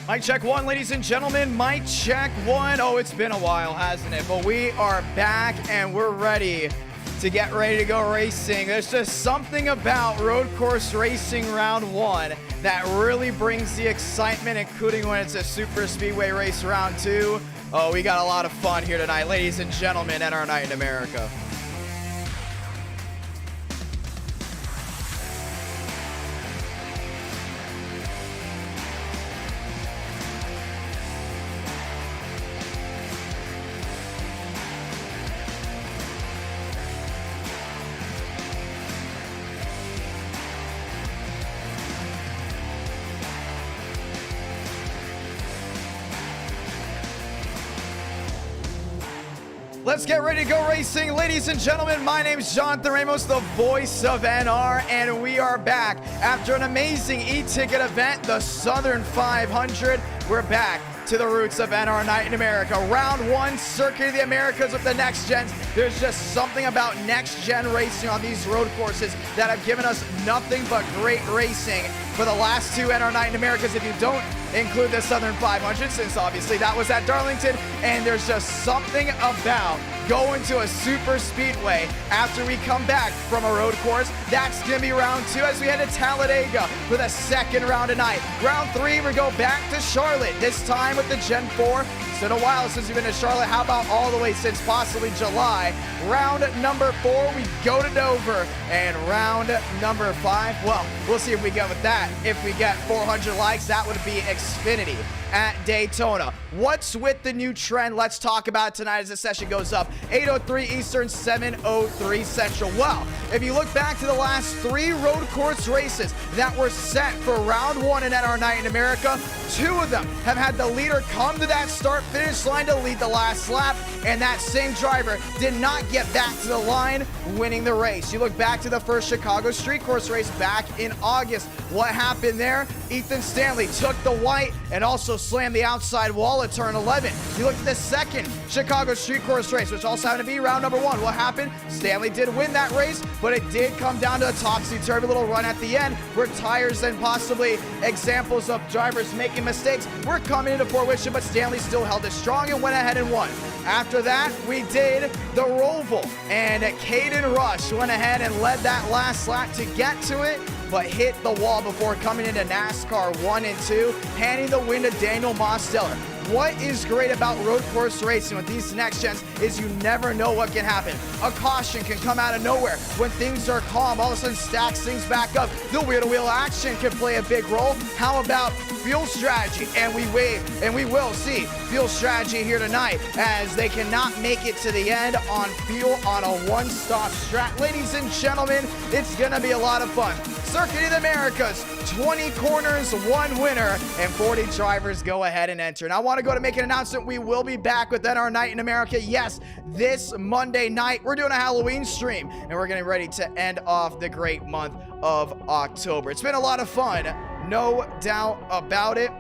Mic check one, ladies and gentlemen. Mic check one. Oh, it's been a while, hasn't it? But we are back and we're ready to get ready to go racing. There's just something about road course racing round one that really brings the excitement, including when it's a super speedway race round two. Oh, we got a lot of fun here tonight, ladies and gentlemen, at our night in America. Let's get ready to go racing. Ladies and gentlemen, my name is Jonathan Ramos, the voice of NR, and we are back. After an amazing eTicket event, the Southern 500, we're back to the roots of NR Night in America. Round one, Circuit of the Americas with the next gens. There's just something about next gen racing on these road courses that have given us nothing but great racing for the last two NR Night in Americas. If you don't include the Southern 500, since obviously that was at Darlington, and there's just something about going to a super speedway after we come back from a road course. That's gonna be round two as we head to Talladega for the second round tonight. Round three, we go back to Charlotte, this time with the Gen 4. It's been a while since we've been to Charlotte. How about all the way since possibly July? Round number four, we go to Dover. And round number five, well, we'll see if we get with that. If we get 400 likes, that would be Xfinity at Daytona. What's with the new trend? Let's talk about it tonight as the session goes up. 8:03 Eastern, 7:03 Central. Well, if you look back to the last three road course races that were set for round one in NR Night in America, two of them have had the leader come to that start-finish line to lead the last lap, and that same driver did not get back to the line, winning the race. You look back to the first Chicago street course race back in August. What happened there? Ethan Stanley took the white and also slammed the outside wall at turn 11. You look at the second Chicago street course race, which also happened to be round number one. What happened? Stanley did win that race, but it did come down to a topsy-turvy little run at the end where tires and possibly examples of drivers making mistakes were coming into fruition, but Stanley still held it strong and went ahead and won. After that, we did the Roval, and Caden Rush went ahead and led that last lap to get to it, but hit the wall before coming into NASCAR 1 and 2, handing the win to Daniel Mosteller. What is great about road course racing with these next gens is you never know what can happen. A caution can come out of nowhere. When things are calm, all of a sudden stacks things back up. The wheel-to-wheel action can play a big role. How about fuel strategy? And we will see fuel strategy here tonight as they cannot make it to the end on fuel on a one-stop strat. Ladies and gentlemen, it's gonna be a lot of fun. Circuit of the Americas, 20 corners, one winner, and 40 drivers go ahead and enter. And I want to go to make an announcement. We will be back with NR Night in America. Yes, this Monday night, we're doing a Halloween stream, and we're getting ready to end off the great month of October. It's been a lot of fun, no doubt about it.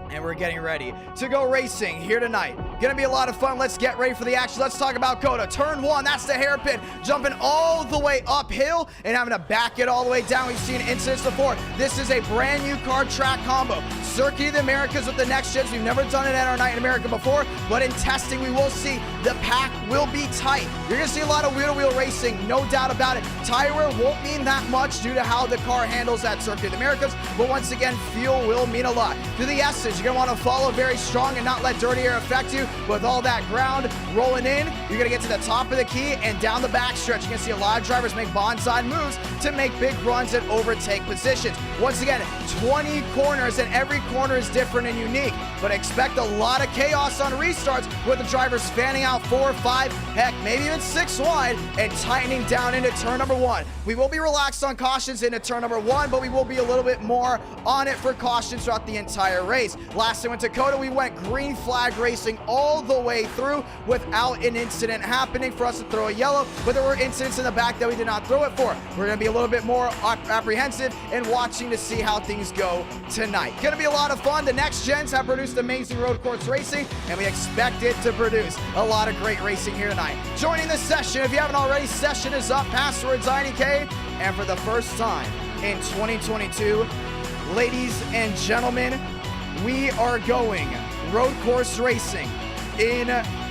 And we're getting ready to go racing here tonight. Gonna be a lot of fun. Let's get ready for the action. Let's talk about COTA. Turn one, that's the hairpin. Jumping all the way uphill and having to back it all the way down. We've seen incidents before. This is a brand new car track combo. Circuit of the Americas with the next gens. We've never done it at our Night in America before, but in testing, we will see the pack will be tight. You're gonna see a lot of wheel-to-wheel racing, no doubt about it. Tire wear won't mean that much due to how the car handles at Circuit of the Americas, but once again, fuel will mean a lot. Through the S's, you're gonna want to follow very strong and not let dirty air affect you. With all that ground rolling in, you're gonna get to the top of the key and down the backstretch. You're gonna see a lot of drivers make bonsai moves to make big runs and overtake positions. Once again, 20 corners, and every corner is different and unique, but expect a lot of chaos on restarts with the drivers spanning out 4, 5, heck, maybe even 6 wide and tightening down into turn number one. We will be relaxed on cautions into turn number one, but we will be a little bit more on it for cautions throughout the entire race. Last time we went to COTA, we went green flag racing all the way through without an incident happening for us to throw a yellow, but there were incidents in the back that we did not throw it for. We're going to be a little bit more apprehensive and watching to see how things go tonight. Going to be a lot of fun. The next gens have produced amazing road course racing, and we expect it to produce a lot of great racing here tonight. Joining the session, if you haven't already, session is up. Password's IDK, and for the first time in 2022, ladies and gentlemen, we are going road course racing in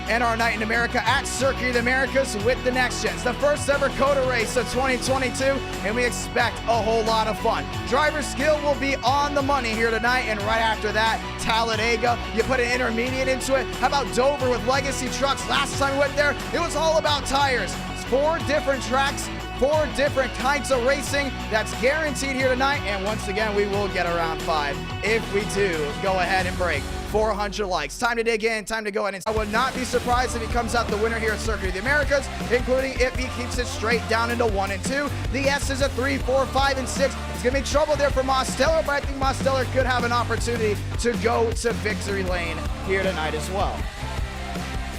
NR Night in America at Circuit of the Americas with the Next Gens. The first ever COTA Race of 2022, and we expect a whole lot of fun. Driver skill will be on the money here tonight, and right after that, Talladega. You put an intermediate into it. How about Dover with legacy trucks? Last time we went there, it was all about tires. It's 4 different tracks, 4 different kinds of racing. That's guaranteed here tonight, and once again, we will get around 5 if we do go ahead and break 400 likes. Time to dig in, time to go in. I would not be surprised if he comes out the winner here at Circuit of the Americas, including if he keeps it straight down into 1 and 2. The S is a 3, 4, 5, and 6. It's gonna be trouble there for Mosteller, but I think Mosteller could have an opportunity to go to victory lane here tonight as well.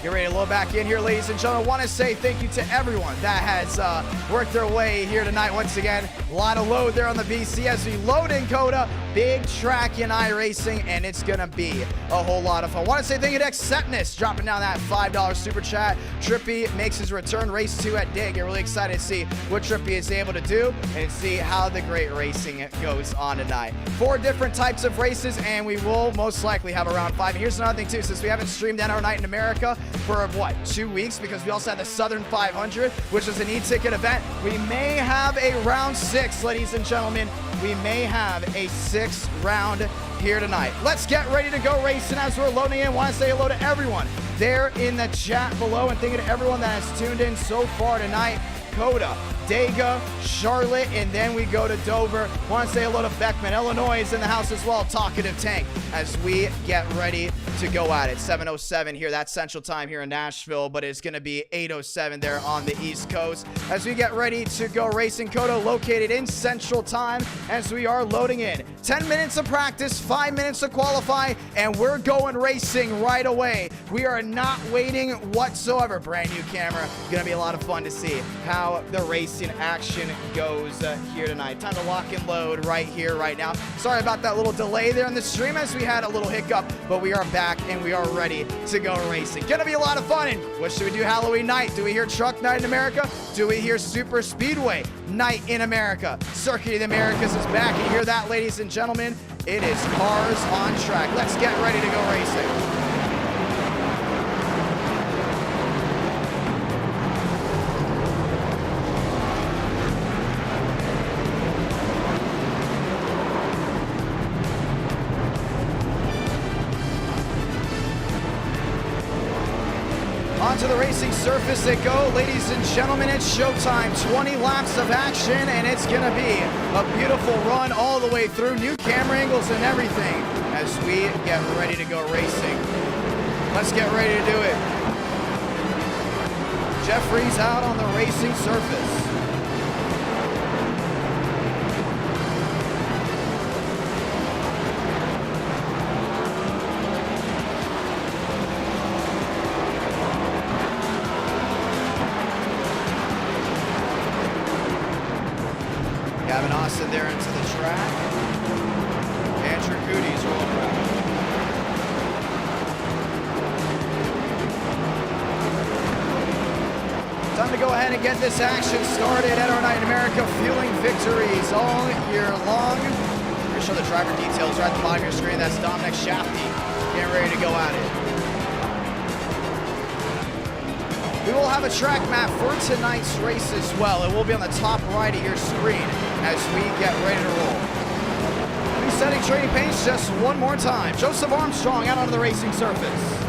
Get ready to load back in here, ladies and gentlemen. I want to say thank you to everyone that has worked their way here tonight. Once again, a lot of load there on the BC as we load in COTA. Big track in iRacing, and it's going to be a whole lot of fun. I want to say thank you to Acceptness, dropping down that $5 super chat. Trippy makes his return, race 2 at Dig. You're really excited to see what Trippy is able to do and see how the great racing goes on tonight. 4 different types of races, and we will most likely have around 5. And here's another thing, too. Since we haven't streamed NR Night in America for, what, 2 weeks, because we also had the Southern 500, which is an e-ticket event, we may have a round 6, ladies and gentlemen. We may have a 6th round here tonight. Let's get ready to go racing as we're loading in. I want to say hello to everyone there in the chat below, and thank you to everyone that has tuned in so far tonight. COTA, Daytona, Charlotte, and then we go to Dover. Want to say hello to Beckman. Illinois is in the house as well. Talkative Tank as we get ready to go at it. 7:07 here. That's Central Time here in Nashville, but it's going to be 8:07 there on the East Coast as we get ready to go racing. COTA located in Central Time as we are loading in. 10 minutes of practice, 5 minutes to qualify, and we're going racing right away. We are not waiting whatsoever. Brand new camera. Going to be a lot of fun to see how the racing action goes here tonight. Time to lock and load right here, right now. Sorry about that little delay there on the stream as we had a little hiccup, but we are back and we are ready to go racing. Gonna be a lot of fun. And what should we do Halloween night? Do we hear Truck Night in America? Do we hear Super Speedway Night in America? Circuit of the Americas is back. You hear that, ladies and gentlemen? It is cars on track. Let's get ready to go racing. Onto the racing surface they go. Ladies and gentlemen, it's showtime. 20 laps of action, and it's going to be a beautiful run all the way through. New camera angles and everything as we get ready to go racing. Let's get ready to do it. Jeffrey's out on the racing surface. Gavin Austin there into the track. Andrew Goody's rolling around. Time to go ahead and get this action started at NR Night in America, fueling victories all year long. I'm going to show the driver details right at the bottom of your screen. That's Dominic Shafty getting ready to go at it. We will have a track map for tonight's race as well. It will be on the top right of your screen as we get ready to roll. Resetting trading pace just one more time. Joseph Armstrong out onto the racing surface.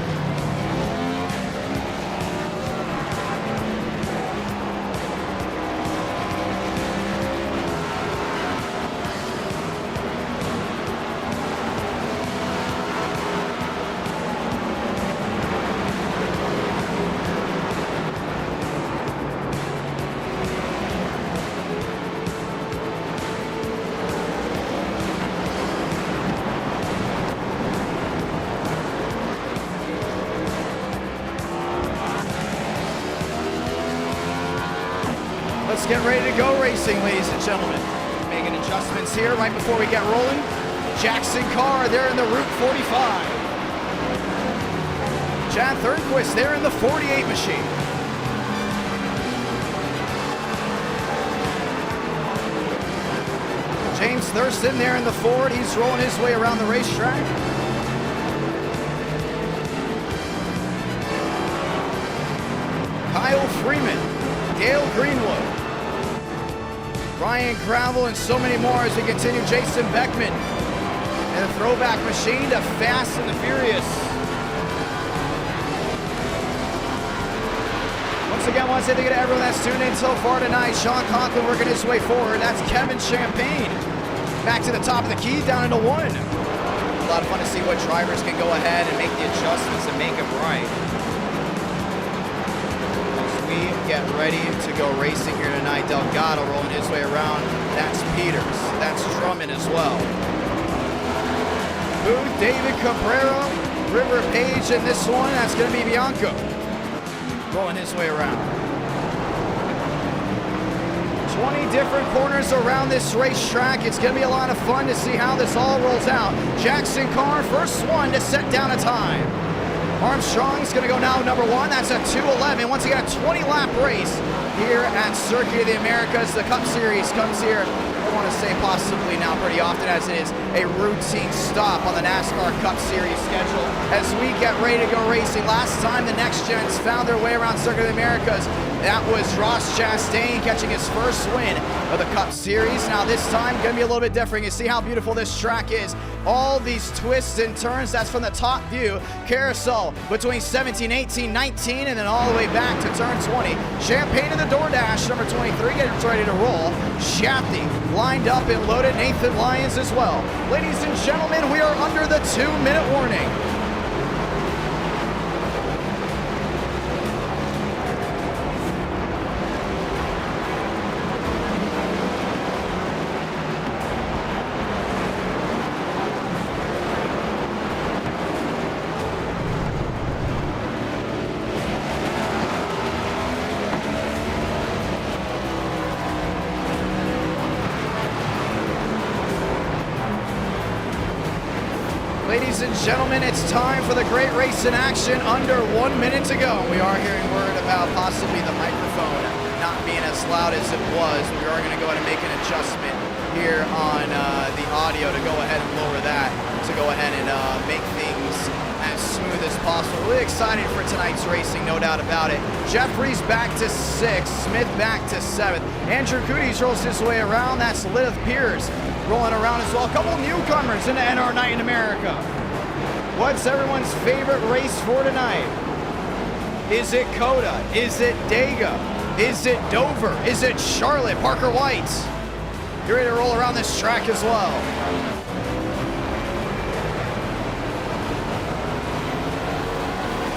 Let's get ready to go racing, ladies and gentlemen. Making adjustments here right before we get rolling. Jackson Carr there in the Route 45. Chad Thurnquist there in the 48 machine. James Thurston there in the Ford. He's rolling his way around the racetrack. Freeman, Dale Greenwood, Ryan Gravel, and so many more as we continue. Jason Beckman and the throwback machine to Fast and the Furious. Once again, I want to say thank you to everyone that's tuned in so far tonight. Sean Conklin working his way forward. That's Kevin Champagne back to the top of the key, down into 1. A lot of fun to see what drivers can go ahead and make the adjustments and make them right. As we get ready to go racing here tonight, Delgado rolling his way around. That's Peters. That's Drummond as well. Booth, David Cabrera, River Page, and this one, that's going to be Bianco. Rolling his way around. 20 different corners around this racetrack. It's going to be a lot of fun to see how this all rolls out. Jackson Carr, first one to set down a time. Armstrong's going to go now number 1. That's a 2:11. Once again, a 20-lap race here at Circuit of the Americas. The Cup Series comes here, I want to say possibly now pretty often, as it is a routine stop on the NASCAR Cup Series schedule as we get ready to go racing. Last time the Next Gens found their way around Circuit of the Americas, that was Ross Chastain catching his first win of the Cup Series. Now this time, going to be a little bit different. You see how beautiful this track is. All these twists and turns, that's from the top view. Carousel between 17, 18, 19, and then all the way back to turn 20. Champagne in the DoorDash, number 23, getting ready to roll. Shafty lined up and loaded. Nathan Lyons as well. Ladies and gentlemen, we are under the 2-minute warning. Ladies and gentlemen, it's time for the great race in action. Under 1 minute to go. We are hearing word about possibly the microphone not being as loud as it was. We are going to go ahead and make an adjustment here on the audio to go ahead and lower that, to go ahead and make things as smooth as possible. Really excited for tonight's racing, no doubt about it. Jeffries back to 6th, Smith back to 7th. Andrew Cooties rolls his way around. That's Lilith Pierce rolling around as well. A couple newcomers into NR Night in America. What's everyone's favorite race for tonight? Is it COTA? Is it Dega? Is it Dover? Is it Charlotte? Parker White. You're ready to roll around this track as well.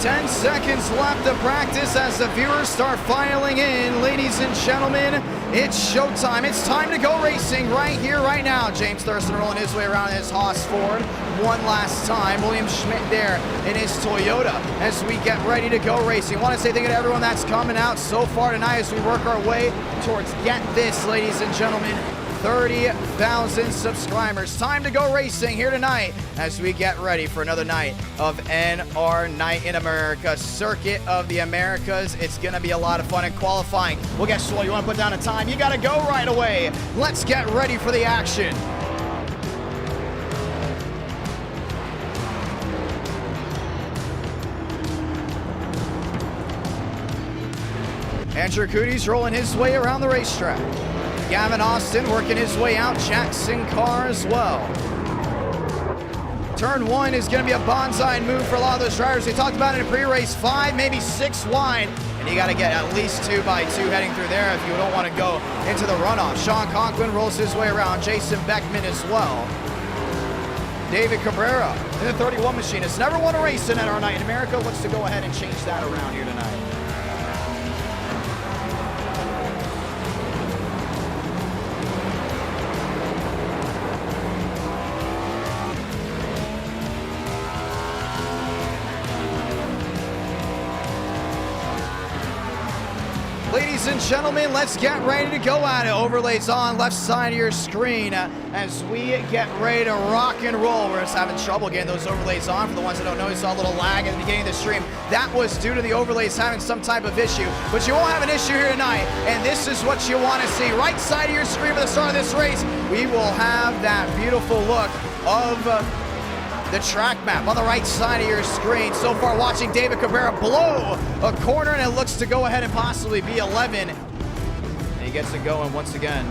Ten seconds left to practice as the viewers start filing in. Ladies and gentlemen, it's showtime. It's time to go racing right here, right now. James Thurston rolling his way around in his Haas Ford one last time. William Schmidt there in his Toyota as we get ready to go racing. I want to say thank you to everyone that's coming out so far tonight as we work our way towards, get this, ladies and gentlemen, 30,000 subscribers. Time to go racing here tonight as we get ready for another night of NR Night in America, Circuit of the Americas. It's going to be a lot of fun in qualifying. Well, guess what? You want to put down a time? You got to go right away. Let's get ready for the action. Andrew Cooties rolling his way around the racetrack. Gavin Austin working his way out. Jackson Carr as well. Turn 1 is going to be a bonsai move for a lot of those drivers. We talked about it in pre-race, 5, maybe 6 wide. And you got to get at least 2 by 2 heading through there if you don't want to go into the runoff. Sean Conklin rolls his way around. Jason Beckman as well. David Cabrera in the 31 machine has never won a race in NR Night in America. Looks to go ahead and change that around here tonight. Ladies and gentlemen, let's get ready to go at it. Overlays on, left side of your screen as we get ready to rock and roll. We're just having trouble getting those overlays on. For the ones that don't know, you saw a little lag at the beginning of the stream. That was due to the overlays having some type of issue. But you won't have an issue here tonight, and this is what you want to see. Right side of your screen for the start of this race, we will have that beautiful look of the track map on the right side of your screen. So far watching David Cabrera blow a corner, and it looks to go ahead and possibly be 11. And he gets it going once again.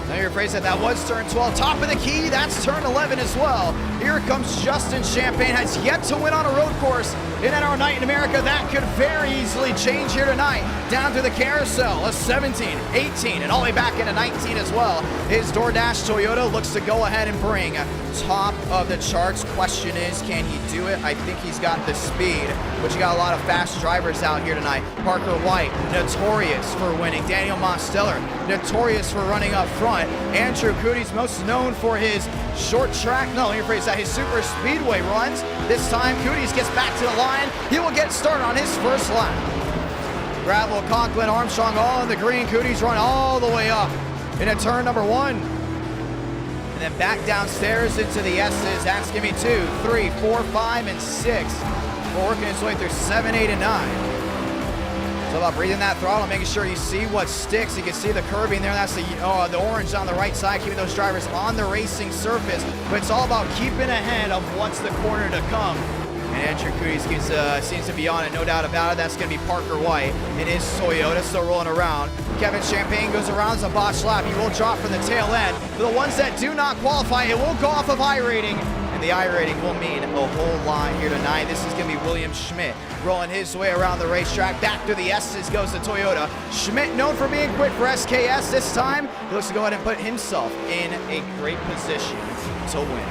Now your phrase that was turn 12. Top of the key, that's turn 11 as well. Here comes Justin Champagne, has yet to win on a road course in NR Night in America. That could very easily change here tonight. Down to the carousel, a 17, 18, and all the way back into 19 as well. His DoorDash Toyota looks to go ahead and bring top of the charts. Question is, can he do it? I think he's got the speed, but you got a lot of fast drivers out here tonight. Parker White, notorious for winning. Daniel Mosteller, notorious for running up front. Andrew Coody's most known for his short track, his super speedway runs. This time, Coody's gets back to the line. He will get started on his first lap. Gravel, Conklin, Armstrong all in the green. Coody's run all the way up into turn number 1. And then back downstairs into the S's. That's going to be 2, 3, 4, 5, and 6. We're working his way through 7, 8, and 9. It's all about breathing that throttle, making sure you see what sticks. You can see the curbing there. That's the orange on the right side, keeping those drivers on the racing surface. But it's all about keeping ahead of what's the corner to come. And Andrew Coody seems to be on it, no doubt about it. That's going to be Parker White in his Toyota, still rolling around. Kevin Champagne goes around as a botched lap. He will drop from the tail end. For the ones that do not qualify, it will go off of iRating. And the iRating will mean a whole lot here tonight. This is going to be William Schmidt rolling his way around the racetrack. Back through the S's goes the Toyota. Schmidt, known for being quick for SKS, this time he looks to go ahead and put himself in a great position to win.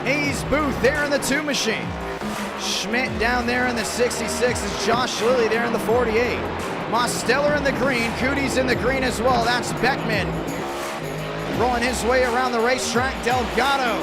Hayes Booth there in the 2 machine. Schmidt down there in the 66 is Josh Lilly there in the 48. Mosteller in the green. Coody's in the green as well. That's Beckman rolling his way around the racetrack. Delgado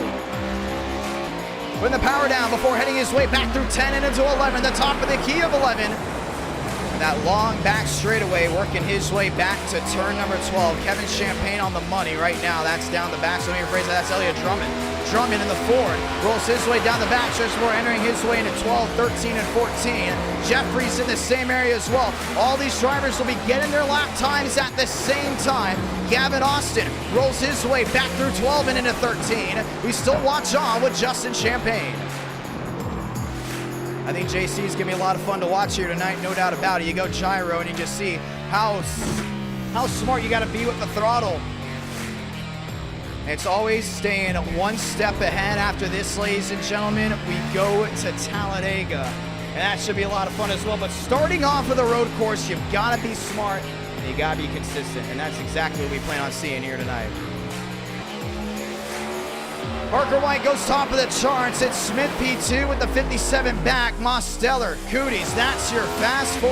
putting the power down before heading his way back through 10 and into 11. The top of the key of 11. And that long back straightaway working his way back to turn number 12. Kevin Champagne on the money right now. That's down the back. So let me rephrase that. That's Elliott Drummond. Drummond in the Ford rolls his way down the back stretch before entering his way into 12, 13, and 14. Jeffries in the same area as well. All these drivers will be getting their lap times at the same time. Gavin Austin rolls his way back through 12 and into 13. We still watch on with Justin Champagne. I think JC is going to be a lot of fun to watch here tonight, no doubt about it. You go gyro and you just see how smart you got to be with the throttle. It's always staying one step ahead. After this, ladies and gentlemen, we go to Talladega. And that should be a lot of fun as well. But starting off with a road course, you've got to be smart and you got to be consistent. And that's exactly what we plan on seeing here tonight. Parker White goes top of the charts. It's Smith P2 with the 57 back. Mosteller, Coody's, that's your fast 4.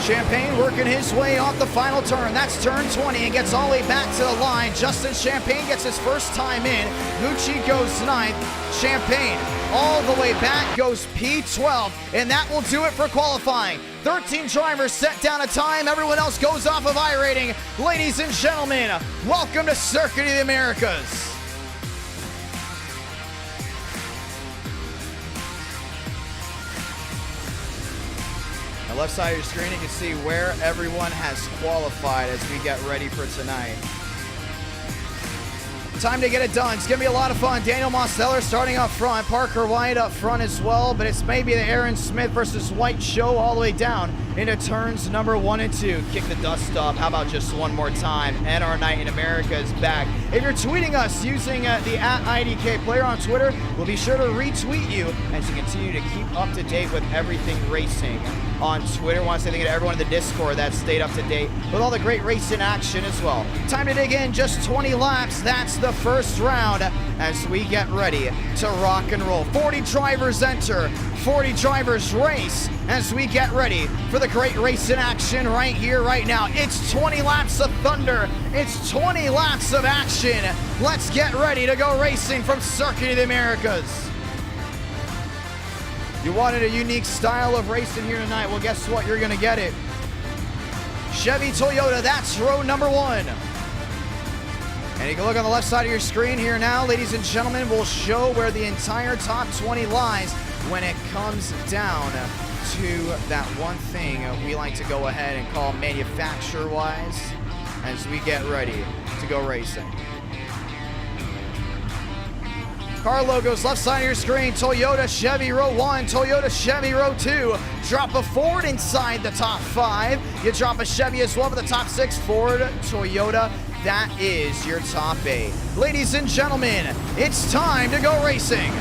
Champagne working his way off the final turn. That's turn 20 and gets all the way back to the line. Justin Champagne gets his first time in. Gucci goes 9th. Champagne all the way back goes P12. And that will do it for qualifying. 13 drivers set down a time. Everyone else goes off of iRating. Ladies and gentlemen, welcome to Circuit of the Americas. Left side of your screen, you can see where everyone has qualified as we get ready for tonight. Time to get it done. It's going to be a lot of fun. Daniel Mosteller starting up front. Parker White up front as well, but it's maybe the Aaron Smith versus White show all the way down into turns number 1 and 2. Kick the dust off. How about just one more time? NR Night in America is back. If you're tweeting us using the @IDK Player on Twitter, we'll be sure to retweet you as you continue to keep up to date with everything racing on Twitter. I want to say thank you to everyone in the Discord that stayed up to date with all the great racing action as well. Time to dig in. Just 20 laps. That's the first round as we get ready to rock and roll. 40 drivers enter, 40 drivers race as we get ready for the great racing action right here, right now. It's 20 laps of thunder. It's 20 laps of action. Let's get ready to go racing from Circuit of the Americas. You wanted a unique style of racing here tonight. Well, guess what? You're going to get it. Chevy Toyota, that's row number 1. And Take a look on the left side of your screen here now, ladies and gentlemen. We'll show where the entire top 20 lies when it comes down to that one thing we like to go ahead and call manufacturer-wise as we get ready to go racing. Car logos, left side of your screen, Toyota, Chevy, row 1, Toyota, Chevy, row 2. Drop a Ford inside the top 5. You drop a Chevy as well for the top 6, Ford, Toyota. That is your top 8. Ladies and gentlemen, it's time to go racing.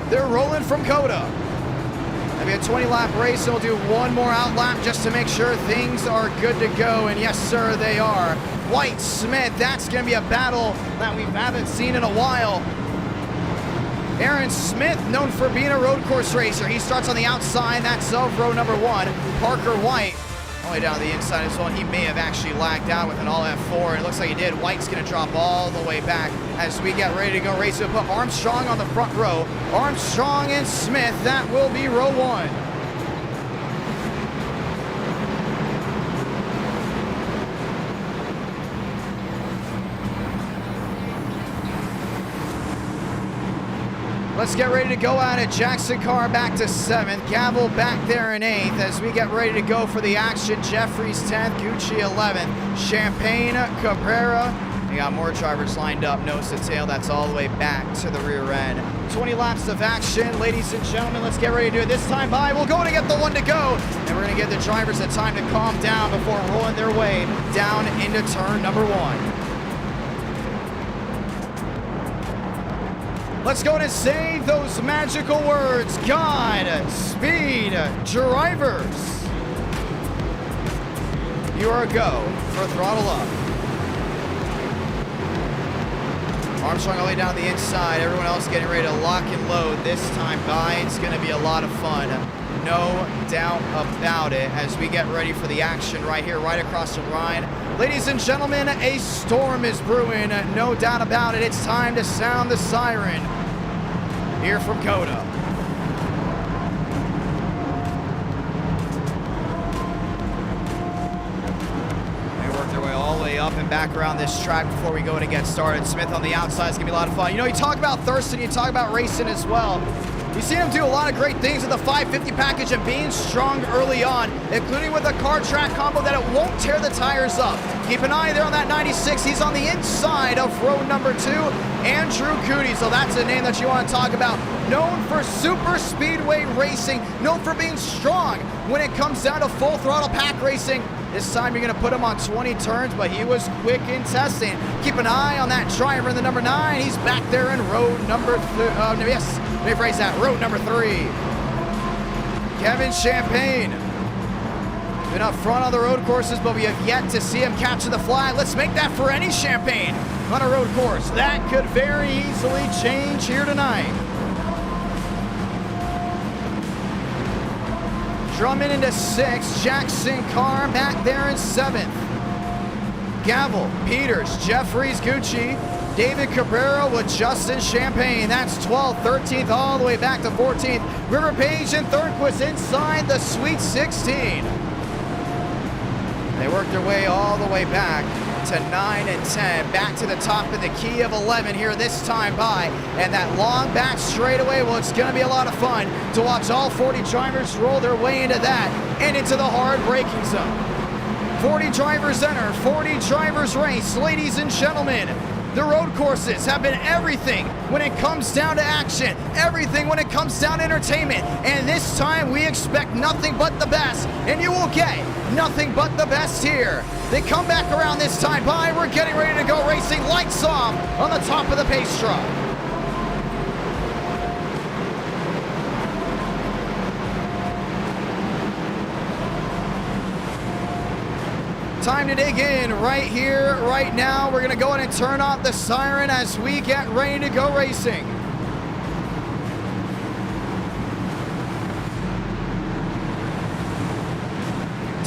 They're rolling from COTA. It'll be a 20-lap race, and we'll do one more out lap just to make sure things are good to go. And yes, sir, they are. White, Smith, that's going to be a battle that we haven't seen in a while. Aaron Smith, known for being a road course racer. He starts on the outside. That's of row number 1. Parker White, all the way down the inside as well. He may have actually lagged out with an all F4. It looks like he did. White's going to drop all the way back as we get ready to go race. We'll put Armstrong on the front row. Armstrong and Smith, that will be row 1. Let's get ready to go at it. Jackson Carr back to 7th. Gavel back there in 8th as we get ready to go for the action. Jeffries 10th, Gucci 11th. Champagne, Cabrera. We got more drivers lined up, nose to tail. That's all the way back to the rear end. 20 laps of action. Ladies and gentlemen, let's get ready to do it. This time by, we'll go to get the one to go. And we're going to give the drivers a time to calm down before rolling their way down into turn number 1. Let's go and say those magical words. God, speed, drivers. You are a go for throttle up. Armstrong all the way down the inside. Everyone else getting ready to lock and load this time by. It's going to be a lot of fun. No doubt about it as we get ready for the action right here, right across the line. Ladies and gentlemen, a storm is brewing. No doubt about it. It's time to sound the siren here from COTA. They work their way all the way up and back around this track before we go in and get started. Smith on the outside is going to be a lot of fun. You know, you talk about Thurston, you talk about racing as well. You've seen him do a lot of great things with the 550 package and being strong early on, including with a car track combo that it won't tear the tires up. Keep an eye there on that 96. He's on the inside of row number 2, Andrew Cootie. So that's a name that you want to talk about. Known for super speedway racing, known for being strong when it comes down to full throttle pack racing. This time you're going to put him on 20 turns, but he was quick in testing. Keep an eye on that driver in the number 9. He's back there in row number row number 3. Kevin Champagne. Been up front on the road courses, but we have yet to see him capture the flag. Let's make that for any Champagne on a road course. That could very easily change here tonight. Drummond into 6th. Jackson Carr back there in 7th. Gavel, Peters, Jeffries, Gucci. David Cabrera with Justin Champagne. That's 12th, 13th, all the way back to 14th. River Page and Thornquist inside the Sweet 16. They worked their way all the way back to 9 and 10. Back to the top of the key of 11 here this time by. And that long back straightaway, well, it's going to be a lot of fun to watch all 40 drivers roll their way into that and into the hard braking zone. 40 drivers enter, 40 drivers race. Ladies and gentlemen, the road courses have been everything when it comes down to action, everything when it comes down to entertainment. And this time we expect nothing but the best, and you will get nothing but the best here. They come back around this time by. We're getting ready to go racing. Lights off on the top of the pace truck. Time to dig in right here, right now. We're going to go ahead and turn off the siren as we get ready to go racing.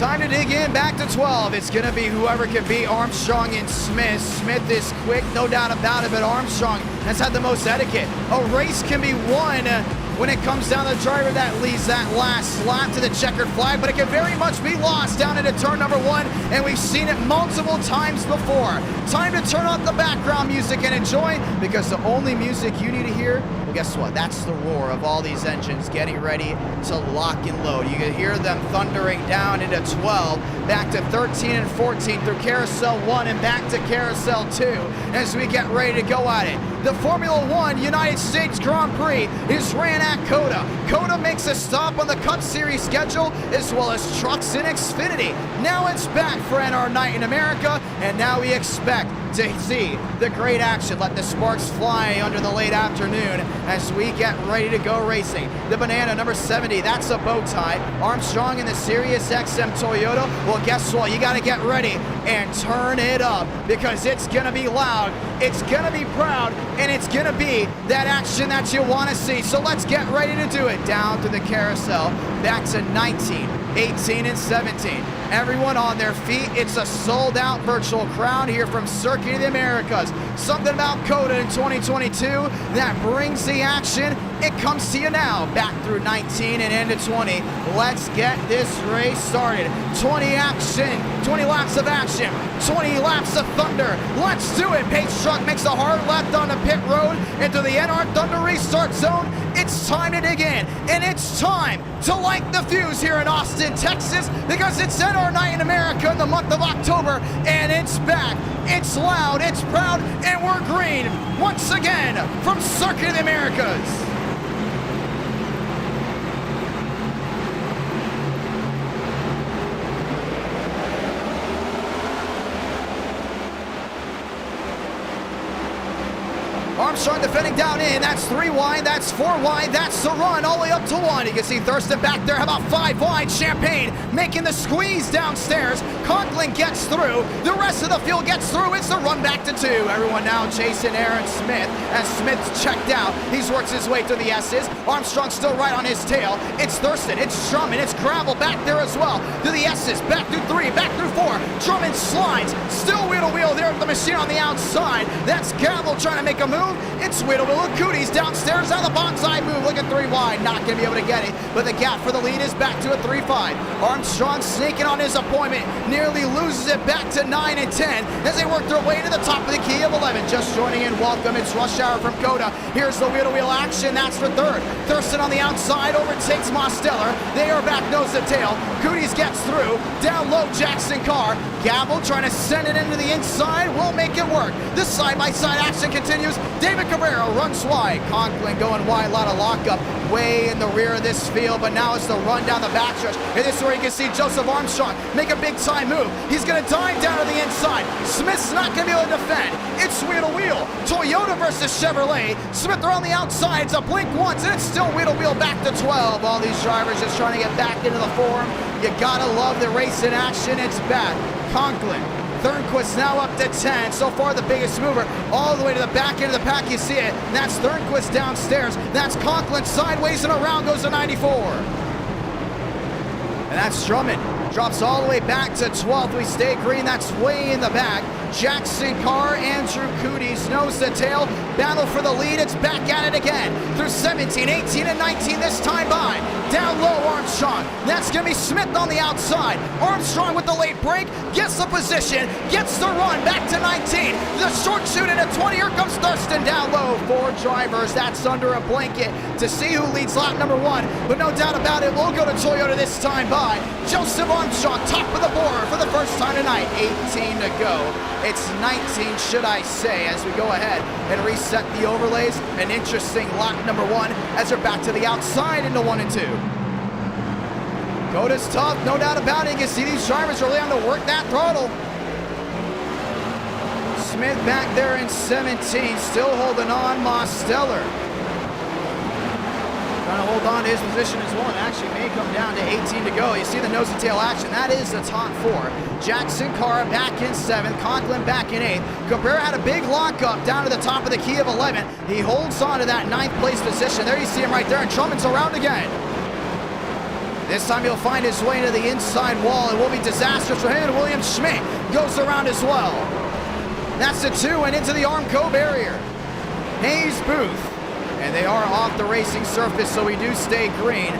Time to dig in, back to 12. It's going to be whoever can beat Armstrong and Smith. Smith is quick, no doubt about it, but Armstrong has had the most etiquette. A race can be won when it comes down to the driver that leads that last lap to the checkered flag, but it can very much be lost down into turn number 1, and we've seen it multiple times before. Time to turn up the background music and enjoy, because the only music you need to hear, well, guess what? That's the roar of all these engines getting ready to lock and load. You can hear them thundering down into 12, back to 13 and 14 through Carousel 1 and back to Carousel 2 as we get ready to go at it. The Formula 1 United States Grand Prix is ran at COTA. COTA makes a stop on the Cup Series schedule, as well as trucks in Xfinity. Now it's back for NR Night in America, and now we expect to see the great action. Let the sparks fly under the late afternoon as we get ready to go racing. The banana number 70, that's a bow tie. Armstrong in the Sirius XM Toyota. Well, guess what? You got to get ready and turn it up, because it's going to be loud, it's going to be proud, and it's going to be that action that you want to see. So let's get ready to do it. Down to the carousel, back to 19, 18, and 17. Everyone on their feet. It's a sold-out virtual crowd here from Circuit of the Americas. Something about COTA in 2022 that brings the action. It comes to you now. Back through 19 and into 20. Let's get this race started. 20 laps of action. 20 laps of thunder. Let's do it. Pace truck makes a hard left on the pit road into the NR Thunder restart zone. It's time to dig in, and it's time to light the fuse here in Austin, Texas, because it's NR Night in America in the month of October, and it's back. It's loud, it's proud, and we're green once again from Circuit of the Americas. Armstrong defending down in, that's 3 wide, that's 4 wide, that's the run all the way up to 1. You can see Thurston back there, how about 5 wide? Champagne making the squeeze downstairs. Conklin gets through, the rest of the field gets through. It's the run back to 2. Everyone now chasing Aaron Smith as Smith's checked out. He's worked his way through the S's. Armstrong still right on his tail. It's Thurston, it's Drummond, it's Gravel back there as well. Through the S's, back through 3, back through 4. Drummond slides, still wheel to wheel there with the machine on the outside. That's Gravel trying to make a move. It's Whittle with Cooties downstairs on the bonsai move. Look at 3 wide, not going to be able to get it, but the gap for the lead is back to a 3-5. Armstrong sneaking on his appointment, nearly loses it back to 9 and 10 as they work their way to the top of the key of 11. Just joining in, welcome, it's Rush Hour from COTA. Here's the wheel-to-wheel action, that's for 3rd. Thurston on the outside overtakes Mosteller. They are back nose to tail. Cooties gets through, down low Jackson Carr. Gavel trying to send it into the inside, will make it work. This side-by-side action continues. David Cabrera runs wide. Conklin going wide, a lot of lockup way in the rear of this field, but now it's the run down the backstretch. And this is where you can see Joseph Armstrong make a big time move. He's going to dive down to the inside. Smith's not going to be able to defend. It's wheel to wheel. Toyota versus Chevrolet. Smith around the outside. It's a blink once, and it's still wheel to wheel back to 12. All these drivers just trying to get back into the form. You gotta love the race in action. It's back. Conklin. Thornquist now up to 10. So far the biggest mover all the way to the back end of the pack. You see it. That's Thornquist downstairs. That's Conklin sideways and around goes to 94. And that's Drummond. Drops all the way back to 12th. We stay green. That's way in the back. Jackson Carr, Andrew Cooties, nose to tail. Battle for the lead. It's back at it again. Through 17, 18, and 19 this time by. Down low, Armstrong. That's going to be Smith on the outside. Armstrong with the late break. Gets the position. Gets the run. Back to 19. The short shoot into 20. Here comes Thurston down low. 4 drivers. That's under a blanket to see who leads lap number 1. But no doubt about it, we'll go to Toyota this time by. Joseph Armstrong, top of the board for the first time tonight. 18 to go. It's 19, should I say, as we go ahead and reset the overlays. An interesting lap number 1 as they're back to the outside into 1 and 2. COTA's tough, no doubt about it. You can see these drivers really on to work that throttle. Smith back there in 17, still holding on. Mosteller trying to hold on to his position as well, and actually may come down to 18 to go. You see the nose and tail action. That is the top 4. Jackson Carr back in 7th, Conklin back in 8th. Cabrera had a big lockup down to the top of the key of 11. He holds on to that 9th place position. There you see him right there, and Drummond's around again. This time he'll find his way to the inside wall. It will be disastrous for him, and William Schmidt goes around as well. That's the 2 and into the Armco barrier. Hayes Booth, and they are off the racing surface, so we do stay green.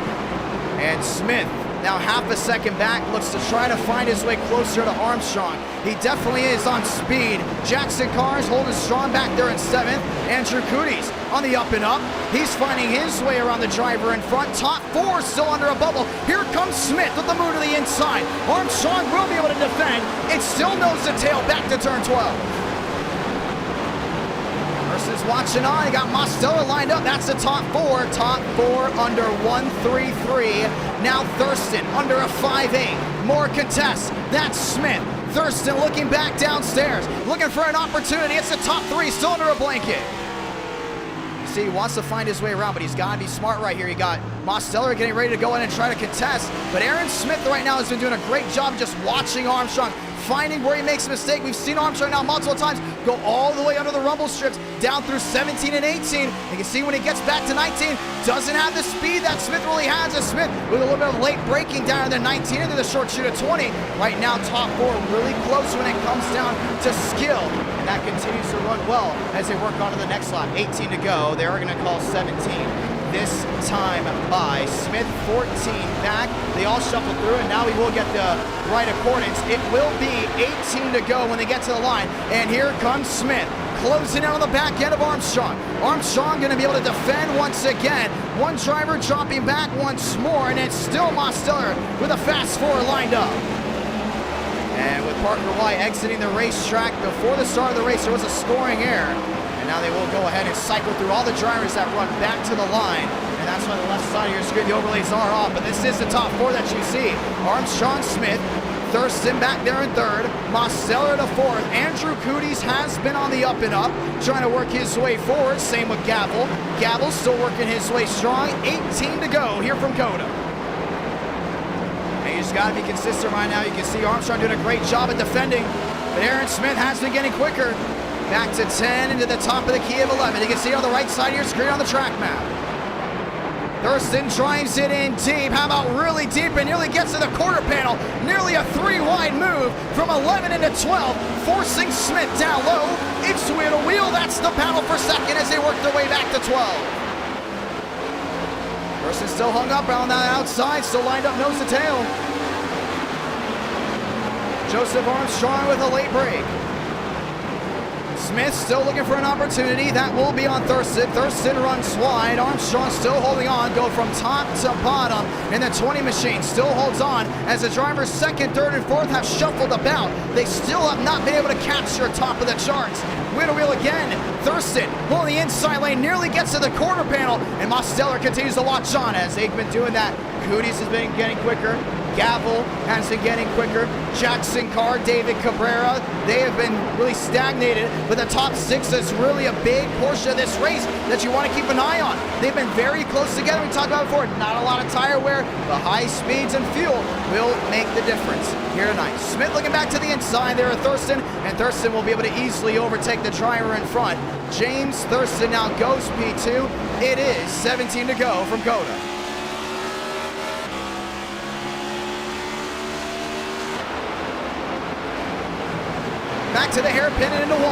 And Smith, now half a second back, looks to try to find his way closer to Armstrong. He definitely is on speed. Jackson Carr's holding strong back there in 7th. Andrew Cooties on the up and up. He's finding his way around the driver in front. Top 4 still under a bubble. Here comes Smith with the move to the inside. Armstrong will be able to defend. It still nose to tail back to turn 12. Is watching on. He got Mostella lined up. That's the top 4. Top 4 under 133. Now Thurston under a 5.8. More contests. That's Smith. Thurston looking back downstairs, looking for an opportunity. It's the top 3 still under a blanket. You see, he wants to find his way around, but he's got to be smart right here. You got Mostella getting ready to go in and try to contest, but Aaron Smith right now has been doing a great job just watching Armstrong, finding where he makes a mistake. We've seen Armstrong now multiple times go all the way under the rumble strips, down through 17 and 18. You can see when he gets back to 19, doesn't have the speed that Smith really has. As Smith with a little bit of late braking down to the 19 into the short shoot of 20. Right now, top 4 really close when it comes down to skill. And that continues to run well as they work on to the next lap. 18 to go. They are going to call 17. This time by Smith, 14 back. They all shuffle through, and now we will get the right accordance. It will be 18 to go when they get to the line. And here comes Smith, closing out on the back end of Armstrong. Armstrong going to be able to defend once again. One driver dropping back once more, and it's still Mostella with a fast 4 lined up. And with Parker White exiting the racetrack before the start of the race, there was a scoring error. And now they will go ahead and cycle through all the drivers that run back to the line. And that's why the left side of your screen, the overlays are off. But this is the top 4 that you see. Armstrong, Smith, Thurston back there in 3rd, Mostella to 4th. Andrew Cooties has been on the up and up, trying to work his way forward. Same with Gavel. Gavel still working his way strong. 18 to go here from COTA. And you just got to be consistent right now. You can see Armstrong doing a great job at defending. But Aaron Smith has been getting quicker. Back to 10 into the top of the key of 11. You can see on the right side of your screen on the track map. Thurston drives it in deep. How about really deep and nearly gets to the quarter panel. Nearly a 3-wide move from 11 into 12, forcing Smith down low. It's wheel to wheel. That's the battle for second as they work their way back to 12. Thurston still hung up on that outside, still lined up nose to tail. Joseph Armstrong with a late break. Smith still looking for an opportunity. That will be on Thurston. Thurston runs wide. Armstrong still holding on. Go from top to bottom. And the 20 machine still holds on as the drivers 2nd, 3rd, and 4th have shuffled about. They still have not been able to capture top of the charts. Wheel to wheel again. Thurston pulling the inside lane. Nearly gets to the quarter panel. And Mostella continues to watch on as they've been doing that. Cooties has been getting quicker. Gavel has been getting quicker. Jackson Carr, David Cabrera, they have been really stagnated. But the top 6 is really a big portion of this race that you want to keep an eye on. They've been very close together. We talked about it before. Not a lot of tire wear. The high speeds and fuel will make the difference here tonight. Smith looking back to the inside there at Thurston, and Thurston will be able to easily overtake the driver in front. James Thurston now goes P2. It is 17 to go from COTA. Back to the hairpin and into 1.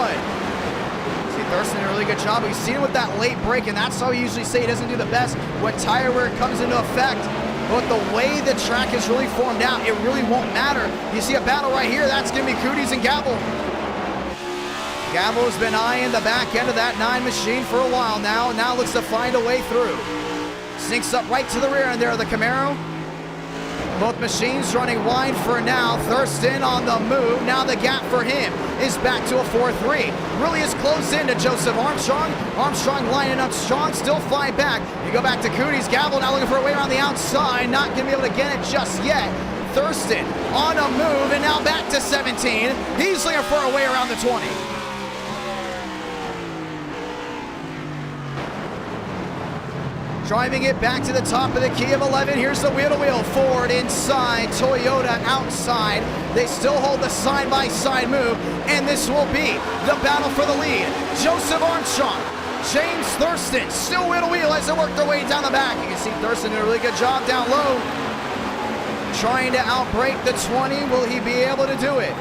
See, Thurston did a really good job. We've seen him with that late break, and that's how we usually say he doesn't do the best when tire wear comes into effect. But the way the track is really formed out, it really won't matter. You see a battle right here. That's going to be Cooties and Gavel. Gavel's been eyeing the back end of that 9 machine for a while now. Now looks to find a way through. Sneaks up right to the rear end there of the Camaro. Both machines running wide for now. Thurston on the move. Now the gap for him is back to a 4-3. Really is close in to Joseph Armstrong. Armstrong lining up strong, still flying back. You go back to Cooties. Gavel now looking for a way around the outside. Not going to be able to get it just yet. Thurston on a move and now back to 17. He's looking for a way around the 20. Driving it back to the top of the key of 11. Here's the wheel-to-wheel. Ford inside, Toyota outside. They still hold the side-by-side move, and this will be the battle for the lead. Joseph Armstrong, James Thurston, still wheel-to-wheel as they work their way down the back. You can see Thurston doing a really good job down low. trying to outbreak the 20. Will he be able to do it?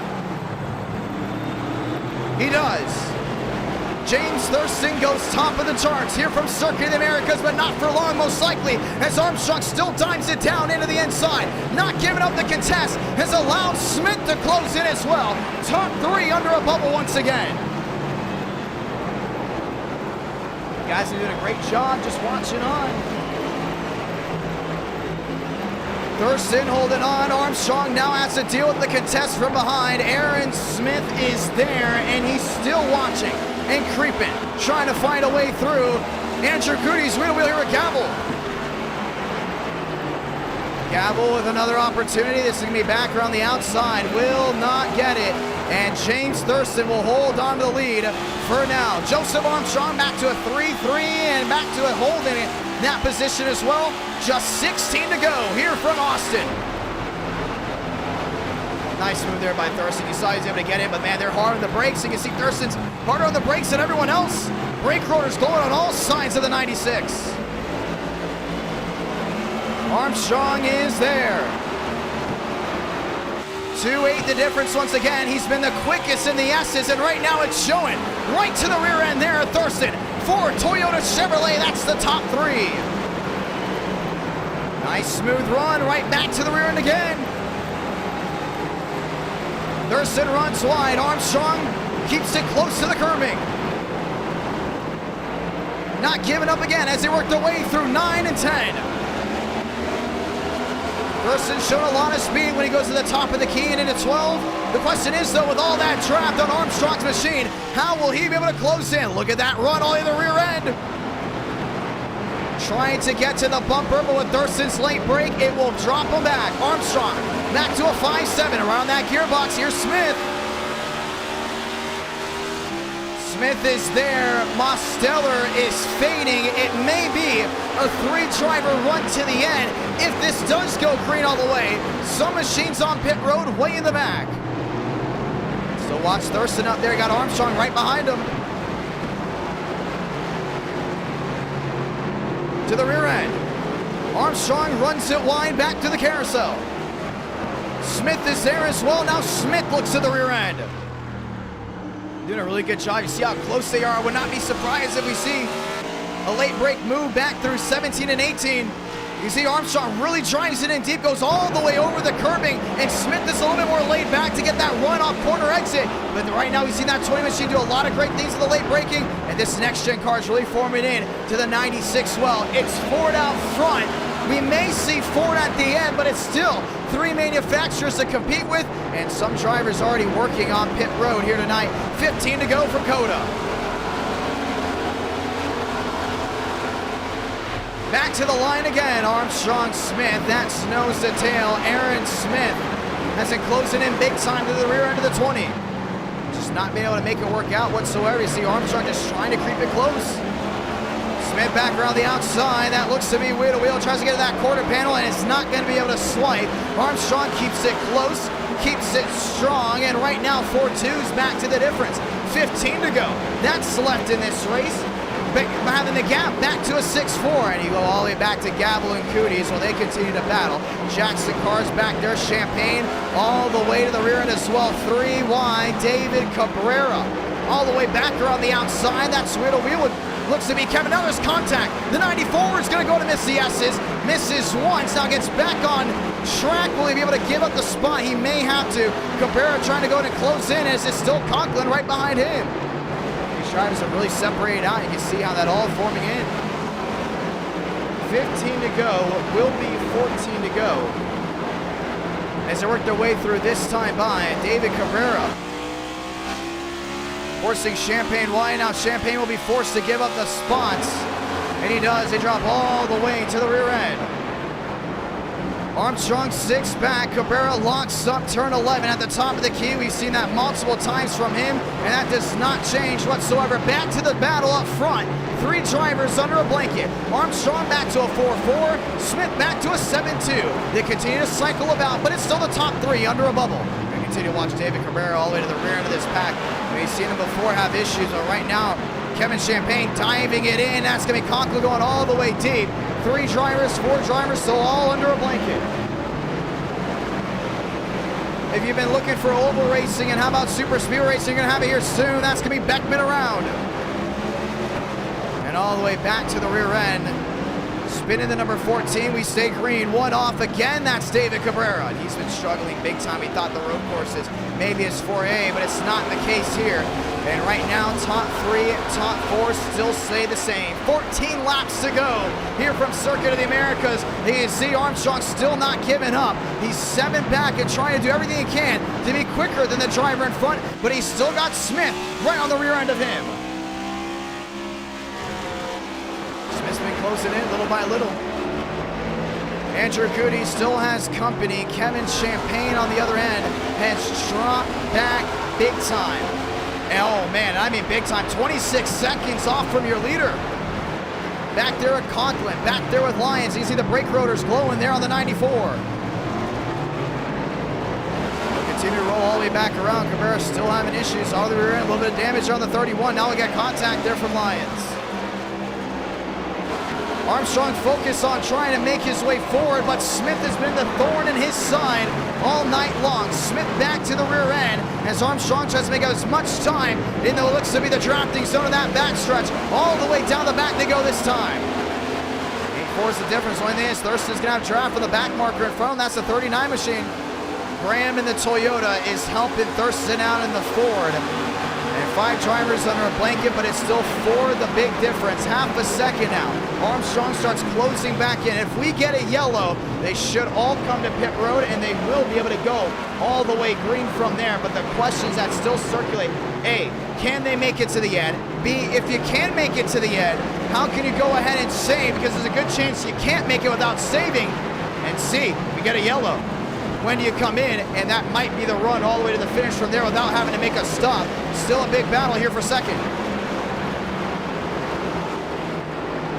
He does. James Thurston goes top of the charts here from Circuit of the Americas, but not for long, most likely, as Armstrong still dimes it down into the inside. Not giving up the contest has allowed Smith to close in as well. Top 3 under a bubble once again. You guys are doing a great job just watching on. Thurston holding on. Armstrong now has to deal with the contest from behind. Aaron Smith is there, and he's still watching and creeping, trying to find a way through. Andrew Goody's wheel here at Gavel. Gavel with another opportunity. This is going to be back around the outside. Will not get it. And James Thurston will hold on to the lead for now. Joseph Armstrong back to a 3-3 and back to a holding in that position as well. Just 16 to go here from Austin. Nice move there by Thurston. You saw he was able to get in, but man, they're hard on the brakes. You can see Thurston's harder on the brakes than everyone else. Brake rotors going on all sides of the 96. Armstrong is there. 2.8 the difference once again. He's been the quickest in the S's, and right now it's showing right to the rear end there at Thurston. For Toyota Chevrolet, that's the top 3. Nice smooth run, right back to the rear end again. Thurston runs wide. Armstrong keeps it close to the curbing. Not giving up again as they work their way through 9 and 10. Thurston showed a lot of speed when he goes to the top of the key and into 12. The question is, though, with all that draft on Armstrong's machine, how will he be able to close in? Look at that run all in the rear end. Trying to get to the bumper, but with Thurston's late break, it will drop him back. Armstrong back to a 5-7 around that gearbox. Here's Smith. Smith is there. Mosteller is fading. It may be a 3-driver run to the end if this does go green all the way. Some machines on pit road way in the back. So watch Thurston up there. Got Armstrong right behind him. To the rear end. Armstrong runs it wide back to the carousel. Smith is there as well. Now Smith looks to the rear end. Doing a really good job. You see how close they are. I would not be surprised if we see a late break move back through 17 and 18. You see Armstrong really drives it in deep, goes all the way over the curbing, and Smith is a little bit more laid back to get that run off corner exit. But right now we see that 20 machine do a lot of great things in the late braking, and this next gen car is really forming in to the 96 well. It's Ford out front. We may see Ford at the end, but it's still 3 manufacturers to compete with, and some drivers already working on pit road here tonight. 15 to go from COTA. Back to the line again, Armstrong Smith. That snows the tail. Aaron Smith has it closing in big time to the rear end of the 20. Just not being able to make it work out whatsoever. You see Armstrong just trying to creep it close. Smith back around the outside. That looks to be wheel to wheel. Tries to get to that quarter panel, and it's not going to be able to swipe. Armstrong keeps it close, keeps it strong, and right now 4-2's back to the difference. 15 to go. That's left in this race. Having the gap back to a 6-4, and you go all the way back to Gavel and Cooties while they continue to battle. Jackson Carr's back there. Champagne all the way to the rear end as well. 3 wide. David Cabrera all the way back around the outside. That's wheel to wheel. Looks to be Kevin. Now there's contact. The 94 is going to go to miss the S's. Misses once. Now gets back on track. Will he be able to give up the spot? He may have to. Cabrera trying to go and close in as it's still Conklin right behind him. These drivers have really separated out. You can see how that all forming in. 15 to go. Will be 14 to go as they work their way through this time by David Cabrera. Forcing Champagne wide. Now Champagne will be forced to give up the spots. And he does. They drop all the way to the rear end. Armstrong 6 back. Cabrera locks up turn 11 at the top of the key. We've seen that multiple times from him, and that does not change whatsoever. Back to the battle up front. 3 drivers under a blanket. Armstrong back to a 4-4. Smith back to a 7-2. They continue to cycle about, but it's still the top 3 under a bubble. We continue to watch David Cabrera all the way to the rear end of this pack. We've seen him before have issues, but right now, Kevin Champagne diving it in. That's going to be Conklin going all the way deep. 3 drivers, 4 drivers, still all under a blanket. If you've been looking for oval racing and how about super speed racing, you're going to have it here soon. That's going to be Beckman around. And all the way back to the rear end. Spinning the number 14, we stay green. One off again, that's David Cabrera. He's been struggling big time. He thought the road courses maybe his 4A, but it's not the case here. And right now, top 3, top 4 still stay the same. 14 laps to go here from Circuit of the Americas. You can see Armstrong still not giving up. He's 7 back and trying to do everything he can to be quicker than the driver in front, but he's still got Smith right on the rear end of him. Smith's been closing in little by little. Andrew Goody still has company. Kevin Champagne on the other end has dropped back big time. And oh man, I mean big time. 26 seconds off from your leader. Back there at Conklin, back there with Lyons. You see the brake rotors glowing there on the 94. We'll continue to roll all the way back around. Cabrera still having issues. All the rear end, a little bit of damage on the 31. Now we got contact there from Lyons. Armstrong focused on trying to make his way forward, but Smith has been the thorn in his side all night long. Smith back to the rear end as Armstrong tries to make as much time in what looks to be the drafting zone of that backstretch. All the way down the back they go this time. 8-4 is the difference. Only thing is Thurston's going to have draft with the back marker in front of him. That's the 39 machine. Graham in the Toyota is helping Thurston out in the Ford. And 5 drivers under a blanket, but it's still 4 the big difference. Half a second now. Armstrong starts closing back in. If we get a yellow, they should all come to pit road, and they will be able to go all the way green from there. But the questions that still circulate: A, can they make it to the end? B, if you can make it to the end, how can you go ahead and save? Because there's a good chance you can't make it without saving. And C, we get a yellow. When you come in, and that might be the run all the way to the finish from there without having to make a stop. Still a big battle here for second.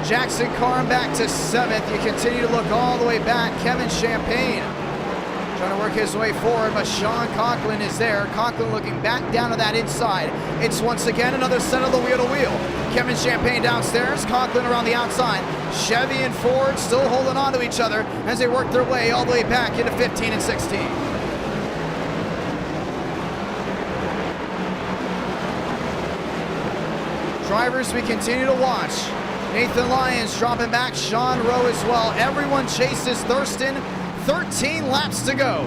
Jackson Carr back to 7th. You continue to look all the way back. Kevin Champagne trying to work his way forward, but Sean Conklin is there. Conklin looking back down to that inside. It's once again another set of the wheel to wheel. Kevin Champagne downstairs, Conklin around the outside. Chevy and Ford still holding on to each other as they work their way all the way back into 15 and 16. Drivers we continue to watch. Nathan Lyons dropping back, Sean Rowe as well. Everyone chases Thurston. 13 laps to go.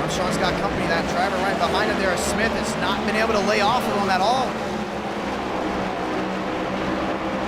Armstrong's got company. That driver right behind him there, Smith, has not been able to lay off of him at all.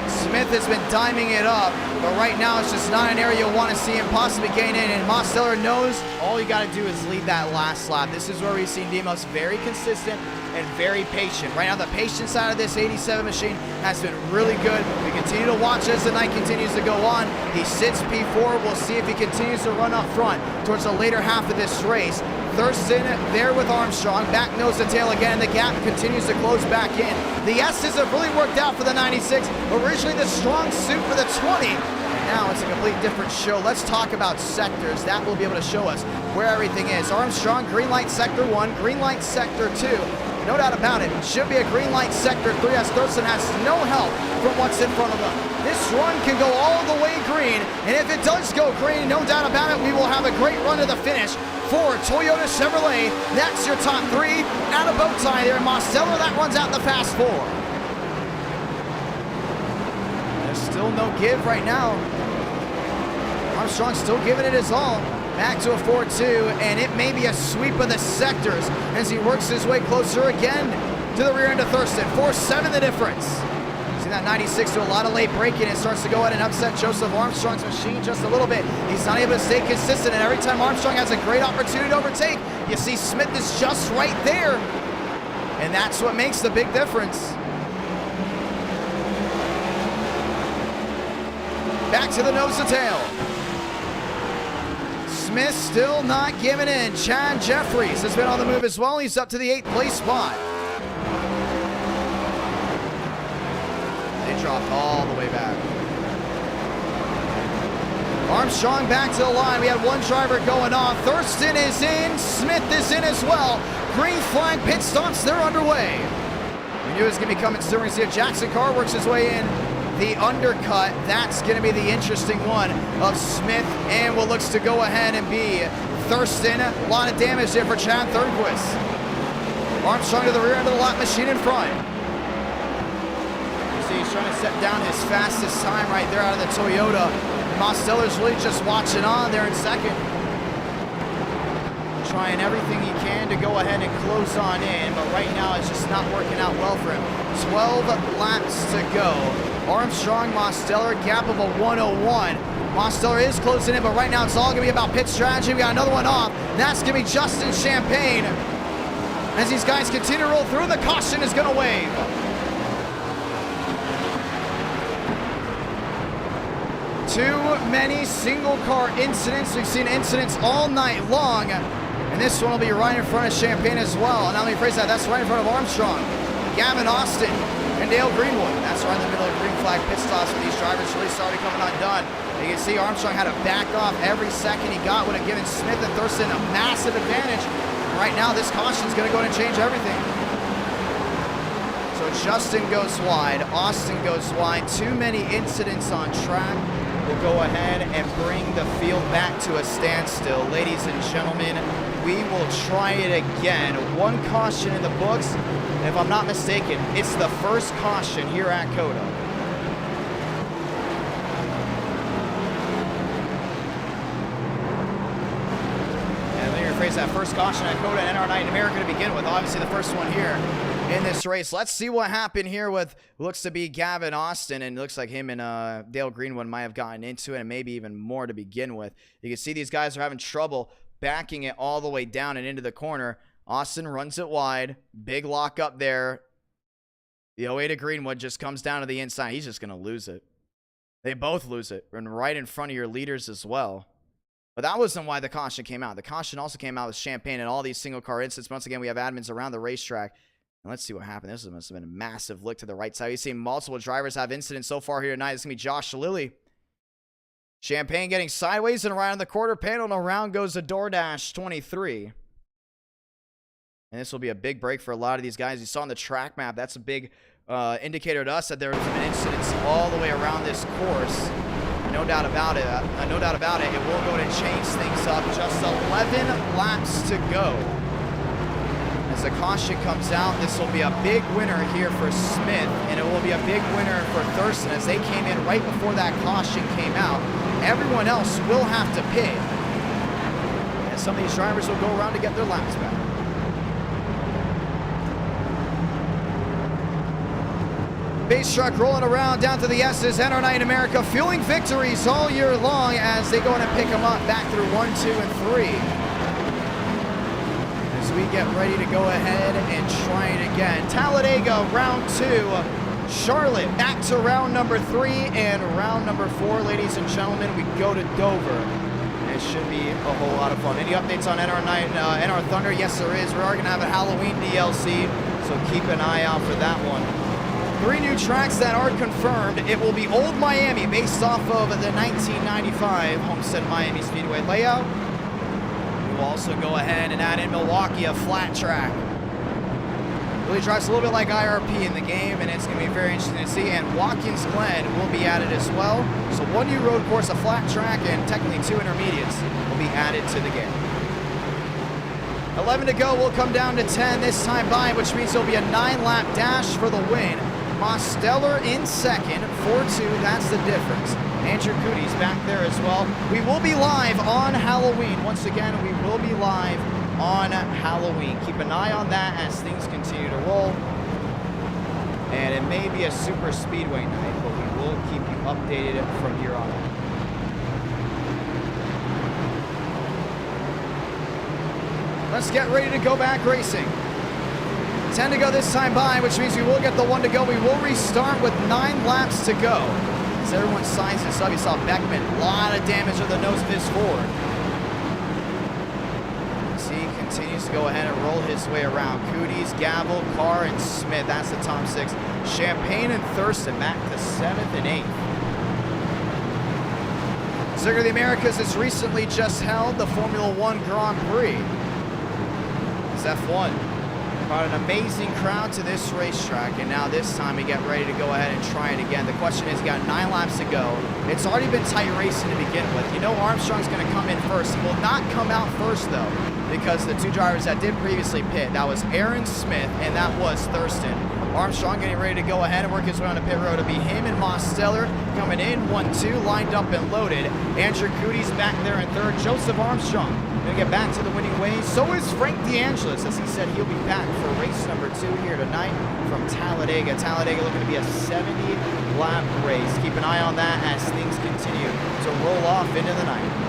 Smith has been diming it up, but right now it's just not an area you want to see him possibly gain in, and Mosteller knows all you got to do is lead that last lap. This is where we've seen Demos very consistent and very patient. Right now, the patient side of this 87 machine has been really good. We continue to watch as the night continues to go on. He sits P4. We'll see if he continues to run up front towards the later half of this race. Thurston there with Armstrong, back nose to tail again, and the gap continues to close back in. The S's have really worked out for the 96, originally the strong suit for the 20. And now it's a complete different show. Let's talk about sectors. That will be able to show us where everything is. Armstrong, green light sector 1, green light sector 2. No doubt about it, should be a green light sector 3 as Thurston has no help from what's in front of them. This run can go all the way green, and if it does go green, no doubt about it, we will have a great run to the finish for Toyota Chevrolet. That's your top 3 out of bow tie there. Mosteller, that runs out the fast 4. There's still no give right now. Armstrong still giving it his all. Back to a 4-2, and it may be a sweep of the sectors as he works his way closer again to the rear end of Thurston. 4-7 the difference. See that 96 do a lot of late braking. It starts to go ahead and upset Joseph Armstrong's machine just a little bit. He's not able to stay consistent, and every time Armstrong has a great opportunity to overtake, you see Smith is just right there, and that's what makes the big difference. Back to the nose to tail. Smith still not giving in. Chad Jeffries has been on the move as well. He's up to the 8th place spot. They dropped all the way back. Armstrong back to the line. We had one driver going off. Thurston is in. Smith is in as well. Green flag pit stops. They're underway. We knew it was going to be coming soon. We're going to see if Jackson Carr works his way in. The undercut, that's going to be the interesting one of Smith and what looks to go ahead and be Thurston, a lot of damage there for Chad Thornquist. Armstrong to the rear end of the lap machine in front. You see he's trying to set down his fastest time right there out of the Toyota. Mosteller's really just watching on there in second. Trying everything he can to go ahead and close on in, but right now it's just not working out well for him. 12 laps to go. Armstrong, Mosteller, gap of a 101. Mosteller is closing in, but right now it's all going to be about pit strategy. We got another one off. That's going to be Justin Champagne. As these guys continue to roll through, the caution is going to wave. Too many single car incidents. We've seen incidents all night long. And this one will be right in front of Champagne as well. And now let me phrase that. That's right in front of Armstrong, Gavin Austin, and Dale Greenwood. That's right in the middle of green flag pit stops where these drivers really started coming undone. You can see Armstrong had to back off every second he got, would have given Smith and Thurston a massive advantage. Right now, this caution is going to go and change everything. So Justin goes wide, Austin goes wide. Too many incidents on track. We'll go ahead and bring the field back to a standstill. Ladies and gentlemen, we will try it again. One caution in the books, and if I'm not mistaken, it's the first caution here at COTA. That first caution at COTA and NR Night in America to begin with. Obviously the first one here in this race. Let's see what happened here with looks to be Gavin Austin, and it looks like him and Dale Greenwood might have gotten into it, and maybe even more to begin with. You can see these guys are having trouble backing it all the way down and into the corner. Austin runs it wide. Big lock up there. The 08 of Greenwood just comes down to the inside. He's just going to lose it. They both lose it. And right in front of your leaders as well. But that wasn't why the caution came out. The caution also came out with Champagne and all these single car incidents. Once again, we have admins around the racetrack. And let's see what happened. This must have been a massive look to the right side. You've seen multiple drivers have incidents so far here tonight. It's going to be Josh Lilly. Champagne getting sideways and right on the quarter panel. And around goes the DoorDash 23. And this will be a big break for a lot of these guys. You saw on the track map, that's a big indicator to us that there have been incidents all the way around this course. No doubt about it. No doubt about it. It will go to change things up. Just 11 laps to go. As the caution comes out, this will be a big winner here for Smith, and it will be a big winner for Thurston as they came in right before that caution came out. Everyone else will have to pit. And some of these drivers will go around to get their laps back. Base truck rolling around down to the S's. NR Night in America fueling victories all year long as they go in and pick them up back through 1, 2, and 3. As we get ready to go ahead and try it again. Talladega, round 2. Charlotte, back to round number 3 and round number 4. Ladies and gentlemen, we go to Dover. It should be a whole lot of fun. Any updates on NR Night, NR Thunder? Yes, there is. We are going to have a Halloween DLC, so keep an eye out for that one. 3 new tracks that are confirmed. It will be Old Miami, based off of the 1995 Homestead Miami Speedway layout. We'll also go ahead and add in Milwaukee, a flat track. Really drives a little bit like IRP in the game, and it's going to be very interesting to see. And Watkins Glen will be added as well. So 1 new road course, a flat track, and technically 2 intermediates will be added to the game. 11 to go. We'll come down to 10 this time by, which means there'll be a 9-lap dash for the win. Mosteller in second, 4-2, that's the difference. Andrew Cootie's back there as well. We will be live on Halloween. Once again, we will be live on Halloween. Keep an eye on that as things continue to roll. And it may be a super speedway night, but we will keep you updated from here on out. Let's get ready to go back racing. 10 to go this time by, which means we will get the 1 to go. We will restart with 9 laps to go. As everyone signs this up, you saw Beckman, a lot of damage to the nose of his Ford. As he continues to go ahead and roll his way around. Cooties, Gavel, Carr, and Smith. That's the top 6. Champagne and Thurston back to 7th and 8th. Circuit of the Americas has recently just held the Formula 1 Grand Prix. It's F1. Brought an amazing crowd to this racetrack, and now this time we get ready to go ahead and try it again. The question is, you got 9 laps to go. It's already been tight racing to begin with. You know Armstrong's going to come in first. He will not come out first, though, because the 2 drivers that did previously pit, that was Aaron Smith and that was Thurston. Armstrong getting ready to go ahead and work his way on the pit road. It'll be him and Mosteller coming in, 1-2, lined up and loaded. Andrew Coody's back there in third. Joseph Armstrong going to get back to the winning ways. So is Frank DeAngelis, as he said he'll be back for race number 2 here tonight from Talladega. Talladega looking to be a 70-lap race. Keep an eye on that as things continue to roll off into the night.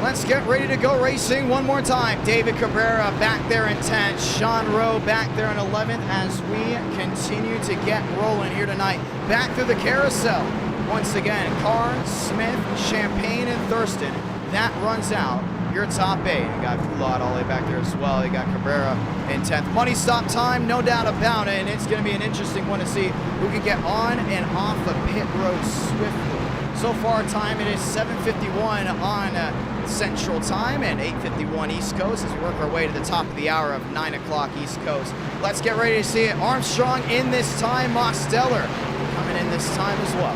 Let's get ready to go racing one more time. David Cabrera back there in 10th. Sean Rowe back there in 11th as we continue to get rolling here tonight. Back through the carousel. Once again, Carr, Smith, Champagne, and Thurston. That runs out your top 8. You got Coulott all the way back there as well. You got Cabrera in 10th. Money stop time, no doubt about it. And it's going to be an interesting one to see who can get on and off the pit road swiftly. So far, time it is 7:51 on Central Time and 8:51 East Coast as we work our way to the top of the hour of 9 o'clock East Coast. Let's get ready to see it. Armstrong in this time. Mosteller coming in this time as well.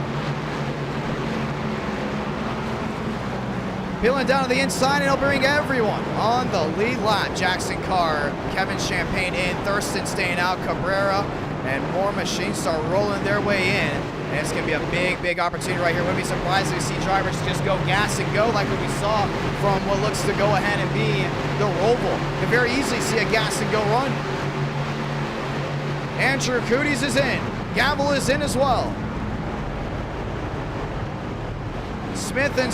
Peeling down to the inside, and he'll bring everyone on the lead lap. Jackson Carr, Kevin Champagne in, Thurston staying out, Cabrera, and more machines start rolling their way in. And it's going to be a big, big opportunity right here. Wouldn't be surprised to see drivers just go gas and go like what we saw from what looks to go ahead and be the Roval. You can very easily see a gas and go run. Andrew Coody's is in. Gavel is in as well. Smith and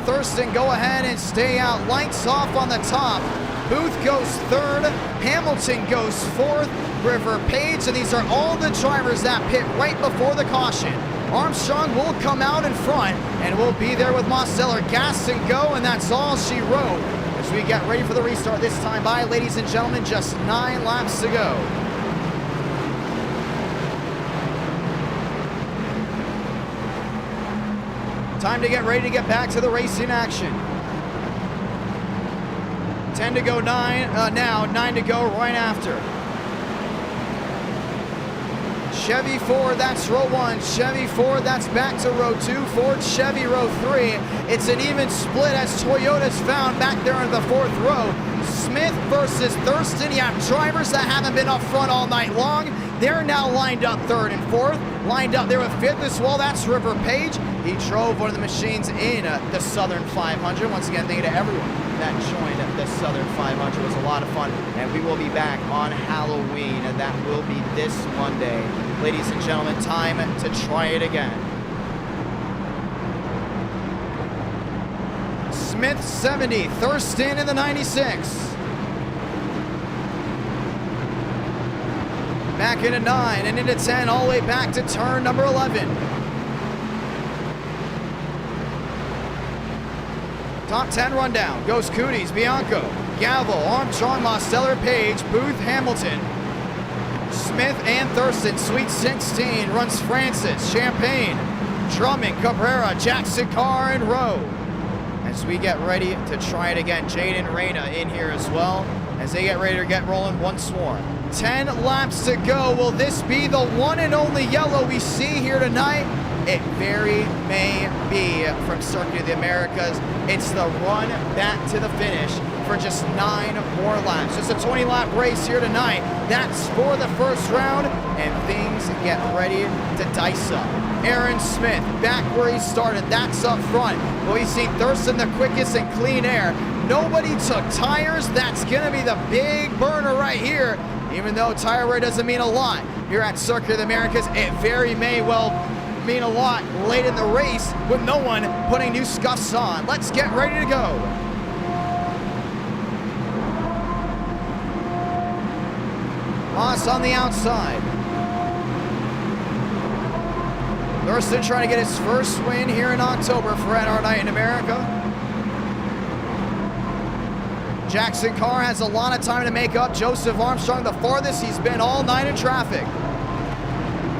Thurston go ahead and stay out. Lights off on the top. Booth goes 3rd. Hamilton goes 4th. River Page, and these are all the drivers that pit right before the caution. Armstrong will come out in front and will be there with Mosteller. Gas and go, and that's all she wrote as we get ready for the restart this time by, ladies and gentlemen, just 9 laps to go. Time to get ready to get back to the racing action. 10 to go, 9 now, 9 to go right after. Chevy Ford, that's row 1. Chevy Ford, that's back to row 2. Ford, Chevy, row 3. It's an even split as Toyota's found back there in the 4th row. Smith versus Thurston. You have drivers that haven't been up front all night long. They're now lined up 3rd and 4th. Lined up there with 5th as well. That's River Page. He drove one of the machines in the Southern 500. Once again, thank you to everyone that joined the Southern 500. It was a lot of fun, and we will be back on Halloween, and that will be this Monday. Ladies and gentlemen, time to try it again. Smith 70, Thurston in the 96. Back into 9 and into 10, all the way back to turn number 11. Top 10 rundown goes Coody's, Bianco, Gavel, Armstrong, Mosteller, Page, Booth, Hamilton, Smith and Thurston. Sweet 16 runs Francis, Champagne, Drummond, Cabrera, Jackson Carr, and Rowe. As we get ready to try it again, Jaden Reyna in here as well as they get ready to get rolling once more. 10 laps to go. Will this be the one and only yellow we see here tonight? It very may be from Circuit of the Americas. It's the run back to the finish for just 9 more laps. Just a 20-lap race here tonight. That's for the first round, and things get ready to dice up. Aaron Smith back where he started. That's up front. Well, we've seen Thurston the quickest in clean air. Nobody took tires. That's going to be the big burner right here. Even though tire wear doesn't mean a lot here at Circuit of the Americas, it very may well mean a lot late in the race with no one putting new scuffs on. Let's get ready to go. Moss on the outside. Thurston trying to get his first win here in October for NR Night in America. Jackson Carr has a lot of time to make up. Joseph Armstrong, the farthest he's been all night in traffic.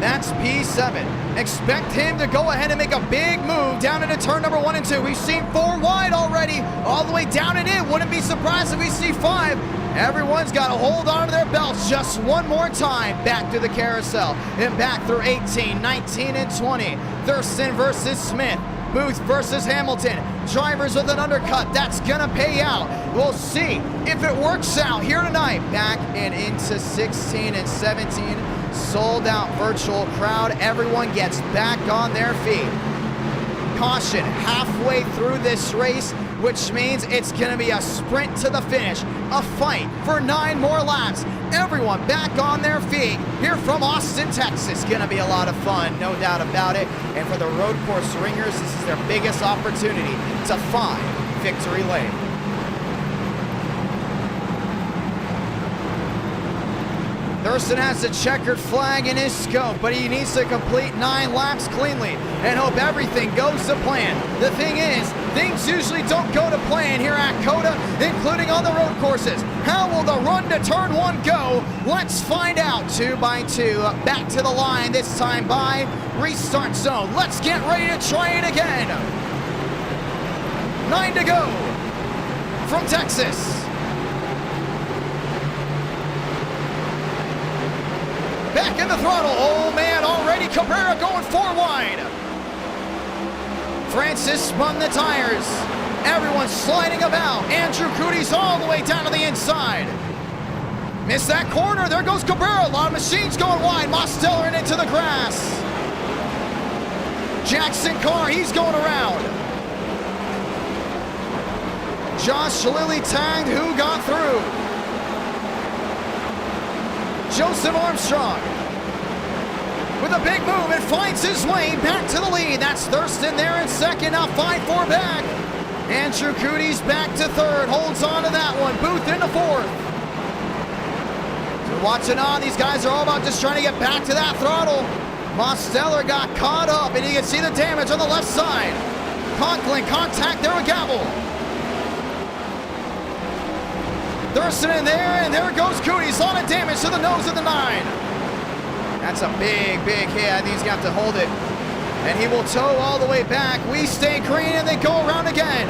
That's P7. Expect him to go ahead and make a big move down into turn number 1 and 2. We've seen 4 wide already, all the way down and in. Wouldn't be surprised if we see 5. Everyone's got to hold on to their belts just one more time. Back to the carousel and back through 18, 19, and 20. Thurston versus Smith. Booth versus Hamilton. Drivers with an undercut. That's gonna pay out. We'll see if it works out here tonight. Back and into 16 and 17. Sold out virtual crowd. Everyone gets back on their feet. Caution halfway through this race, which means it's gonna be a sprint to the finish. A fight for 9 more laps. Everyone back on their feet here from Austin, Texas. Gonna be a lot of fun, no doubt about it. And for the road course ringers, this is their biggest opportunity to find victory lane. Thurston has a checkered flag in his scope, but he needs to complete 9 laps cleanly and hope everything goes to plan. The thing is, things usually don't go to plan here at COTA, including on the road courses. How will the run to turn 1 go? Let's find out. 2 by 2, back to the line, this time by restart zone. Let's get ready to try it again. 9 to go from Texas. Back in the throttle. Oh man, already Cabrera going 4 wide. Francis spun the tires. Everyone's sliding about. Andrew Coody's all the way down to the inside. Missed that corner. There goes Cabrera. A lot of machines going wide. Mosteller into the grass. Jackson Carr, he's going around. Josh Lilly tagged. Who got through? Joseph Armstrong with a big move and finds his way back to the lead. That's Thurston there in second, now 5-4 back. Andrew Coody's back to third, holds on to that one. Booth into 4th. So watching on, these guys are all about just trying to get back to that throttle. Mosteller got caught up, and you can see the damage on the left side. Conklin, contact there with Gavel. Thurston in there, and there goes Coody. A lot of damage to the nose of the 9. That's a big, big hit. I think he's got to hold it. And he will tow all the way back. We stay green, and they go around again.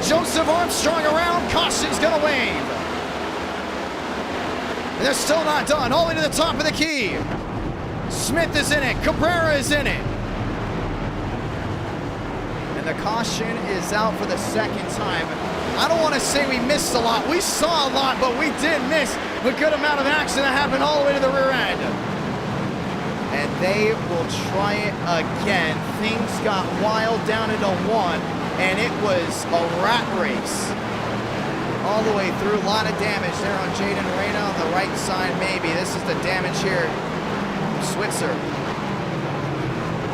Joseph Armstrong around. Caution's going to wave. And they're still not done. All the way to the top of the key. Smith is in it. Cabrera is in it. And the caution is out for the second time. I don't want to say we missed a lot. We saw a lot, but we did miss a good amount of action that happened all the way to the rear end. And they will try it again. Things got wild down into 1, and it was a rat race. All the way through, a lot of damage there on Jaden Reyna on the right side, maybe. This is the damage here. Switzer.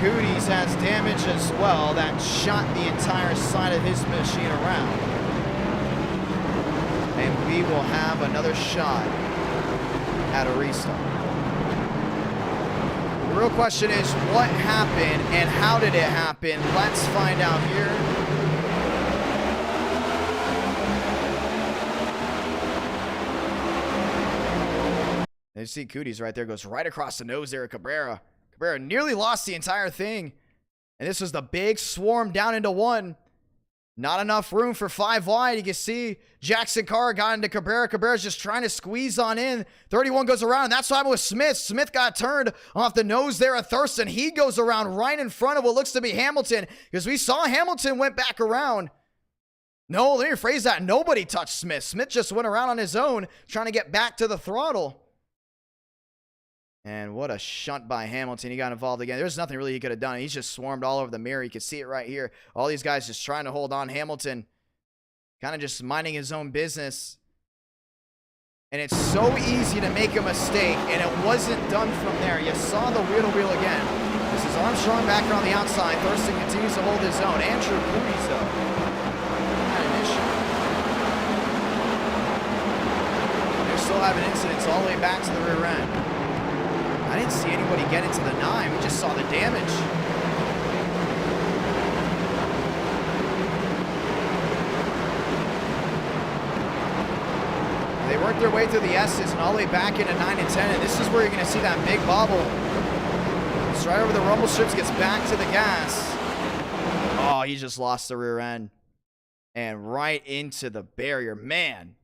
Coody's has damage as well. That shot the entire side of his machine around. And we will have another shot at a restart. The real question is, what happened and how did it happen? Let's find out here. And you see Coody's right there, goes right across the nose there of Cabrera. Cabrera nearly lost the entire thing. And this was the big swarm down into 1. Not enough room for 5 wide. You can see Jackson Carr got into Cabrera. Cabrera's just trying to squeeze on in. 31 goes around. That's why with Smith. Smith got turned off the nose there of Thurston. He goes around right in front of what looks to be Hamilton, because we saw Hamilton went back around. No, let me rephrase that. Nobody touched Smith. Smith just went around on his own trying to get back to the throttle. And what a shunt by Hamilton. He got involved again. There's nothing really he could have done. He's just swarmed all over the mirror. You can see it right here. All these guys just trying to hold on. Hamilton kind of just minding his own business. And it's so easy to make a mistake, and it wasn't done from there. You saw the wheel-to-wheel again. This is Armstrong back on the outside. Thurston continues to hold his own. Andrew Coody's though. Not an issue. They're still having incidents all the way back to the rear end. I didn't see anybody get into the 9. We just saw the damage. They worked their way through the S's and all the way back into 9 and 10. And this is where you're going to see that big bobble It's right over the rumble strips, gets back to the gas. Oh, he just lost the rear end. And right into the barrier. Man.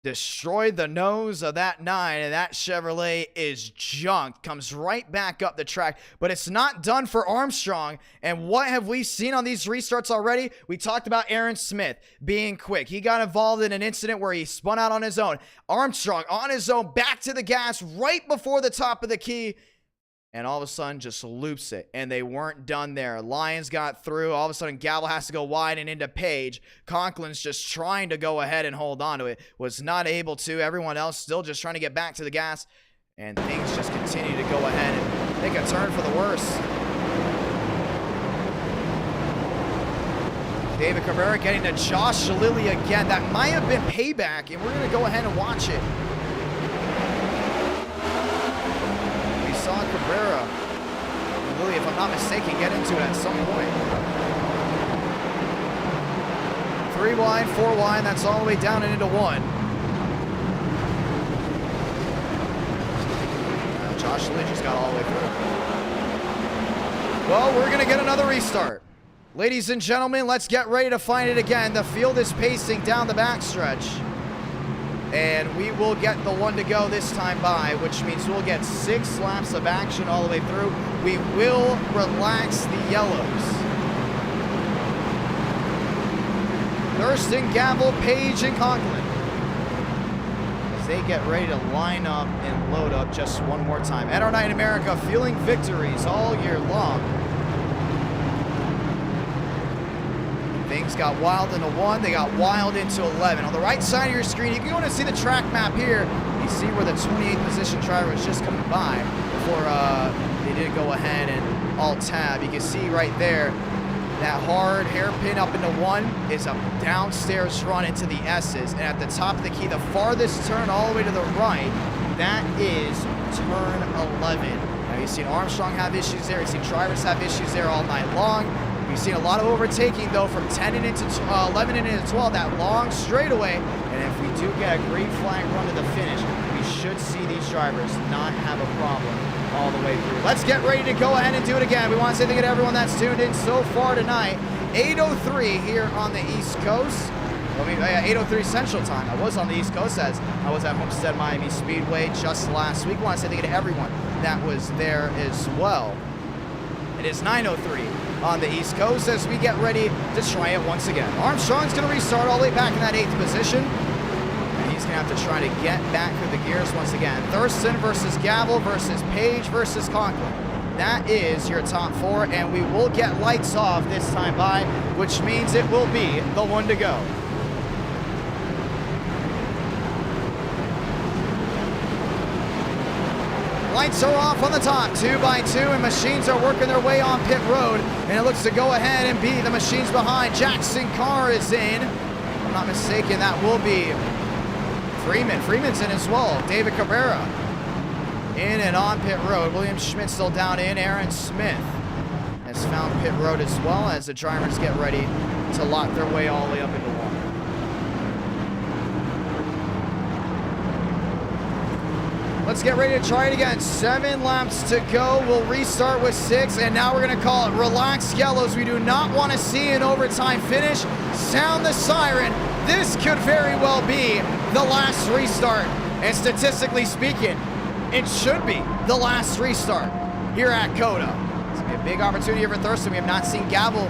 Destroyed the nose of that 9, and that Chevrolet is junked. Comes right back up the track, but it's not done for Armstrong. And what have we seen on these restarts already? We talked about Aaron Smith being quick. He got involved in an incident where he spun out on his own. Armstrong on his own, back to the gas right before the top of the key. And all of a sudden just loops it. And they weren't done there. Lyons got through. All of a sudden Gavel has to go wide and into Page. Conklin's just trying to go ahead and hold on to it. Was not able to. Everyone else still just trying to get back to the gas. And things just continue to go ahead and make a turn for the worse. David Cabrera getting to Josh Lilly again. That might have been payback. And we're going to go ahead and watch it. Saw Cabrera and Lilly, if I'm not mistaken, get into it at some point. 3 wide, 4 wide, that's all the way down and into 1. Josh Lilly just got all the way through. Well, we're going to get another restart. Ladies and gentlemen, let's get ready to find it again. The field is pacing down the backstretch. And we will get the 1 to go this time by, which means we'll get 6 laps of action all the way through. We will relax the yellows. Thurston, Gavel, Page, and Conklin, as they get ready to line up and load up just one more time. And our night in America feeling victories all year long. Things got wild into 1, they got wild into 11. On the right side of your screen, you can go and see the track map here. You see where the 28th position driver was just coming by before they did go ahead and alt-tab. You can see right there, that hard hairpin up into 1 is a downstairs run into the S's. And at the top of the key, the farthest turn all the way to the right, that is turn 11. Now, you've seen Armstrong have issues there. You've seen drivers have issues there all night long. We've seen a lot of overtaking, though, from 10 and into 11 and into 12, that long straightaway. And if we do get a green flag run to the finish, we should see these drivers not have a problem all the way through. Let's get ready to go ahead and do it again. We want to say thank you to everyone that's tuned in so far tonight. 8:03 here on the East Coast. I mean, 8:03 Central Time. I was on the East Coast as I was at Homestead Miami Speedway just last week. I want to say thank you to everyone that was there as well. It is 9:03 on the East Coast as we get ready to try it once again. Armstrong's going to restart all the way back in that 8th position. And he's going to have to try to get back through the gears once again. Thurston versus Gavel versus Page versus Conklin. That is your top 4, and we will get lights off this time by, which means it will be the 1 to go. Lights are off on the top, 2 by 2, and machines are working their way on pit road. And it looks to go ahead and be the machines behind. Jackson Carr is in. If I'm not mistaken, that will be Freeman. Freeman's in as well. David Cabrera in and on pit road. William Schmidt still down in. Aaron Smith has found pit road as well as the drivers get ready to lock their way all the way up into 1. Let's get ready to try it again. 7 laps to go. We'll restart with 6, and now we're going to call it relaxed yellows. We do not want to see an overtime finish. Sound the siren. This could very well be the last restart. And statistically speaking, it should be the last restart here at COTA. It's going to be a big opportunity here for Thurston. We have not seen Gavel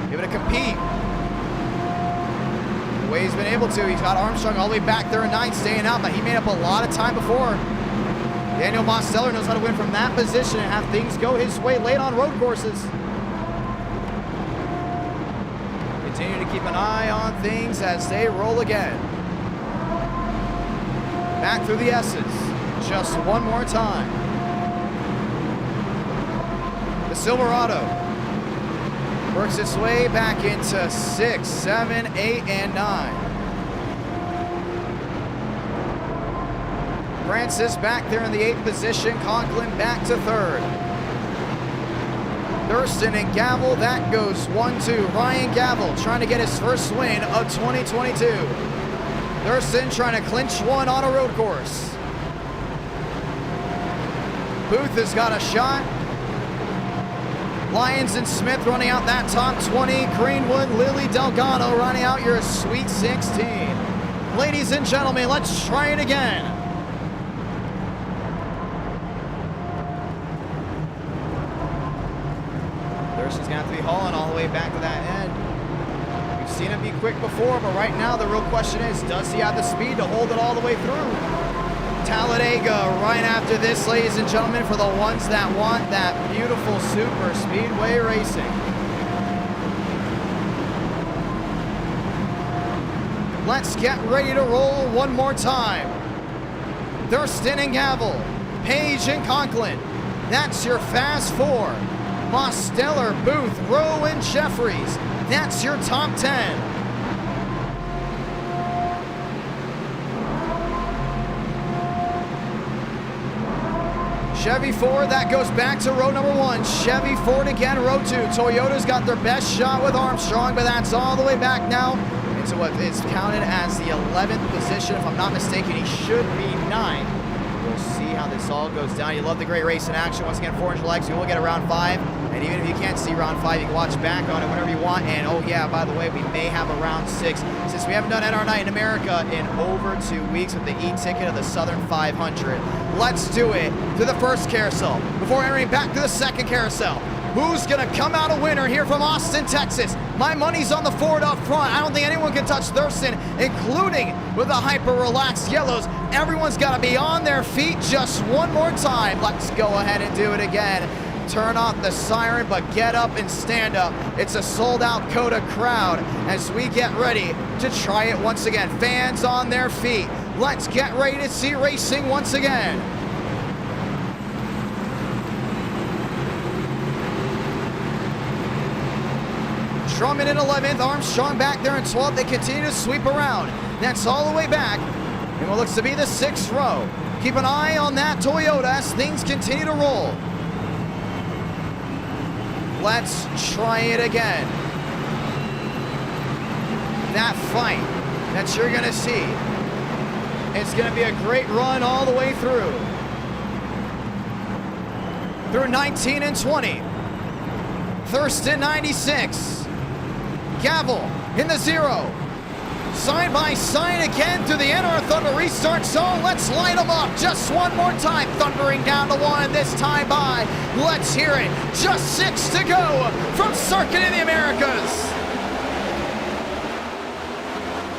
be able to compete the way he's been able to. He's got Armstrong all the way back there in 9th, staying out, but he made up a lot of time before. Daniel Mosteller knows how to win from that position and have things go his way late on road courses. Continue to keep an eye on things as they roll again. Back through the S's just one more time. The Silverado works its way back into 6, 7, 8, and 9. Francis back there in the 8th position. Conklin back to 3rd. Thurston and Gavel, that goes 1-2. Ryan Gavel trying to get his first win of 2022. Thurston trying to clinch one on a road course. Booth has got a shot. Lyons and Smith running out that top 20. Greenwood, Lily, Delgado running out your Sweet 16. Ladies and gentlemen, let's try it again. Thurston's going to have to be hauling all the way back to that end. We've seen him be quick before, but right now the real question is, does he have the speed to hold it all the way through? Talladega right after this, ladies and gentlemen, for the ones that want that beautiful super speedway racing. Let's get ready to roll one more time. Thurston and Gavel, Page and Conklin. That's your fast four. Mosteller, Booth, Rowe, and Jeffries. That's your top 10. Chevy Ford, that goes back to row number 1. Chevy Ford again, row 2. Toyota's got their best shot with Armstrong, but that's all the way back now into what is counted as the 11th position. If I'm not mistaken, he should be 9th. We'll see how this all goes down. You love the great race in action. Once again, 400 likes, you will get a round 5. And even if you can't see round 5, you can watch back on it whenever you want. And oh yeah, by the way, we may have a round 6 since we haven't done NR Night in America in over 2 weeks with the e-ticket of the Southern 500. Let's do it to the first carousel before entering back to the second carousel. Who's gonna come out a winner here from Austin, Texas? My money's on the Ford up front. I don't think anyone can touch Thurston, including with the hyper-relaxed yellows. Everyone's gotta be on their feet just one more time. Let's go ahead and do it again. Turn off the siren, but get up and stand up. It's a sold-out COTA crowd as we get ready to try it once again. Fans on their feet. Let's get ready to see racing once again. Drummond in 11th, Armstrong back there in 12th. They continue to sweep around. That's all the way back in what looks to be the 6th row. Keep an eye on that Toyota as things continue to roll. Let's try it again. That fight that you're gonna see, it's gonna be a great run all the way through 19 and 20. Thurston 96. Gavel in the 0. Side by side again through the NR Thunder restart zone. Let's light them up just one more time. Thundering down to 1 this time by. Let's hear it. Just 6 to go from Circuit in the Americas.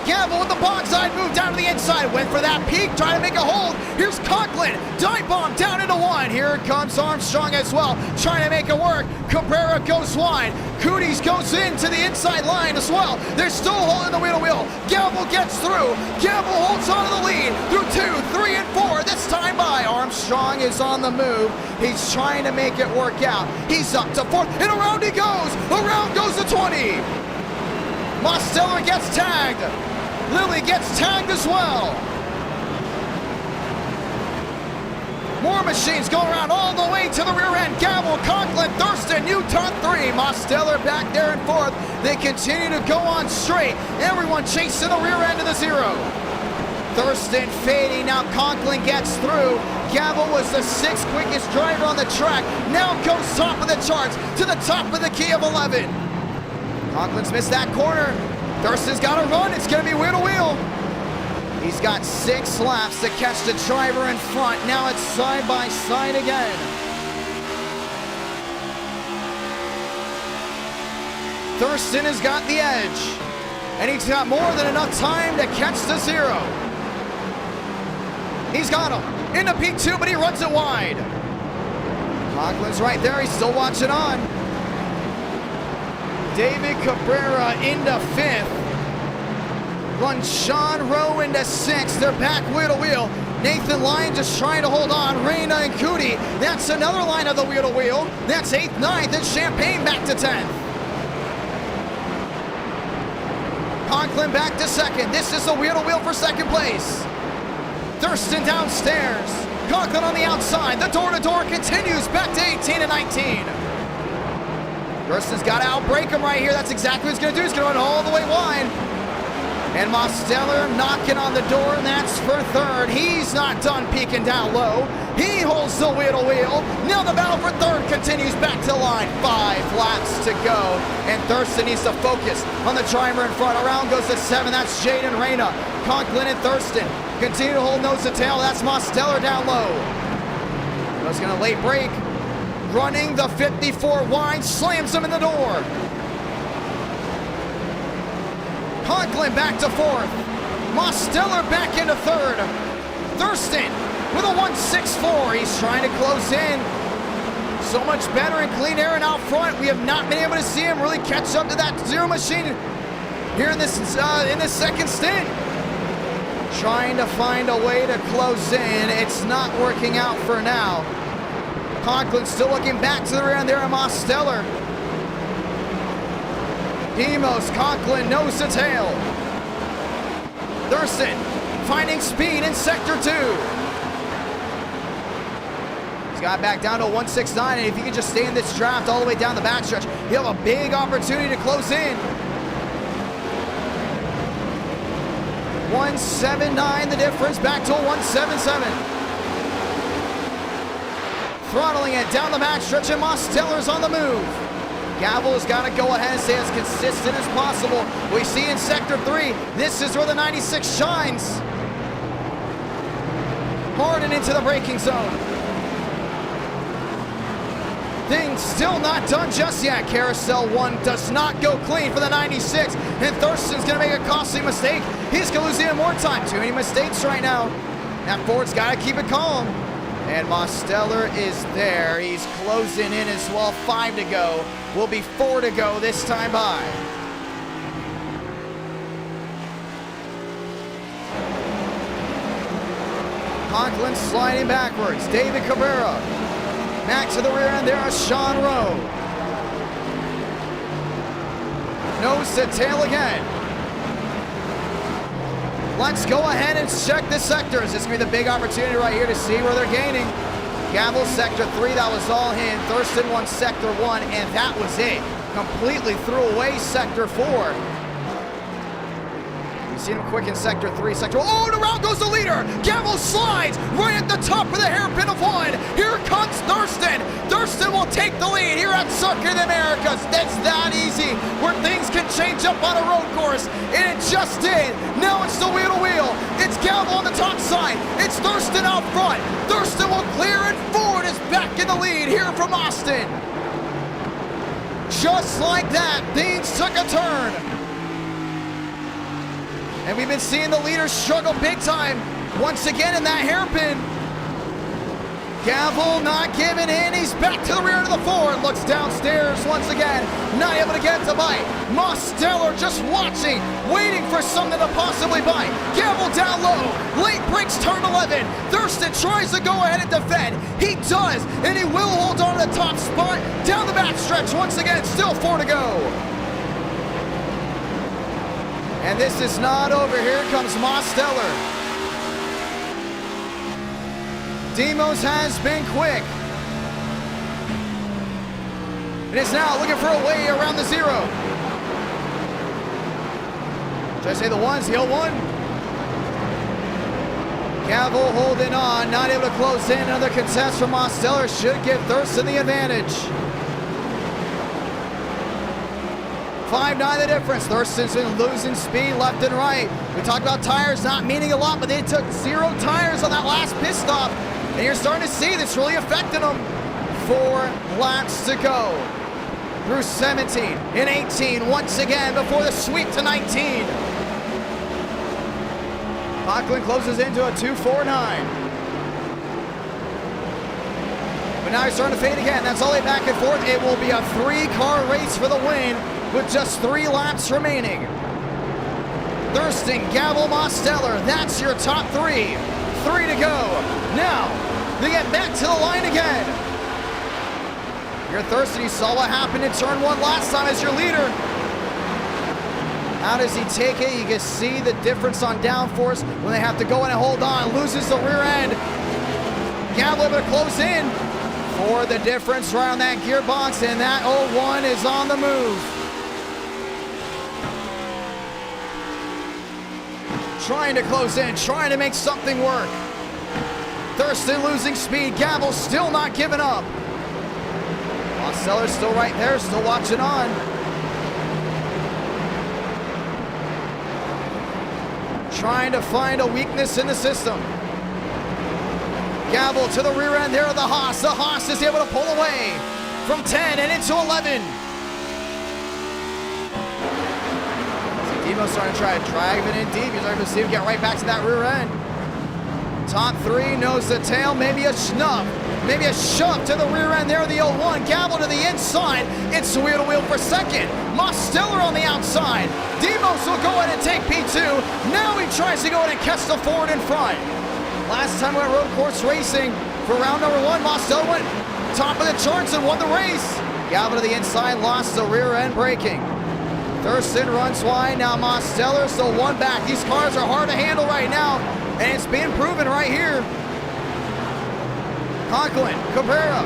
Gavel with the bonside move down to the inside. Went for that peak, trying to make a hold. Here's Conklin. Dive bomb down into 1. Here comes Armstrong as well, trying to make it work. Cabrera goes wide. Cooties goes into the inside line as well. They're still holding the wheel to wheel. Gavel gets through. Gavel holds on to the lead through 2, 3, and 4. This time by. Armstrong is on the move. He's trying to make it work out. He's up to 4th, and around he goes. Around goes the 20. Mosteller gets tagged. Lilly gets tagged as well. More machines going around all the way to the rear end. Gavel, Conklin, Thurston, Utah 3. Mosteller back there in 4th. They continue to go on straight. Everyone chasing the rear end of the 0. Thurston fading. Now Conklin gets through. Gavel was the 6th quickest driver on the track. Now goes top of the charts to the top of the key of 11. Conklin's missed that corner. Thurston's got to run. It's going to be wheel to wheel. He's got 6 laps to catch the driver in front. Now it's side by side again. Thurston has got the edge, and he's got more than enough time to catch the 0. He's got him into P2, but he runs it wide. Conklin's right there. He's still watching on. David Cabrera into 5th. Runs Sean Rowe into 6th. They're back wheel to wheel. Nathan Lyon just trying to hold on. Reyna and Cootie. That's another line of the wheel to wheel. That's 8th, 9th, and Champagne back to 10th. Conklin back to 2nd. This is the wheel to wheel for 2nd place. Thurston downstairs. Conklin on the outside. The door-to-door continues back to 18 and 19. Thurston's got to outbreak him right here. That's exactly what he's going to do. He's going to run all the way wide. And Mosteller knocking on the door, and that's for third. He's not done peeking down low. He holds the wheel to wheel. Now the battle for third continues back to the line. 5 laps to go, and Thurston needs to focus on the driver in front. Around goes the 7. That's Jaden Reyna. Conklin and Thurston continue to hold nose to tail. That's Mosteller down low. Was going to late break. Running the 54 wide, slams him in the door. Conklin back to fourth. Mosteller back into third. Thurston with a 1.64. He's trying to close in. So much better in clean air and out front. We have not been able to see him really catch up to that zero machine here in this second stint. Trying to find a way to close in. It's not working out for now. Conklin still looking back to the rear end there, and Mosteller. Demos, Conklin, nose to tail. Thurston finding speed in sector 2. He's got back down to 1.69, and if he can just stay in this draft all the way down the backstretch, he'll have a big opportunity to close in. 1.79 the difference, back to a 1.77. Throttling it down the backstretch, and Mosteller's on the move. Gavel's got to go ahead and stay as consistent as possible. We see in sector 3, this is where the 96 shines. Hard and into the braking zone. Things still not done just yet. Carousel 1 does not go clean for the 96, and Thurston's going to make a costly mistake. He's going to lose even more time. Too many mistakes right now. That Ford's got to keep it calm. And Mosteller is there. He's closing in as well. 5 to go. Will be 4 to go this time by. Conklin sliding backwards. David Cabrera. Back to the rear end there is Sean Rowe. Nose to tail again. Let's go ahead and check the sectors. This is going to be the big opportunity right here to see where they're gaining. Gavel sector 3, that was all him. Thurston won sector 1, and that was it. Completely threw away sector 4. You see him quick in sector 3, sector. Oh, and around goes the leader. Gavel slides right at the top of the hairpin of 1. Here comes Thurston. Thurston will take the lead here at Circuit of the Americas. That's that easy, where things can change up on a road course, and it just did. Now it's the wheel to wheel. It's Gavel on the top side. It's Thurston out front. Thurston will clear, and Ford is back in the lead here from Austin. Just like that, things took a turn. And we've been seeing the leaders struggle big time once again in that hairpin. Gavel not giving in. He's back to the rear of the Ford. Looks downstairs once again. Not able to get to bite. Mosteller just watching, waiting for something to possibly bite. Gavel down low. Late breaks turn 11. Thurston tries to go ahead and defend. He does, and he will hold on to the top spot. Down the backstretch once again. Still 4 to go. And this is not over. Here comes Mosteller. Demos has been quick. And is now looking for a way around the 0. Should I say the 1's the 0-1? Gavel holding on, not able to close in. Another contest from Mosteller should give Thurston the advantage. 5.9 the difference. Thurston's been losing speed left and right. We talked about tires not meaning a lot, but they took 0 tires on that last pit stop. And you're starting to see this really affecting them. 4 laps to go. Through 17 and 18 once again before the sweep to 19. Conklin closes into a 2.49. But now he's starting to fade again. That's all back and forth. It will be a 3-car race for the win with just 3 laps remaining. Thurston, Gavel, Mosteller. That's your top 3. 3 to go. Now, they get back to the line again. You're Thurston, you saw what happened in turn 1 last time as your leader. How does he take it? You can see the difference on downforce when they have to go in and hold on. Loses the rear end. Gavel able to close in for the difference right on that gearbox, and that 0-1 is on the move. trying to close in, trying to make something work. Thurston losing speed. Gavel still not giving up. Mosteller's still right there, still watching on. Trying to find a weakness in the system. Gavel to the rear end there of the Haas. The Haas is able to pull away from 10 and into 11. Demo's starting to try to drive it in deep. He's able to see him get right back to that rear end. Top three, nose to tail, maybe a snub. Maybe a shove to the rear end there of the 01. Gavel to the inside. It's wheel to wheel for second. Mosteller on the outside. Demos will go ahead and take P2. Now he tries to go ahead and catch the Ford in front. Last time we went road course racing for round number 1, Mosteller went top of the charts and won the race. Gavel to the inside, lost the rear end braking. Thurston runs wide. Now Mosteller still one back. These cars are hard to handle right now, and it's being proven right here. Conklin, Cabrera,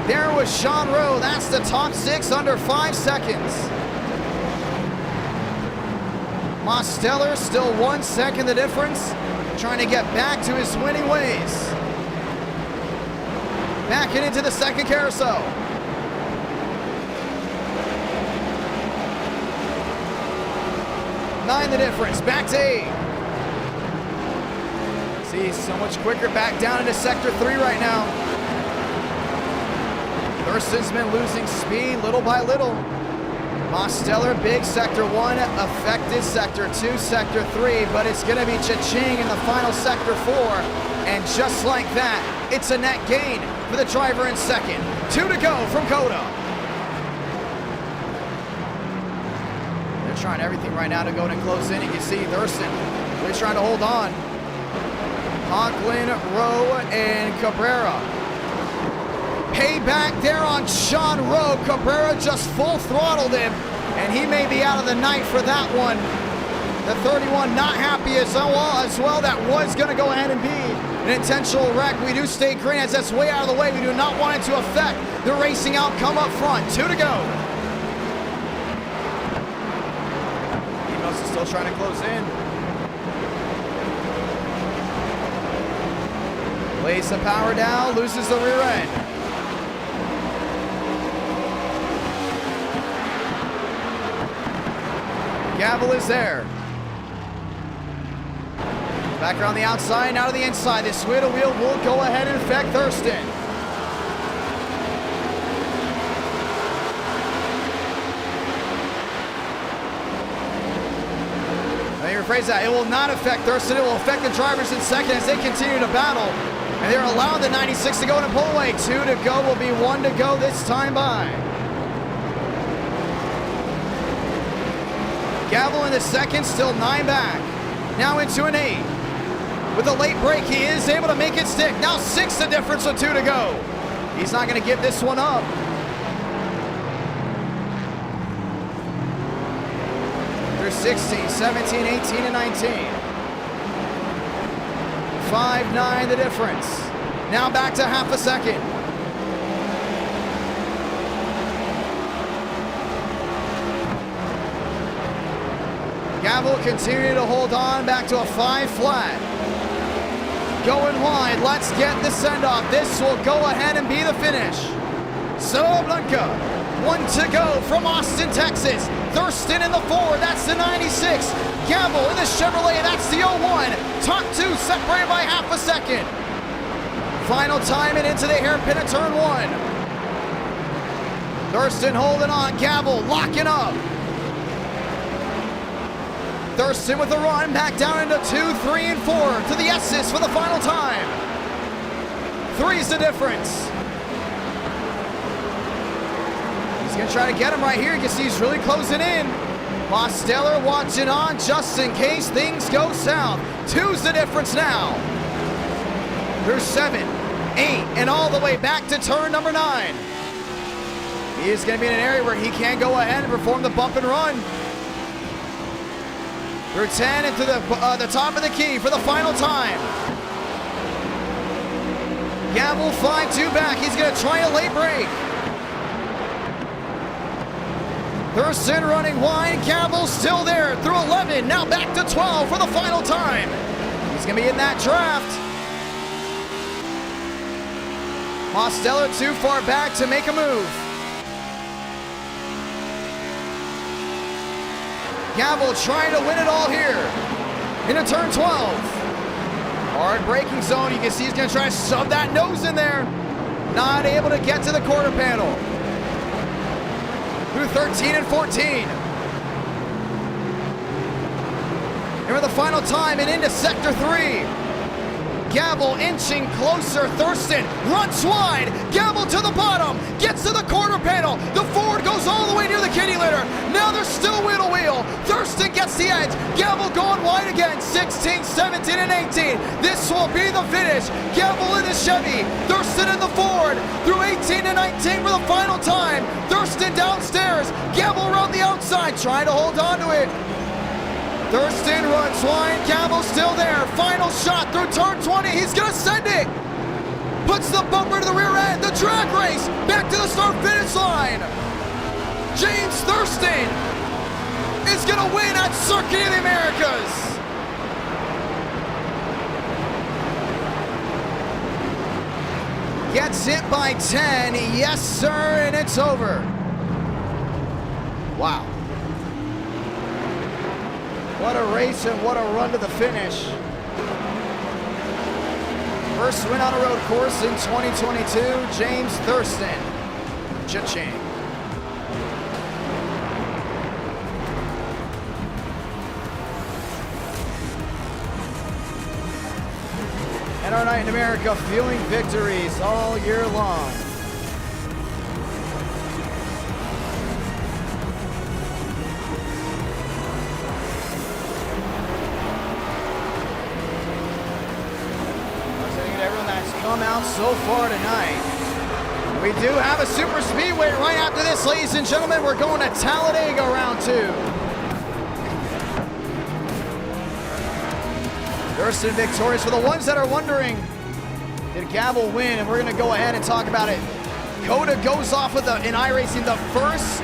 there was Sean Rowe. That's the top 6 under 5 seconds. Mosteller still 1 second the difference, trying to get back to his winning ways. Backing into the second carousel. Nine the difference, back to 8. See, so much quicker back down into sector 3 right now. Thurston's been losing speed little by little. Mosteller, big sector 1, affected sector 2, sector 3, but it's gonna be cha-ching in the final sector 4. And just like that, it's a net gain for the driver in second. 2 to go from COTA. They're trying everything right now to go and close in. You can see Thurston really trying to hold on. Conklin, Rowe, and Cabrera. Payback there on Sean Rowe. Cabrera just full throttled him, and he may be out of the night for that one. The 31 not happy as well. That was going to go ahead and be an intentional wreck. We do stay green as that's way out of the way. We do not want it to affect the racing outcome up front. 2 to go. Emos is still trying to close in. Lays the power down, loses the rear end. Gavel is there. Back around the outside, now to the inside. This wheel to wheel will go ahead and affect Thurston. Let me rephrase that. It will not affect Thurston. It will affect the drivers in second as they continue to battle. And they're allowing the 96 to go in and pull away. 2 to go will be 1 to go this time by. Gavel in the second, still 9 back. Now into an 8. With a late break, he is able to make it stick. Now 6 the difference with 2 to go. He's not going to give this one up. Through 16, 17, 18, and 19. 5-9 the difference. Now back to half a second. Gavel continue to hold on back to a 5 flat. Going wide, let's get the send-off. This will go ahead and be the finish. Blanca, 1 to go from Austin, Texas. Thurston in the 4, that's the 96. Gavel in the Chevrolet, that's the 01. Top 2 separated by half a second. Final time and into the hairpin of turn 1. Thurston holding on, Gavel locking up. Thurston with a run, back down into 2, 3, and 4 to the S's for the final time. 3's the difference. He's gonna try to get him right here. You can see he's really closing in. Mosteller watching on just in case things go south. 2's the difference now. There's 7, 8, and all the way back to turn number 9. He is gonna be in an area where he can go ahead and perform the bump and run. Through 10 into the top of the key for the final time. Gavel 5-2 back. He's going to try a late break. Thurston running wide. Gavel's still there through 11. Now back to 12 for the final time. He's going to be in that draft. Mostello too far back to make a move. Gavel trying to win it all here into turn 12. Hard braking zone. You can see he's going to try to shove that nose in there. Not able to get to the quarter panel. Through 13 and 14. And for the final time and into sector 3. Gavel inching closer. Thurston runs wide. Gavel to the bottom. Gets to the quarter panel. The Ford goes all the way near the kitty litter. Now there's still wheel to wheel. Thurston gets the edge. Gavel going wide again. 16, 17, and 18. This will be the finish. Gavel in the Chevy. Thurston in the Ford. Through 18 and 19 for the final time. Thurston downstairs. Gavel around the outside. Trying to hold on to it. Thurston runs wide, Gavel still there. Final shot through turn 20, he's gonna send it. Puts the bumper to the rear end, the drag race, back to the start-finish line. James Thurston is gonna win at Circuit of the Americas. Gets it by 10, yes sir, and it's over. Wow. What a race and what a run to the finish. First win on a road course in 2022, James Thurston. Cha-ching. And our night in America fueling victories all year long. Come out so far tonight. We do have a super speedway right after this, ladies and gentlemen. We're going to Talladega round 2. Thurston victorious. For the ones that are wondering, did Gavel win? And we're going to go ahead and talk about it. COTA goes off with in Iracing the first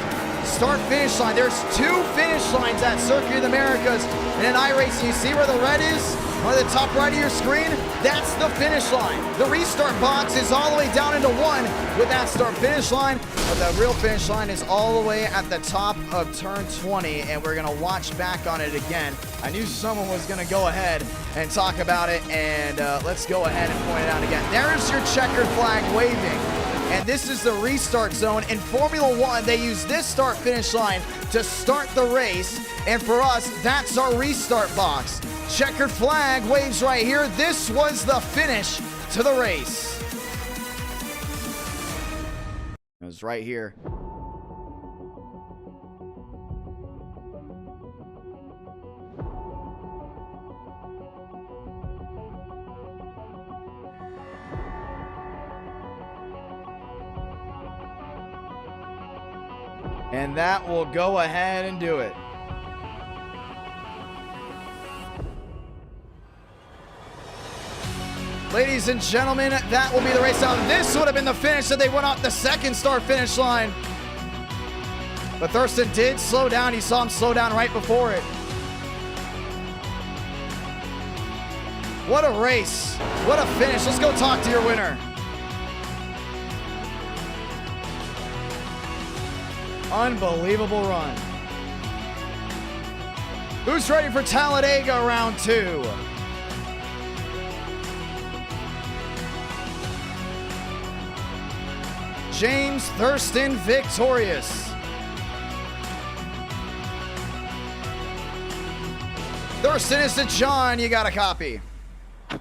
start-finish line. There's 2 finish lines at Circuit of the Americas. And in Iracing, you see where the red is? On the top right of your screen, that's the finish line. The restart box is all the way down into 1 with that start-finish line, but the real finish line is all the way at the top of turn 20, and we're gonna watch back on it again. I knew someone was gonna go ahead and talk about it, and let's go ahead and point it out again. There is your checkered flag waving, and this is the restart zone. In Formula 1, they use this start-finish line to start the race, and for us, that's our restart box. Checkered flag waves right here. This was the finish to the race. It was right here. And that will go ahead and do it. Ladies and gentlemen, that will be the race out. This would have been the finish that they went off the second start-finish line. But Thurston did slow down. You saw him slow down right before it. What a race. What a finish. Let's go talk to your winner. Unbelievable run. Who's ready for Talladega round 2? James Thurston victorious. Thurston is to John. You got a copy?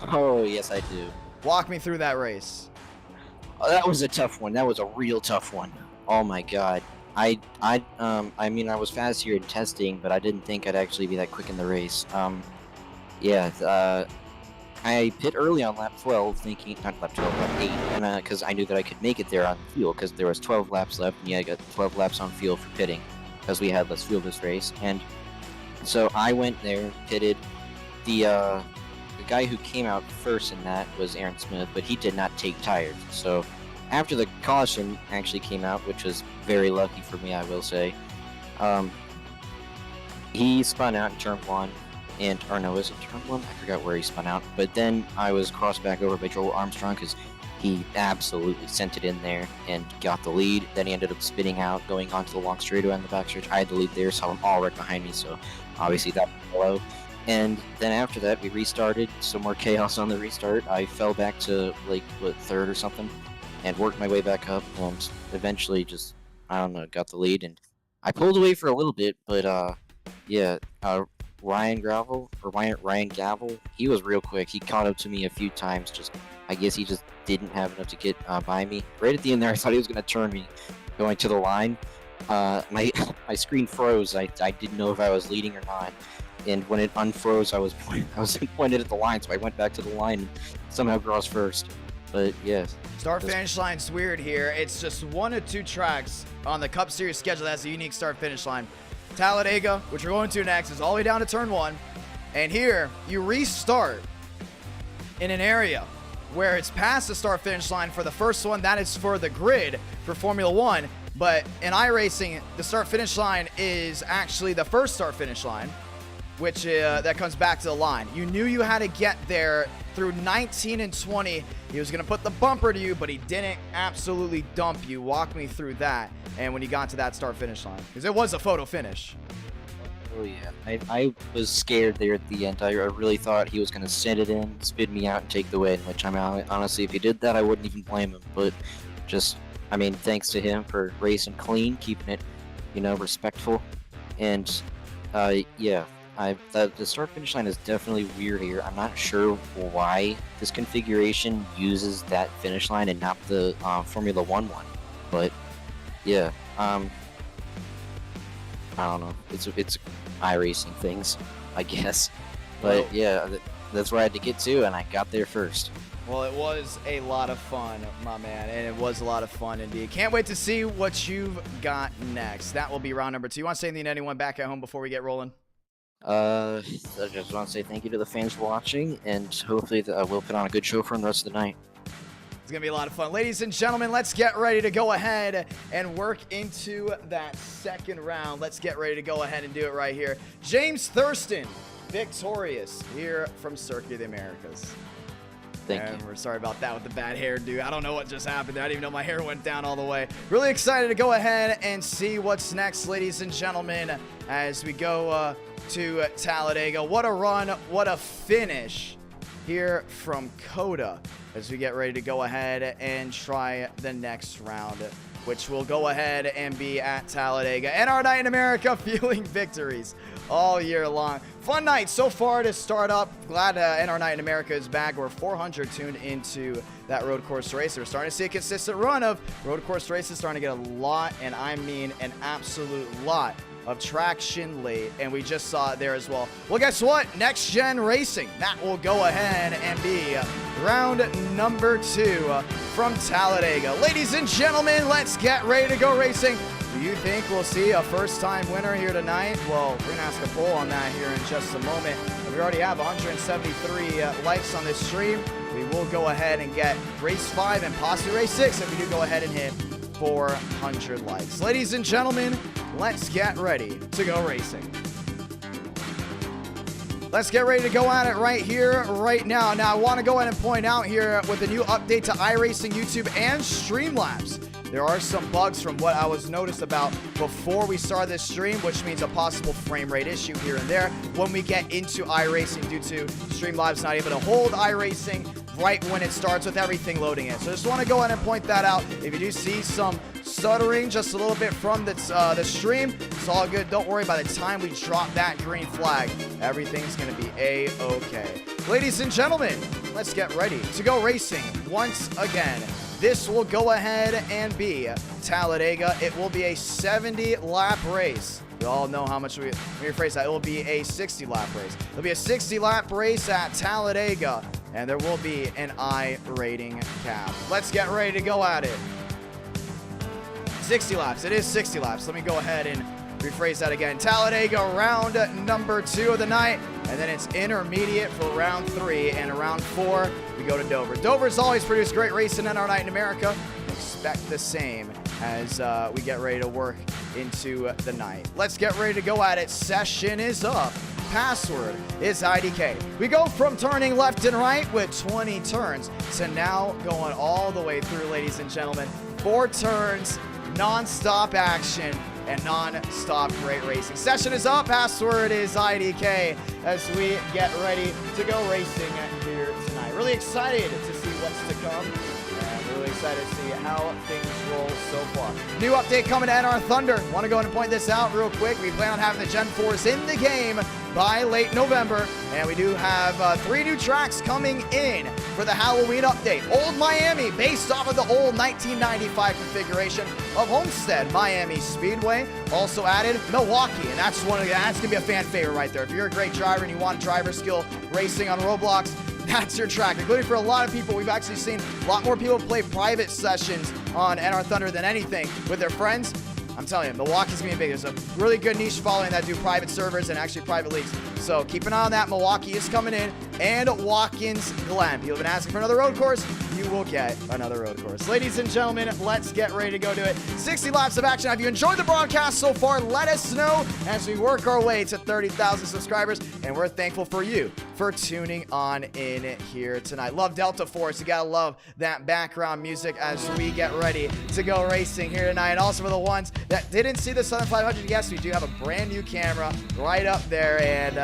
Oh, yes, I do. Walk me through that race. Oh, that was a tough one. That was a real tough one. Oh my God. I mean, I was fast here in testing, but I didn't think I'd actually be that quick in the race. I pit early on lap 12, thinking, not lap 12, lap 8, and because I knew that I could make it there on fuel, because there was 12 laps left, and yeah, I got 12 laps on fuel for pitting, because we had less fuel this race, and so I went there, pitted. The guy who came out first in that was Aaron Smith, but he did not take tires, so after the caution actually came out, which was very lucky for me, I will say, Um, he spun out in turn 1, or no, was it turn 1? I forgot where he spun out. But then I was crossed back over by Joel Armstrong because he absolutely sent it in there and got the lead. Then he ended up spinning out, going onto the long straightaway on the backstretch. I had the lead there, saw him all right behind me, so obviously that was below. And then after that, we restarted. Some more chaos on the restart. I fell back to, like, what, 3rd or something, and worked my way back up, and eventually just, I don't know, got the lead. And I pulled away for a little bit, but, yeah, Ryan Gavel, he was real quick. He caught up to me a few times. I guess he just didn't have enough to get by me. Right at the end there, I thought he was going to turn me going to the line. My screen froze. I didn't know if I was leading or not. And when it unfroze, I was pointed at the line, so I went back to the line and somehow crossed first. But yes. Start-finish line's weird here. It's just 1 of 2 tracks on the Cup Series schedule that has a unique start-finish line. Talladega, which we're going to next, is all the way down to turn 1. And here, you restart in an area where it's past the start-finish line for the first one. That is for the grid for Formula 1. But in iRacing, the start-finish line is actually the first start-finish line, which that comes back to the line. You knew you had to get there through 19 and 20. He was going to put the bumper to you, but he didn't absolutely dump you. Walk me through that. And when you got to that start-finish line, because it was a photo finish. Oh yeah, I was scared there at the end. I really thought he was going to send it in, spin me out, and take the win, which honestly, if he did that, I wouldn't even blame him. But just, I mean, thanks to him for racing clean, keeping it, respectful. And, yeah. The start-finish line is definitely weird here. I'm not sure why this configuration uses that finish line and not the Formula 1 one. But, yeah. I don't know. It's iRacing things, I guess. But, yeah, that's where I had to get to, and I got there first. Well, it was a lot of fun, my man, and it was a lot of fun indeed. Can't wait to see what you've got next. That will be round number 2. You want to say anything to anyone back at home before we get rolling? I just want to say thank you to the fans for watching, and hopefully we'll put on a good show for them the rest of the night. It's going to be a lot of fun. Ladies and gentlemen, let's get ready to go ahead and work into that second round. Let's get ready to go ahead and do it right here. James Thurston, victorious here from Circuit of the Americas. Thank you. We're sorry about that with the bad hair, dude. I don't know what just happened there. I didn't even know my hair went down all the way. Really excited to go ahead and see what's next, ladies and gentlemen, as we go to Talladega. What a run, what a finish here from COTA as we get ready to go ahead and try the next round, which will go ahead and be at Talladega. And our night in America, feeling victories all year long. Fun night so far to start up. Glad NR Night in America is back. We're 400 tuned into that road course race. We're starting to see a consistent run of road course races, starting to get a lot, and I mean an absolute lot of traction late, and we just saw it there as well. Well, guess what? Next Gen Racing. That will go ahead and be round number 2 from Talladega. Ladies and gentlemen, let's get ready to go racing. Do you think we'll see a first-time winner here tonight? Well, we're going to ask a poll on that here in just a moment. We already have 173 likes on this stream. We will go ahead and get race 5 and possibly race 6 if we do go ahead and hit 400 likes. Ladies and gentlemen, let's get ready to go racing. Let's get ready to go at it right here, right now. Now, I want to go ahead and point out here with a new update to iRacing YouTube and Streamlabs. There are some bugs from what I was noticed about before we started this stream, which means a possible frame rate issue here and there when we get into iRacing due to Streamlabs not able to hold iRacing right when it starts with everything loading in. So just want to go ahead and point that out. If you do see some stuttering just a little bit from the stream, it's all good. Don't worry, by the time we drop that green flag, everything's going to be A-okay. Ladies and gentlemen, let's get ready to go racing once again. This will go ahead and be Talladega. It will be a 70-lap race. We all know how much we rephrase that. It will be a 60-lap race. It'll be a 60-lap race at Talladega, and there will be an I rating cap. Let's get ready to go at it. 60 laps. It is 60 laps. Let me go ahead and rephrase that again. Talladega, round number 2 of the night, and then it's intermediate for round 3, and round 4, we go to Dover. Dover's always produced great racing in our night in America. Expect the same as we get ready to work into the night. Let's get ready to go at it. Session is up. Password is IDK. We go from turning left and right with 20 turns to now going all the way through, ladies and gentlemen. 4 turns, non-stop action, and non-stop great racing. Session is up. Password is IDK as we get ready to go racing here tonight. Really excited to see what's to come. And really excited to see how things roll so far. New update coming to NR Thunder. Want to go ahead and point this out real quick. We plan on having the Gen 4s in the game by late November, and we do have 3 new tracks coming in for the Halloween update. Old Miami, based off of the old 1995 configuration of Homestead Miami Speedway. Also added Milwaukee, and that's gonna be a fan favorite right there. If you're a great driver and you want driver skill racing on Roblox, that's your track, including for a lot of people. We've actually seen a lot more people play private sessions on NR Thunder than anything with their friends. I'm telling you, Milwaukee's going to be big. There's a really good niche following that do private servers and actually private leagues. So keep an eye on that. Milwaukee is coming in. And Watkins Glen. People have been asking for another road course. You will get another road course. Ladies and gentlemen, let's get ready to go do it. 60 laps of action. Have you enjoyed the broadcast so far? Let us know as we work our way to 30,000 subscribers. And we're thankful for you for tuning on in here tonight. Love Delta Force. You gotta love that background music as we get ready to go racing here tonight. And also for the ones that didn't see the Southern 500, yes, we do have a brand new camera right up there, and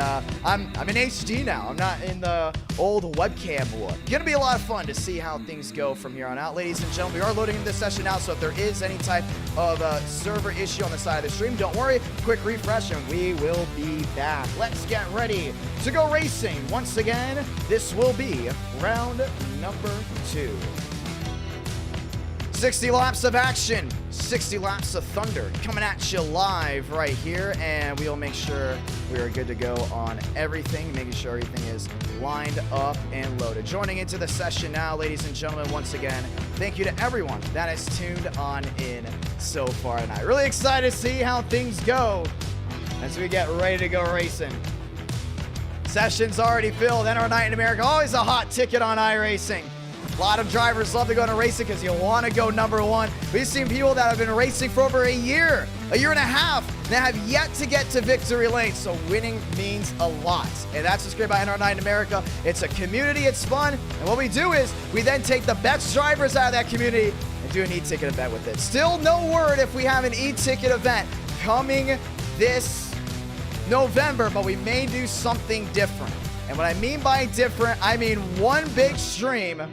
I'm in HD now. I'm not in the old webcam look. Gonna be a lot of fun to see how things go from here on out. Ladies and gentlemen, we are loading into this session now, so if there is any type of server issue on the side of the stream, don't worry. Quick refresh and we will be back. Let's get ready to go racing. Once again, this will be round number 2. 60 laps of action, 60 laps of thunder coming at you live right here, and we'll make sure we are good to go on everything, making sure everything is lined up and loaded. Joining into the session now, ladies and gentlemen, once again, thank you to everyone that has tuned on in so far tonight. Really excited to see how things go as we get ready to go racing. Session's already filled. NR Night in America, always a hot ticket on iRacing. A lot of drivers love to go into racing because you want to go number 1. We've seen people that have been racing for over a year and a half, that have yet to get to victory lane. So winning means a lot. And that's what's great about NR Night in America. It's a community, it's fun. And what we do is we then take the best drivers out of that community and do an e-ticket event with it. Still no word if we have an e-ticket event coming this November, but we may do something different. And what I mean by different, I mean one big stream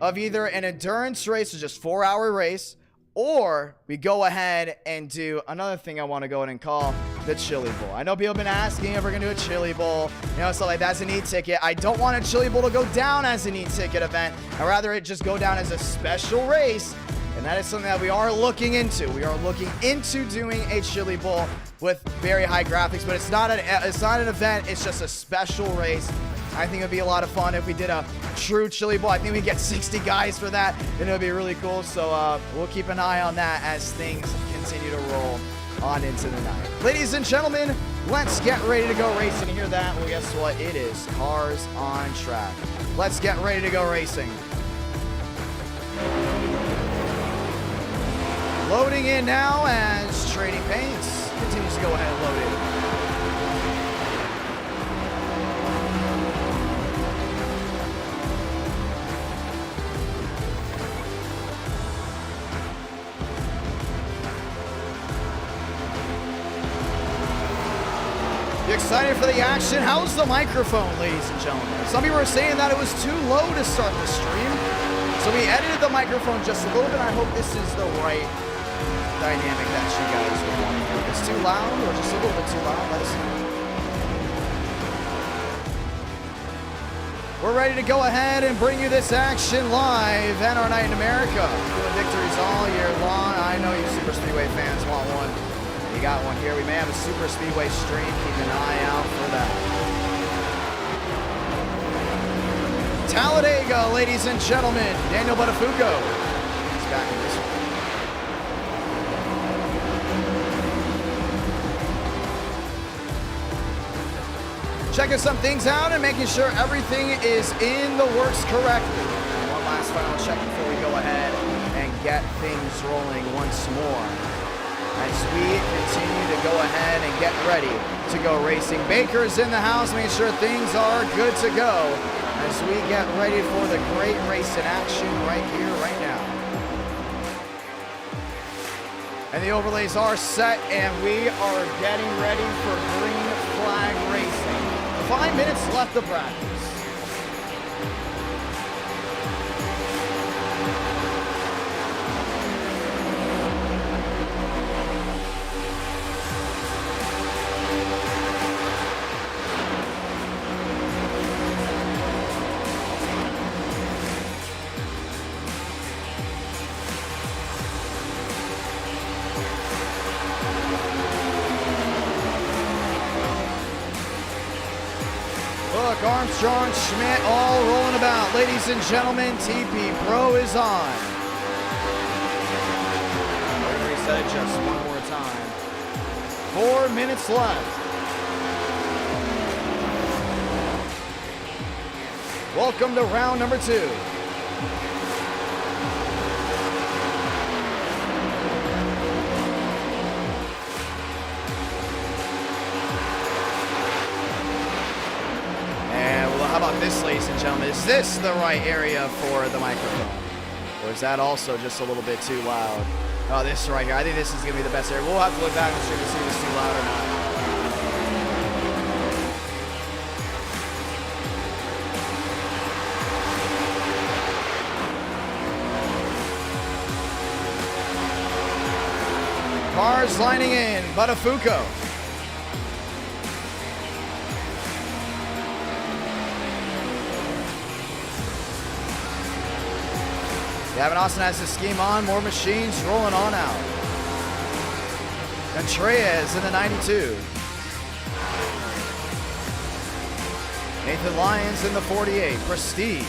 of either an endurance race, or just 4-hour race, or we go ahead and do another thing I want to go ahead and call the Chili Bowl. I know people have been asking if we're going to do a Chili Bowl, stuff like that's an e-ticket. I don't want a Chili Bowl to go down as an e-ticket event. I'd rather it just go down as a special race, and that is something that we are looking into. We are looking into doing a Chili Bowl with very high graphics, but it's not an event, it's just a special race. I think it'd be a lot of fun if we did a true Chili Bowl. I think we get 60 guys for that, and it would be really cool. So we'll keep an eye on that as things continue to roll on into the night. Ladies and gentlemen, let's get ready to go racing. You hear that? Well, guess what? It is cars on track. Let's get ready to go racing. Loading in now as Trading Paints continues to go ahead and load in. You excited for the action? How's the microphone, ladies and gentlemen? Some people were saying that it was too low to start the stream, so we edited the microphone just a little bit. I hope this is the right dynamic that you guys would want to hear. If it's too loud or just a little bit too loud, let us know. We're ready to go ahead and bring you this action live. NR Night in America, doing victories all year long. I know you Super Speedway fans want one. You got one here. We may have a Super Speedway stream. Keep an eye out for that. Talladega, ladies and gentlemen. Daniel Buttafuoco is back in this one. Checking some things out and making sure everything is in the works correctly. One last final check before we go ahead and get things rolling once more. as we continue to go ahead and get ready to go racing. Baker's in the house, making sure things are good to go as we get ready for the great race in action right here, right now. And the overlays are set, and we are getting ready for green flag racing. 5 minutes left to practice. Look, Armstrong, Schmidt, all rolling about. Ladies and gentlemen, TP Pro is on. We're going to reset it just one more time. 4 minutes left. Welcome to round number 2. How about this, ladies and gentlemen? Is this the right area for the microphone? Or is that also just a little bit too loud? Oh, this right here. I think this is going to be the best area. We'll have to look back and see if it's too loud or not. Cars lining in. Buttafuoco. Gavin Austin has his scheme on. More machines rolling on out. Contreras in the 92. Nathan Lyons in the 48. Prestige.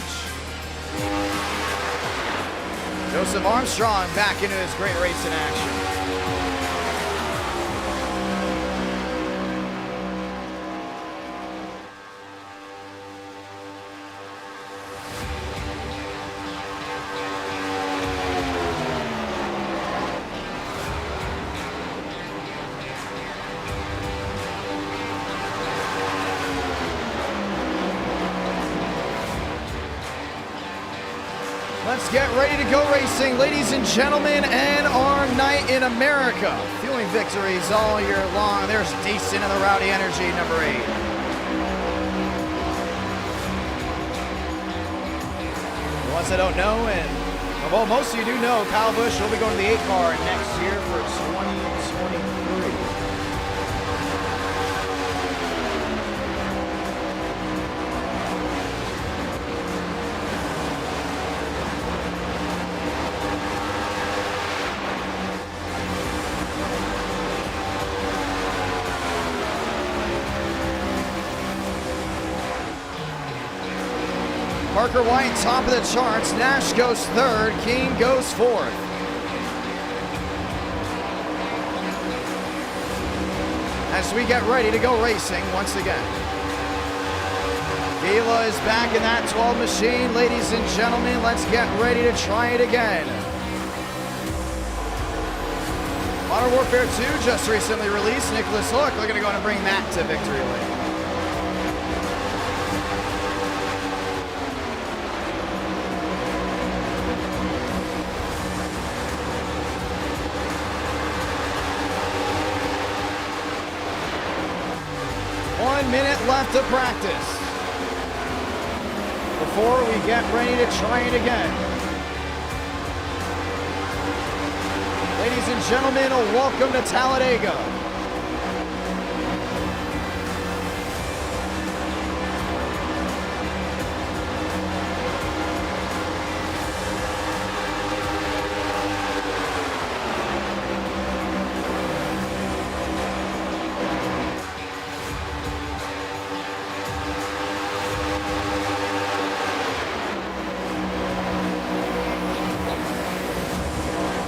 Joseph Armstrong back into his great race in action. Let's get ready to go racing, ladies and gentlemen, and our night in America. Fueling victories all year long. There's Decent and the Rowdy Energy, number 8. The ones that don't know, and well, most of you do know, Kyle Busch will be going to the 8 car next year for 2023. Parker White, top of the charts. Nash goes 3rd. Keane goes 4th. As we get ready to go racing once again. Gila is back in that 12 machine. Ladies and gentlemen, let's get ready to try it again. Modern Warfare 2 just recently released. Nicholas Hook looking to go and bring that to victory lane. Minute left to practice before we get ready to try it again. Ladies and gentlemen, welcome to Talladega.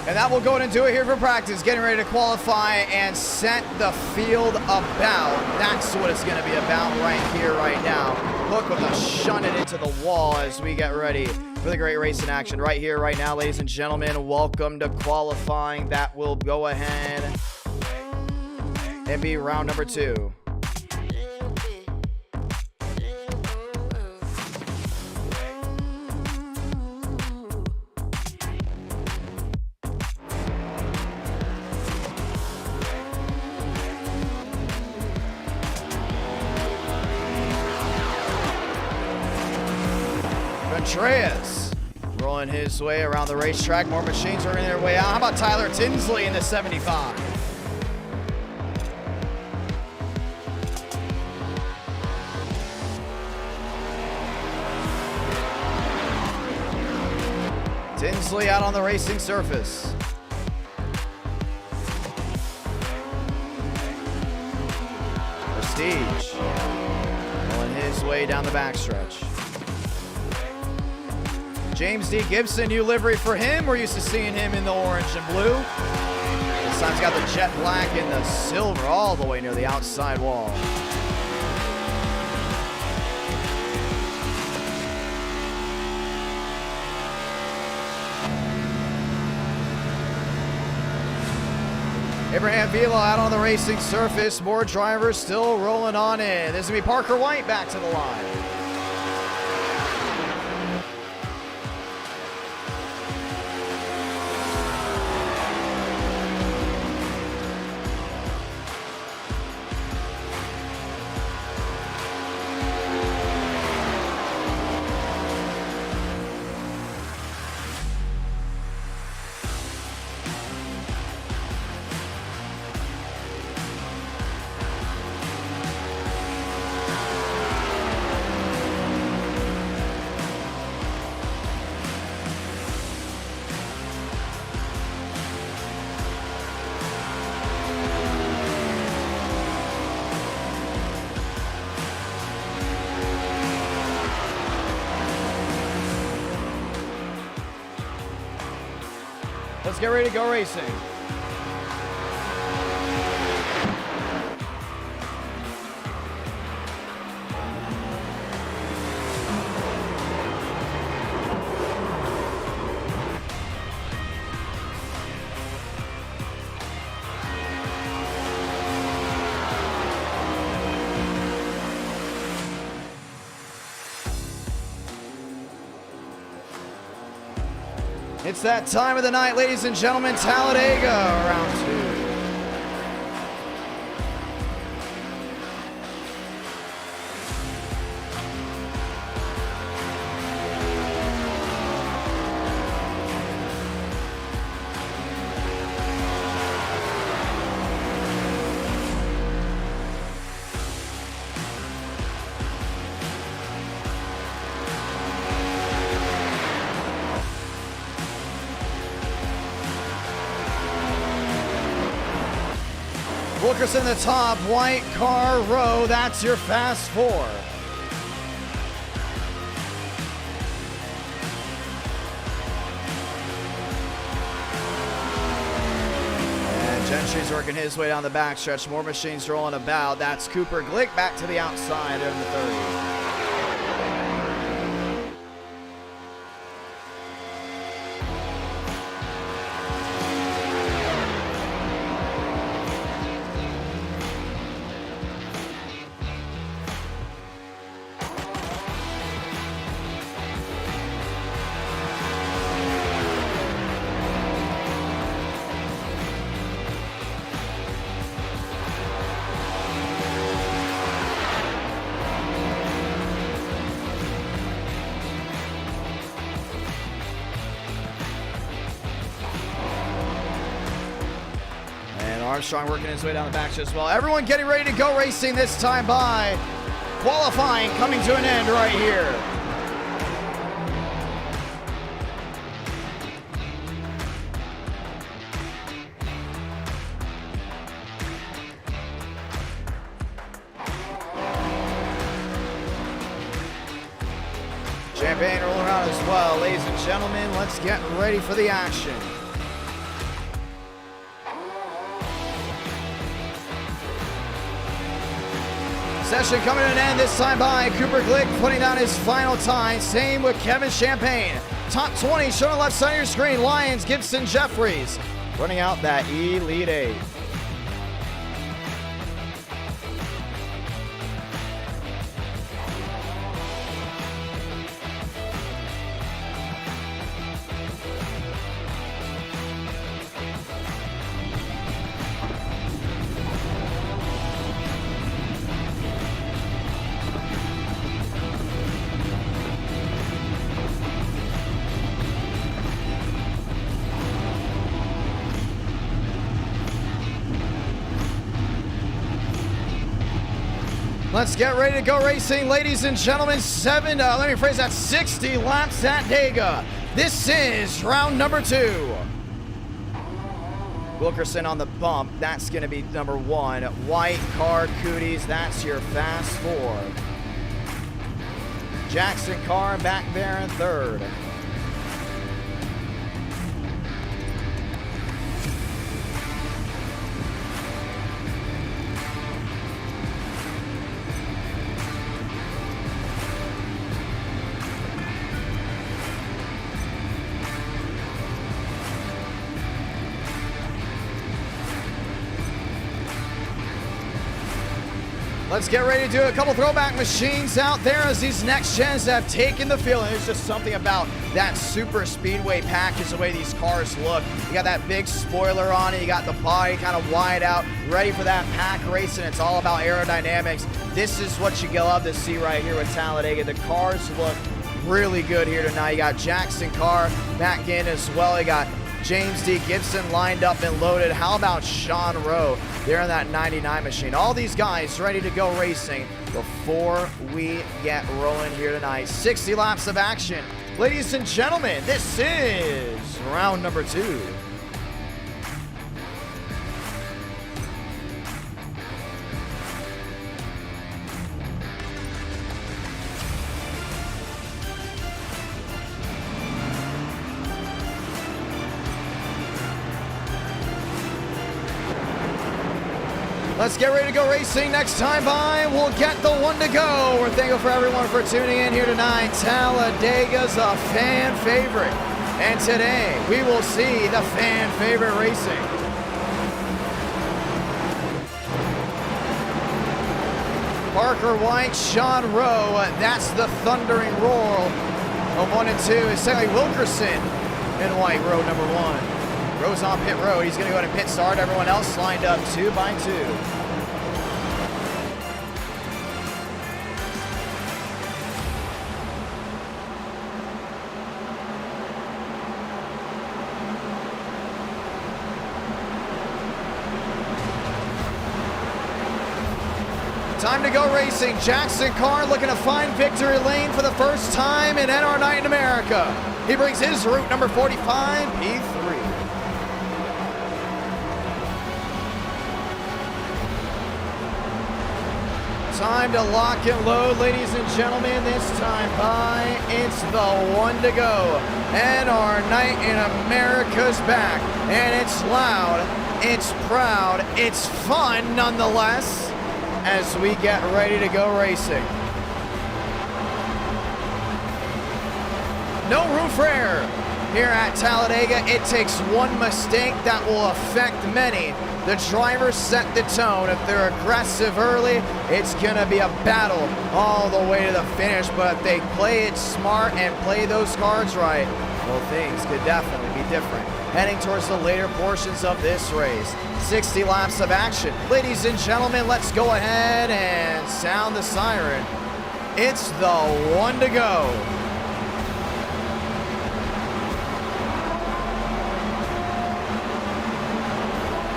And that will go and do it here for practice. Getting ready to qualify and set the field about. That's what it's going to be about right here, right now. Look with us shun it into the wall as we get ready for the great race in action right here, right now, ladies and gentlemen. Welcome to qualifying. That will go ahead It'd be round number 2. Contreras rolling his way around the racetrack. More machines are in their way out. How about Tyler Tinsley in the 75? Tinsley out on the racing surface. Prestige rolling his way down the backstretch. James D. Gibson, new livery for him. We're used to seeing him in the orange and blue. This time he's got the jet black and the silver all the way near the outside wall. Abraham Vila out on the racing surface. More drivers still rolling on in. This will be Parker White back to the line. Let's get ready to go racing. It's that time of the night, ladies and gentlemen. Talladega, round 2. Wilkerson the top, white car row, that's your fast 4. And Gentry's working his way down the backstretch. More machines rolling about. That's Cooper Glick back to the outside of the 30. Armstrong working his way down the back as well. Everyone getting ready to go racing this time by qualifying coming to an end right here. Champagne rolling around as well. Ladies and gentlemen, let's get ready for the action. Session coming to an end this time by Cooper Glick putting down his final time. Same with Kevin Champagne. Top 20 shown on the left side of your screen. Lyons, Gibson, Jeffries running out that Elite 8. Let's get ready to go racing, ladies and gentlemen. 60 laps at Daytona. This is round number 2. Wilkerson on the bump. That's going to be number 1. White car cooties. That's your fast 4. Jackson Carr back there in 3rd. Let's get ready to do a couple throwback machines out there as these next gens have taken the field. And there's just something about that super speedway package, the way these cars look. You got that big spoiler on it. You got the body kind of wide out, ready for that pack race, and it's all about aerodynamics. This is what you love to see right here with Talladega. The cars look really good here tonight. You got Jackson Carr back in as well. You got James D. Gibson lined up and loaded. How about Sean Rowe? They're in that 99 machine. All these guys ready to go racing before we get rolling here tonight. 60 laps of action. Ladies and gentlemen, this is round number 2. Let's get ready to go racing. Next time by, we'll get the 1 to go. We're thankful for everyone for tuning in here tonight. Talladega's a fan favorite. And today, we will see the fan favorite racing. Parker White, Sean Rowe. That's the thundering roar of 1 and 2. It's secondly Wilkerson and White, row number 1. Rowe's on pit road. He's going to go to pit start. Everyone else lined up 2 by 2. Time to go racing. Jackson Carr looking to find victory lane for the first time in NR Night in America. He brings his route number 45, P3. Time to lock and load, ladies and gentlemen. This time by, it's the 1 to go. And our night in America's back. And it's loud, it's proud, it's fun nonetheless as we get ready to go racing. No room for error here at Talladega. It takes one mistake that will affect many. The drivers set the tone. If they're aggressive early, it's going to be a battle all the way to the finish. But if they play it smart and play those cards right, well, things could definitely be different. Heading towards the later portions of this race. 60 laps of action. Ladies and gentlemen, let's go ahead and sound the siren. It's the 1 to go.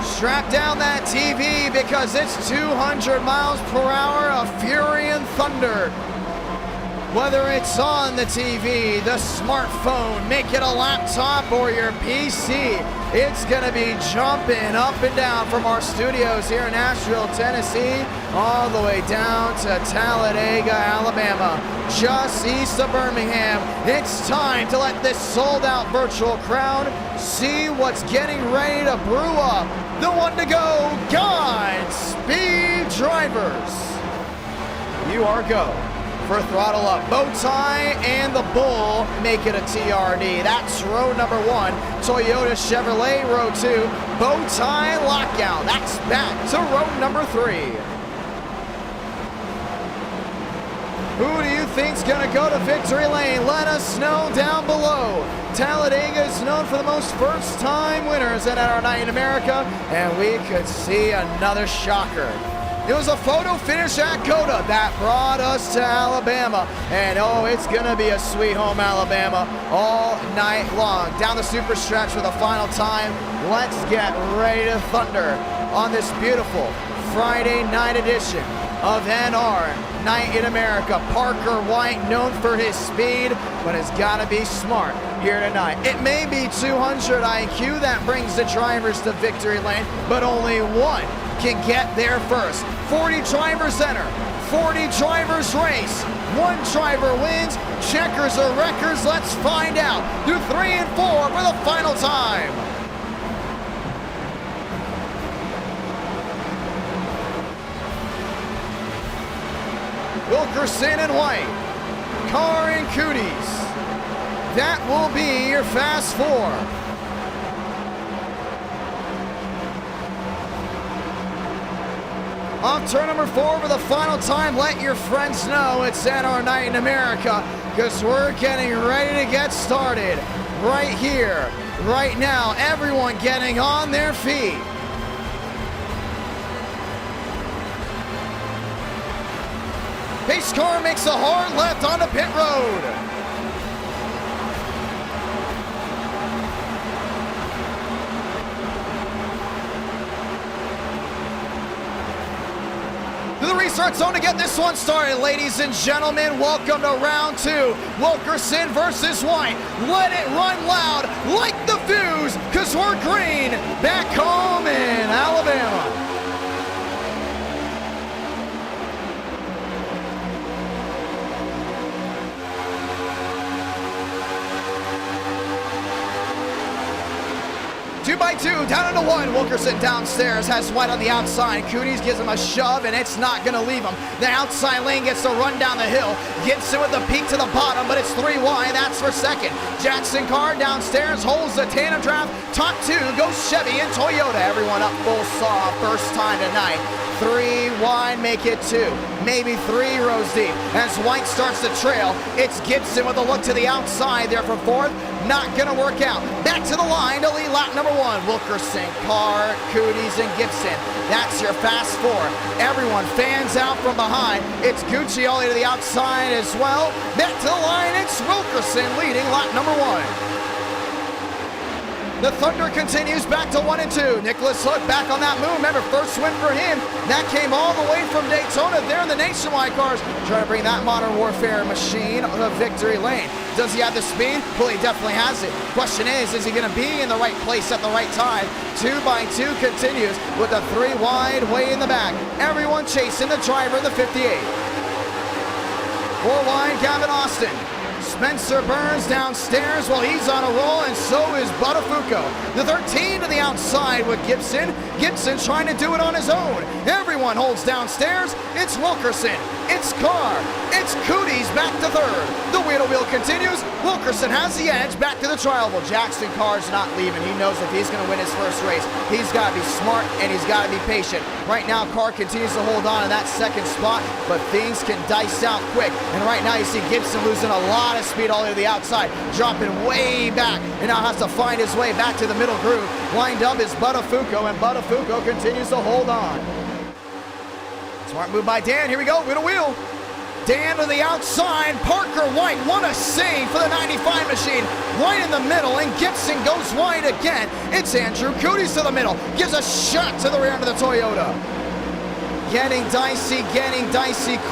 Strap down that TV because it's 200 miles per hour of fury and thunder. Whether it's on the TV, the smartphone, make it a laptop or your PC, it's gonna be jumping up and down from our studios here in Nashville, Tennessee, all the way down to Talladega, Alabama, just east of Birmingham. It's time to let this sold-out virtual crowd see what's getting ready to brew up. The 1 to go, Godspeed drivers. You are go for throttle up. Bow tie and the bull make it a TRD. That's row number 1. Toyota Chevrolet, row 2. Bow tie lockout. That's back to row number 3. Who do you think's gonna go to victory lane? Let us know down below. Talladega is known for the most first-time winners at our night in America, and we could see another shocker. It was a photo finish at COTA that brought us to Alabama. And oh, it's gonna be a sweet home Alabama all night long. Down the super stretch for the final time. Let's get ready to thunder on this beautiful Friday night edition of NR, Night in America. Parker White, known for his speed, but has got to be smart here tonight. It may be 200 IQ that brings the drivers to victory lane, but only one can get there first. 40 drivers enter, 40 drivers race. One driver wins. Checkers or wreckers? Let's find out. Through 3 and 4 for the final time. Wilkerson and White, Carr and Cooties. That will be your fast four. Off turn number 4 for the final time. Let your friends know it's NR Night in America, because we're getting ready to get started right here, right now. Everyone getting on their feet. Pace car makes a hard left onto pit road. To the restart zone to get this one started, ladies and gentlemen. Welcome to round 2. Wilkerson versus White. Let it run loud like the Views, because we're green back home in Alabama. Two by two, down into one. Wilkerson downstairs has White on the outside. Cooties gives him a shove, and it's not going to leave him. The outside lane gets to run down the hill. Gibson with the peak to the bottom, but it's 3 wide. That's for second. Jackson Carr downstairs holds the tandem draft. Top 2 goes Chevy and Toyota. Everyone up full saw first time tonight. 3 wide, make it 2. Maybe 3 rows deep. As White starts to trail, it's Gibson with a look to the outside there for 4th. Not gonna work out. Back to the line to lead lap number 1. Wilkerson, Carr, Cooties, and Gibson. That's your fast 4. Everyone fans out from behind. It's Guccioli to the outside as well. Back to the line, it's Wilkerson leading lap number 1. The Thunder continues back to 1 and 2. Nicholas Hook back on that move. Remember, first win for him. That came all the way from Daytona. There in the Nationwide cars. Trying to bring that Modern Warfare machine on the victory lane. Does he have the speed? Well, he definitely has it. Question is he going to be in the right place at the right time? 2 by 2 continues with a 3 wide way in the back. Everyone chasing the driver, the 58. 4 wide, Gavin Austin. Spencer Burns downstairs while he's on a roll, and so is Buttafuoco. The 13 to the outside with Gibson. Gibson trying to do it on his own. Everyone holds downstairs. It's Wilkerson. It's Carr. It's Cooties back to 3rd. The wheel-to-wheel continues. Wilkerson has the edge back to the trial. Well, Jackson Carr's not leaving. He knows if he's going to win his first race, he's got to be smart and he's got to be patient. Right now, Carr continues to hold on in that 2nd spot, but things can dice out quick. And right now, you see Gibson losing a lot of speed all the way to the outside, dropping way back, and now has to find his way back to the middle groove. Lined up is Buttafuoco, and Buttafuoco continues to hold on. Smart move by Dan. Here we go, wheel to wheel. Dan to the outside. Parker White, what a save for the 95 machine. Right in the middle, and Gibson goes wide again. It's Andrew Cooties to the middle. Gives a shot to the rear end of the Toyota. Getting dicey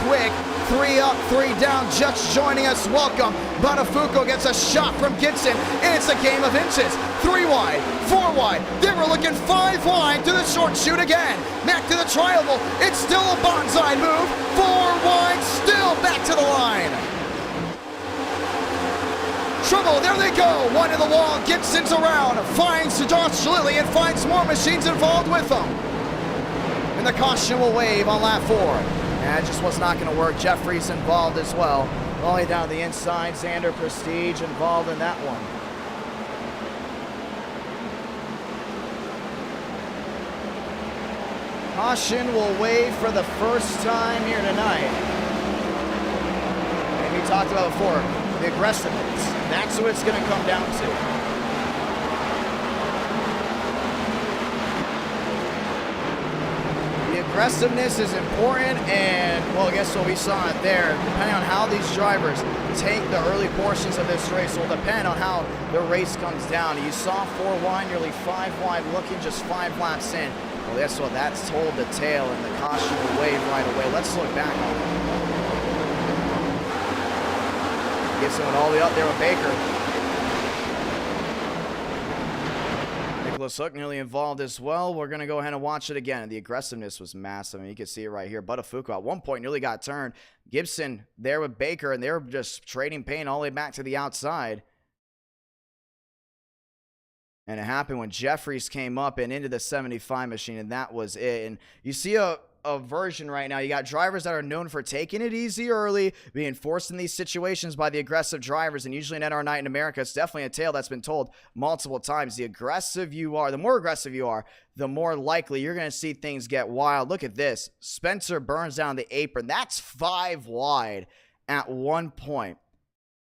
quick. 3 up, 3 down, just joining us. Welcome. Buttafuoco gets a shot from Gibson, and it's a game of inches. 3 wide, 4 wide. They were looking 5 wide to the short chute again. Back to the tri-oval. It's still a bonsai move. 4 wide, still back to the line. Trouble, there they go. 1 to the wall. Gibson's around. Finds Josh Lilly and finds more machines involved with them. And the caution will wave on lap 4. That just was not going to work. Jeffrey's involved as well. All the way down to the inside. Xander Prestige involved in that one. Caution will wave for the first time here tonight. And we talked about before, the aggressiveness. That's what it's going to come down to. aggressiveness is important, and, well, guess what? We saw it there. Depending on how these drivers take the early portions of this race will depend on how the race comes down. You saw 4 wide, nearly 5 wide, looking just 5 laps in. Well, guess what? That's told the tale, and the caution will wave right away. Let's look back on it. Gets it all the way up there with Baker. Hook nearly involved as well. We're going to go ahead and watch it again. The aggressiveness was massive. I mean, you can see it right here. Buttafuoco at one point nearly got turned. Gibson there with Baker, and they're just trading paint all the way back to the outside. And it happened when Jeffries came up and into the 75 machine, and that was it. And you see a version right now. You got drivers that are known for taking it easy early, being forced in these situations by the aggressive drivers, and usually in NR Night in America, it's definitely a tale that's been told multiple times. The aggressive you are, the more aggressive you are, the more likely you're going to see things get wild. Look at this. Spencer burns down the apron. That's 5 wide at one point.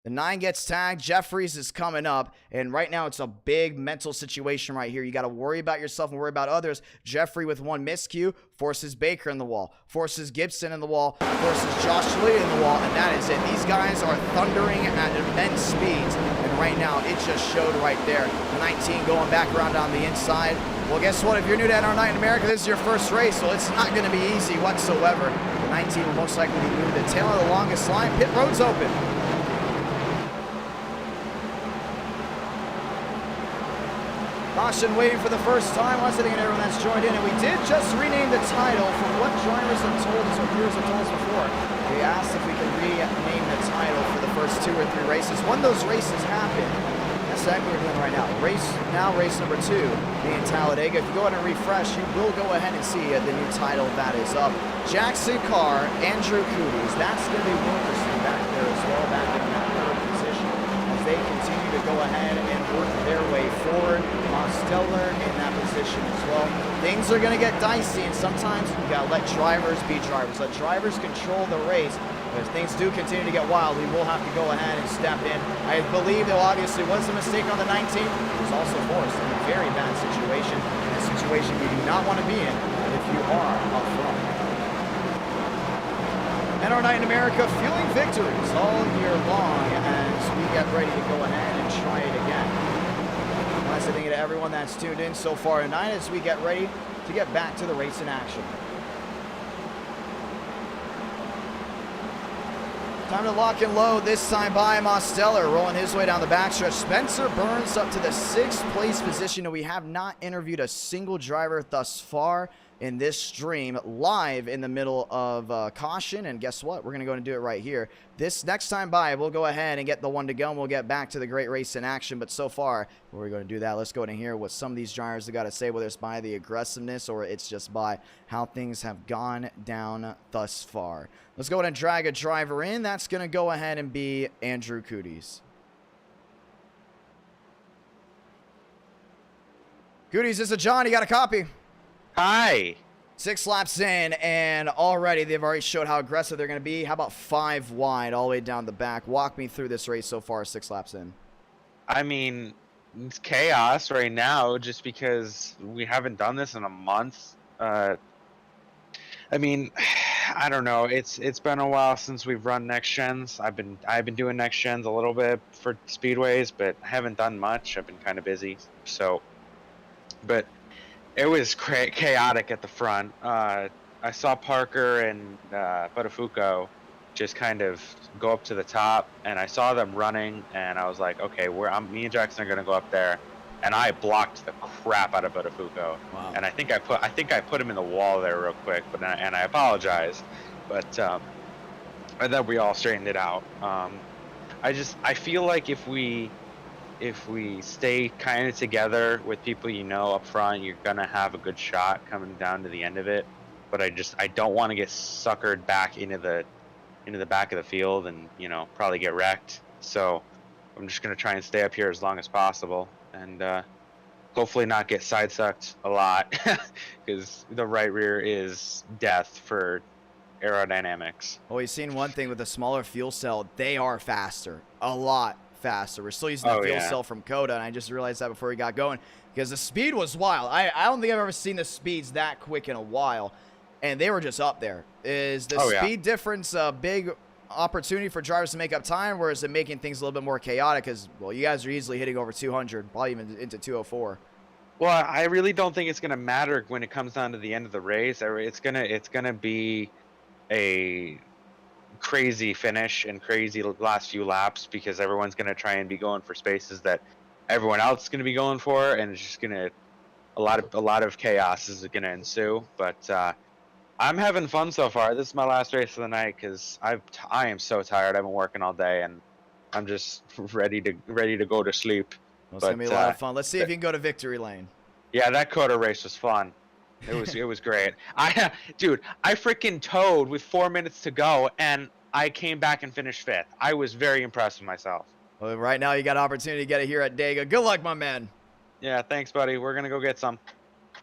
The 9 gets tagged. Jeffries is coming up, and right now it's a big mental situation right here. You got to worry about yourself and worry about others. Jeffrey with one miscue forces Baker in the wall, forces Gibson in the wall, forces Josh Lee in the wall, and that is it. These guys are thundering at immense speeds, and right now it just showed right there. The 19 going back around on the inside. Well, guess what? If you're new to NR Night in America, this is your first race, so it's not going to be easy whatsoever. The 19 will most likely be moving the tail of the longest line. Pit road's open. Caution waiting for the first time. Once again, everyone that's joined in, and we did just rename the title from what drivers have told us or viewers have told us before. We asked if we could rename the title for the first 2 or 3 races. When those races happen, that's exactly what we're doing right now. Race number 2 being Talladega. If you go ahead and refresh, you will go ahead and see the new title that is up. Jackson Carr, Andrew Cooties. That's going to be Wilkerson back there as well, back in that 3rd position as they continue to go ahead and work their way forward. Mosteller in that position as well. Things are going to get dicey, and sometimes you got to let drivers be drivers. Let drivers control the race. But if things do continue to get wild, we will have to go ahead and step in. I believe there obviously was a mistake on the 19. It was also forced in a very bad situation, a situation you do not want to be in if you are up front. NR Night in America fueling victories all year long as we get ready to go ahead and try it again. Nice to thank you to everyone that's tuned in so far tonight as we get ready to get back to the race in action. Time to lock and load, this time by Mosteller, rolling his way down the backstretch. Spencer Burns up to the 6th place position, and we have not interviewed a single driver thus far in this stream live in the middle of caution. And guess what? We're going to go and do it right here. This next time by, we'll go ahead and get the one to go, and we'll get back to the great race in action. But so far, before we're going to do that, let's go ahead and hear what some of these drivers have got to say, whether it's by the aggressiveness or it's just by how things have gone down thus far. Let's go ahead and drag a driver in. That's going to go ahead and be Andrew Cooties. Cooties, this is John. You got a copy? Hi. 6 laps in, and already they've already showed how aggressive they're going to be. How about 5 wide all the way down the back? Walk me through this race so far, 6 laps in. I mean, it's chaos right now just because we haven't done this in a month. I mean, I don't know. It's been a while since we've run next gens. I've been doing next gens a little bit for speedways, but I haven't done much. I've been kind of busy. So, but it was chaotic at the front. I saw Parker and Buttafuoco just kind of go up to the top, and I saw them running, and I was like, okay, me and Jackson are gonna go up there, and I blocked the crap out of Buttafuoco. Wow. And I think I put him in the wall there real quick, but and I apologize, but and then we all straightened it out. I feel like if we stay kind of together with people you know up front, you're gonna have a good shot coming down to the end of it. But I don't want to get suckered back into the back of the field and, you know, probably get wrecked. So I'm just gonna try and stay up here as long as possible and hopefully not get side sucked a lot because the right rear is death for aerodynamics. Well, we've seen one thing with a smaller fuel cell, they are faster, a lot faster. We're still using the fuel cell from COTA, and I just realized that before we got going because the speed was wild. I don't think I've ever seen the speeds that quick in a while. and they were just up there. Is the Oh, yeah. speed difference a big opportunity for drivers to make up time, or is it making things a little bit more chaotic? Because, well, you guys are easily hitting over 200, probably even into 204. Well, I really don't think it's gonna matter when it comes down to the end of the race. It's gonna be a crazy finish and crazy last few laps, because everyone's gonna try and be going for spaces that everyone else is gonna be going for, and it's just gonna a lot of chaos is gonna ensue. But I'm having fun so far. This is my last race of the night because I am so tired. I've been working all day and I'm just ready to go to sleep. Well, it's gonna be a lot of fun. Let's see if you can go to victory lane. Yeah, that COTA race was fun. It was great. Dude, I freaking towed with 4 minutes to go and I came back and finished 5th. I was very impressed with myself. Well, right now you got an opportunity to get it here at Daytona. Good luck, my man. Yeah, thanks, buddy. We're gonna go get some.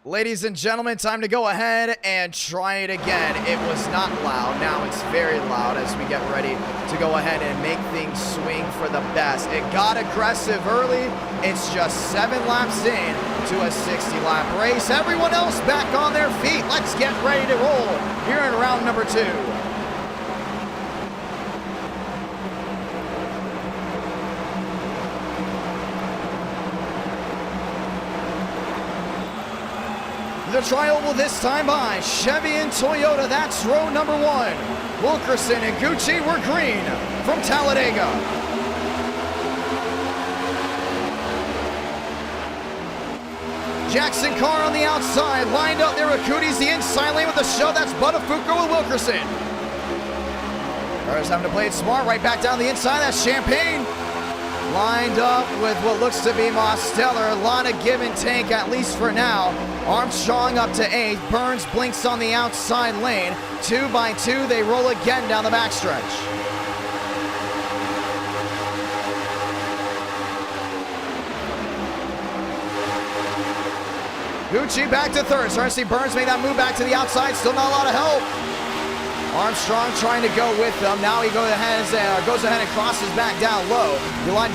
Ladies and gentlemen, time to go ahead and try it again. It was not loud. Now it's very loud as we get ready to go ahead and make things swing for the best. It got aggressive early. It's just 7 laps in to a 60-lap race. Everyone else back on their feet. Let's get ready to roll here in round number 2. The trioval this time by Chevy and Toyota. That's row number 1. Wilkerson and Gucci were green from Talladega. Jackson Carr on the outside, lined up there with Cooties, the inside lane with the shove. That's Buttafuoco with Wilkerson. Carr's having to play it smart, right back down the inside. That's Champagne. Lined up with what looks to be Mosteller. A lot of give and take, at least for now. Armstrong up to 8th. Burns blinks on the outside lane. 2 by 2, they roll again down the backstretch. Gucci back to 3rd. Starting to see Burns make that move back to the outside. Still not a lot of help. Armstrong trying to go with them. Now he goes ahead and crosses back down low. You run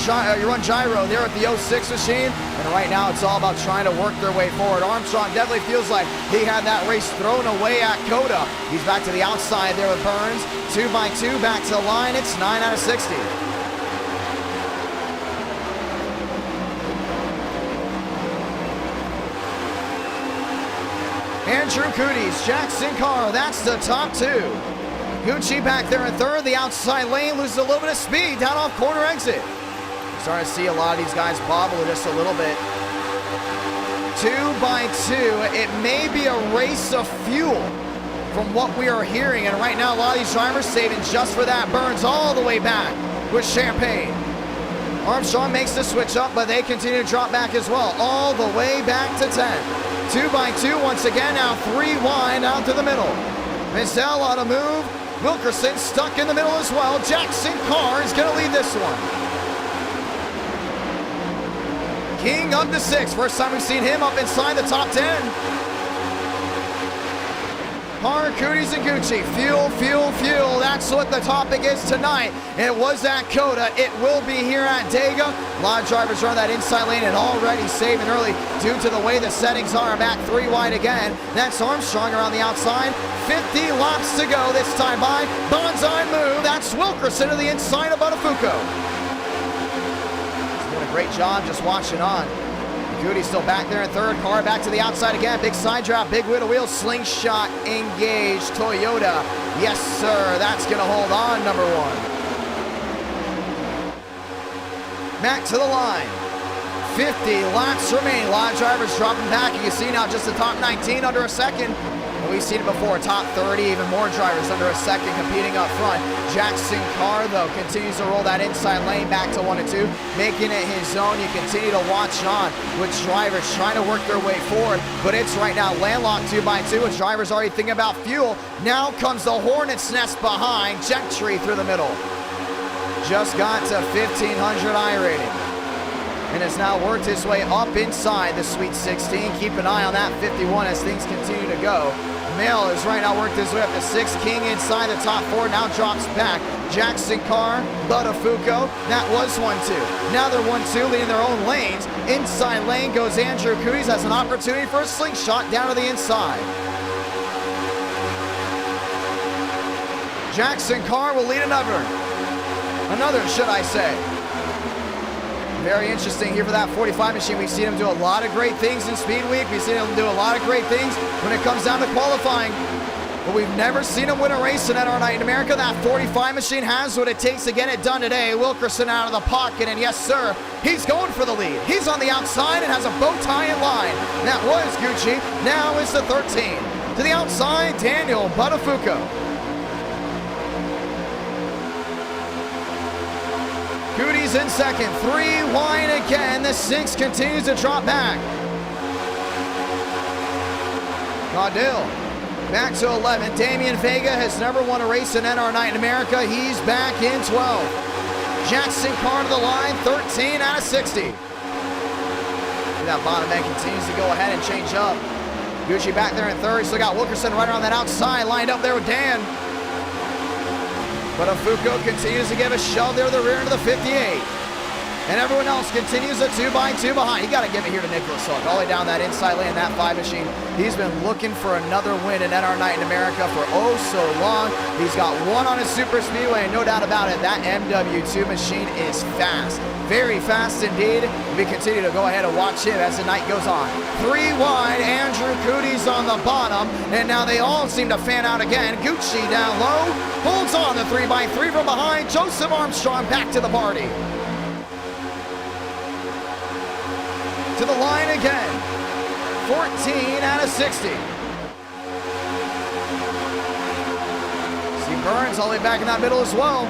gyro there with the 06 machine, and right now it's all about trying to work their way forward. Armstrong definitely feels like he had that race thrown away at COTA. He's back to the outside there with Burns. 2 by 2 back to the line. It's 9 out of 60. Andrew Cooties, Jackson Carr, that's the top 2. Gucci back there in 3rd. The outside lane loses a little bit of speed down off corner exit. Starting to see a lot of these guys bobble just a little bit. 2 by 2. It may be a race of fuel from what we are hearing. And right now, a lot of these drivers saving just for that. Burns all the way back with Champagne. Armstrong makes the switch up, but they continue to drop back as well. All the way back to 10. 2 by 2 once again. Now 3 wide out to the middle. Mizell on a move. Wilkerson stuck in the middle as well. Jackson Carr is going to lead this one. King up to 6. First time we've seen him up inside the top 10. Carr, Cooties, and Gucci. Fuel, fuel, fuel. That's what the topic is tonight. It was at COTA. It will be here at Daytona. A lot of drivers are on that inside lane and already saving early due to the way the settings are. Back 3 wide again. That's Armstrong around the outside. 50 laps to go this time by. Bonsai move. That's Wilkerson to the inside of Buttafuoco. He's doing a great job just watching on. Cootie still back there in 3rd. Carr back to the outside again. Big side drop, big wheel to wheel, slingshot, engaged. Toyota, yes sir, that's gonna hold on, number 1. Back to the line. 50 laps remain. A lot of drivers dropping back. You can see now just the top 19 under a second. And we've seen it before, top 30, even more drivers under a second competing up front. Jackson Carr, though, continues to roll that inside lane back to 1 and 2, making it his own. You continue to watch on with drivers trying to work their way forward, but it's right now landlocked 2 by 2 with drivers already thinking about fuel. Now comes the Hornet's Nest behind. Gentry through the middle. Just got to 1,500 I rating. And has now worked his way up inside the Sweet 16. Keep an eye on that 51 as things continue to go. Mail has right now worked his way up to 6. King inside the top 4, now drops back. Jackson Carr, Buttafuoco, that was 1-2. Now they're 1-2, leading their own lanes. Inside lane goes Andrew Cooties, has an opportunity for a slingshot down to the inside. Jackson Carr will lead another, should I say. Very interesting here for that 45 machine. We've seen him do a lot of great things in Speed Week. We've seen him do a lot of great things when it comes down to qualifying. But we've never seen him win a race in NR Night in America. That 45 machine has what it takes to get it done today. Wilkerson out of the pocket, and yes, sir, he's going for the lead. He's on the outside and has a bow tie in line. That was Gucci. Now it's the 13. To the outside, Daniel Buttafuoco. Cootie's in second. 3 wide again. The 6 continues to drop back. Caudell back to 11. Damian Vega has never won a race in NR Night in America. He's back in 12. Jackson Carr to the line, 13 out of 60. That bottom end continues to go ahead and change up. Gucci back there in third. Still got Wilkerson right around that outside, lined up there with Dan. But Buttafuoco continues to give a shove there to the rear into the 58. And everyone else continues a 2x2 behind. You got to give it here to Nicholas Hook. All the way down that inside lane, that 5 machine. He's been looking for another win in NR Night in America for oh so long. He's got one on his super speedway, and no doubt about it, that MW2 machine is fast. Very fast indeed. We continue to go ahead and watch him as the night goes on. 3 wide, Andrew Cootie's on the bottom, and now they all seem to fan out again. Gucci down low, holds on the 3x3 from behind. Joseph Armstrong back to the party. To the line again, 14 out of 60. See Burns all the way back in that middle as well.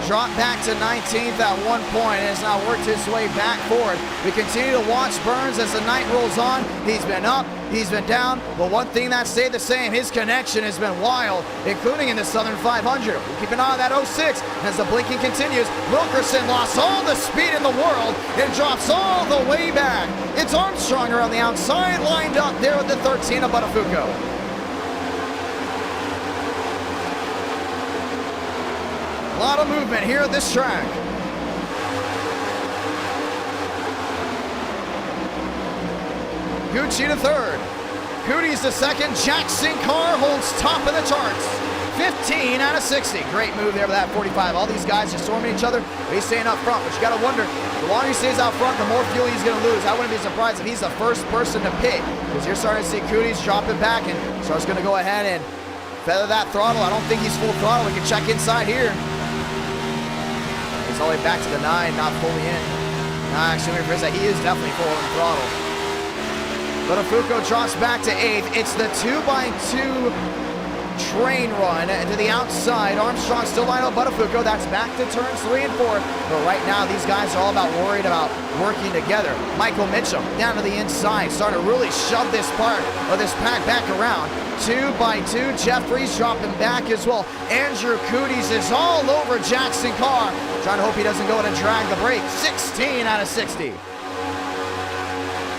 Dropped back to 19th at one point and has now worked his way back forward. We continue to watch Burns as the night rolls on. He's been up, he's been down, but one thing that stayed the same, his connection has been wild, including in the Southern 500. We'll keep an eye on that 06 as the blinking continues. Wilkerson lost all the speed in the world and drops all the way back. It's Armstrong around the outside, lined up there with the 13 of Buttafuoco. A lot of movement here at this track. Gucci to third. Cootie's to second. Jackson Carr holds top of the charts. 15 out of 60. Great move there with that 45. All these guys are storming each other. He's staying up front, but you got to wonder, the longer he stays out front, the more fuel he's going to lose. I wouldn't be surprised if he's the first person to pit, because you're starting to see Cootie's dropping back, and starts going to go ahead and feather that throttle. I don't think he's full throttle. We can check inside here. He's all the way back to the 9, not fully in. Actually, he is definitely full on throttle. Buttafuoco drops back to 8th. It's the 2x2 train run to the outside. Armstrong still lined up Buttafuoco. That's back to turns 3 and 4. But right now, these guys are all worried about working together. Michael Mitchum down to the inside, starting to really shove this part of this pack back around. 2x2. Jeffries dropping back as well. Andrew Cootie's is all over Jackson Carr. Trying to hope he doesn't go in and drag the brake. 16 out of 60.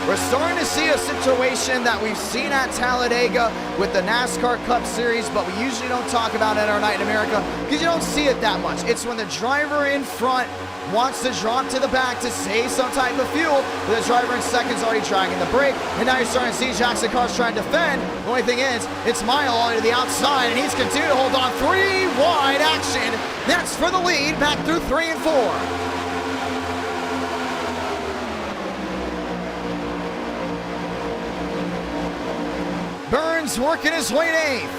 We're starting to see a situation that we've seen at Talladega with the NASCAR Cup Series, but we usually don't talk about it our night in America because you don't see it that much. It's when the driver in front wants to drop to the back to save some type of fuel, but the driver in second's already dragging the brake, and now you're starting to see Jackson Carr's trying to defend. The only thing is, it's Mile all the way to the outside, and he's continuing to hold on. 3 wide action. That's for the lead, back through 3 and 4. Burns working his way to 8th.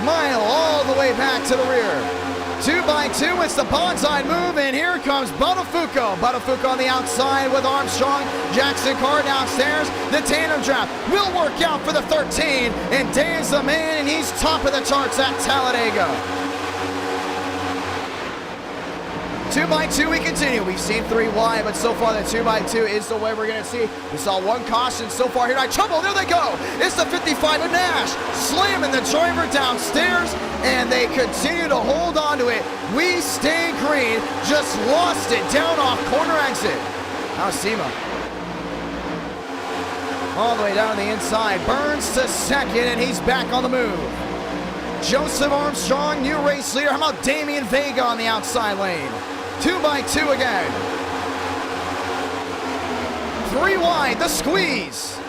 Mile all the way back to the rear. 2x2, it's the bonsai move, and here comes Buttafuoco. Buttafuoco on the outside with Armstrong. Jackson Carr downstairs. The tandem draft will work out for the 13, and Dan's the man, and he's top of the charts at Talladega. 2x2 we continue. We've seen 3 wide, but so far the 2x2 is the way we're going to see. We saw 1 caution so far here tonight. Trouble, there they go. It's the 55 of Nash. Slamming the driver downstairs, and they continue to hold on to it. We stay green. Just lost it down off corner exit. Now Sema. All the way down to the inside. Burns to second, and he's back on the move. Joseph Armstrong, new race leader. How about Damian Vega on the outside lane? 2x2 again. 3 wide, the squeeze.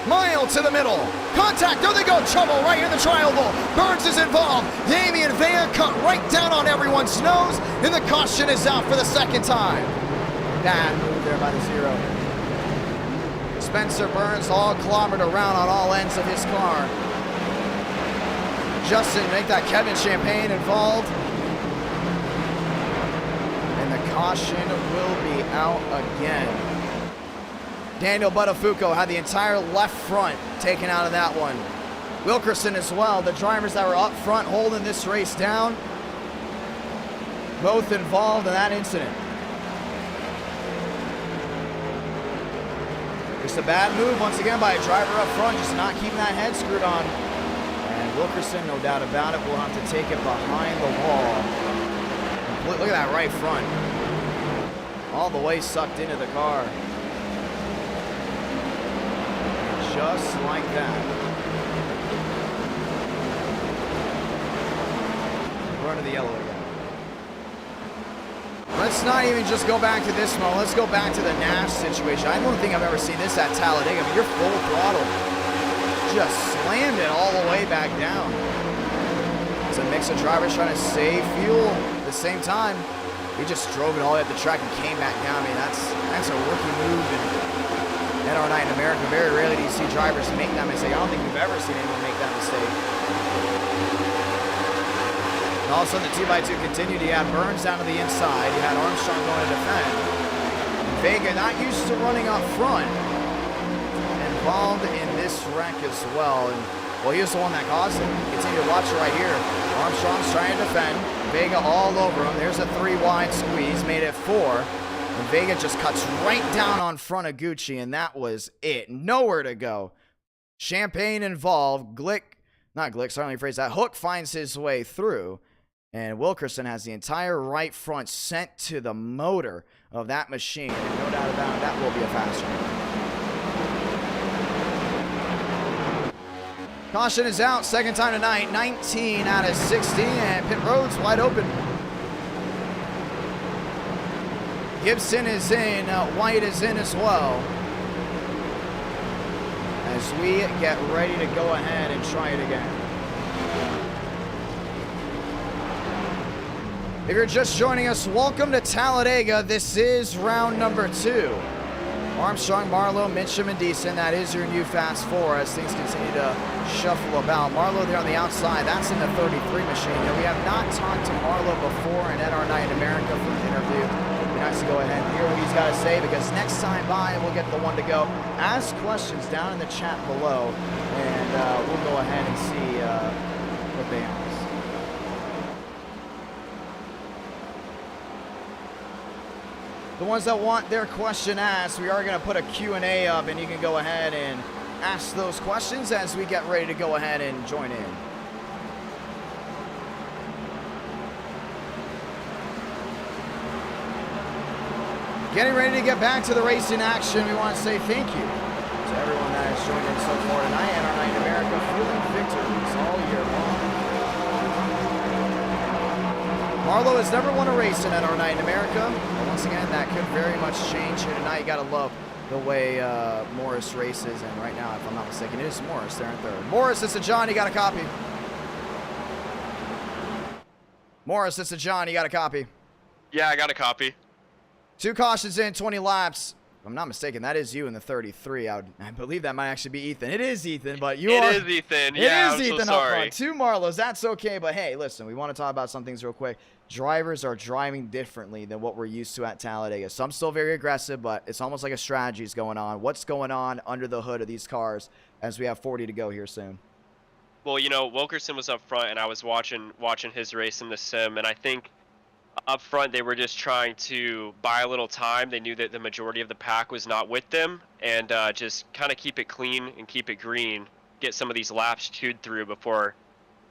Mile to the middle. Contact. There they go. Trouble right in the triangle. Burns is involved. Damian Van cut right down on everyone's nose. And the caution is out for the second time. Bad move there by the zero. Spencer Burns all clobbered around on all ends of his car. Justin, make that Kevin Champagne involved. And the caution will be out again. Daniel Buttafuoco had the entire left front taken out of that one. Wilkerson as well, the drivers that were up front holding this race down, both involved in that incident. Just a bad move once again by a driver up front, just not keeping that head screwed on. And Wilkerson, no doubt about it, will have to take it behind the wall. Look at that right front. All the way sucked into the car. Just like that. Run to the yellow again. Let's not even just go back to this moment. Let's go back to the Nash situation. I don't think I've ever seen this at Talladega, but you're full throttle. Just slammed it all the way back down. It's a mix of drivers trying to save fuel at the same time. He just drove it all the way up the track and came back down. I mean, that's a rookie move. And NR9 in America, very rarely do you see drivers make that mistake. I don't think we've ever seen anyone make that mistake. And all of a sudden, the 2x2 continued. You had Burns down to the inside. You had Armstrong going to defend. Vega, not used to running up front, involved in this wreck as well. And well, he was the one that caused it. Continue to watch it right here. Armstrong's trying to defend. Vega all over him. There's a 3-wide squeeze, made it 4. And Vega just cuts right down on front of Gucci, and that was it. Nowhere to go. Champagne involved. Hook finds his way through. And Wilkerson has the entire right front sent to the motor of that machine. And no doubt about it, that will be a fast one. Caution is out. Second time tonight. 19 out of 60. And pit road's wide open. Gibson is in, White is in as well. As we get ready to go ahead and try it again. If you're just joining us, welcome to Talladega. This is round number 2. Armstrong, Marlowe, Mitchum, and Deason. That is your new fast 4 as things continue to shuffle about. Marlowe there on the outside. That's in the 33 machine. Now, we have not talked to Marlowe before in NR9 in America for an interview. Nice to go ahead and hear what he's got to say, because next time by we'll get the one to go. Ask questions down in the chat below, and we'll go ahead and see what they ask. The ones that want their question asked, we are going to put a Q&A up, and you can go ahead and ask those questions as we get ready to go ahead and join in. Getting ready to get back to the racing action. We want to say thank you to everyone that has joined in so far tonight. NR9 America fueling victories all year long. Marlowe has never won a race in NR9 America. But once again, that could very much change here tonight. You got to love the way Morris races. And right now, if I'm not mistaken, it is Morris there in third. Morris, it's a John. You got a copy. Morris, it's a John. You got a copy. Yeah, I got a copy. 2 cautions in, 20 laps. If I'm not mistaken, that is you in the 33. I believe that might actually be Ethan. It is Ethan, but you are. It is Ethan. Yeah, it is I'm Ethan so up sorry. front. 2 Marlows. That's okay, but hey, listen, we want to talk about some things real quick. Drivers are driving differently than what we're used to at Talladega. Some still very aggressive, but it's almost like a strategy is going on. What's going on under the hood of these cars as we have 40 to go here soon? Well, you know, Wilkerson was up front, and I was watching his race in the sim, and I think up front they were just trying to buy a little time. They knew that the majority of the pack was not with them, and just kind of keep it clean and keep it green, get some of these laps chewed through before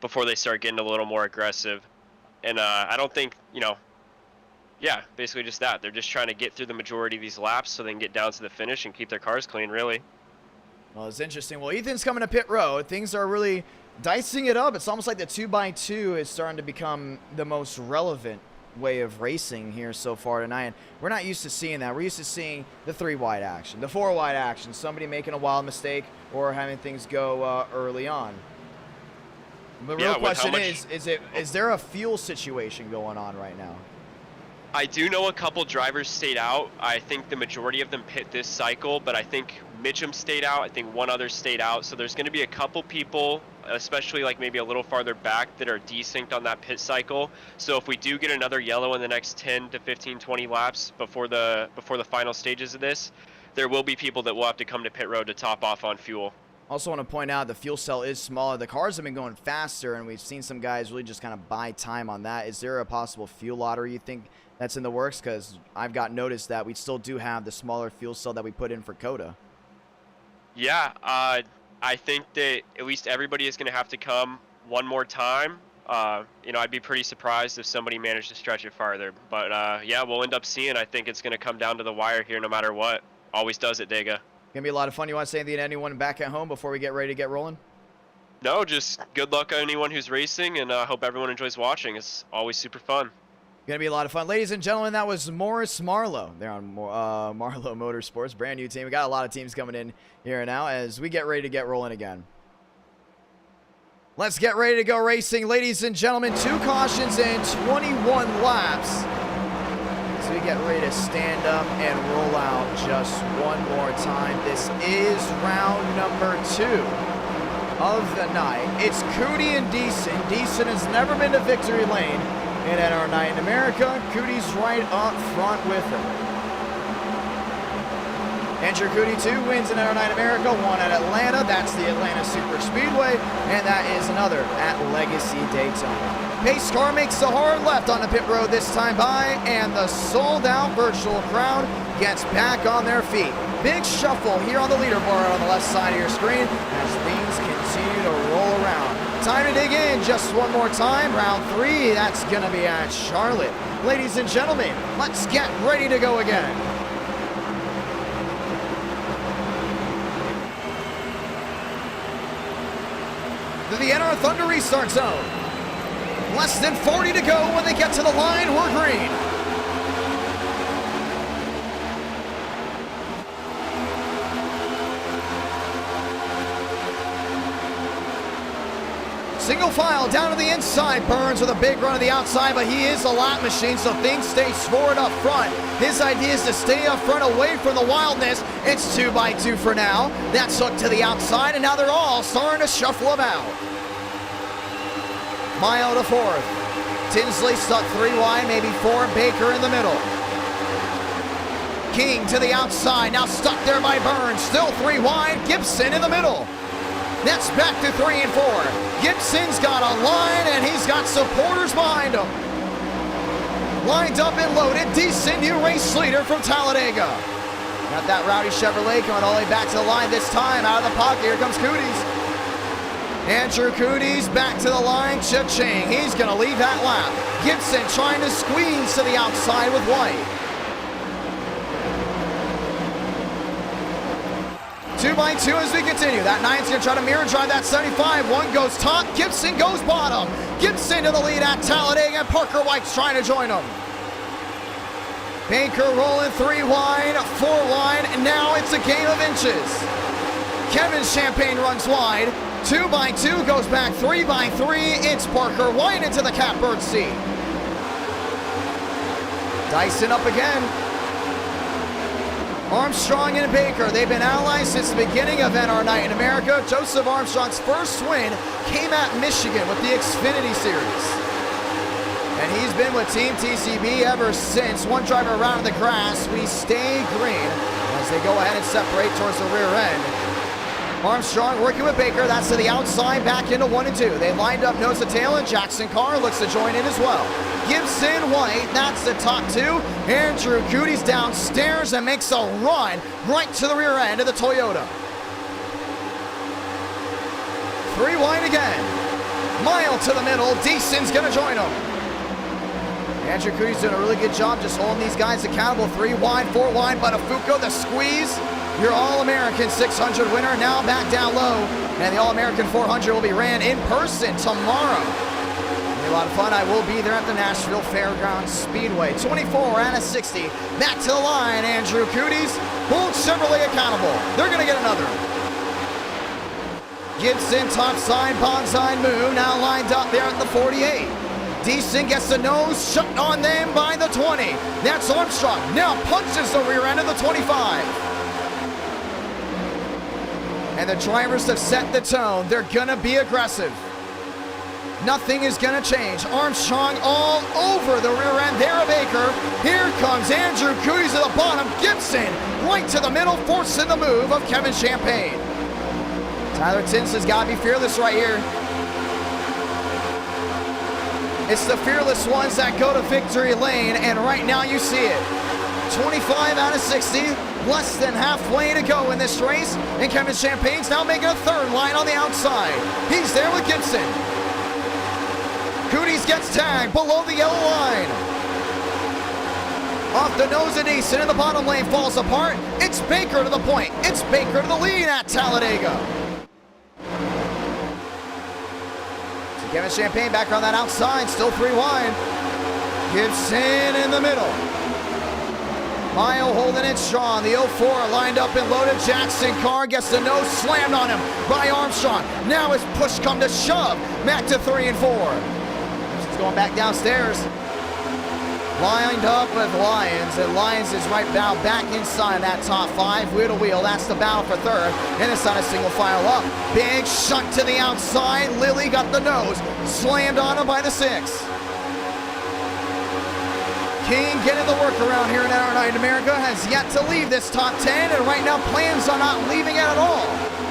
they start getting a little more aggressive. And I don't think, you know, yeah, basically just that. They're just trying to get through the majority of these laps so they can get down to the finish and keep their cars clean, really. Well, it's interesting. Well, Ethan's coming to pit road. Things are really dicing it up. It's almost like the 2x2 is starting to become the most relevant way of racing here so far tonight. And we're not used to seeing that. We're used to seeing the 3-wide action, the 4-wide action, somebody making a wild mistake or having things go early on. The real question is there a fuel situation going on right now? I do know a couple drivers stayed out. I think the majority of them pit this cycle, but I think Mitchum stayed out. I think one other stayed out. So there's going to be a couple people, especially like maybe a little farther back, that are desynced on that pit cycle. So if we do get another yellow in the next 10 to 15, 20 laps before the final stages of this, there will be people that will have to come to pit road to top off on fuel. Also want to point out the fuel cell is smaller. The cars have been going faster, and we've seen some guys really just kind of buy time on that. Is there a possible fuel lottery you think that's in the works? Because I've got notice that we still do have the smaller fuel cell that we put in for COTA. Yeah, I think that at least everybody is going to have to come one more time. You know, I'd be pretty surprised if somebody managed to stretch it farther. But yeah, we'll end up seeing. I think it's going to come down to the wire here no matter what. Always does at Dega. Gonna be a lot of fun. You want to say anything to anyone back at home before we get ready to get rolling? No, just good luck on anyone who's racing, and I hope everyone enjoys watching. It's always super fun. Gonna be a lot of fun. Ladies and gentlemen, that was Morris Marlowe. They're on Marlowe Motorsports, brand new team. We got a lot of teams coming in here now as we get ready to get rolling again. Let's get ready to go racing. Ladies and gentlemen, 2 cautions and 21 laps. So we get ready to stand up and roll out just one more time. This is round number 2 of the night. It's Cootie and Deason. Deason has never been to victory lane in NR Night in America. Cootie's right up front with him. Andrew Cootie 2 wins in NR Night America, 1 at Atlanta. That's the Atlanta Super Speedway, and that is another at Legacy Daytona. Pace car makes a hard left on the pit road this time by, and the sold-out virtual crowd gets back on their feet. Big shuffle here on the leaderboard on the left side of your screen as things continue to roll around. Time to dig in just one more time. Round 3, that's going to be at Charlotte. Ladies and gentlemen, let's get ready to go again. To the NR Thunder restart zone. Less than 40 to go when they get to the line. We're green. Single file down to the inside. Burns with a big run to the outside, but he is a lap machine, so things stay forward up front. His idea is to stay up front away from the wildness. It's 2x2 for now. That's hooked to the outside, and now they're all starting to shuffle about. Mile to 4th. Tinsley stuck 3 wide, maybe 4. Baker in the middle. King to the outside, now stuck there by Burns. Still 3 wide. Gibson in the middle. That's back to 3 and 4. Gibson's got a line, and he's got supporters behind him. Lined up and loaded. Decent new race leader from Talladega. Got that rowdy Chevrolet coming all the way back to the line this time. Out of the pocket, here comes Cooties. Andrew Cootie's back to the line. Cha-ching. He's going to leave that lap. Gibson trying to squeeze to the outside with White. 2x2 as we continue. That 9's going to try to mirror drive that 75. 1 goes top. Gibson goes bottom. Gibson to the lead at Talladega. Parker White's trying to join him. Baker rolling 3 wide, 4 wide, and now it's a game of inches. Kevin Champagne runs wide. 2x2 goes back 3x3. It's Parker White into the catbird seat. Dyson up again. Armstrong and Baker, they've been allies since the beginning of NR Night in America. Joseph Armstrong's first win came at Michigan with the Xfinity Series. And he's been with Team TCB ever since. One driver around the grass, we stay green as they go ahead and separate towards the rear end. Armstrong working with Baker, that's to the outside, back into 1 and 2. They lined up nose to tail, and Jackson Carr looks to join in as well. Gibson White, that's the top 2. Andrew Cootie's downstairs and makes a run right to the rear end of the Toyota. 3 wide again. Mile to the middle, Deason's gonna join him. Andrew Cootie's doing a really good job just holding these guys accountable. 3 wide, 4 wide, but Afuco, the squeeze. Your All-American 600 winner now back down low. And the All-American 400 will be ran in person tomorrow. be a lot of fun. I will be there at the Nashville Fairgrounds Speedway. 24 out of 60. Back to the line, Andrew Cooties. Hold Chevrolet accountable. They're going to get another. Gibson, top side, bonsai move. Now lined up there at the 48. Decent gets the nose shut on them by the 20. That's Armstrong. Now punches the rear end of the 25. And the drivers have set the tone. They're going to be aggressive. Nothing is going to change. Armstrong all over the rear end there of Baker. Here comes Andrew Cooties at the bottom. Gibson right to the middle, forcing the move of Kevin Champagne. Tyler Tins has got to be fearless right here. It's the fearless ones that go to victory lane, and right now you see it. 25 out of 60, less than halfway to go in this race, and Kevin Champagne's now making a third line on the outside. He's there with Gibson. Cooties gets tagged below the yellow line. Off the nose of Neeson, and the bottom lane falls apart. It's Baker to the point. It's Baker to the lead at Talladega. So Kevin Champagne back on that outside, still 3 wide. Gibson in the middle. Mile holding it strong. The 04 lined up and loaded. Jackson car gets the nose slammed on him by Armstrong. Now it's push come to shove. Back to 3 and 4. He's going back downstairs. Lined up with Lyons, and Lyons is right now back inside that top 5. Wheel to wheel, that's the battle for third. And it's on a single file up. Big shunt to the outside. Lilly got the nose. Slammed on him by the 6. King getting the work around here in NR9 America, has yet to leave this top 10, and right now plans on not leaving it at all.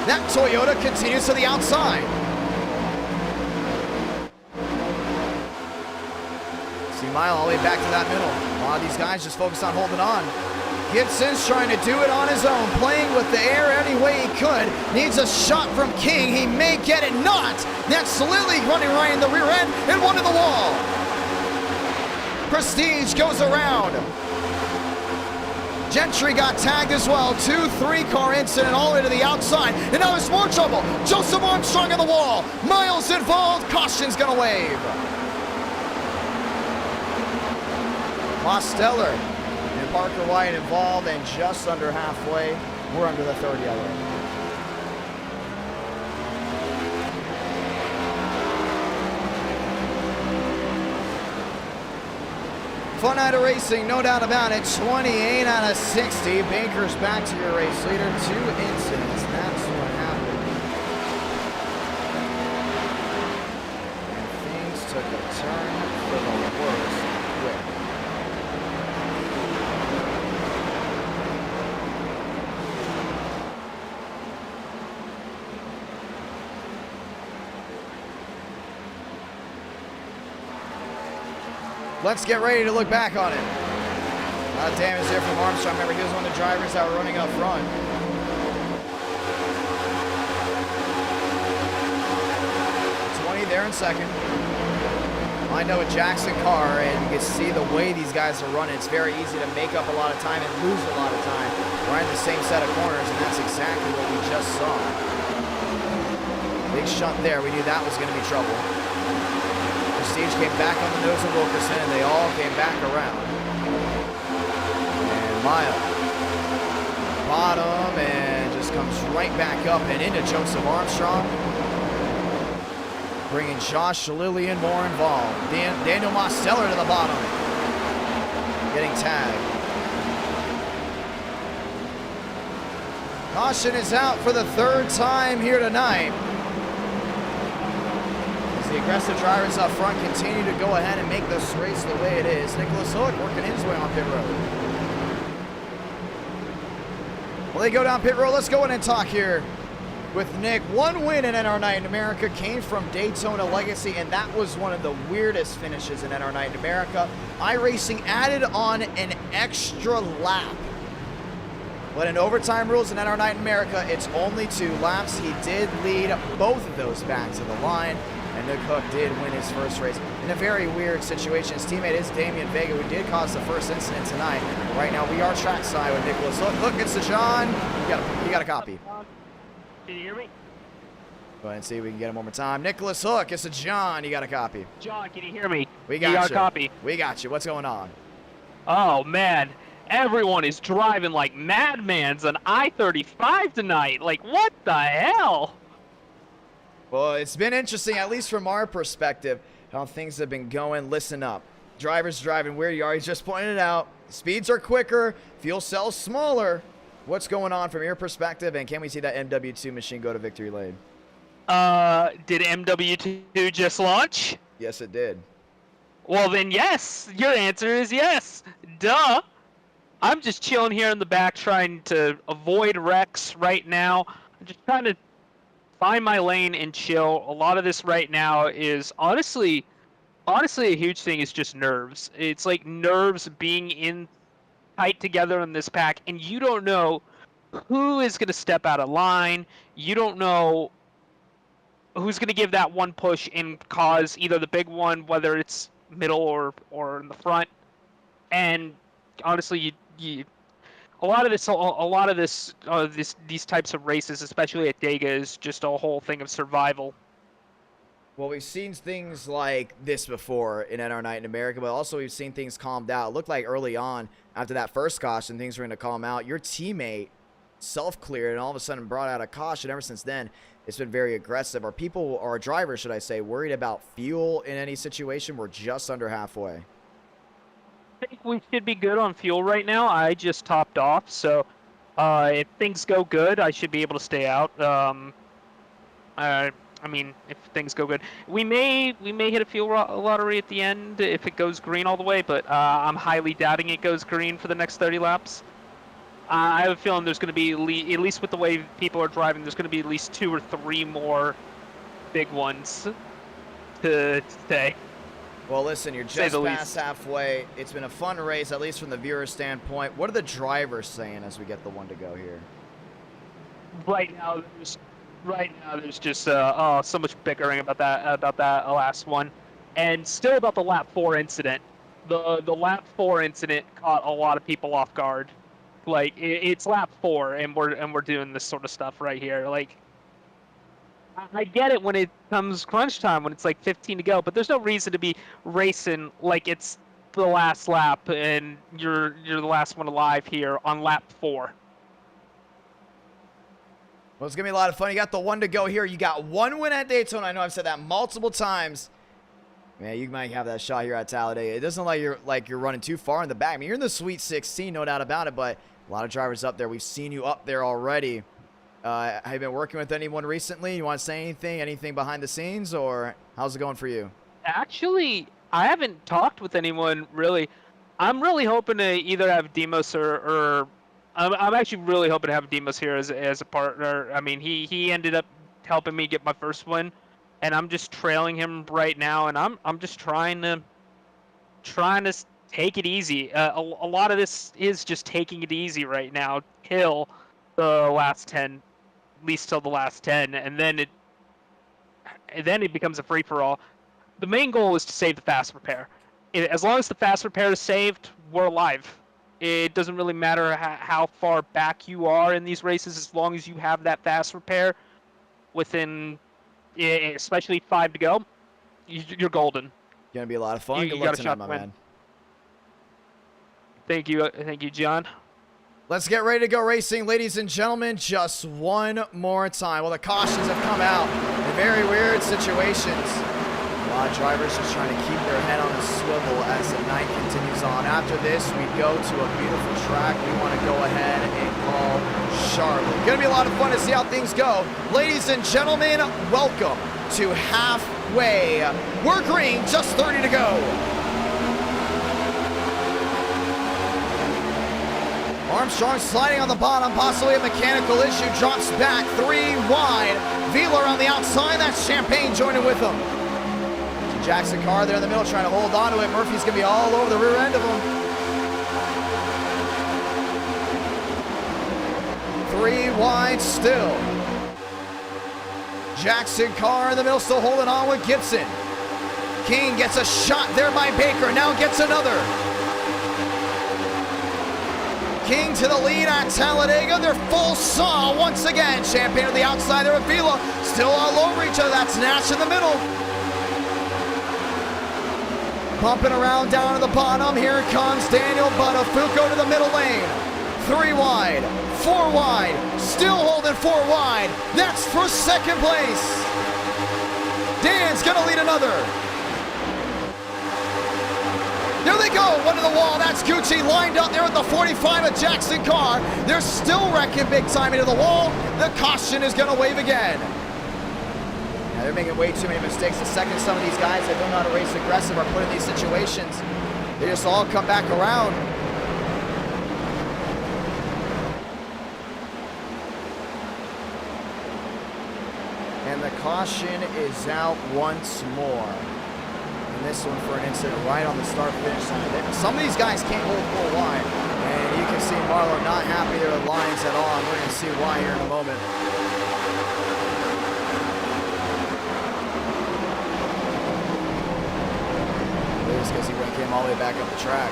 That Toyota continues to the outside. See Mile all the way back to that middle. A lot of these guys just focused on holding on. Gibson's trying to do it on his own, playing with the air any way he could. Needs a shot from King. He may get it, not. That's Lilly running right in the rear end and one to the wall. Prestige goes around. Gentry got tagged as well. 2-3 car incident all the way to the outside. And now there's more trouble. Joseph Armstrong on the wall. Miles involved. Caution's going to wave. Mosteller and Parker White involved, and just under halfway. We're under the third yellow. Fun night of racing, no doubt about it. 28 out of 60. Baker's back to your race leader. 2 incidents. That's what happened. And things took a turn for the worse. Quick. Let's get ready to look back on it. A lot of damage there from Armstrong. Remember, he was one of the drivers that were running up front. 20 there in second. Lined up with Jackson car, and you can see the way these guys are running. It's very easy to make up a lot of time and lose a lot of time. We're in the same set of corners, and that's exactly what we just saw. Big shunt there. We knew that was going to be trouble. Prestige came back on the nose of Wilkerson, and they all came back around. And Mile, bottom, and just comes right back up and into Joseph Armstrong. Bringing Josh Lillian more involved. Daniel Mosteller to the bottom. Getting tagged. Caution is out for the third time here tonight. The aggressive drivers up front continue to go ahead and make this race the way it is. Nicholas Hook working his way on pit road. Well, they go down pit road. Let's go in and talk here with Nick. One win in NR9 in America came from Daytona Legacy, and that was one of the weirdest finishes in NR9 in America. Iracing added on an extra lap. But in overtime rules in NR9 in America, it's only 2 laps. He did lead both of those back to the line. And Nick Hook did win his first race in a very weird situation. His teammate is Damian Vega, who did cause the first incident tonight. Right now, we are trackside with Nicholas Hook. Look, it's to John. You got a copy. Can you hear me? Go ahead and see if we can get him one more time. Nicholas Hook, it's a John. You got a copy. John, can you hear me? We got you. you. Got a copy. We got you. What's going on? Oh, man. Everyone is driving like madmans on I-35 tonight. Like, what the hell? Well, it's been interesting, at least from our perspective, how things have been going. Listen up. Drivers driving where you are. He's just pointed it out. Speeds are quicker. Fuel cells smaller. What's going on from your perspective? And can we see that MW2 machine go to victory lane? Did MW2 just launch? Yes, it did. Well, then yes. Your answer is yes. Duh. I'm just chilling here in the back trying to avoid wrecks right now. I'm just trying to find my lane and chill. A lot of this right now is honestly a huge thing is just nerves. It's like nerves being in tight together in this pack, and you don't know who is going to step out of line. You don't know who's going to give that one push and cause either the big one, whether it's middle or in the front. And honestly, you a lot of these types of races, especially at Daytona, is just a whole thing of survival. Well, we've seen things like this before in NR Night in America, but also we've seen things calmed out. It looked like early on, after that first caution, things were going to calm out. Your teammate self-cleared and all of a sudden brought out a caution. Ever since then, it's been very aggressive. Are people, or drivers, should I say, worried about fuel in any situation? We're just under halfway. I think we should be good on fuel right now. I just topped off, so if things go good, I should be able to stay out. I mean, if things go good, we may hit a fuel lottery at the end if it goes green all the way, but I'm highly doubting it goes green for the next 30 laps. I have a feeling there's going to be, at least with the way people are driving, there's going to be at least 2 or 3 more big ones to stay. Well, listen, you're just past halfway. It's been a fun race, at least from the viewer standpoint. What are the drivers saying as we get the one to go here? Right now, there's just so much bickering about that last one, and still about the lap 4 incident. The lap 4 incident caught a lot of people off guard. Like it's lap 4, and we're doing this sort of stuff right here. Like I get it when it comes crunch time, when it's like 15 to go, but there's no reason to be racing like it's the last lap and you're the last one alive here on lap 4. Well, it's going to be a lot of fun. You got the one to go here. You got one win at Daytona. I know I've said that multiple times. Man, you might have that shot here at Talladega. It doesn't look like you're running too far in the back. I mean, you're in the Sweet 16, no doubt about it, but a lot of drivers up there. We've seen you up there already. Have you been working with anyone recently? You want to say anything behind the scenes, or how's it going for you? Actually, I haven't talked with anyone really. I'm really hoping to either have Demos or I'm actually really hoping to have Demos here as a partner. I mean, he ended up helping me get my first win, and I'm just trailing him right now, and I'm just trying to take it easy. A lot of this is just taking it easy right now till the last 10, at least till the last 10, and then it becomes a free for all. The main goal is to save the fast repair. As long as the fast repair is saved, we're alive. It doesn't really matter how far back you are in these races, as long as you have that fast repair within, especially 5 to go, you're golden. Gonna be a lot of fun. Good luck tonight, my man. Thank you, John. Let's get ready to go racing, ladies and gentlemen. Just one more time. Well, the cautions have come out in very weird situations. A lot of drivers just trying to keep their head on a swivel as the night continues on. After this, we go to a beautiful track we want to go ahead and call Charlotte. Going to be a lot of fun to see how things go. Ladies and gentlemen, welcome to halfway. We're green, just 30 to go. Armstrong sliding on the bottom, possibly a mechanical issue, drops back 3 wide. Wheeler on the outside, that's Champagne joining with him. Jackson Carr there in the middle trying to hold on to it. Murphy's going to be all over the rear end of him. 3 wide still. Jackson Carr in the middle still holding on with Gibson. King gets a shot there by Baker, now gets another. King to the lead at Talladega. They're full saw once again. Champagne to the outside there with Vila. Still all over each other. That's Nash in the middle. Bumping around down to the bottom. Here comes Daniel Buttafuoco to the middle lane. 3 wide, 4 wide, still holding 4 wide. That's for second place. Dan's gonna lead another. There they go, one to the wall. That's Gucci lined up there with the 45 of Jackson Carr. They're still wrecking big time into the wall. The caution is gonna wave again. Now they're making way too many mistakes. The second some of these guys that don't know how to race aggressive are put in these situations, they just all come back around. And the caution is out once more. And this one for an incident right on the start-finish line. Some of these guys can't hold 4 wide. And you can see Marlowe not happy there with lines at all. And we're going to see why here in a moment. Because he came all the way back up the track.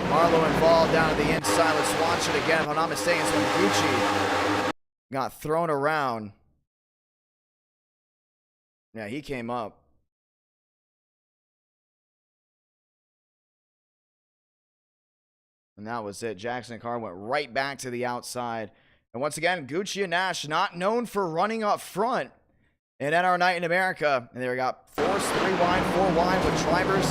Marlowe involved down to the inside. Let's watch it again. If I'm not mistaken, it's when Gucci got thrown around. Yeah, he came up. And that was it. Jackson Carr went right back to the outside. And once again, Gucci and Nash not known for running up front in NR Night in America. And they got forced 3 wide, 4 wide with drivers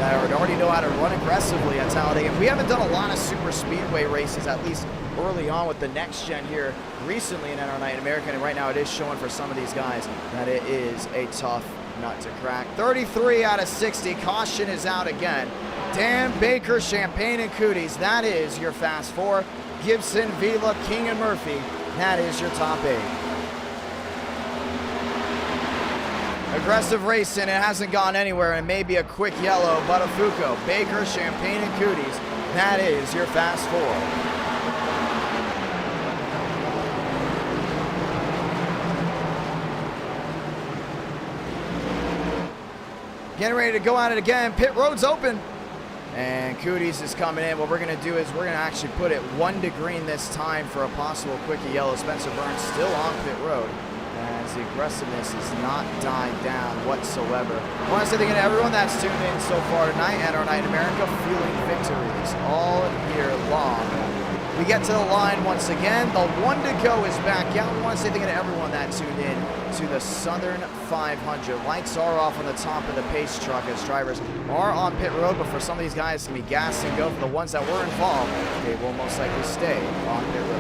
that already know how to run aggressively at Talladega. We haven't done a lot of super speedway races, at least early on with the next gen here recently in NR Night in America. And right now it is showing for some of these guys that it is a tough nut to crack. 33 out of 60. Caution is out again. Dan, Baker, Champagne, and Cooties. That is your fast 4. Gibson, Vila, King, and Murphy. That is your top 8. Aggressive racing, it hasn't gone anywhere, and maybe a quick yellow. Buttafuoco, Baker, Champagne, and Cooties. That is your fast 4. Getting ready to go at it again. Pit road's open. And Cooties is coming in. What we're going to do is we're going to actually put it 1 to green this time for a possible quickie yellow. Spencer Burns still on pit road, as the aggressiveness has not died down whatsoever. I want to say thank you to everyone that's tuned in so far tonight at our Night in America, fueling victories all year long. We get to the line once again. The 1 to go is back out. We want to say thank you to everyone that tuned in to the Southern 500. Lights are off on the top of the pace truck as drivers are on pit road, but for some of these guys, it's going to be gas and go. For the ones that were involved, they will most likely stay on pit road.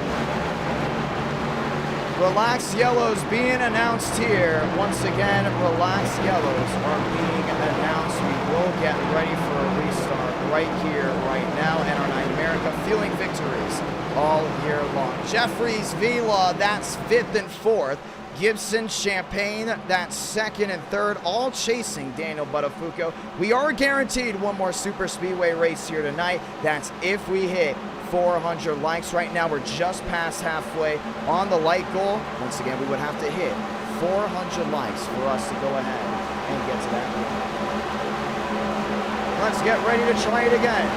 Relaxed yellows being announced here. Once again, relaxed yellows are being announced. We will get ready for a restart right here, right now, and our Night in America, fueling victories all year long. Jeffries, Vila, that's 5th and 4th. Gibson, Champagne, that's 2nd and 3rd, all chasing Daniel Buttafuoco. We are guaranteed one more super speedway race here tonight. That's if we hit 400 likes. Right now we're just past halfway on the like goal. Once again, we would have to hit 400 likes for us to go ahead and get to that goal. Let's get ready to try it again.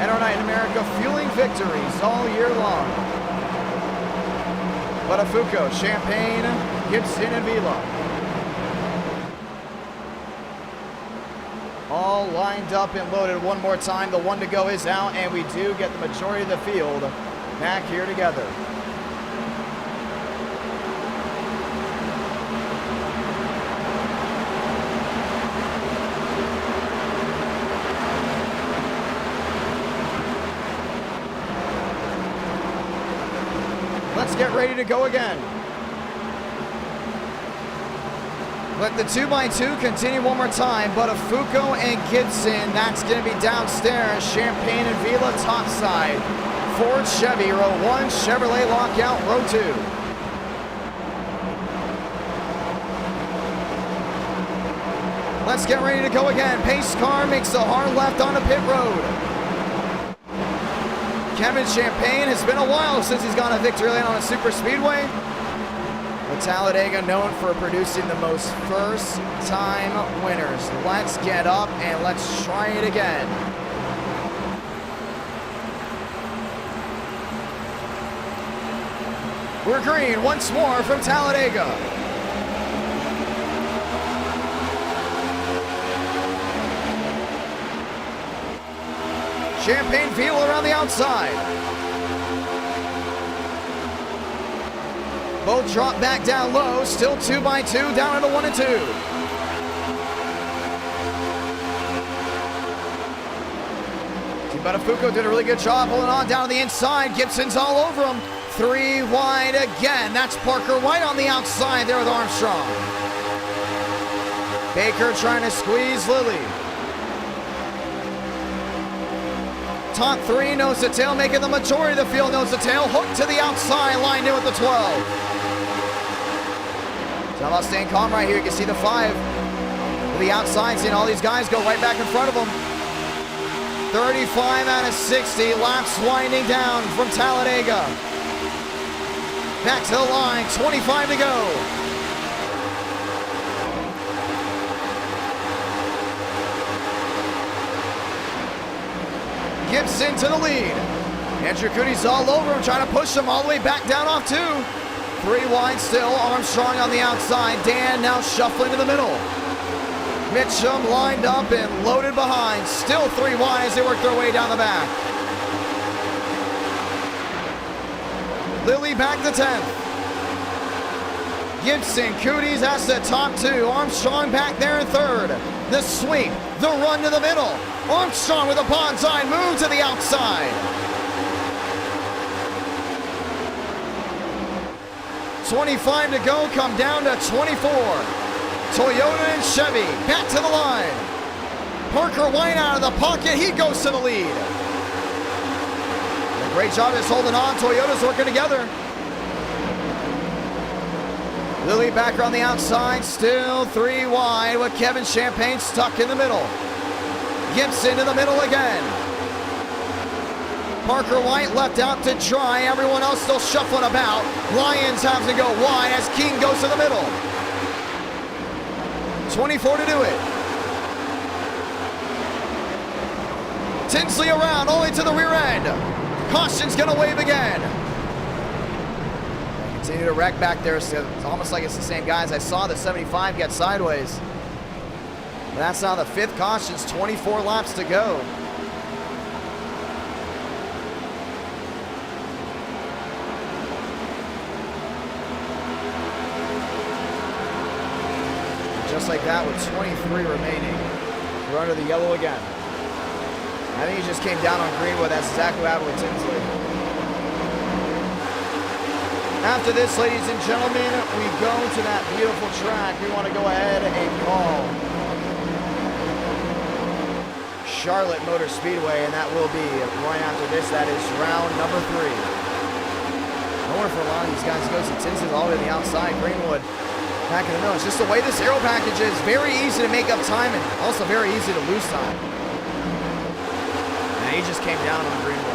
And our Night in America, fueling victories all year long. Buttafuoco, Champagne, Gibson, and Vila. All lined up and loaded one more time. The 1 to go is out, and we do get the majority of the field back here together. Let's get ready to go again. Let the 2x2 continue one more time. Buttafuoco and Gibson, that's going to be downstairs. Champagne and Vila topside. Ford Chevy, row 1. Chevrolet lockout, row 2. Let's get ready to go again. Pace car makes a hard left onto pit road. Kevin Champagne, has been a while since he's gone a victory lane on a super speedway. But Talladega known for producing the most first-time winners. Let's get up and let's try it again. We're green once more from Talladega. Champagne Field around the outside. Both drop back down low, still 2x2, down into 1 and 2. Butafuco did a really good job holding on down to the inside. Gibson's all over him. 3 wide again. That's Parker White on the outside there with Armstrong. Baker trying to squeeze Lilly. Top 3 nose to tail, making the majority of the field nose to tail. Hook to the outside, lined in with the 12. So about staying calm right here. You can see the 5 to the outside, seeing all these guys go right back in front of them. 35 out of 60, laps winding down from Talladega. Back to the line, 25 to go. Gibson to the lead. Andrew Cootie's all over him, trying to push him all the way back down off 2. 3 wide still, Armstrong on the outside. Dan now shuffling to the middle. Mitchum lined up and loaded behind. Still 3 wide as they work their way down the back. Lilly back to 10th. Gibson, Cooties, that's the top 2. Armstrong back there in 3rd. The sweep, the run to the middle. Armstrong with a bonsai move to the outside. 25 to go, come down to 24. Toyota and Chevy back to the line. Parker White out of the pocket, he goes to the lead. A great job just holding on, Toyota's working together. Lilly back on the outside, still 3 wide with Kevin Champagne stuck in the middle. Gibson in the middle again. Parker White left out to dry, everyone else still shuffling about. Lyons has to go wide as King goes to the middle. 24 to do it. Tinsley around, all the way to the rear end. Caution's gonna wave again. Continue to wreck back there. It's almost like it's the same guys. I saw the 75 get sideways. But that's now the 5th caution. 24 laps to go. Just like that with 23 remaining. We're under the yellow again. I think he just came down on Greenwood. That's exactly what happened with Tinsley. After this, ladies and gentlemen, we go to that beautiful track. We want to go ahead and call Charlotte Motor Speedway, and that will be right after this. That is round number 3. I wonder for a lot of these guys to go see Tinsley's all the way to the outside. Greenwood back in the middle. It's just the way this aero package is. Very easy to make up time and also very easy to lose time. And he just came down on Greenwood.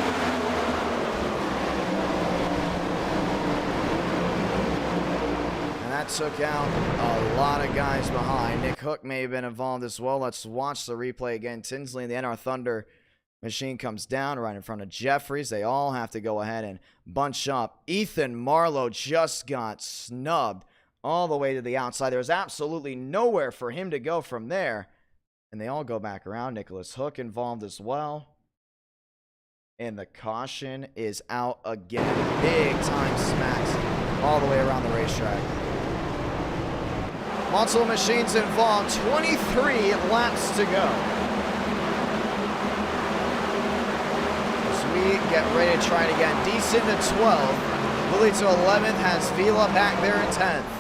And that took out a lot of guys behind. Nick Hook may have been involved as well. Let's watch the replay again. Tinsley and the NR Thunder machine comes down right in front of Jeffries. They all have to go ahead and bunch up. Ethan Marlowe just got snubbed all the way to the outside. There was absolutely nowhere for him to go from there. And they all go back around. Nicholas Hook involved as well. And the caution is out again. Big time smacks all the way around the racetrack. Multiple machines involved. 23 laps to go. As we get ready to try it again. Decent to 12th. Lilly to 11th. Has Vila back there in 10th.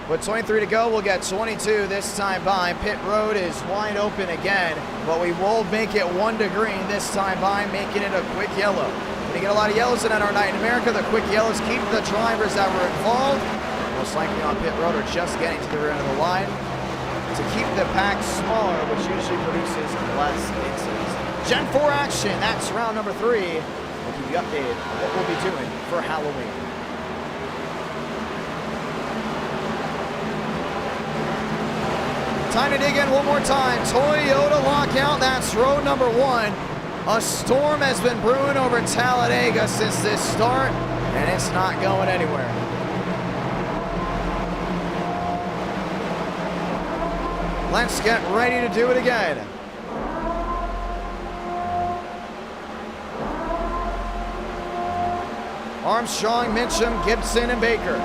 With 23 to go, we'll get 22 this time by. Pit road is wide open again, but we will make it 1 to green this time by, making it a quick yellow. When you get a lot of yellows in our night in America, the quick yellows keep the drivers that were involved, most likely on pit road, or just getting to the rear end of the line, to keep the pack smaller, which usually produces less incidents. Gen 4 action, that's round number 3. We'll keep you updated on what we'll be doing for Halloween. Time to dig in one more time. Toyota lockout. That's row number 1. A storm has been brewing over Talladega since this start, and it's not going anywhere. Let's get ready to do it again. Armstrong, Mitchum, Gibson, and Baker.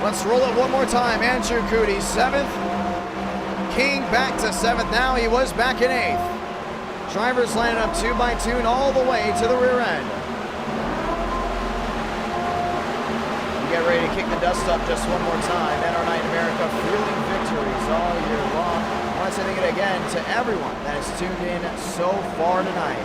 Let's roll it one more time. Andrew Cootie, 7th. King back to 7th now. He was back in 8th. Drivers lining up 2 by 2 and all the way to the rear end. Get ready to kick the dust up just one more time. NR9 America fueling victories all year long. I want to say thank you again to everyone that has tuned in so far tonight.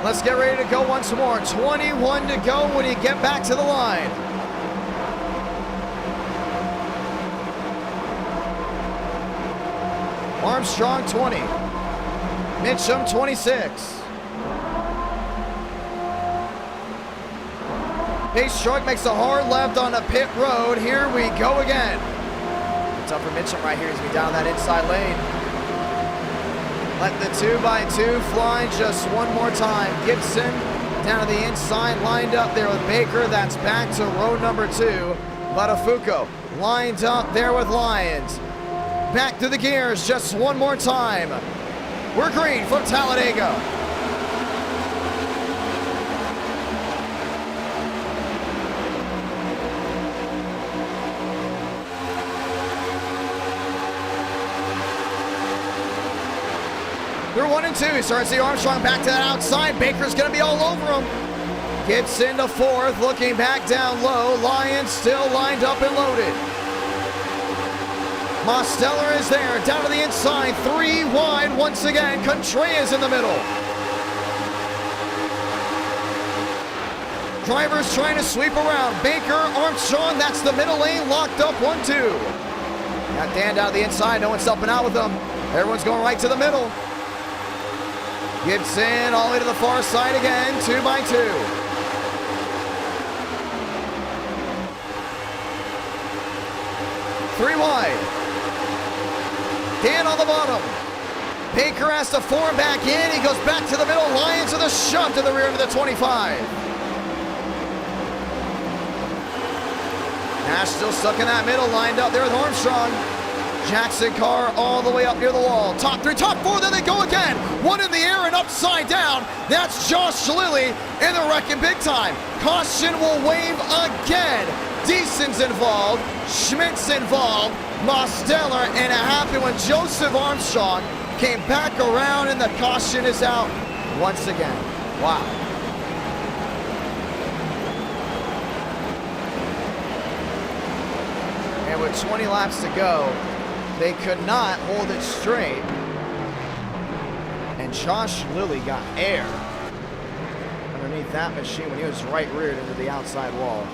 Let's get ready to go once more. 21 to go when you get back to the line. Armstrong 20. Mitchum 26. Pace truck makes a hard left on the pit road. Here we go again. It's up for Mitchum right here as we down that inside lane. Let the 2 by 2 fly just one more time. Gibson down to the inside, lined up there with Baker. That's back to row number 2. Buttafuoco lined up there with Lyons. Back to the gears just one more time. We're green from Talladega. They're 1 and 2. He starts to see Armstrong back to that outside. Baker's going to be all over him. Gibson to 4th, looking back down low. Lyons still lined up and loaded. Mosteller is there, down to the inside. 3 wide once again. Contreras in the middle. Drivers trying to sweep around. Baker, Armstrong, that's the middle lane, locked up 1-2. Got Dan down to the inside. No one's helping out with them. Everyone's going right to the middle. Gibson all the way to the far side again, 2 by 2. Three wide. Dan on the bottom. Baker has to form back in. He goes back to the middle. Lyons with a shove to the rear of the 25. Nash still stuck in that middle, lined up there with Armstrong. Jackson Carr all the way up near the wall. Top 3, top 4, then they go again. 1 in the air and upside down. That's Josh Lilly in the wrecking big time. Caution will wave again. Deason's involved. Schmidt's involved. Mosteller, and it happened when Joseph Armstrong came back around and the caution is out once again. Wow. And with 20 laps to go, they could not hold it straight. And Josh Lilly got air underneath that machine when he was right reared into the outside wall.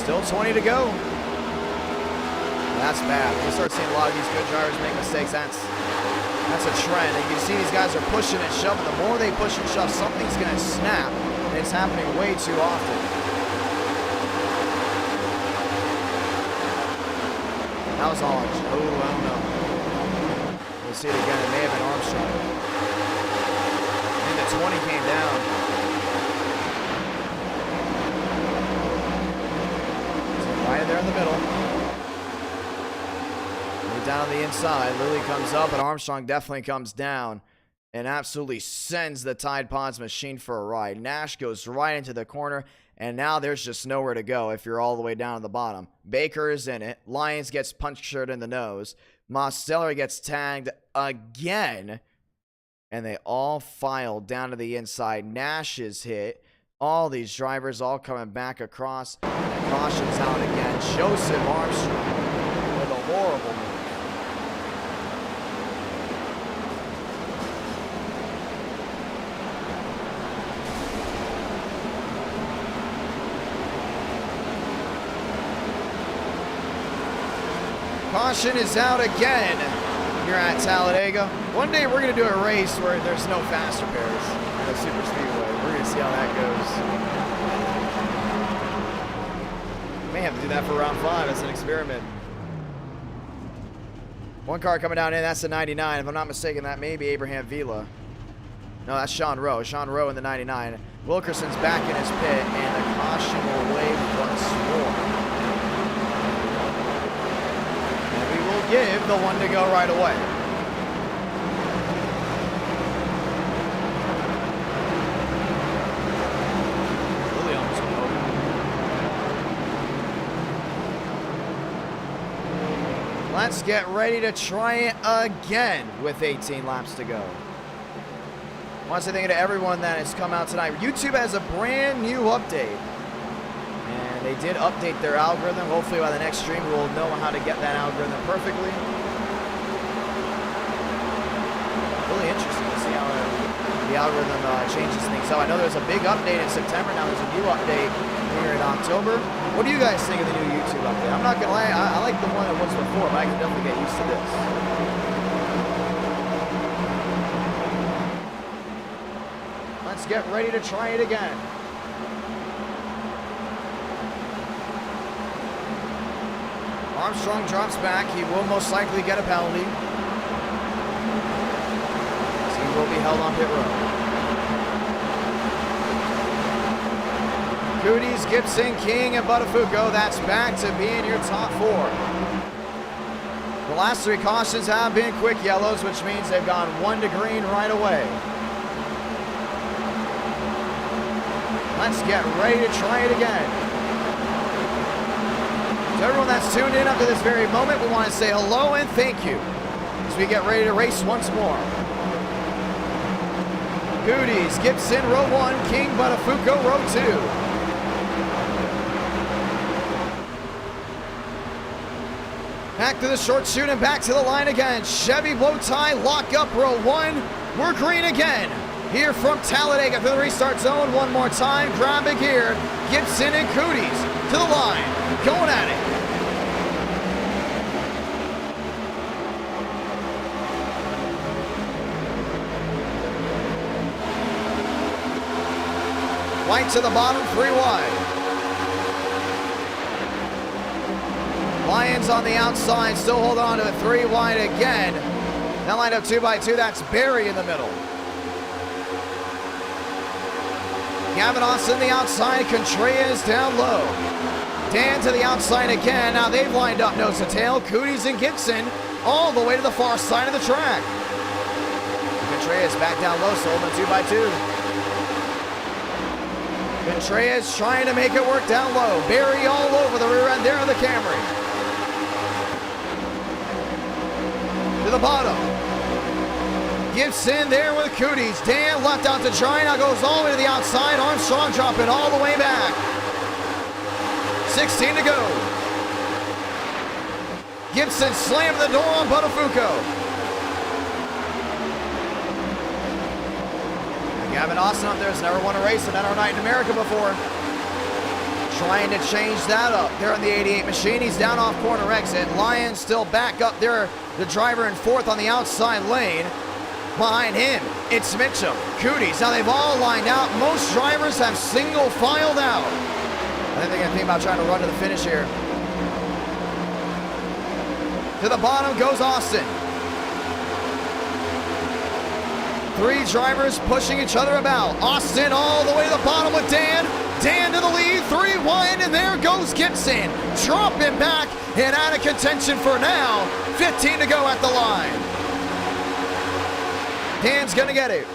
Still 20 to go. That's bad. We start seeing a lot of these good drivers make mistakes. That's a trend. And you can see these guys are pushing and shoving. The more they push and shove, something's going to snap. And it's happening way too often. That was orange. Oh, I don't know. We'll see it again. It may have been Armstrong. I think the 20 came down. So right there in the middle. We're down on the inside. Lilly comes up, and Armstrong definitely comes down and absolutely sends the Tide Pods machine for a ride. Nash goes right into the corner. And now there's just nowhere to go if you're all the way down at the bottom. Baker is in it. Lyons gets punctured in the nose. Mosteller gets tagged again. And they all file down to the inside. Nash is hit. All these drivers all coming back across. And caution's out again. Joseph Armstrong with a horrible move. caution is out again here at Talladega. One day we're going to do a race where there's no faster pairs at a super speedway. We're going to see how that goes. May have to do that for round 5 as an experiment. One car coming down in, that's the 99. If I'm not mistaken, that may be Abraham Vila. No, that's Sean Rowe. Sean Rowe in the 99. Wilkerson's back in his pit, and the caution will wave once more. And we will give the one to go right away. Really almost went over. Let's get ready to try it again with 18 laps to go. I want to say thank you to everyone that has come out tonight. YouTube has a brand new update. And they did update their algorithm. Hopefully by the next stream we'll know how to get that algorithm perfectly. Really interesting to see how the algorithm changes things. So I know there's a big update in September. Now there's a new update here in October. What do you guys think of the new YouTube update? I'm not going to lie, I like the one that was before, but I can definitely get used to this. Let's get ready to try it again. Armstrong drops back. He will most likely get a penalty. So he will be held on pit road. Cooties, Gibson, King, and Buttafuoco. That's back to being your top 4. The last 3 cautions have been quick yellows, which means they've gone 1 to green right away. Let's get ready to try it again. To everyone that's tuned in up to this very moment, we want to say hello and thank you as we get ready to race once more. Cooties, Gibson, row 1, King, Buttafuoco, row 2. Back to the short chute and back to the line again. Chevy bow tie, lock up row 1. We're green again. Here from Talladega to the restart zone one more time. Grab it here. Gibson and Cooties to the line. Going at it. White to the bottom, 3 wide. Lions on the outside, still holding on to it, 3 wide again. That lined up 2 by 2, that's Barry in the middle. Gavin Austin the outside, Contreras down low. Dan to the outside again. Now they've lined up nose to tail. Cooties and Gibson all the way to the far side of the track. Contreras back down low, so holding 2 by 2. Contreras trying to make it work down low. Barry all over the rear end there of the Camry. To the bottom. Gibson there with Cooties. Dan left out to try. Now goes all the way to the outside. Armstrong dropping all the way back. 16 to go. Gibson slammed the door on Buttafuoco. Gavin Austin up there has never won a race in NR Night in America before. Trying to change that up there on the 88 machine. He's down off corner exit. Lions still back up there. The driver in 4th on the outside lane. Behind him, it's Mitchum, Cooties. Now they've all lined out. Most drivers have single filed out. I think they're going to think about trying to run to the finish here. To the bottom goes Austin. 3 drivers pushing each other about. Austin all the way to the bottom with Dan. Dan to the lead, 3 wide, and there goes Gibson. Dropping back and out of contention for now. 15 to go at the line. Dan's gonna get it.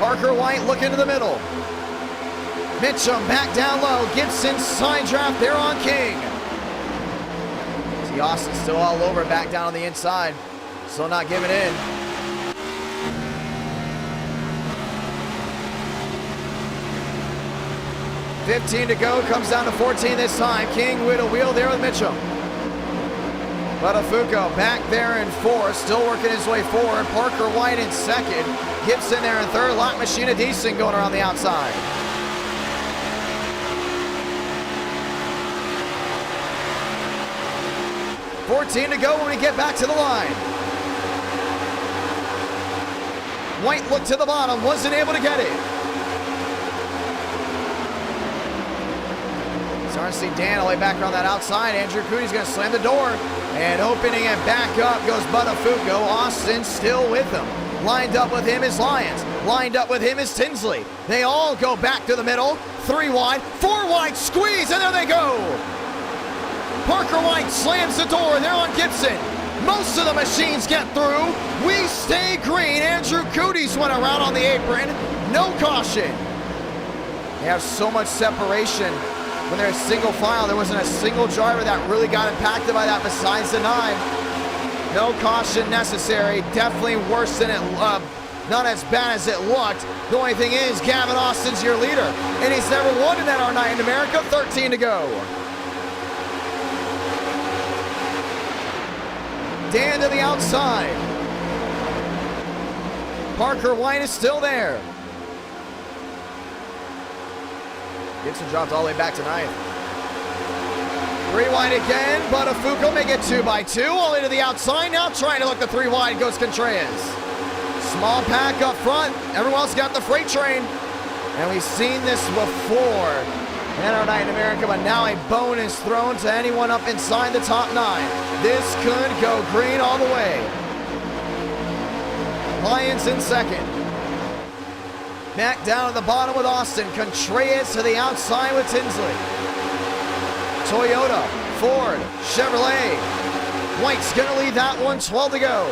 Parker White looking to the middle. Mitchum back down low. Gibson side draft there on King. See Austin still all over, back down on the inside. Still not giving in. $15 to go, comes down to 14 this time. King with a wheel there with Mitchum. Buttafuoco back there in 4th, still working his way forward. Parker White in 2nd. Gibson there in 3rd. Lot Machina decent going around the outside. 14 to go when we get back to the line. White looked to the bottom, wasn't able to get it. Starting to see Dan all the way back around that outside. Andrew Cootie's going to slam the door. And opening it back up goes Buttafuoco. Austin still with him. Lined up with him is Lyons. Lined up with him is Tinsley. They all go back to the middle. 3 wide, 4 wide, squeeze, and there they go. Parker White slams the door. They're on Gibson. Most of the machines get through. We stay green. Andrew Cootie's went around on the apron. No caution. They have so much separation. When they're single file, there wasn't a single driver that really got impacted by that besides the 9. No caution necessary. Definitely worse than it, not as bad as it looked. The only thing is, Gavin Austin's your leader, and he's never won an NR9 in America. 13 to go. Dan to the outside. Parker White is still there. Gibson dropped all the way back to 9th. 3 wide again. Buttafuoco make it 2 by 2. All the way to the outside. Now trying to look the 3 wide goes Contreras. Small pack up front. Everyone else got the freight train. And we've seen this before. NR9 in America, but now a bonus thrown to anyone up inside the top 9. This could go green all the way. Lyons in second. Back down at the bottom with Austin. Contreras to the outside with Tinsley. Toyota, Ford, Chevrolet. White's going to lead that one, 12 to go.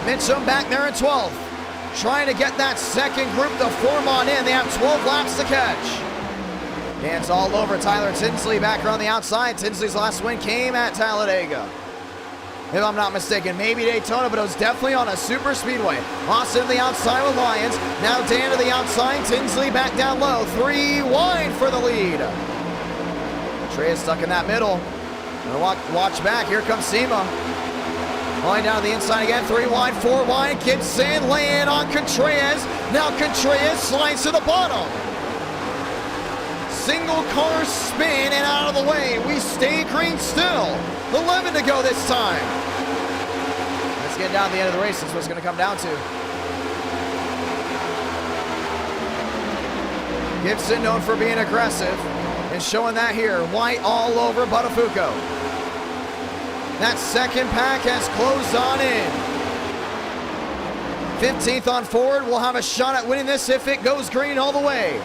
Mitchum back there in 12th. Trying to get that second group to form on in. They have 12 laps to catch. Dance all over Tyler Tinsley back around the outside. Tinsley's last win came at Talladega. If I'm not mistaken, maybe Daytona, but it was definitely on a super speedway. Austin to the outside with Lyons. Now Dan to the outside. Tinsley back down low. 3 wide for the lead. Trey is stuck in that middle. Watch back. Here comes Sema. Line down to the inside again. 3 wide, 4 wide. Gibson laying on Contreras. Now Contreras slides to the bottom. Single car spin and out of the way. We stay green still. 11 to go this time. Let's get down to the end of the race. That's what it's going to come down to. Gibson known for being aggressive and showing that here. White all over Buttafuoco. That second pack has closed on in. 15th on Ford will have a shot at winning this if it goes green all the way.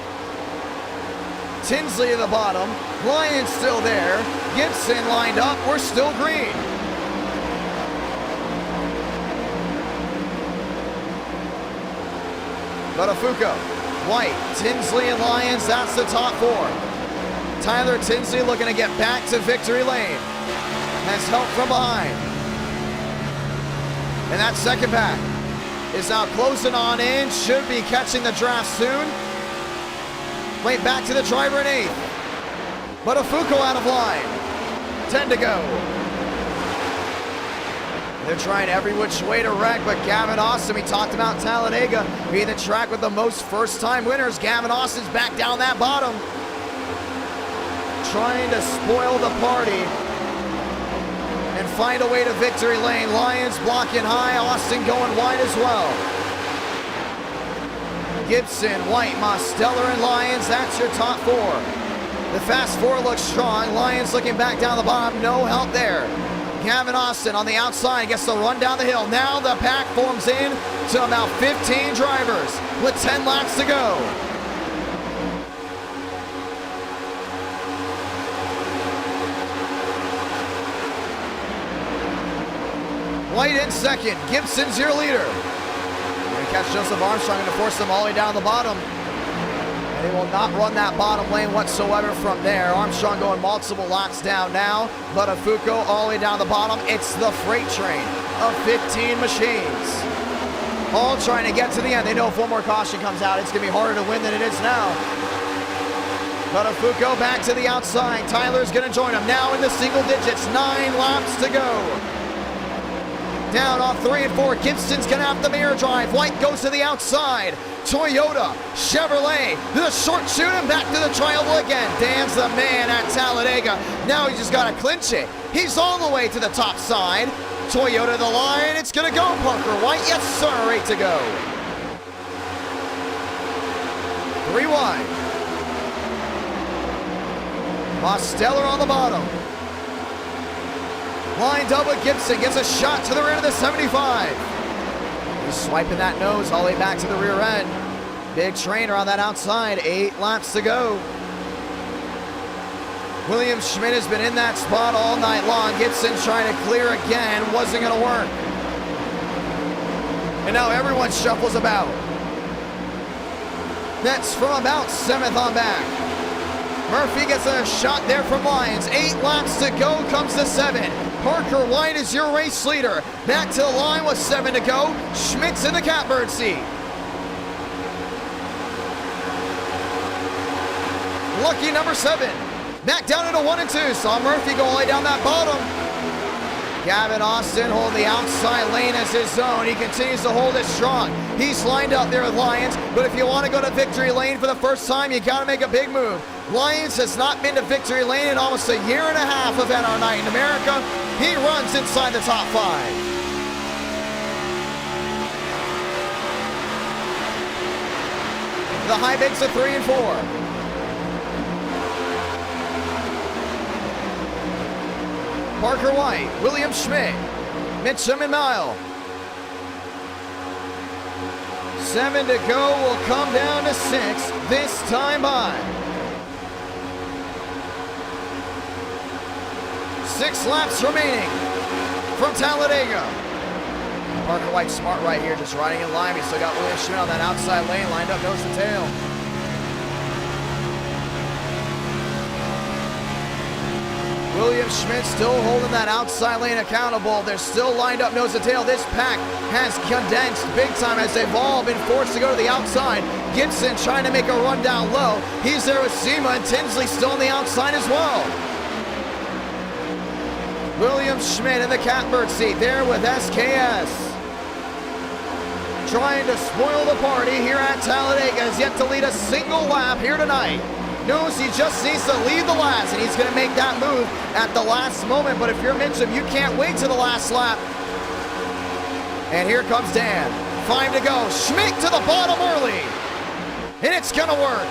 Tinsley at the bottom. Lyons still there. Gibson lined up. We're still green. Buttafuoco, White, Tinsley, and Lyons. That's the top 4. Tyler Tinsley looking to get back to victory lane. Has help from behind. And that second pack is now closing on in. Should be catching the draft soon. Wait, back to the driver in 8th. Buttafuoco out of line. 10 to go. They're trying every which way to wreck, but Gavin Austin, we talked about Talladega being the track with the most first-time winners. Gavin Austin's back down that bottom. Trying to spoil the party and find a way to victory lane. Lyons blocking high, Austin going wide as well. Gibson, White, Mosteller, and Lyons, that's your top 4. The fast 4 looks strong. Lyons looking back down the bottom, no help there. Gavin Austin on the outside gets the run down the hill. Now the pack forms in to about 15 drivers with 10 laps to go. White in second. Gibson's your leader. Going to catch Joseph Armstrong and to force them all the way down the bottom. And they will not run that bottom lane whatsoever from there. Armstrong going multiple laps down now. Buttafuoco all the way down the bottom. It's the freight train of 15 machines. All trying to get to the end. They know if one more caution comes out, it's going to be harder to win than it is now. Buttafuoco back to the outside. Tyler's going to join him now in the single digits. 9 laps to go. Down off 3 and 4. Gibson's going to have the mirror drive. White goes to the outside. Toyota, Chevrolet, the short shoot and back to the triangle again. Dan's the man at Talladega. Now he's just got to clinch it. He's all the way to the top side. Toyota the line, it's gonna go. Parker White, yes sir, 8 to go. 3 wide. Mosteller on the bottom. Lined up with Gibson, gets a shot to the rear of the 75. He's swiping that nose all the way back to the rear end. Big trainer on that outside, 8 laps to go. William Schmidt has been in that spot all night long. Gibson trying to clear again, wasn't gonna work. And now everyone shuffles about. That's from about 7th on back. Murphy gets a shot there from Lyons. 8 laps to go, comes to 7. Parker White is your race leader. Back to the line with 7 to go. Schmidt's in the catbird seat. Lucky number 7. Back down into 1 and 2. Saw Murphy go all the way down that bottom. Gavin Austin holding the outside lane as his zone. He continues to hold it strong. He's lined up there with Lyons, but if you want to go to victory lane for the first time, you got to make a big move. Lyons has not been to victory lane in almost a year and a half of NR Night in America. He runs inside the top 5. The high bakes of 3 and 4. Parker White, William Schmidt, Mitchum and Mile. 7 to go will come down to 6 this time by. 6 laps remaining from Talladega. Parker White smart right here, just riding in line. We still got William Schmidt on that outside lane, lined up nose to tail. William Schmidt still holding that outside lane accountable. They're still lined up nose to tail. This pack has condensed big time as they've all been forced to go to the outside. Gibson trying to make a run down low. He's there with Sema, and Tinsley still on the outside as well. William Schmidt in the catbird seat there with SKS. Trying to spoil the party here at Talladega. Has yet to lead a single lap here tonight. Knows he just needs to lead the last, and he's going to make that move at the last moment. But if you're Mitchum, you can't wait to the last lap. And here comes Dan. 5 to go. Schmidt to the bottom early. And it's going to work.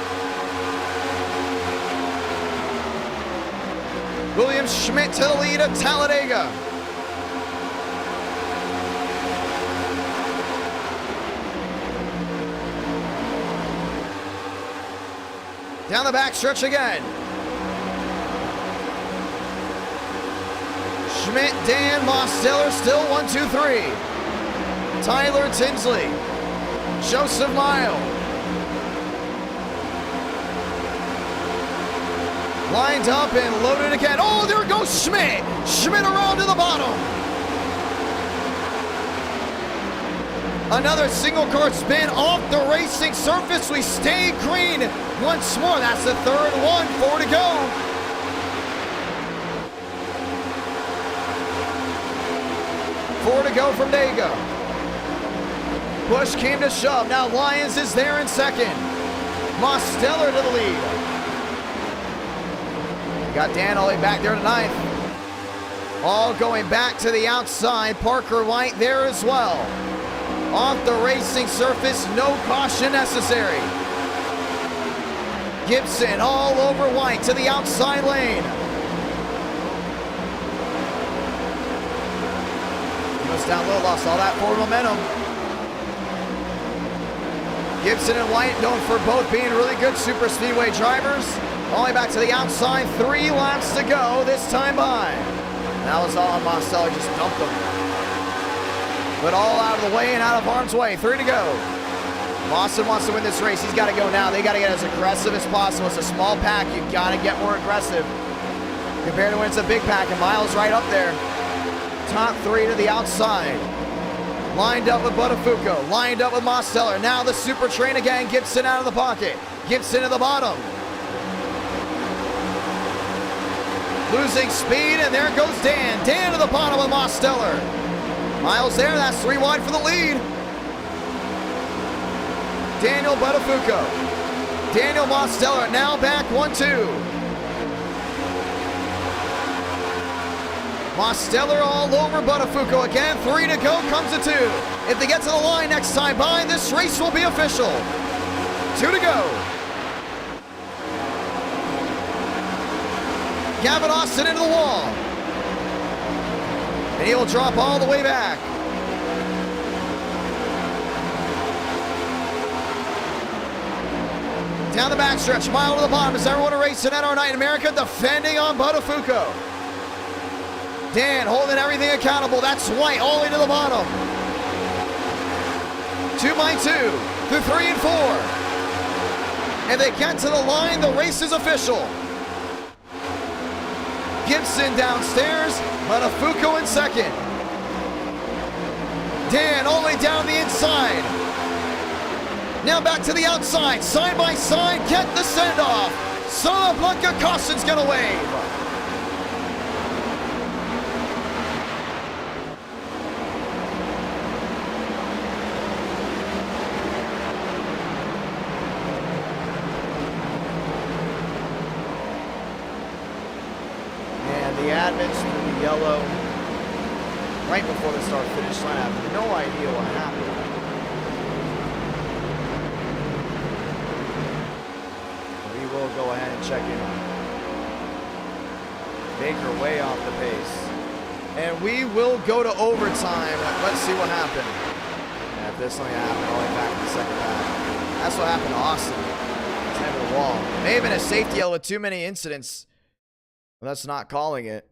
William Schmidt to the lead of Talladega. Down the back stretch again. Schmidt, Dan, Mosteller still 1, 2, 3. Tyler Tinsley. Joseph Mile. Lined up and loaded again. Oh, there goes Schmidt. Schmidt around to the bottom. Another single car spin off the racing surface. We stay green once more. That's the third one. 4 to go. Four to go from Dega. Push came to shove. Now Lyons is there in second. Mosteller to the lead. Got Dan all the way back there to 9th. All going back to the outside. Parker White there as well. Off the racing surface, no caution necessary. Gibson all over White to the outside lane. He was down low, lost all that forward momentum. Gibson and White known for both being really good super speedway drivers. All the way back to the outside, 3 laps to go this time by. That was all on Mosteller, just dumped him. But all out of the way and out of harm's way. 3 to go. Lawson wants to win this race. He's got to go now. They got to get as aggressive as possible. It's a small pack. You got to get more aggressive compared to when it's a big pack. And Miles right up there. Top 3 to the outside. Lined up with Buttafuoco. Lined up with Mosteller. Now the super train again. Gibson out of the pocket. Gibson to the bottom. Losing speed, and there goes Dan. Dan to the bottom with Mosteller. Miles there, that's 3 wide for the lead. Daniel Buttafuoco. Daniel Mosteller now back 1-2. Mosteller all over Buttafuoco again. 3 to go, comes to 2. If they get to the line next time by, this race will be official. 2 to go. Gavin Austin into the wall. And he will drop all the way back. Down the backstretch, mile to the bottom as everyone racing NR Night in America, defending on Buttafuoco. Dan holding everything accountable. That's White all the way to the bottom. 2 by 2 through 3 and 4. And they get to the line, the race is official. Gibson downstairs, Buttafuoco in second. Dan all the way down the inside. Now back to the outside, side by side, get the send-off. Salablanca Caution's gonna wave. And the admins through the yellow right before the start-finish line. I have no idea what happened. We'll go ahead and check in on Baker way off the pace. And we will go to overtime. Let's see what happened. Yeah, if this only happened all the way back in the second half. That's what happened to Austin. It's never the wall. May have been a safety yellow with too many incidents. Well, that's not calling it.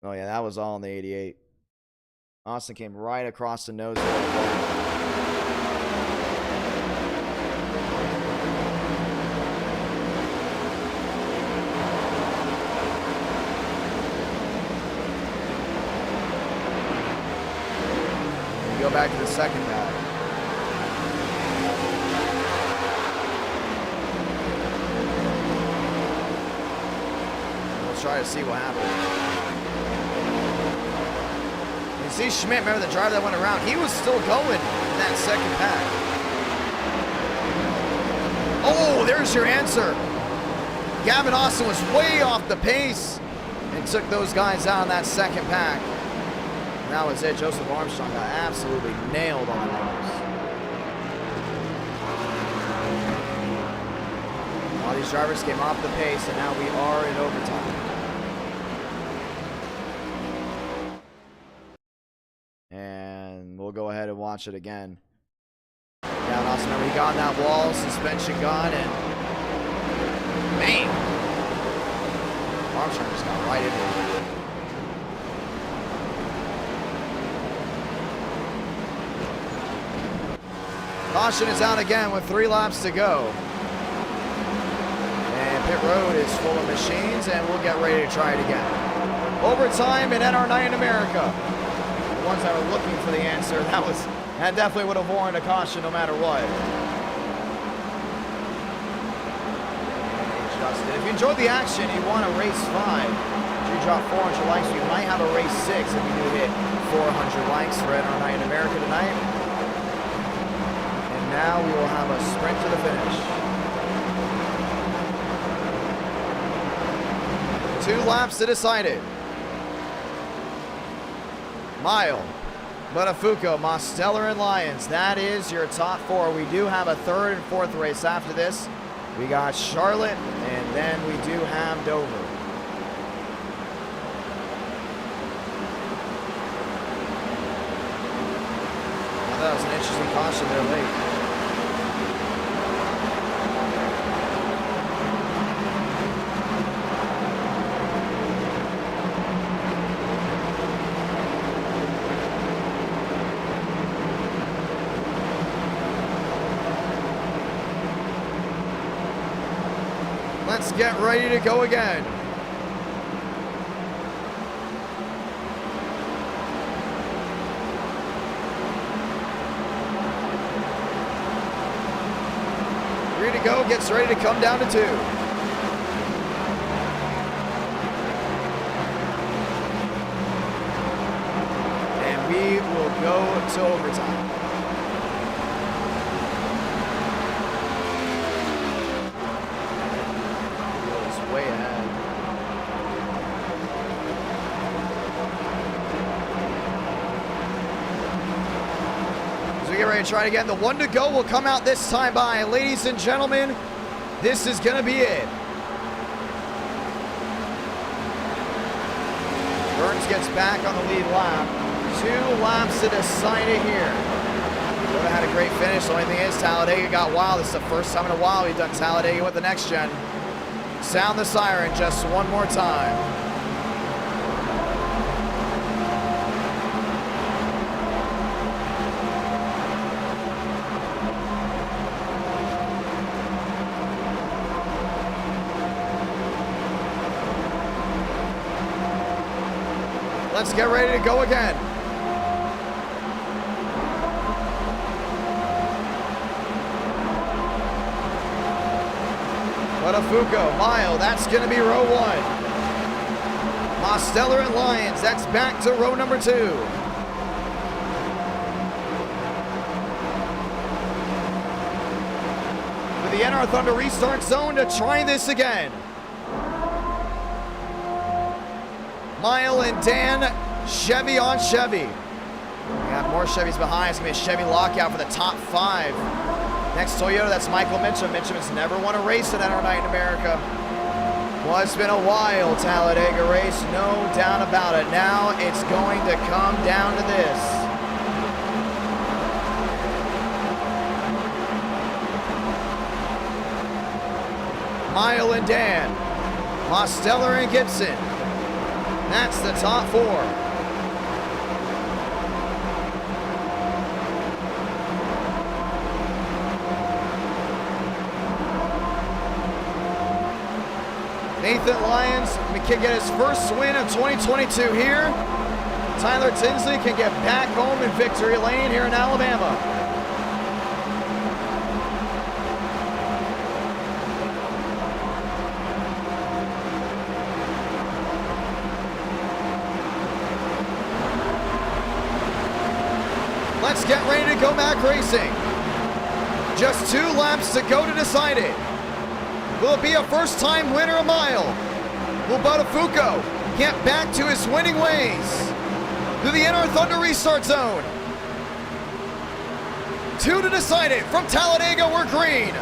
Oh yeah, that was all in the 88. Austin came right across the nose of the ball. Go back to the second pack. We'll try to see what happens. You see Schmidt, remember the driver that went around? He was still going in that second pack. Oh, there's your answer. Gavin Austin was way off the pace and took those guys out in that second pack. That was it. Joseph Armstrong got absolutely nailed on the nose. All these drivers came off the pace, and now we are in overtime. And we'll go ahead and watch it again. Gavin Austin, remember he got on that wall, suspension gun, and bang! Armstrong just got right into it. Caution is out again with 3 laps to go. And pit road is full of machines, and we'll get ready to try it again. Overtime in NR Night in America. The ones that were looking for the answer, that definitely would have warranted a caution no matter what. Justin, if you enjoyed the action, you want a race 5. If you drop 400 likes, you might have a race 6 if you do hit 400 likes for NR Night in America tonight. Now we will have a sprint to the finish. 2 laps to decide it. Mile, Buttafuoco, Mosteller, and Lyons. That is your top 4. We do have a 3rd and 4th race after this. We got Charlotte, and then we do have Dover. That was an interesting caution there late. Let's get ready to go again. Ready to go, gets ready to come down to 2. And we will go to overtime. get ready to try it again. The one to go will come out this time by. Ladies and gentlemen, this is going to be it. Burns gets back on the lead lap. 2 laps to decide it here. Would have had a great finish. The only thing is Talladega got wild. This is the first time in a while we've done Talladega with the next gen. Sound the siren just one more time. Let's get ready to go again. Buttafuoco, Mile, that's going to be row 1. Mosteller and Lyons, that's back to row number 2. With the NR Thunder restart zone to try this again. Mile and Dan, Chevy on Chevy. We have more Chevys behind. It's going to be a Chevy lockout for the top 5. Next Toyota, that's Michael Mitchum. Mitchum has never won a race at NR Night in America. Well, it's been a wild Talladega race, no doubt about it. Now it's going to come down to this. Mile and Dan, Mosteller and Gibson. That's the top 4. Nathan Lyons can get his first win of 2022 here. Tyler Tinsley can get back home in victory lane here in Alabama. Let's get ready to go back racing. Just 2 laps to go to decide it. Will it be a first-time winner a mile? Will Buttafuoco get back to his winning ways? To the NR Thunder restart zone. 2 to decide it. From Talladega, we're green.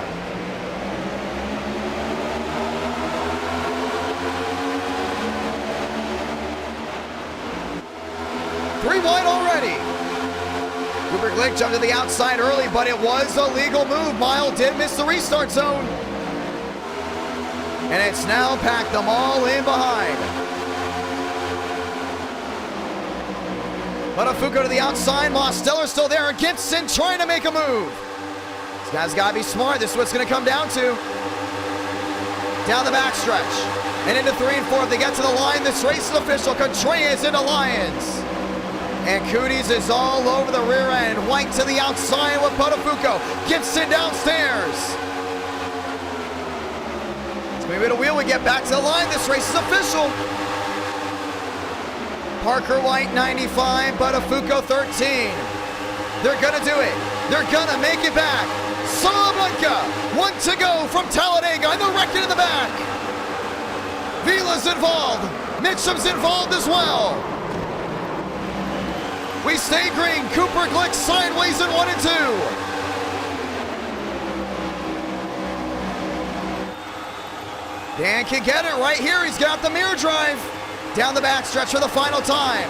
Three wide already. Cooper Glick jumped to the outside early, but it was a legal move. Mile did miss the restart zone. And it's now packed them all in behind. Buttafuoco to the outside. Mosteller still there. Gibson trying to make a move. This guy's got to be smart. This is what's going to come down to. Down the backstretch. And into 3 and 4. If they get to the line, this race is official. Contreras into Lyons. And Cooties is all over the rear end. White to the outside with Buttafuoco. Gibson downstairs. Maybe the wheel, we get back to the line. This race is official. Parker White 95, Buttafuoco 13. They're gonna do it. They're gonna make it back. Salamanca, 1 to go from Talladega, and the wrecking in the back. Vila's involved. Mitchum's involved as well. We stay green. Cooper Glick sideways in 1 and 2. Dan can get it right here. He's got the mirror drive. Down the backstretch for the final time.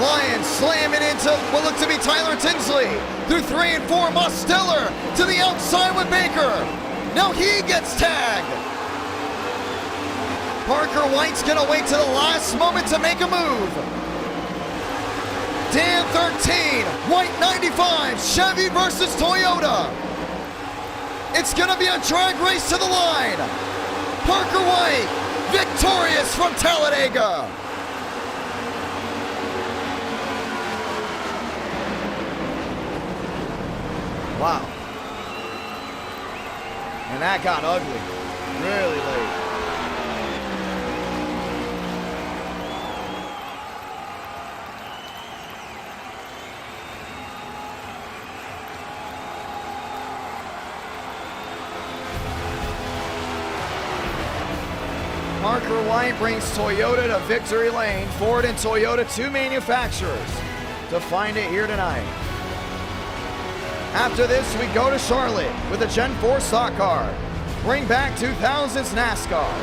Lyons slamming into what looked to be Tyler Tinsley. Through 3 and 4, Mosteller to the outside with Baker. Now he gets tagged. Parker White's gonna wait to the last moment to make a move. Dan 13, White 95, Chevy versus Toyota. It's gonna be a drag race to the line. Parker White, victorious from Talladega. Wow. And that got ugly really late. Parker White brings Toyota to victory lane. Ford and Toyota, 2 manufacturers, to find it here tonight. After this, we go to Charlotte with a Gen 4 stock car. Bring back 2000s NASCAR.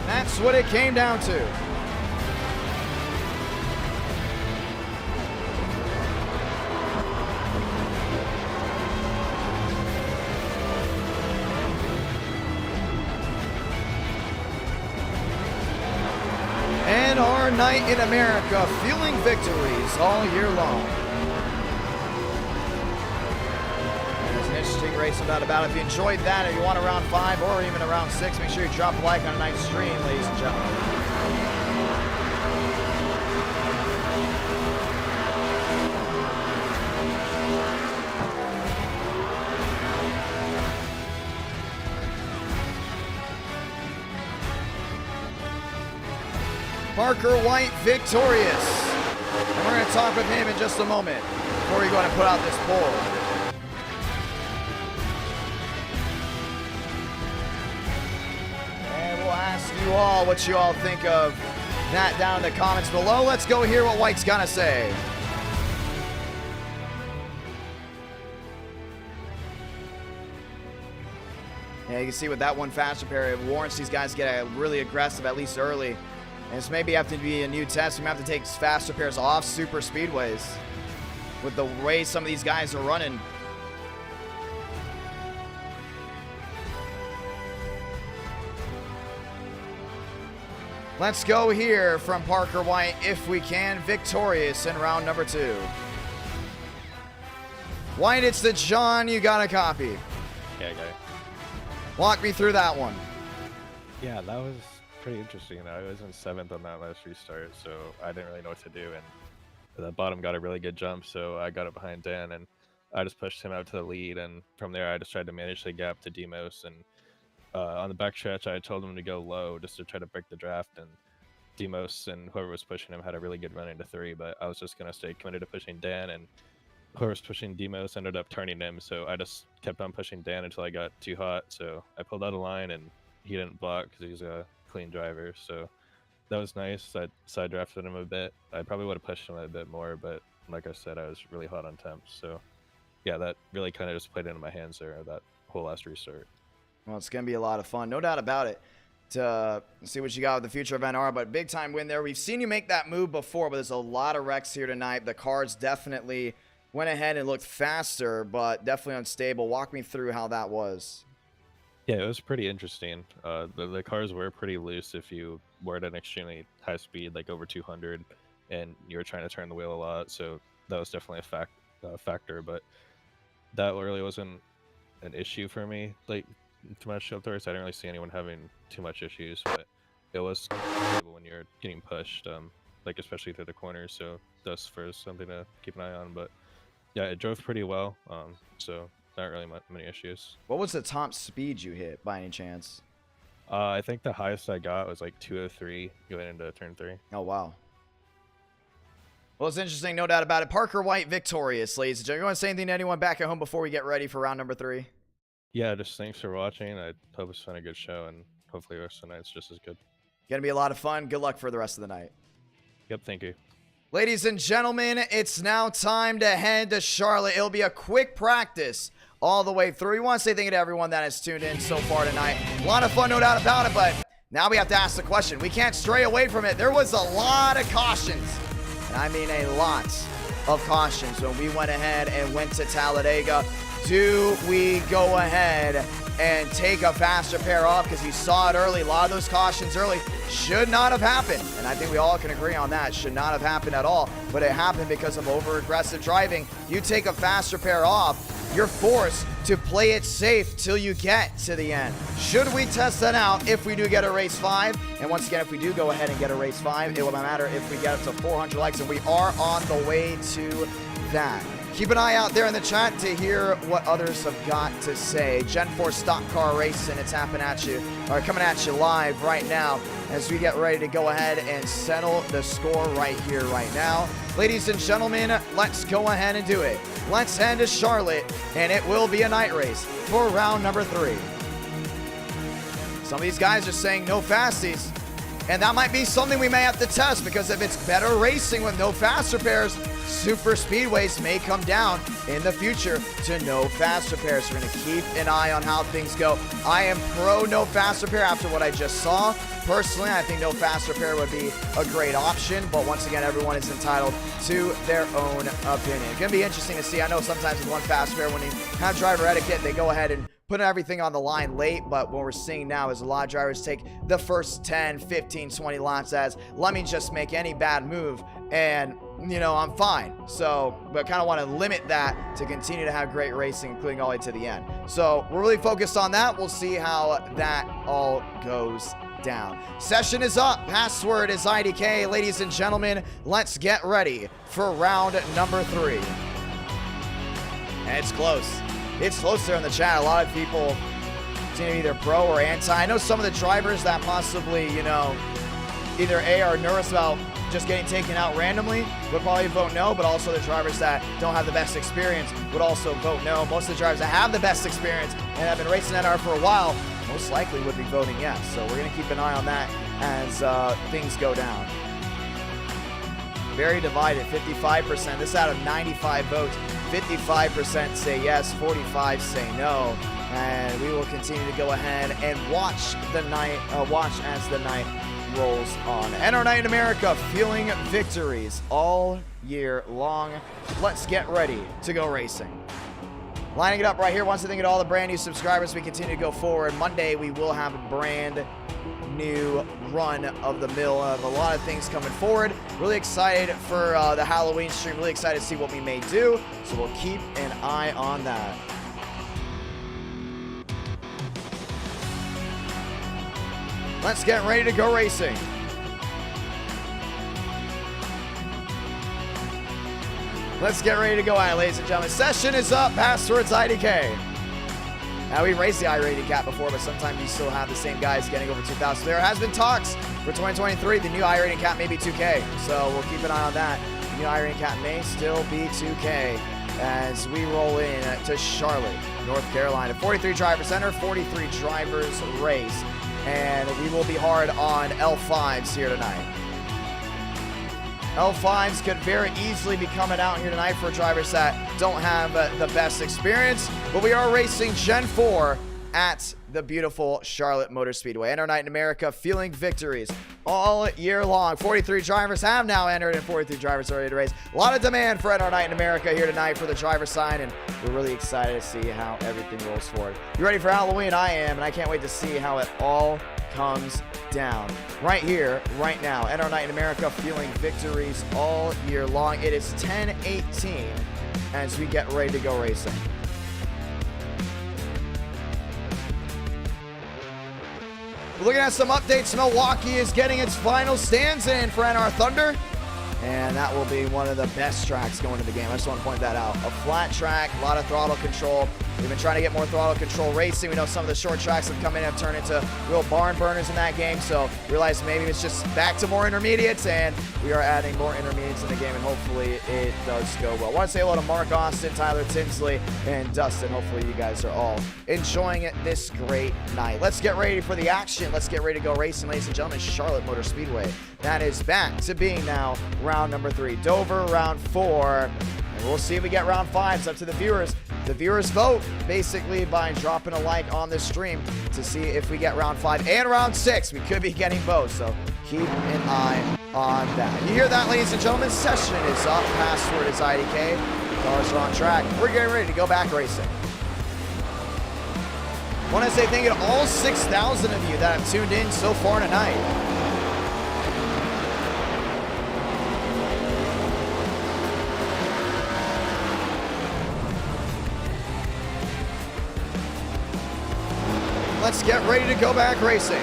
That's what it came down to. And our night in America, fueling victories all year long. It's an interesting race, no doubt about it. If you enjoyed that, if you want a round 5 or even a round 6, make sure you drop a like on tonight's stream, ladies and gentlemen. Parker White victorious. And we're going to talk with him in just a moment before we go ahead and put out this poll. And we'll ask you all what you all think of that down in the comments below. Let's go hear what White's going to say. Yeah, you can see with that one faster pair, it warrants these guys to get really aggressive, at least early. And this may have to be a new test. We might have to take faster pairs off super speedways with the way some of these guys are running. Let's go here from Parker White, if we can, victorious in round number 2. White, it's the John you got a copy. Yeah, I got it. Walk me through that one. Yeah, that was pretty interesting. I was in 7th on that last restart, so I didn't really know what to do. And the bottom got a really good jump, so I got up behind Dan, and I just pushed him out to the lead. And from there, I just tried to manage the gap to Demos. And on the backstretch, I told him to go low just to try to break the draft. And Demos and whoever was pushing him had a really good run into 3, but I was just going to stay committed to pushing Dan. And whoever was pushing Demos ended up turning him, so I just kept on pushing Dan until I got too hot. So I pulled out a line, and he didn't block because he's a clean driver, so that was nice. I side drafted him a bit. I probably would have pushed him a bit more, but like I said, I was really hot on temps. So yeah, that really kind of just played into my hands there, that whole last restart. Well, it's going to be a lot of fun, no doubt about it, to see what you got with the future of NR, but big time win there. We've seen you make that move before, but there's a lot of wrecks here tonight. The cars definitely went ahead and looked faster, but definitely unstable. Walk me through how that was. Yeah, it was pretty interesting. The cars were pretty loose if you were at an extremely high speed, like over 200, and you were trying to turn the wheel a lot. So that was definitely a factor, but that really wasn't an issue for me. Like too much up there, so I didn't really see anyone having too much issues. But it was when you're getting pushed, like especially through the corners. So that's for something to keep an eye on. But yeah, it drove pretty well. So not really many issues. What was the top speed you hit by any chance? I think the highest I got was like 203 going into turn 3. Oh, wow. Well, it's interesting, no doubt about it. Parker White victorious, ladies and gentlemen. You want to say anything to anyone back at home before we get ready for round number 3? Yeah, just thanks for watching. I hope it's been a good show, and hopefully the rest of the night's just as good. Gonna be a lot of fun. Good luck for the rest of the night. Yep, thank you. Ladies and gentlemen, it's now time to head to Charlotte. It'll be a quick practice all the way through. We want to say thank you to everyone that has tuned in so far tonight. A lot of fun, no doubt about it, but now we have to ask the question. We can't stray away from it. There was a lot of cautions, and I mean a lot of cautions when we went ahead and went to Talladega. Do we go ahead and take a faster pair off? Because you saw it early. A lot of those cautions early should not have happened. And I think we all can agree on that. Should not have happened at all. But it happened because of over-aggressive driving. You take a faster pair off, you're forced to play it safe till you get to the end. Should we test that out if we do get a race 5? And once again, if we do go ahead and get a race 5, it will not matter if we get up to 400 likes. And we are on the way to that. Keep an eye out there in the chat to hear what others have got to say. Gen 4 Stock Car Racing, it's happening at you, or coming at you live right now as we get ready to go ahead and settle the score right here, right now. Ladies and gentlemen, let's go ahead and do it. Let's head to Charlotte, and it will be a night race for round number 3. Some of these guys are saying no fasties. And that might be something we may have to test, because if it's better racing with no faster pairs, super speedways may come down in the future to no faster pairs. So we're going to keep an eye on how things go. I am pro no faster pair after what I just saw. Personally, I think no faster pair would be a great option, but once again, everyone is entitled to their own opinion. It's going to be interesting to see. I know sometimes with one faster pair, when you have driver etiquette, they go ahead and put everything on the line late, but what we're seeing now is a lot of drivers take the first 10, 15, 20 laps as, let me just make any bad move and, you know, I'm fine. So, but kind of want to limit that to continue to have great racing, including all the way to the end. So we're really focused on that. We'll see how that all goes down. Session is up. Password is IDK. Ladies and gentlemen, let's get ready for round number 3. And it's close. It's close there in the chat. A lot of people seem to be either pro or anti. I know some of the drivers that possibly, you know, either A, are nervous about just getting taken out randomly, would probably vote no, but also the drivers that don't have the best experience would also vote no. Most of the drivers that have the best experience and have been racing NR for a while most likely would be voting yes. So we're going to keep an eye on that as things go down. Very divided, 55%. This out of 95 votes. 55% say yes, 45 say no, and we will continue to go ahead and watch the night, watch as the night rolls on. NR Night in America, feeling victories all year long. Let's get ready to go racing. Lining it up right here. Once I think of all the brand new subscribers, we continue to go forward. Monday we will have a brand new run of the mill of a lot of things coming forward. Really excited for the Halloween stream. Really excited to see what we may do. So we'll keep an eye on that. Let's get ready to go racing. Let's get ready to go at it, ladies and gentlemen. Session is up. Password's IDK. Now, we raced the iRating cap before, but sometimes you still have the same guys getting over 2,000. There has been talks for 2023. The new iRating cap may be 2K, so we'll keep an eye on that. The new iRating cap may still be 2K as we roll in to Charlotte, North Carolina. 43 drivers enter, 43 drivers race, and we will be hard on L5s here tonight. L5s could very easily be coming out here tonight for drivers that don't have the best experience, but we are racing Gen 4 at the beautiful Charlotte Motor Speedway. NR Night in America, feeling victories all year long. 43 drivers have now entered and 43 drivers are ready to race. A lot of demand for NR Night in America here tonight for the driver sign, and we're really excited to see how everything rolls forward. You ready for Halloween? I am, and I can't wait to see how it all comes down right here, right now. NR Night in America, feeling victories all year long. It is 10:18 as we get ready to go racing. We're looking at some updates. Milwaukee is getting its final stands in for NR Thunder, and that will be one of the best tracks going to the game. I just want to point that out. A flat track, a lot of throttle control. We've been trying to get more throttle control racing. We know some of the short tracks have come in and have turned into real barn burners in that game, so realized maybe it's just back to more intermediates, and we are adding more intermediates in the game, and hopefully it does go well. I want to say hello to Mark Austin, Tyler Tinsley, and Dustin. Hopefully you guys are all enjoying it this great night. Let's get ready for the action. Let's get ready to go racing, ladies and gentlemen. Charlotte Motor Speedway. That is back to being now round number 3. Dover, round 4. And we'll see if we get round 5. It's up to the viewers. The viewers vote basically by dropping a like on this stream to see if we get round 5 and round 6. We could be getting both, so keep an eye on that. You hear that, ladies and gentlemen? Session is up. Password is IDK. Cars are on track. We're getting ready to go back racing. I want to say thank you to all 6,000 of you that have tuned in so far tonight. Let's get ready to go back racing.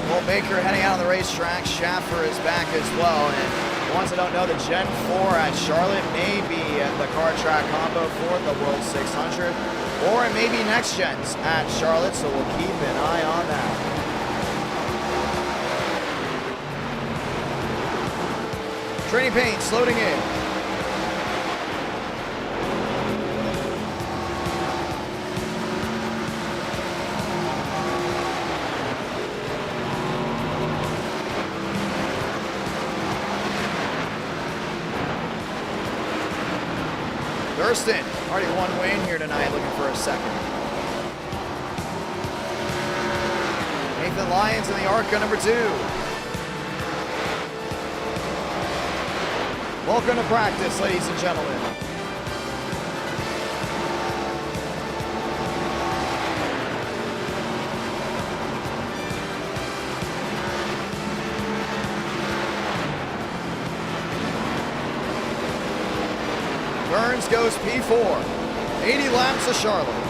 Cole Baker heading out on the racetrack. Schaffer is back as well. And ones that don't know, the Gen 4 at Charlotte may be the car track combo for the World 600. Or it may be next gens at Charlotte, so we'll keep an eye on that. Training paints loading in. Thurston, already one win here tonight, looking for a second. Nathan Lyons in the ARCA number 2. Welcome to practice, ladies and gentlemen. Burns goes P4. 80 laps to Charlotte.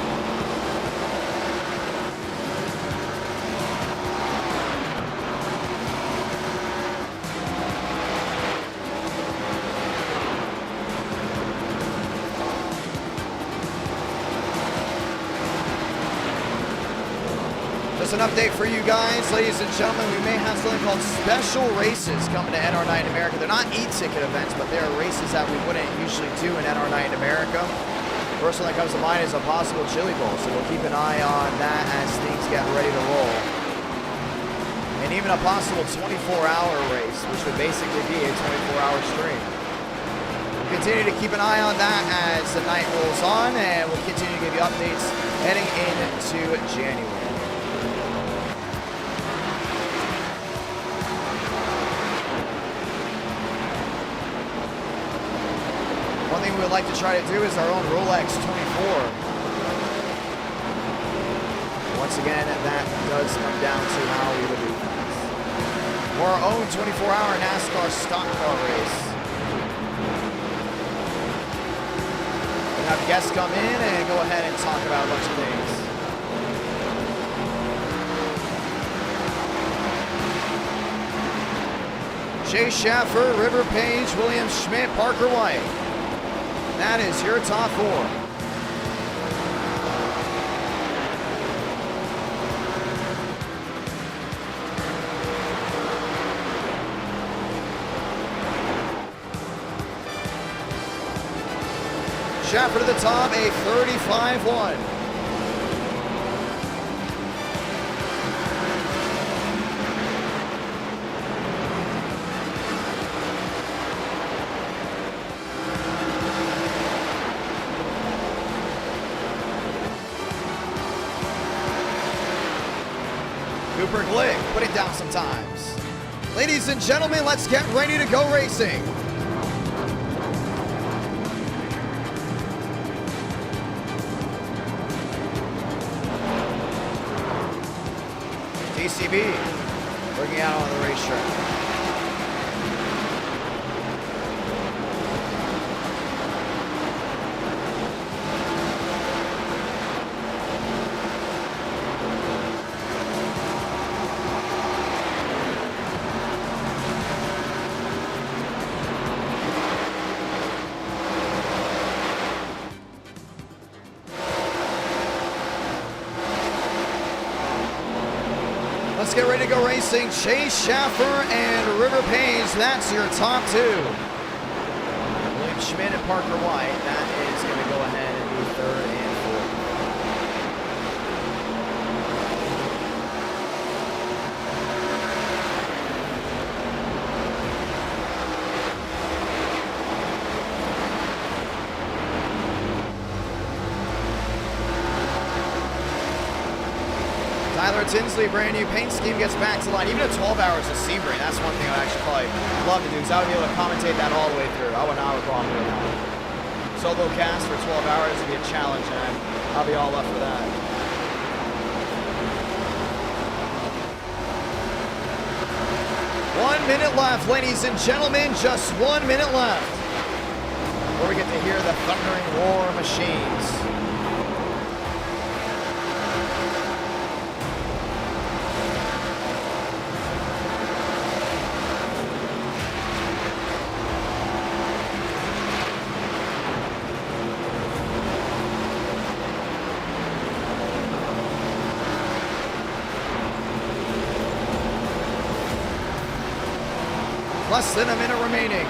Just an update for you guys, ladies and gentlemen. We may have something called special races coming to NR Night in America. They're not e-ticket events, but they are races that we wouldn't usually do in NR Night in America. First one that comes to mind is a possible Chili Bowl, so we'll keep an eye on that as things get ready to roll. And even a possible 24-hour race, which would basically be a 24-hour stream. We'll continue to keep an eye on that as the night rolls on, and we'll continue to give you updates heading into January. One thing we would like to try to do is our own Rolex 24. Once again, that does come down to how we would do things. Or our own 24-hour NASCAR stock car race. We'll have guests come in and go ahead and talk about a bunch of things. Chase Schaffer, River Page, William Schmidt, Parker White. That is your top 4. Schaffer to the top, a 35-1. Cooper Glick, put it down sometimes. Ladies and gentlemen, let's get ready to go racing. DCB, working out on the racetrack. Let's get ready to go racing. Chase Schaffer and River Page, that's your top 2. William Schmidt and Parker White, that is going to go ahead and be 3rd and 4th. Tyler Tinsley, brand new paint scheme, gets back to line. Even at 12 hours of Sebring, that's one thing I'd actually probably love to do, because I would be able to commentate that all the way through. I would not have a problem with that. Solo cast for 12 hours would be a challenge, and I'll be all up for that. One minute left, ladies and gentlemen, just 1 minute left. Where we get to hear the thundering roar of machines. Less than a minute remaining.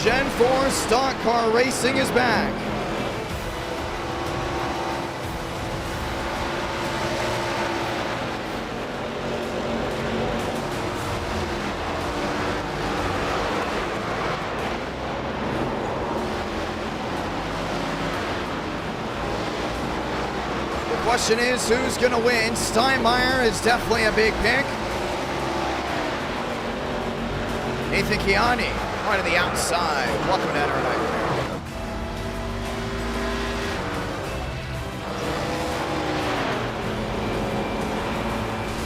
Gen 4 Stock Car Racing is back. The question is, who's going to win? Steinmeier is definitely a big pick. Nathan Kiani, right to the outside. Welcome to NRA.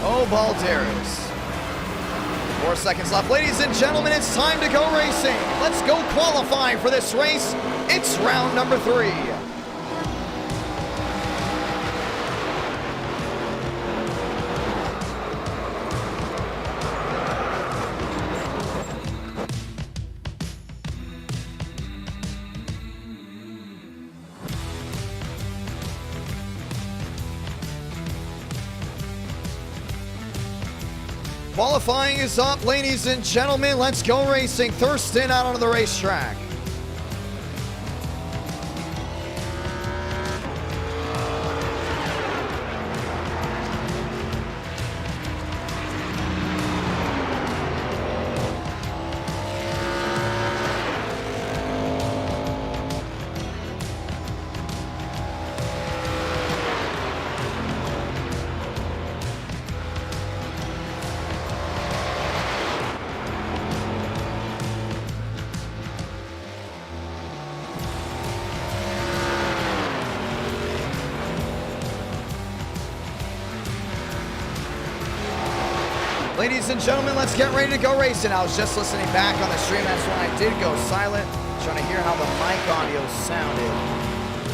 Oh, Balderas. 4 seconds left. Ladies and gentlemen, it's time to go racing. Let's go qualifying for this race. It's round number 3. Qualifying is up, ladies and gentlemen. Let's go racing. Thurston out onto the racetrack. Ladies and gentlemen, let's get ready to go racing. I was just listening back on the stream. That's when I did go silent, trying to hear how the mic audio sounded.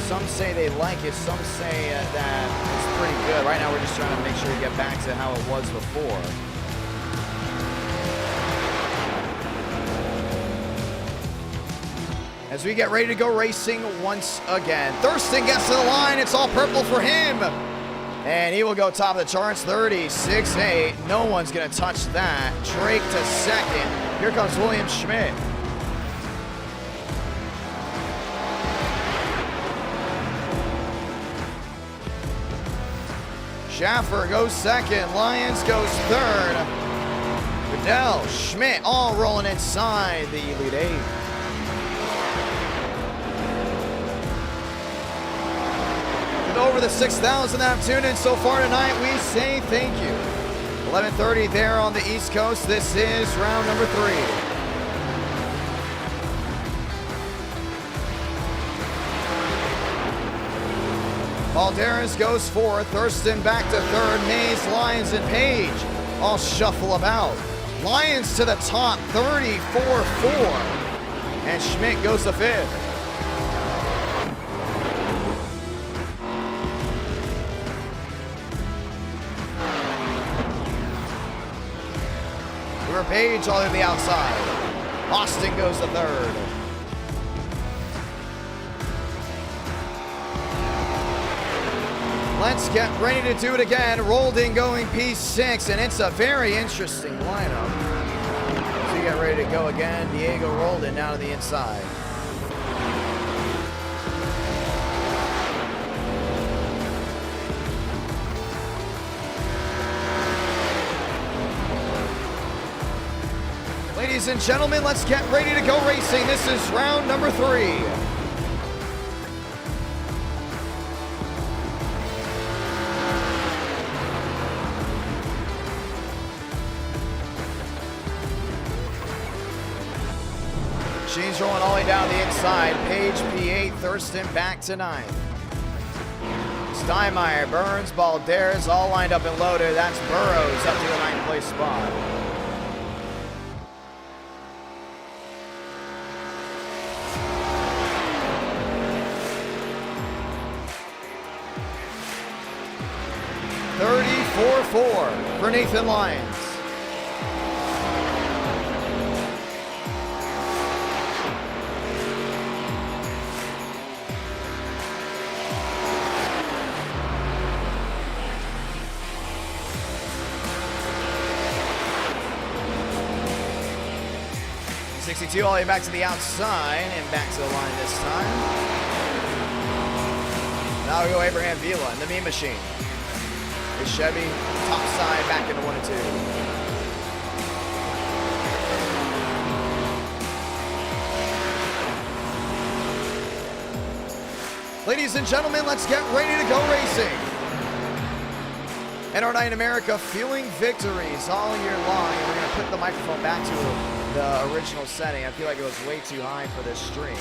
Some say they like it. Some say that it's pretty good. Right now, we're just trying to make sure we get back to how it was before. As we get ready to go racing once again. Thurston gets to the line. It's all purple for him. And he will go top of the charts, 36.8. No one's going to touch that. Drake to second. Here comes William Schmidt. Schaffer goes second. Lyons goes third. Goodell, Schmidt, all rolling inside the Elite 8. Over the 6,000 that have tuned in so far tonight, we say thank you. 11:30 there on the East Coast. This is round number 3. Balderas goes fourth. Thurston back to third. Mays, Lyons, and Page all shuffle about. Lyons to the top, 34.4. And Schmidt goes to fifth. Page all to the outside. Austin goes to third. Let's get ready to do it again. Roldan going P6, and it's a very interesting lineup. So you get ready to go again. Diego Roldan now to the inside. Ladies and gentlemen, let's get ready to go racing. This is round number 3. She's rolling all the way down the inside. Page P8, Thurston back to 9th. Steinmeier, Burns, Balderas all lined up and loaded. That's Burrows up to the 9th place spot. For Nathan Lyons. 62 all the way back to the outside and back to the line this time. Now we go Abraham Vila in the Mean Machine. His Chevy, top side, back into 1 and 2. Ladies and gentlemen, let's get ready to go racing. And our night in America, feeling victories all year long. And we're going to put the microphone back to the original setting. I feel like it was way too high for this stream.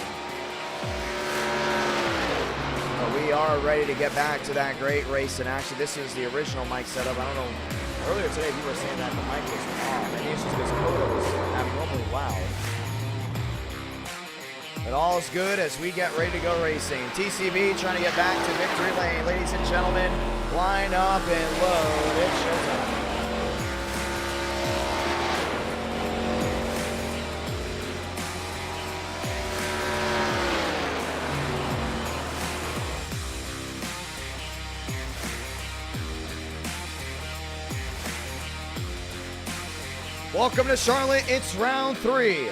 But we are ready to get back to that great race in action. This is the original mic setup. I don't know. Earlier today, you were saying that the mic was off. Maybe it's just because COTA was abnormally loud. But all is good as we get ready to go racing. TCB trying to get back to victory lane. Ladies and gentlemen, line up and load. It's showtime. Welcome to Charlotte. It's round 3.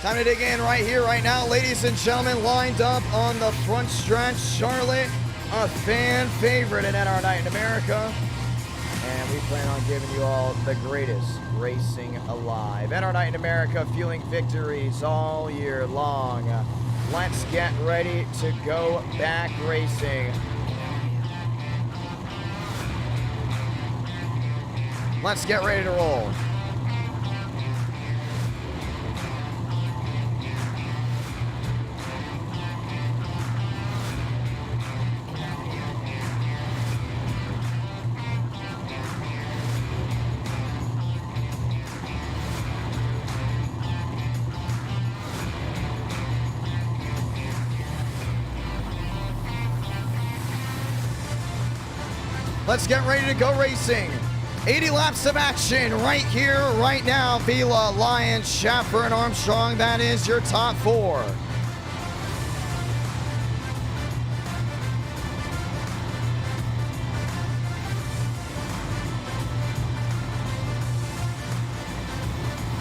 Time to dig in right here, right now. Ladies and gentlemen, lined up on the front stretch. Charlotte, a fan favorite in NR Night in America. And we plan on giving you all the greatest racing alive. NR Night in America, fueling victories all year long. Let's get ready to go back racing. Let's get ready to roll. Let's get ready to go racing. 80 laps of action right here, right now. Vila, Lyons, Schaffer, and Armstrong. That is your top 4.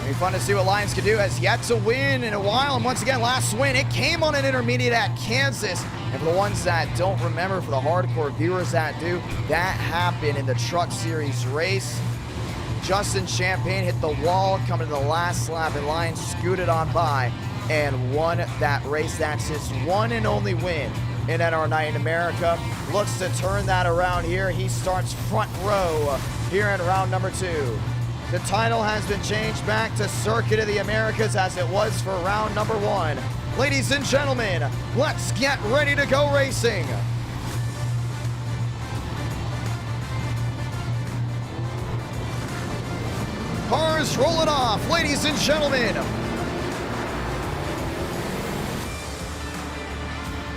It'll be fun to see what Lyons can do. Has yet to win in a while. And once again, last win, it came on an intermediate at Kansas. And for the ones that don't remember, for the hardcore viewers that do, that happened in the Truck Series race. Justin Champagne hit the wall coming to the last lap, and Lyons scooted on by and won that race. That's his one and only win in NR Night in America. Looks to turn that around here. He starts front row here in round number 2. The title has been changed back to Circuit of the Americas as it was for round number 1. Ladies and gentlemen, let's get ready to go racing. Cars rolling off, ladies and gentlemen.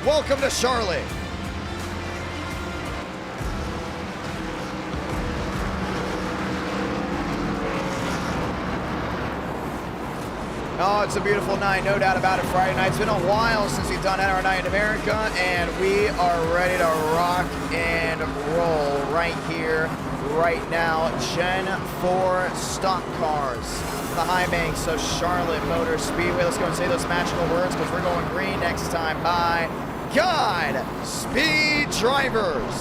Welcome to Charlotte. Oh, it's a beautiful night, no doubt about it. Friday night. It's been a while since we've done NR Night in America, and we are ready to rock and roll right here, right now. Gen 4 stock cars. The high banks of Charlotte Motor Speedway. Let's go and say those magical words because we're going green next time. By God, speed drivers,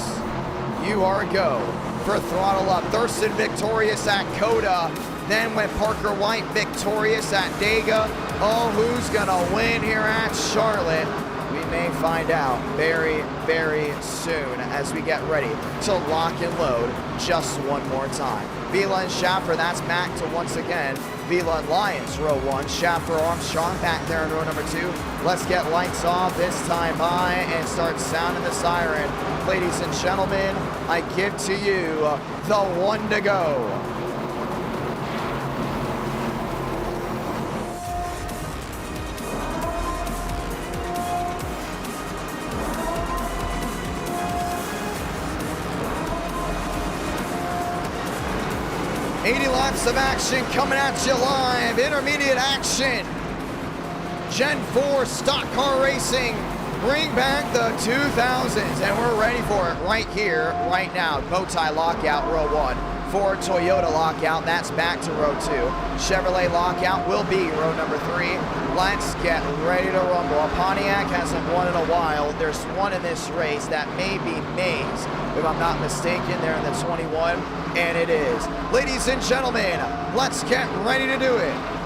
you are a go for Throttle Up. Thurston victorious at COTA. Then went Parker White victorious at Daytona. Oh, who's gonna win here at Charlotte? We may find out very, very soon as we get ready to lock and load just one more time. Vila and Schaffer, that's back to once again. Vila and Lyons, row 1. Schaffer, Armstrong back there in row number 2. Let's get lights off this time by and start sounding the siren. Ladies and gentlemen, I give to you the one to go. Laps of action coming at you live. Intermediate action. Gen 4 stock car racing. Bring back the 2000s, and we're ready for it right here, right now. Bowtie lockout, row 1. Ford Toyota lockout, that's back to row 2. Chevrolet lockout will be row number 3. Let's get ready to rumble. A Pontiac hasn't won in a while. There's one in this race that may be Mays, if I'm not mistaken. They're in the 21, and it is. Ladies and gentlemen, let's get ready to do it.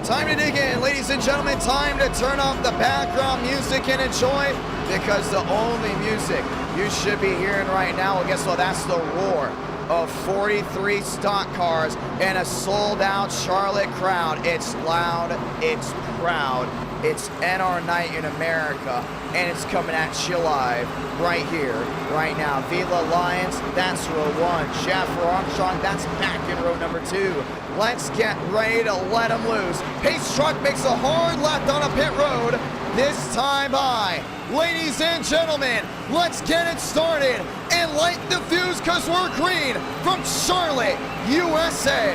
Time to dig in, ladies and gentlemen. Time to turn off the background music and enjoy, because the only music you should be hearing right now, well, guess what? That's the roar of 43 stock cars and a sold-out Charlotte crowd. It's loud, it's proud, it's NR Night in America, and it's coming at you live right here, right now. Vila Lions, that's row 1. Shaffer Armstrong, that's back in row number 2. Let's get ready to let them loose. Pace truck makes a hard left on a pit road. This time by. Ladies and gentlemen, let's get it started and light the fuse, because we're green from Charlotte, USA.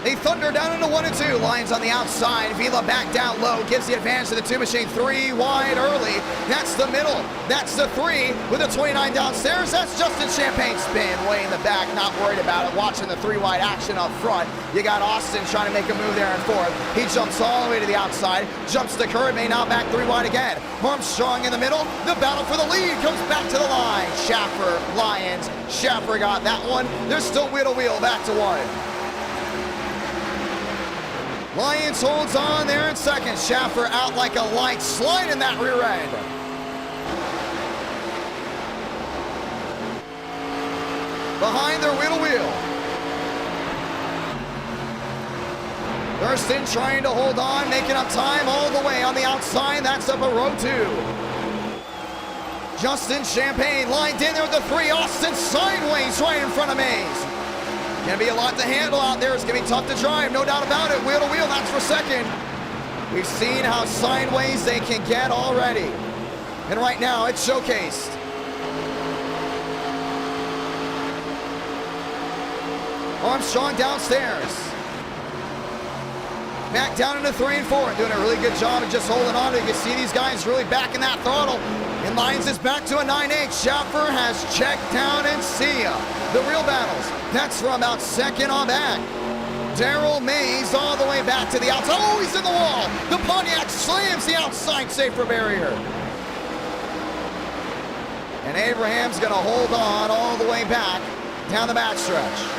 They thunder down into 1 and 2. Lions on the outside. Vila back down low. Gives the advantage to the 2 machine. 3 wide early. That's the middle. That's the 3 with a 29 downstairs. That's Justin Champagne spin way in the back. Not worried about it. Watching the 3 wide action up front. You got Austin trying to make a move there in 4th. He jumps all the way to the outside. Jumps the curb. May now back 3 wide again. Armstrong in the middle. The battle for the lead comes back to the line. Schaffer, Lions. Schaffer got that one. There's still wheel to wheel. Back to 1. Lions holds on there in 2nd. Schaffer out like a light, slide in that rear end. Behind their wheel to wheel. Thurston trying to hold on, making up time all the way on the outside. That's up a row 2. Justin Champagne lined in there with the 3. Austin sideways right in front of Mays. Gonna be a lot to handle out there. It's gonna be tough to drive, no doubt about it. Wheel to wheel, that's for 2nd. We've seen how sideways they can get already. And right now, it's showcased. Armstrong downstairs. Back down into 3 and 4. Doing a really good job of just holding on. You can see these guys really backing that throttle. And Lions is back to a 9.8. Schaffer has checked down, and see ya. The real battles. That's from about 2nd on back. Daryl Mays all the way back to the outside. Oh, he's in the wall. The Pontiac slams the outside safer barrier. And Abraham's going to hold on all the way back down the backstretch.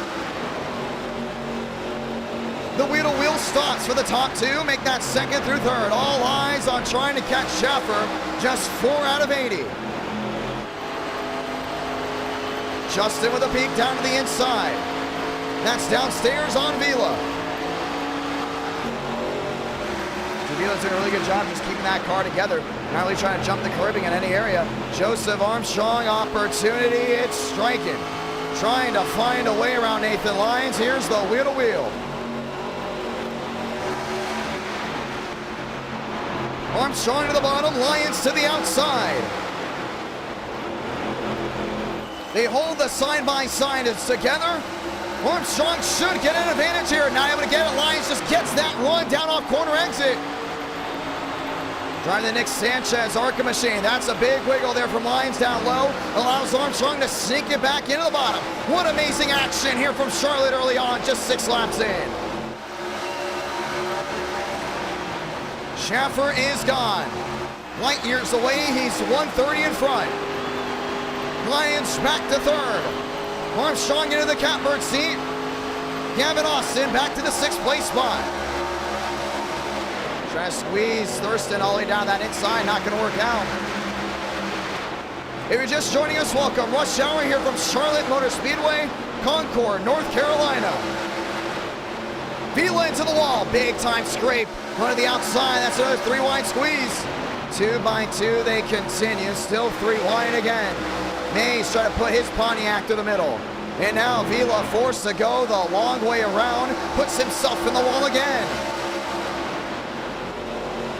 The wheel-to-wheel stops for the top 2. Make that 2nd through 3rd. All eyes on trying to catch Schaffer. Just 4 out of 80. Justin with a peek down to the inside. That's downstairs on Vila. Vila's doing a really good job just keeping that car together. Not really trying to jump the curbing in any area. Joseph Armstrong, opportunity. It's striking. Trying to find a way around Nathan Lyons. Here's the wheel-to-wheel. Armstrong to the bottom, Lyons to the outside. They hold the side-by-side together. Armstrong should get an advantage here. Not able to get it. Lyons just gets that run down off corner exit. Driving the Nick Sanchez ARCA machine. That's a big wiggle there from Lyons down low. Allows Armstrong to sink it back into the bottom. What amazing action here from Charlotte early on, just 6 laps in. Schaffer is gone. Light years away, he's 130 in front. Lyons back to 3rd. Armstrong into the catbird seat. Gavin Austin back to the 6th place spot. Trying to squeeze Thurston all the way down that inside, not going to work out. If you're just joining us, welcome. Rush Hour here from Charlotte Motor Speedway, Concord, North Carolina. Vila into the wall. Big time scrape. Going to the outside. That's another 3 wide squeeze. 2 by 2 they continue. Still 3 wide again. Mays trying to put his Pontiac through the middle. And now Vila forced to go the long way around. Puts himself in the wall again.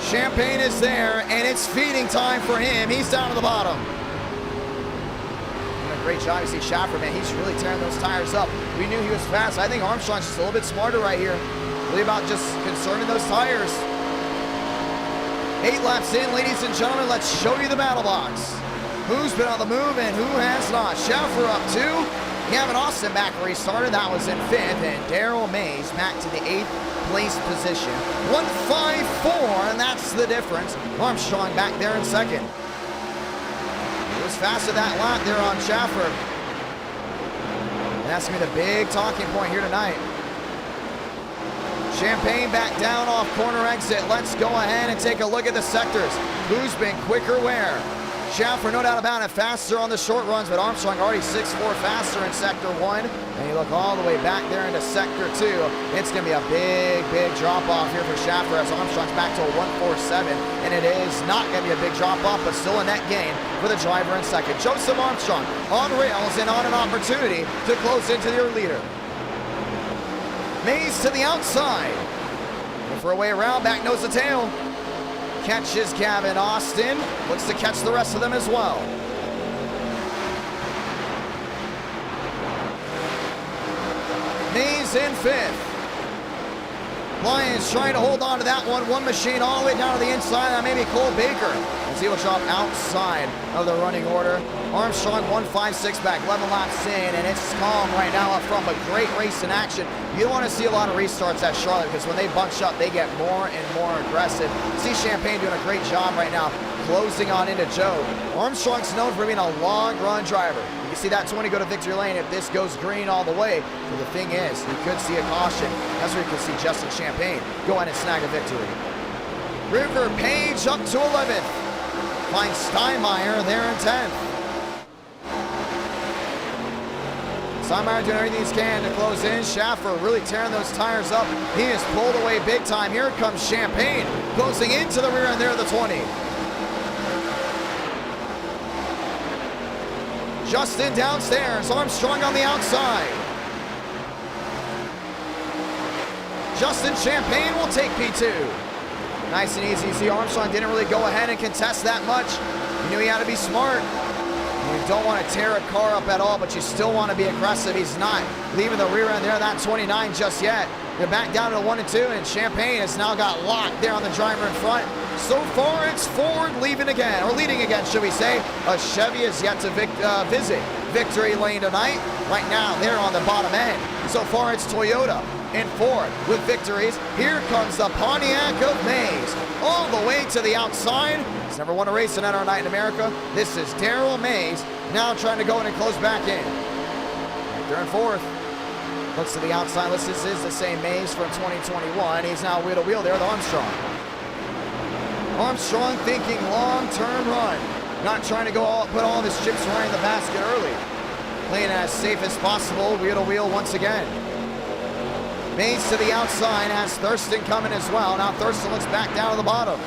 Champagne is there, and it's feeding time for him. He's down to the bottom. Doing a great job. You see Schaffer, man, he's really tearing those tires up. We knew he was fast. I think Armstrong's just a little bit smarter right here. Really about just concerning those tires. 8 laps in, ladies and gentlemen, let's show you the battle box. Who's been on the move and who has not? Schaffer up 2. Gavin Austin back where he started. That was in 5th. And Daryl Mays back to the 8th place position. 1:54, and that's the difference. Armstrong back there in 2nd. He was fast at that lap there on Schaffer. And that's going to be the big talking point here tonight. Champagne back down off corner exit. Let's go ahead and take a look at the sectors. Who's been quicker where? Schaffer, no doubt about it, faster on the short runs, but Armstrong already 6'4" faster in Sector 1. And you look all the way back there into Sector 2. It's going to be a big, big drop-off here for Schaffer as Armstrong's back to a 1:47. And it is not going to be a big drop-off, but still a net gain for the driver in 2nd. Joseph Armstrong on rails and on an opportunity to close into your leader. Mays to the outside. Looking for a way around, back nose to tail. Catches Gavin Austin. Looks to catch the rest of them as well. Mays in 5th. Lions trying to hold on to that one. One machine all the way down to the inside. That may be Cole Baker as he will drop outside of the running order. Armstrong 1:56 back, 11 laps in, and it's calm right now up front, but great race in action. You don't want to see a lot of restarts at Charlotte because when they bunch up, they get more and more aggressive. See Champagne doing a great job right now, closing on into Joe. Armstrong's known for being a long run driver. You can see that 20 go to victory lane if this goes green all the way. But the thing is, you could see a caution. That's where you can see Justin Champagne go in and snag a victory. River Page up to 11th. Finds Steinmeier there in 10th. Steinmeier doing everything he can to close in. Schaffer really tearing those tires up. He is pulled away big time. Here comes Champagne closing into the rear end there of the 20. Justin downstairs. Armstrong on the outside. Justin Champagne will take P2. Nice and easy. See, Armstrong didn't really go ahead and contest that much. He knew he had to be smart. You don't want to tear a car up at all, but you still want to be aggressive. He's not leaving the rear end there, that 29 just yet. They're back down to the 1 and 2, and Champagne has now got locked there on the driver in front. So far, it's Ford leaving again, or leading again, should we say. A Chevy is yet to visit victory lane tonight. Right now, they're on the bottom end. So far, it's Toyota and Ford with victories. Here comes the Pontiac of Mays, all the way to the outside. He's never won a race in NR Night in America. This is Daryl Mays, now trying to go in and close back in. They're in 4th. Looks to the outside. This is the same Mays from 2021. He's now wheel to wheel there with Armstrong. Armstrong thinking long-term run. Not trying to put all of his chips right in the basket early. Playing as safe as possible, wheel to wheel once again. Mays to the outside, has Thurston coming as well. Now Thurston looks back down to the bottom.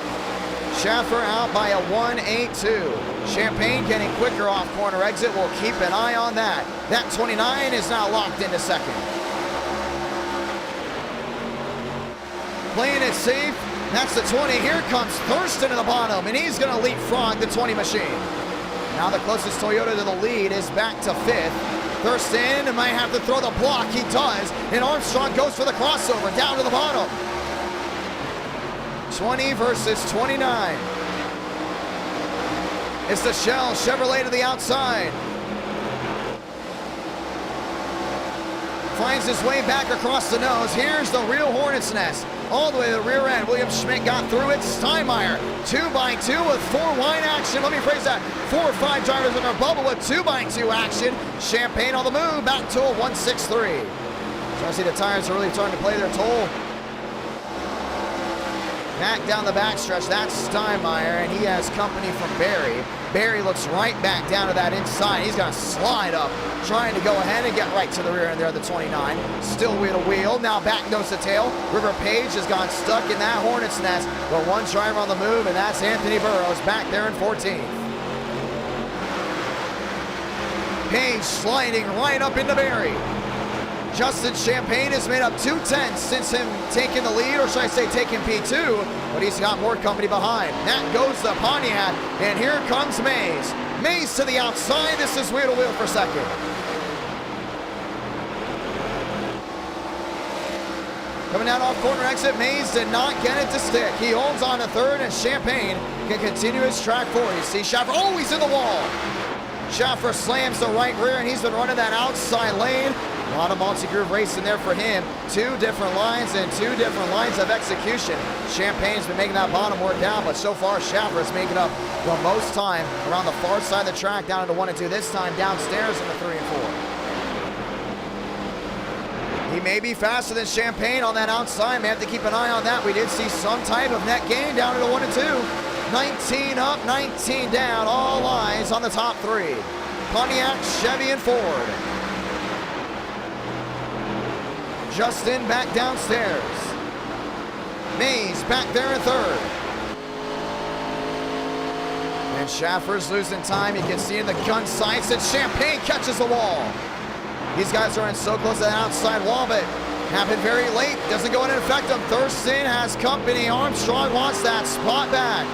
Schaffer out by a 1:82. Champagne getting quicker off corner exit. We'll keep an eye on that. That 29 is now locked into 2nd. Playing it safe. That's the 20. Here comes Thurston to the bottom, and he's going to leapfrog the 20 machine. Now the closest Toyota to the lead is back to 5th. Thurston might have to throw the block. He does, and Armstrong goes for the crossover down to the bottom. 20 versus 29. It's the Shell Chevrolet to the outside. Finds his way back across the nose. Here's the real Hornet's Nest. All the way to the rear end. William Schmidt got through it. Steinmeier, 2x2 with 4 wide action. Let me phrase that. 4 or 5 drivers in our bubble with 2x2 action. Champagne on the move, back to a 163. So I see the tires are really starting to play their toll. Back down the backstretch, that's Steinmeier, and he has company from Barry. Barry looks right back down to that inside. He's going to slide up, trying to go ahead and get right to the rear end there, the 29. Still wheel to wheel, now back nose to tail. River Page has gone stuck in that hornet's nest, but one driver on the move, and that's Anthony Burrows back there in 14th. Page sliding right up into Barry. Justin Champagne has made up 2 tenths since him taking the lead, or should I say taking P2, but he's got more company behind. That goes to Pontiac, and here comes Mays. Mays to the outside, this is wheel to wheel for second. Coming down off corner exit, Mays did not get it to stick. He holds on to third, and Champagne can continue his track forward. You see Schaffer, oh, he's in the wall. Schaffer slams the right rear, and he's been running that outside lane. A lot of multi-groove racing there for him. 2 different lines and 2 different lines of execution. Champagne's been making that bottom work down, but so far Schaffer is making up the most time around the far side of the track, down into 1 and 2. This time downstairs in the 3 and 4. He may be faster than Champagne on that outside. May have to keep an eye on that. We did see some type of net gain down into 1 and 2. 19 up, 19 down. All eyes on the top 3. Pontiac, Chevy, and Ford. Justin back downstairs. Mays back there in third. And Schaffer's losing time. You can see in the gun sights that Champagne catches the wall. These guys are in so close to the outside wall, but happened very late. Doesn't go in and affect them. Thurston has company. Armstrong wants that spot back.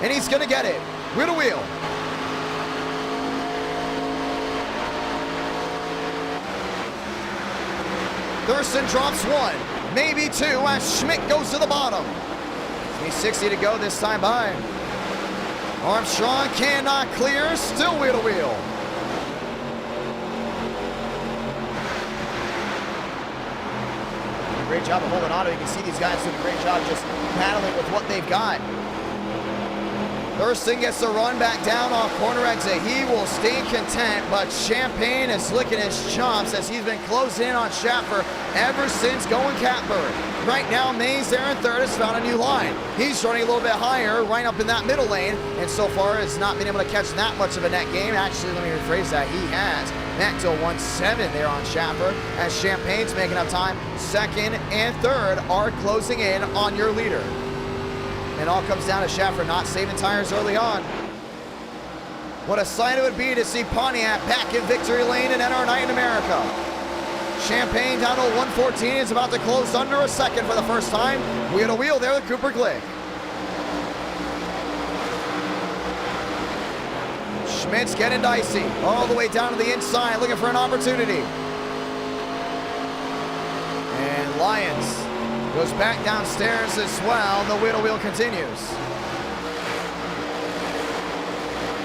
And he's going to get it. Wheel to wheel. Thurston drops 1, maybe 2, as Schmidt goes to the bottom. 360 to go this time by. Armstrong cannot clear, still wheel to wheel. Great job of holding on. You can see these guys doing a great job just battling with what they've got. Thurston gets the run back down off corner exit. He will stay content, but Champagne is licking his chops as he's been closing in on Schaffer ever since going Catbird. Right now, Mays there in third has found a new line. He's running a little bit higher, right up in that middle lane, and so far has not been able to catch that much of a net game. Actually, let me rephrase that. He has. Back to a 1-7 there on Schaffer as Champagne's making up time. Second and third are closing in on your leader. And all comes down to Schaffer not saving tires early on. What a sight it would be to see Pontiac back in victory lane in NR Night in America. Champagne down to 114 is about to close under a second for the first time. Wheel to wheel there with Cooper Glick. Schmidt's getting dicey. All the way down to the inside looking for an opportunity. And Lyons goes back downstairs as well. The wheel to wheel continues.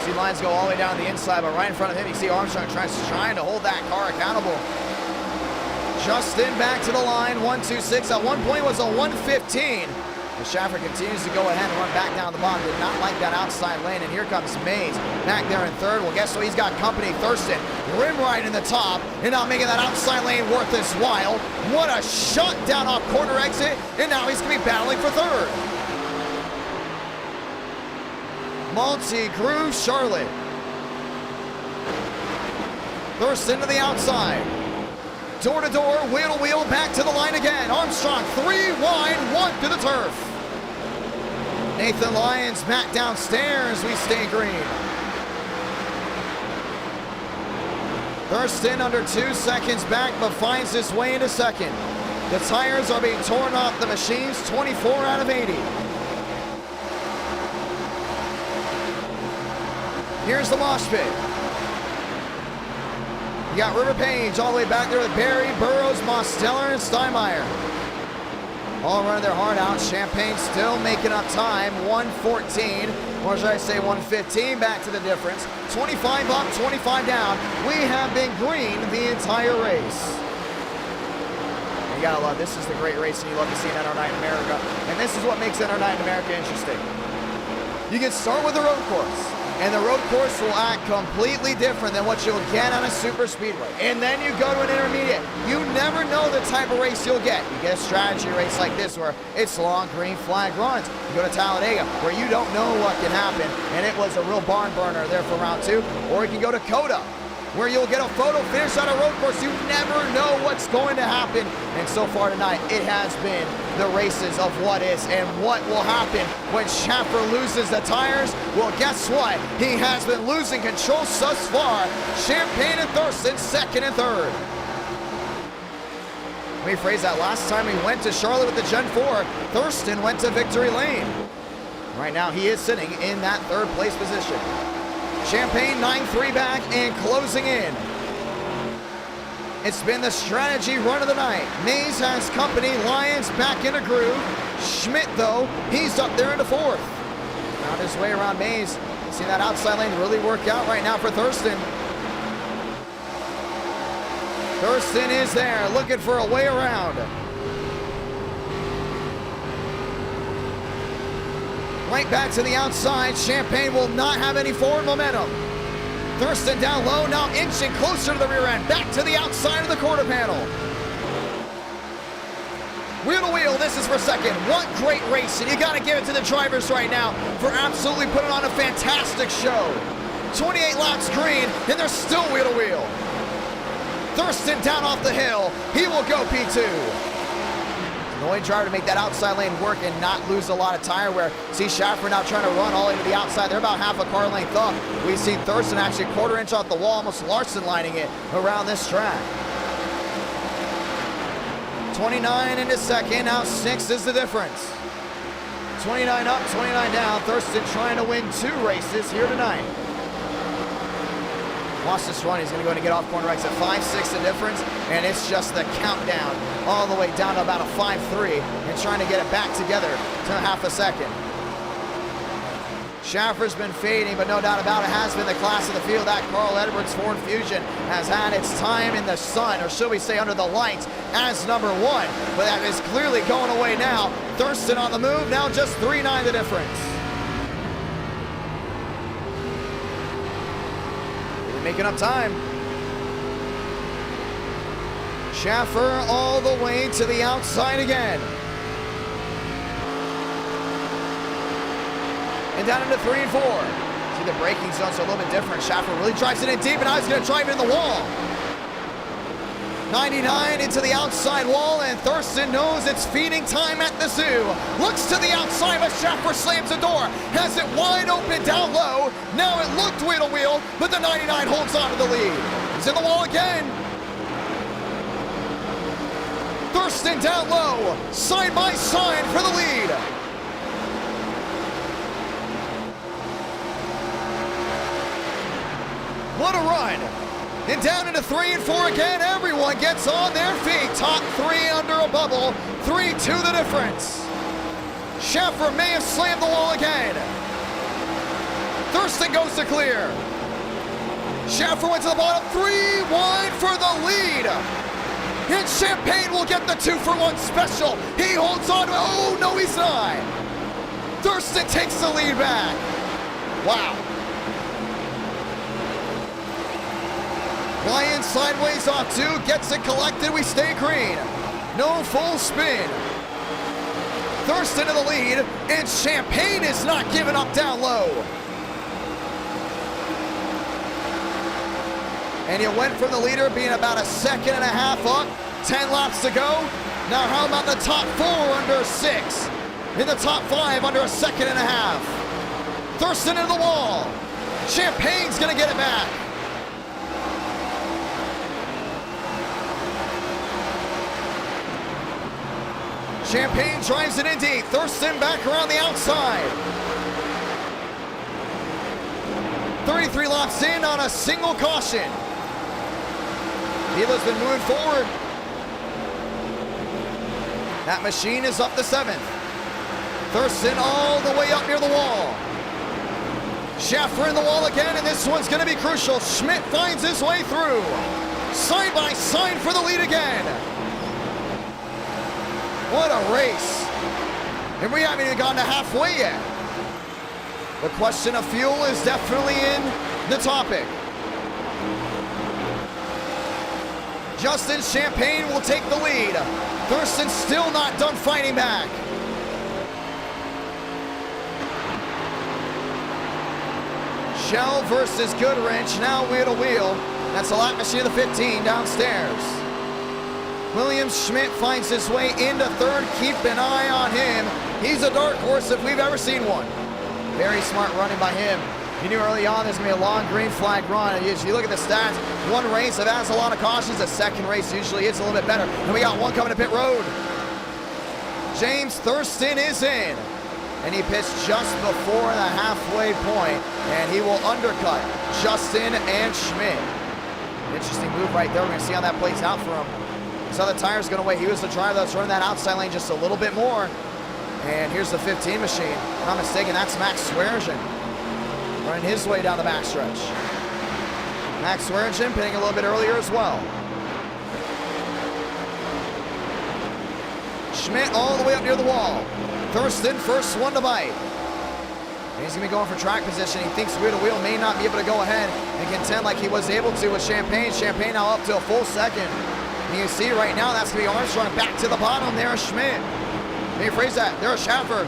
See Lyons go all the way down the inside, but right in front of him, you see Armstrong trying to hold that car accountable. Justin back to the line, 126. At one point was a 115. And Schaffer continues to go ahead and run back down the bottom. Did not like that outside lane, and here comes Mays back there in third. Well, guess what? He's got company. Thurston, rim right in the top, and now making that outside lane worth his while. What a shot down off corner exit, and now he's going to be battling for third. Multi-groove Charlotte. Thurston to the outside. Door to door, wheel to wheel, back to the line again. Armstrong, 3 wide, 1 to the turf. Nathan Lyons back downstairs, we stay green. Thurston under 2 seconds back, but finds his way into second. The tires are being torn off the machines, 24 out of 80. Here's the mosh pit. You got River Page all the way back there with Barry, Burrows, Mosteller, and Steinmeier. All running their heart out. Champagne still making up time. 114, or should I say 115, back to the difference. 25 up, 25 down. We have been green the entire race. You gotta love, this is the great racing you love to see in NR Night in America. And this is what makes NR Night in America interesting. You can start with the road course. and the road course will act completely different than what you'll get on a super speedway. And then you go to an intermediate. You never know the type of race you'll get. You get a strategy race like this where it's long green flag runs. You go to Talladega where you don't know what can happen, and it was a real barn burner there for round 2. Or you can go to COTA, where you'll get a photo finish on a road course. You never know what's going to happen. And so far tonight, it has been the races of what is and what will happen when Schaffer loses the tires. Well, guess what? He has been losing control thus far. Champagne and Thurston, second and third. Let me phrase that. Last time he went to Charlotte with the Gen 4, Thurston went to victory lane. Right now, he is sitting in that third place position. Champagne 9-3 back and closing in. It's been the strategy run of the night. Mays has company. Lyons back in a groove. Schmidt, though, he's up there in the fourth. Found his way around Mays. See that outside lane really work out right now for Thurston. Thurston is there, looking for a way around. Right back to the outside. Champagne will not have any forward momentum. Thurston down low, now inching closer to the rear end. Back to the outside of the quarter panel. Wheel to wheel, this is for second. What great race, and you got to give it to the drivers right now for absolutely putting on a fantastic show. 28 laps green, and they're still wheel to wheel. Thurston down off the hill. He will go P2. The only driver to make that outside lane work and not lose a lot of tire wear. See Schaffer now trying to run all the way to the outside. They're about half a car length up. We see Thurston actually a quarter inch off the wall, almost Larson lining it around this track. 29 into second, now 6 is the difference. 29 up, 29 down. Thurston trying to win 2 races here tonight. Watch this run, he's gonna go and get off corner right at 5-6 the difference, and it's just the countdown all the way down to about a 5-3 and trying to get it back together to half a second. Schaffer's been fading, but no doubt about it has been the class of the field. That Carl Edwards Ford Fusion has had its time in the sun, or should we say under the lights, as number 1, but that is clearly going away now. Thurston on the move, now just 3.9 the difference. Making up time. Schaffer all the way to the outside again. And down into 3 and 4. See, the braking zones are a little bit different. Schaffer really drives it in deep, and now he's going to drive it in the wall. 99 into the outside wall, and Thurston knows it's feeding time at the zoo. Looks to the outside, but Schaffer slams the door. Has it wide open down low. Now it looked wheel to wheel, but the 99 holds on to the lead. He's in the wall again. Thurston down low, side by side for the lead. What a run. And down into 3 and 4 again. Everyone gets on their feet. Top 3 under a bubble. 3-2 the difference. Schaffer may have slammed the wall again. Thurston goes to clear. Schaffer went to the bottom. 3 wide for the lead. And Champagne will get the 2-for-1 special. He holds on to it. Oh, no, he's not. Thurston takes the lead back. Wow. Lyons sideways off 2, gets it collected, we stay green. No full spin. Thurston in the lead, and Champagne is not giving up down low. And you went from the leader being about 1.5 seconds up, 10 laps to go. Now how about the top 4 under 6? In the top 5 under 1.5 seconds. Thurston into the wall. Champagne's gonna get it back. Champagne drives it in deep. Thurston back around the outside. 33 laps in on a single caution. Gila's been moving forward. That machine is up to 7th. Thurston all the way up near the wall. Schaffer in the wall again, and this one's going to be crucial. Schmidt finds his way through. Side by side for the lead again. What a race. And we haven't even gotten to halfway yet. The question of fuel is definitely in the topic. Justin Champagne will take the lead. Thurston still not done fighting back. Shell versus Goodrich, now wheel to wheel. That's the lap machine of the 15 downstairs. William Schmidt finds his way into third. Keep an eye on him. He's a dark horse if we've ever seen one. Very smart running by him. He knew early on there's going to be a long green flag run. If you look at the stats, one race that has a lot of cautions. The second race usually is a little bit better. And we got one coming to pit road. James Thurston is in. And he pitched just before the halfway point, and he will undercut Justin and Schmidt. Interesting move right there. We're going to see how that plays out for him. So the tire's going to wait. He was the driver that's running that outside lane just a little bit more. And here's the 15 machine. If I'm not mistaken, that's Max Swearengin running his way down the backstretch. Max Swearengin pitting a little bit earlier as well. Schmidt all the way up near the wall. Thurston, first one to bite. And he's going to be going for track position. He thinks wheel to wheel may not be able to go ahead and contend like he was able to with Champagne. Champagne now up to a full second. And you see right now that's going to be Armstrong back to the bottom. There's Schmidt. Let me phrase that. There's Schaffer.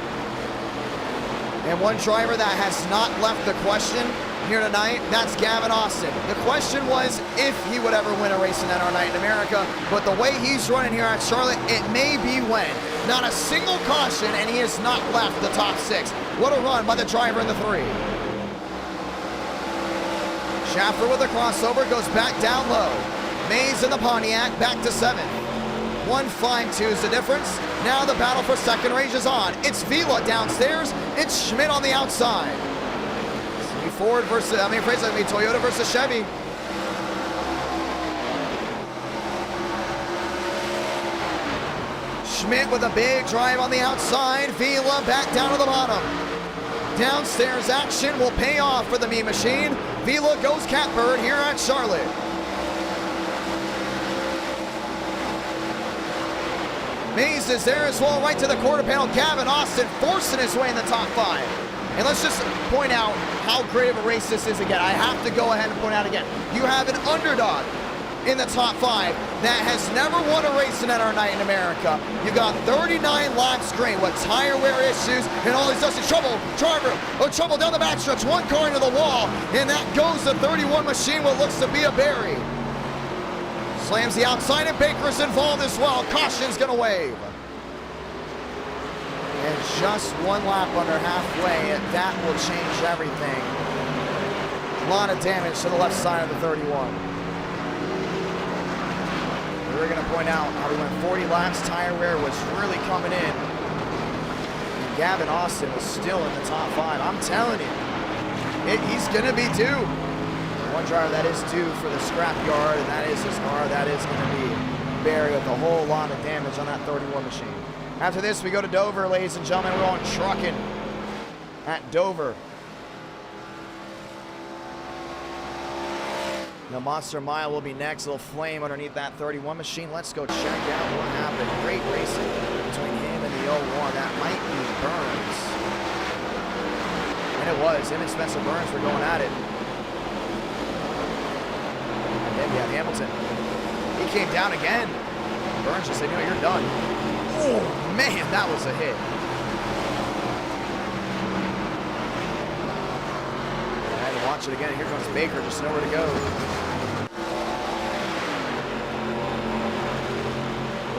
And one driver that has not left the question here tonight, that's Gavin Austin. The question was if he would ever win a race in NR Night in America, but the way he's running here at Charlotte, it may be when. Not a single caution, and he has not left the top 6. What a run by the driver in the 3. Schaffer with a crossover, goes back down low. Mays in the Pontiac, back to 7th. 1.52 is the difference. Now the battle for second rages on. It's Vila downstairs. It's Schmidt on the outside. Ford versus, Toyota versus Chevy. Schmidt with a big drive on the outside. Vila back down to the bottom. Downstairs action will pay off for the Me Machine. Vila goes catbird here at Charlotte. Mays is there as well, right to the quarter panel. Gavin Austin forcing his way in the top 5. And let's just point out how great of a race this is again. I have to go ahead and point out again. You have an underdog in the top 5 that has never won a race in NR Night in America. You've got 39 laps green with tire wear issues and all these dusty trouble. Driver, trouble down the backstretch. One car into the wall, and that goes the 31 machine, what looks to be a Barry. Slams the outside, and Baker's involved as well. Caution's gonna wave. And just one lap under halfway, and that will change everything. A lot of damage to the left side of the 31. We're going to point out how we went 40 laps. Tire wear was really coming in. And Gavin Austin was still in the top 5. I'm telling you, he's going to be due. One driver that is due for the scrap yard, and that is his car. That is going to be buried with a whole lot of damage on that 31 machine. After this, we go to Dover, ladies and gentlemen. We're on trucking at Dover. The Monster Mile will be next. A little flame underneath that 31 machine. Let's go check out what happened. Great racing between him and the 01. That might be Burns. And it was. Him and Spencer Burns were going at it. And then, yeah, Hamilton. He came down again. Burns just said, you know, you're done. Oh, man, that was a hit. I had to watch it again. Here comes Baker, just nowhere to go.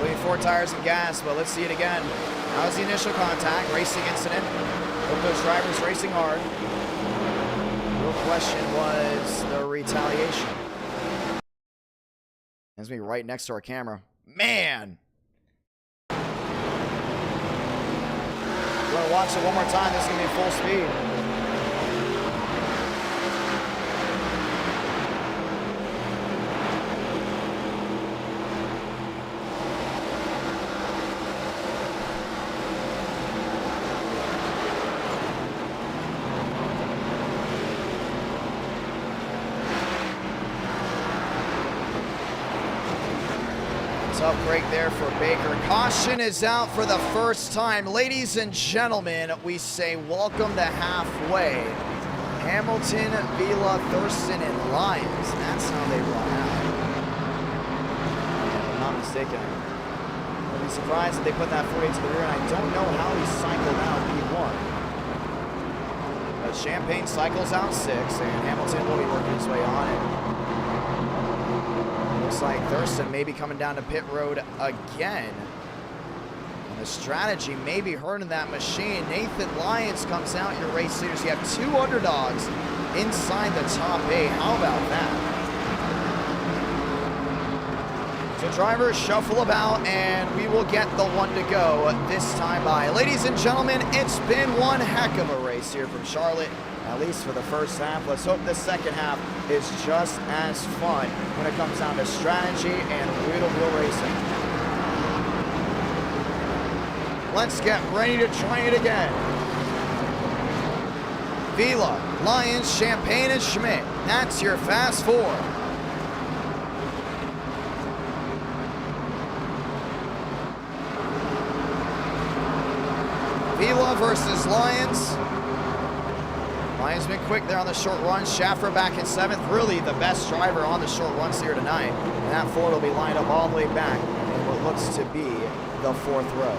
Only 4 tires and gas, but let's see it again. That was the initial contact, racing incident. Both those drivers racing hard. The real question was the retaliation. That's me right next to our camera. Man! We're going to watch it one more time. This is going to be full speed. Tough break there for Baker. Caution is out for the first time. Ladies and gentlemen, we say welcome to halfway. Hamilton, Vila, Thurston, and Lyons. That's how they run out. If I'm not mistaken, I'd be surprised if they put that 48 to the rear, and I don't know how he cycled out P1. But Champagne cycles out 6, and Hamilton will be working his way on it. Looks like Thurston may be coming down to pit road again. And the strategy may be hurting that machine. Nathan Lyons comes out, your race leaders. You have 2 underdogs inside the top 8. How about that? So drivers shuffle about, and we will get the 1 to go this time by. Ladies and gentlemen, it's been one heck of a race here from Charlotte, at least for the first half. Let's hope the second half is just as fun when it comes down to strategy and wheel-to-wheel racing. Let's get ready to try it again. Vila, Lyons, Champagne, and Schmidt. That's your fast 4. Vila versus Lyons. Lyons been quick there on the short run. Schaffer back in 7th. Really the best driver on the short runs here tonight. And that Ford will be lined up all the way back in what looks to be the 4th row.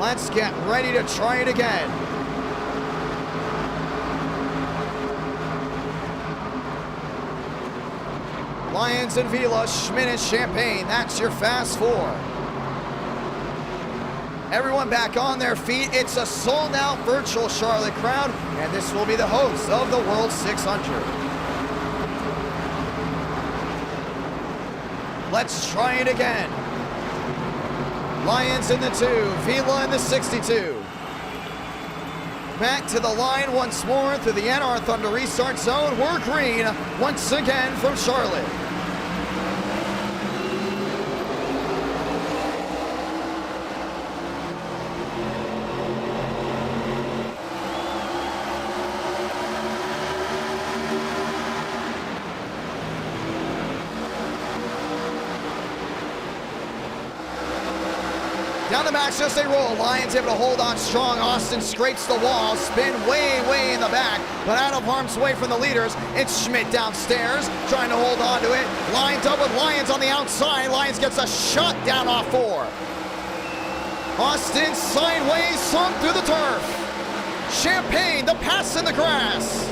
Let's get ready to try it again. Lyons and Vila, Schmidt and Champagne. That's your fast 4. Everyone back on their feet. It's a sold-out virtual Charlotte crowd, and this will be the host of the World 600. Let's try it again. Lyons in the 2, Vila in the 62. Back to the line once more through the NR Thunder restart zone. We're green once again from Charlotte. Down the max as they roll. Lyons able to hold on strong. Austin scrapes the wall. Spin way in the back, but out of harm's way from the leaders. It's Schmidt downstairs, trying to hold on to it. Lined up with Lyons on the outside. Lyons gets a shot down off 4. Austin sideways, sunk through the turf. Champagne, the pass in the grass.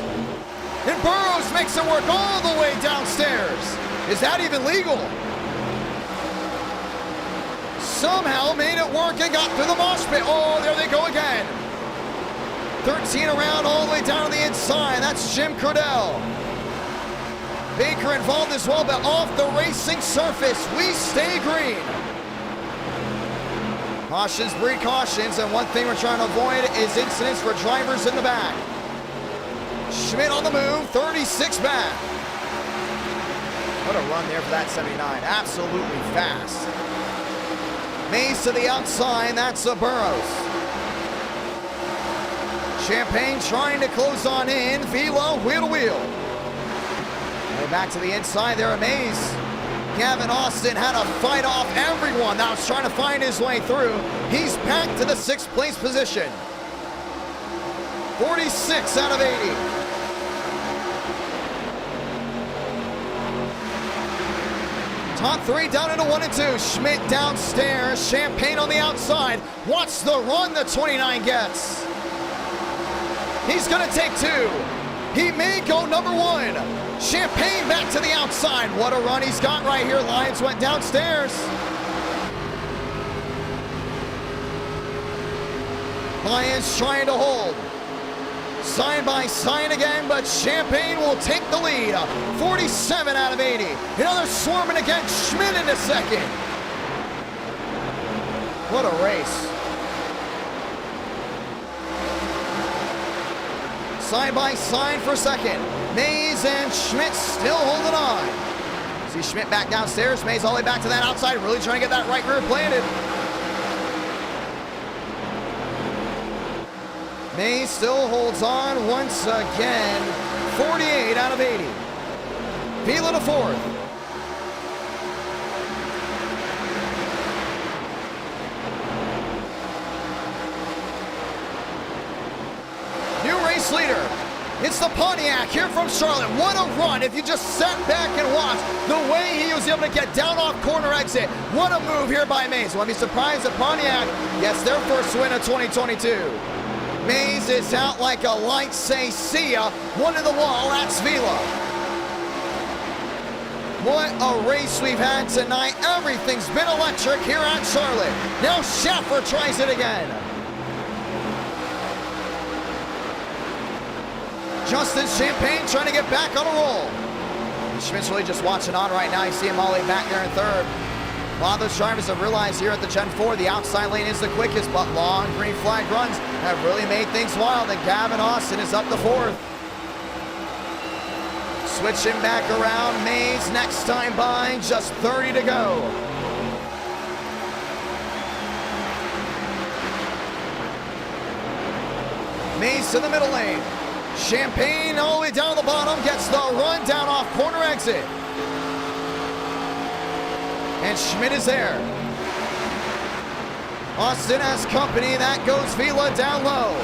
And Burrows makes it work all the way downstairs. Is that even legal? Somehow made it work and got through the mosh pit. Oh, there they go again. 13 around all the way down to the inside. That's Jim Cordell. Baker involved as well, but off the racing surface, we stay green. Cautions breed cautions, and one thing we're trying to avoid is incidents for drivers in the back. Schmidt on the move, 36 back. What a run there for that 79. Absolutely fast. Mays to the outside, that's a Burrows. Champagne trying to close on in. Vila wheel to wheel. And back to the inside there, Mays. Gavin Austin had to fight off everyone that was trying to find his way through. He's back to the 6th place position. 46 out of 80. Top 3 down into 1 and 2. Schmidt downstairs. Champagne on the outside. Watch the run the 29 gets. He's going to take 2. He may go number 1. Champagne back to the outside. What a run he's got right here. Lyons went downstairs. Lyons trying to hold. Side by side again, but Champagne will take the lead. 47 out of 80. Another swarming again. Schmidt into 2nd. What a race. Side by side for 2nd. Mays and Schmidt still holding on. See Schmidt back downstairs. Mays all the way back to that outside. Really trying to get that right rear planted. Mays still holds on once again. 48 out of 80. Vila to 4th. It's the Pontiac here from Charlotte. What a run if you just sat back and watched the way he was able to get down off corner exit. What a move here by Mays. Won't be surprised if Pontiac gets their first win of 2022. Mays is out like a light, say see ya. One to the wall, that's Vila. What a race we've had tonight. Everything's been electric here at Charlotte. Now Schaffer tries it again. Justin Champagne trying to get back on a roll. And Schmidt's really just watching on right now. You see him all the way back there in third. A lot of those drivers have realized here at the Gen 4, the outside lane is the quickest, but long green flag runs have really made things wild, and Gavin Austin is up to fourth. Switching back around, Mays next time by, just 30 to go. Mays to the middle lane. Champagne all the way down the bottom, gets the run down off corner exit. And Schmidt is there. Austin has company, that goes Vila down low.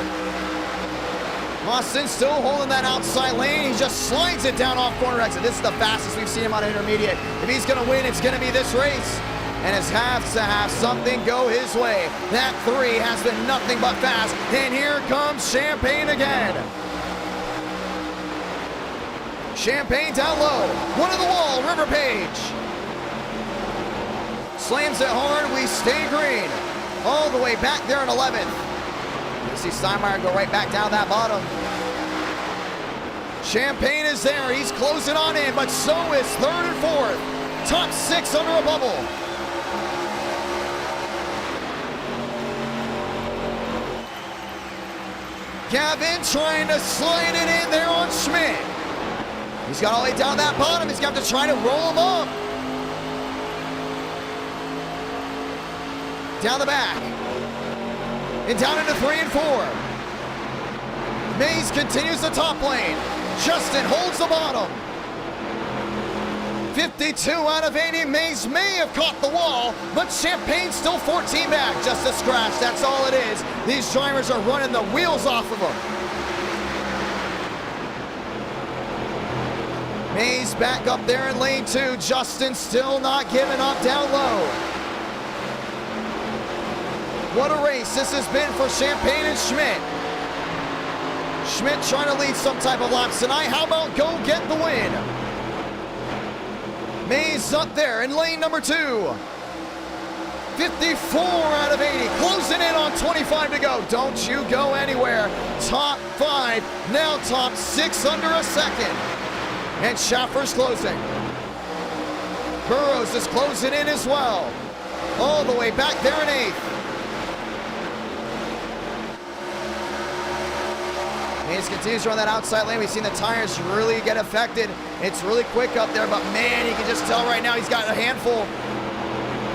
Austin still holding that outside lane, he just slides it down off corner exit. This is the fastest we've seen him on intermediate. If he's gonna win, it's gonna be this race. And it has to have something go his way. That 3 has been nothing but fast. And here comes Champagne again. Champagne down low, one to the wall, River Page. Slams it hard, we stay green. All the way back there in 11th. You see Steinmeier go right back down that bottom. Champagne is there, he's closing on in, but so is third and fourth. Top 6 under a bubble. Gavin trying to slide it in there on Schmidt. He's got all the way down that bottom. He's got to try to roll him up. Down the back. And down into 3 and 4. Mays continues the top lane. Justin holds the bottom. 52 out of 80. Mays may have caught the wall, but Champagne's still 14 back. Just a scratch, that's all it is. These drivers are running the wheels off of them. Mays back up there in lane 2. Justin still not giving up down low. What a race this has been for Champagne and Schmidt. Schmidt trying to lead some type of laps tonight. How about go get the win? Mays up there in lane number 2. 54 out of 80, closing in on 25 to go. Don't you go anywhere. Top 5, now top 6 under a second. And Schaffer's closing. Burrows is closing in as well. All the way back there in 8th. Mays continues to run that outside lane. We've seen the tires really get affected. It's really quick up there, but man, you can just tell right now he's got a handful.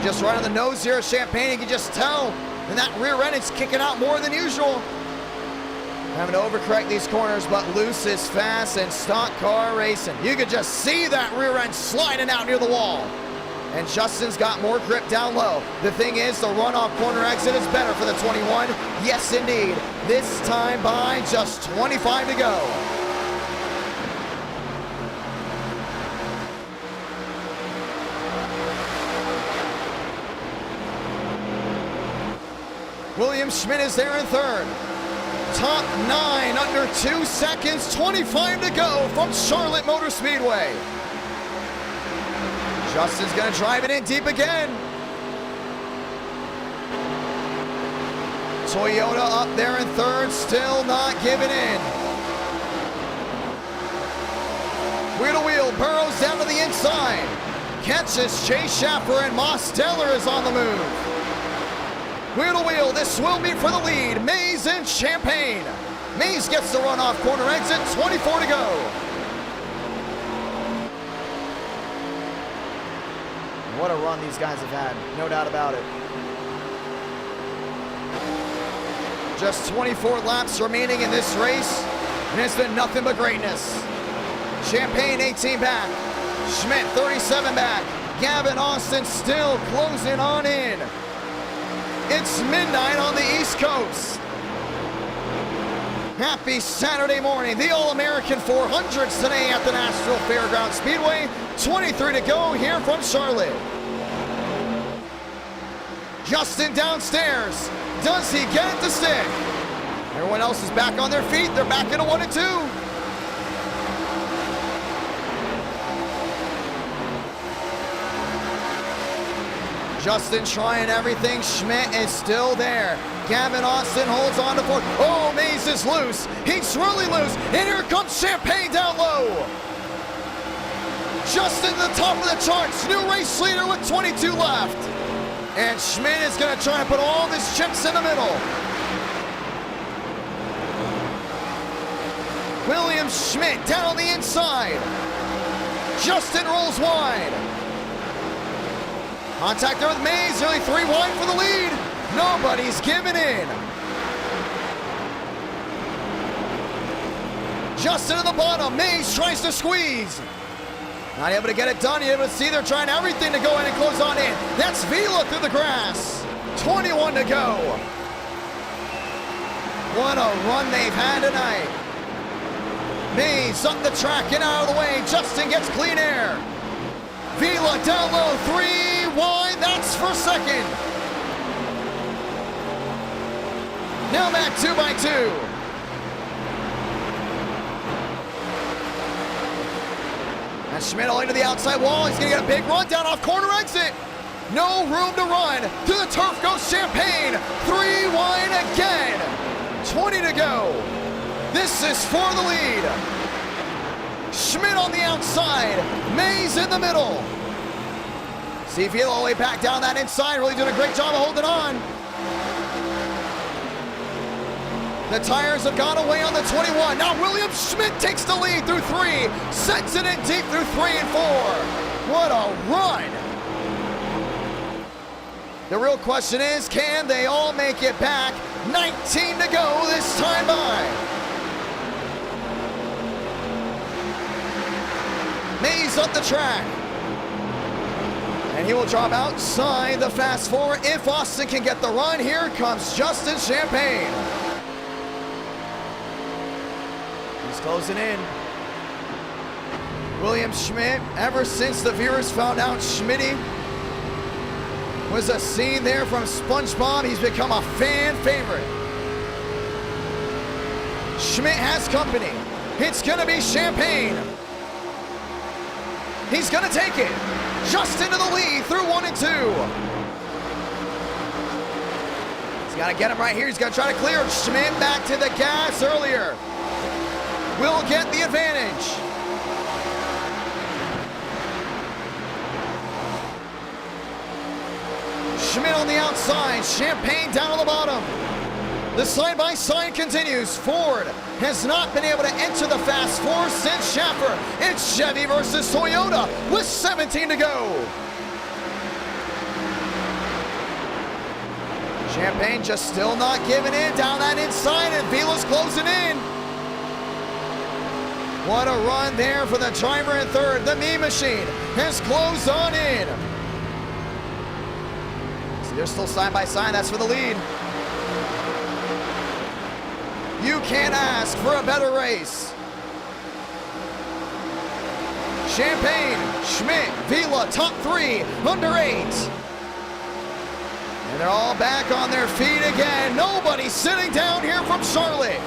Just right on the nose here of Champagne, you can just tell. And that rear end is kicking out more than usual. Having to overcorrect these corners, but loose is fast and stock car racing. You could just see that rear end sliding out near the wall. And Justin's got more grip down low. The thing is, the runoff corner exit is better for the 21. Yes, indeed. This time by just 25 to go. William Schmidt is there in third. Top 9 under 2 seconds, 25 to go from Charlotte Motor Speedway. Justin's gonna drive it in deep again. Toyota up there in third, still not giving in. Wheel to wheel, Burrows down to the inside. Catches Chase Schaffer, and Moss Teller is on the move. Wheel to wheel, this will be for the lead. Mays and Champagne. Mays gets the run off corner exit, 24 to go. What a run these guys have had, no doubt about it. Just 24 laps remaining in this race, and it's been nothing but greatness. Champagne 18 back, Schmidt 37 back, Gavin Austin still closing on in. It's midnight on the East Coast. Happy Saturday morning. The All-American 400s today at the Nashville Fairgrounds Speedway. 23 to go here from Charlotte. Justin downstairs. Does he get it to stick? Everyone else is back on their feet. They're back into 1 and 2. Justin trying everything. Schmidt is still there. Gavin Austin holds on to 4. Oh, Mays is loose. He's really loose. And here comes Champagne down low. Justin to the top of the charts. New race leader with 22 left. And Schmidt is going to try and put all of his chips in the middle. William Schmidt down on the inside. Justin rolls wide. Contact there with Mays, nearly 3 wide for the lead. Nobody's giving in. Justin at the bottom, Mays tries to squeeze. Not able to get it done, you're able to see they're trying everything to go in and close on in. That's Vila through the grass. 21 to go. What a run they've had tonight. Mays up the track and out of the way. Justin gets clean air. Vila down low, 3 wide, that's for second. Now back 2 by 2. And Schmidt all into the outside wall. He's gonna get a big run down off corner exit. No room to run. To the turf goes Champagne. 3 wide again. 20 to go. This is for the lead. Schmidt on the outside. Mays in the middle. See Vila all the way back down that inside. Really doing a great job of holding on. The tires have gone away on the 21. Now William Schmidt takes the lead through 3. Sends it in deep through 3 and 4. What a run. The real question is, can they all make it back? 19 to go this time by. Mays up the track. And he will drop outside the fast 4 if Austin can get the run. Here comes Justin Champagne. He's closing in. William Schmidt, ever since the viewers found out Schmitty was a scene there from SpongeBob, he's become a fan favorite. Schmidt has company. It's gonna be Champagne. He's gonna take it. Just into the lead through 1 and 2. He's gotta get him right here. He's gonna try to clear Schmidt back to the gas earlier. Will get the advantage. Schmidt on the outside, Champagne down on the bottom. The side-by-side continues. Ford has not been able to enter the Fast Four since Schaffer. It's Chevy versus Toyota with 17 to go. Champagne just still not giving in down that inside, and Vila's closing in. What a run there for the driver in third. The Mean Machine has closed on in. So they're still side-by-side. That's for the lead. You can't ask for a better race. Champagne, Schmidt, Vila, top 3, under 8. And they're all back on their feet again. Nobody sitting down here from Charlotte.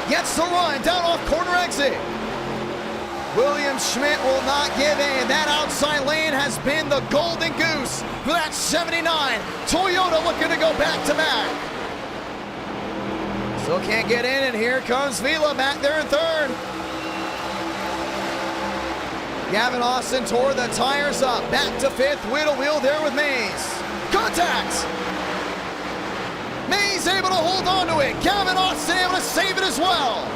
Gets the run down off corner exit. William Schmidt will not give in. That outside lane has been the golden goose for that 79. Toyota looking to go back to back. Still can't get in, and here comes Vila back there in third. Gavin Austin tore the tires up. Back to 5th, Whittle wheel there with Mays. Contact! Mays able to hold on to it. Gavin Austin able to save it as well.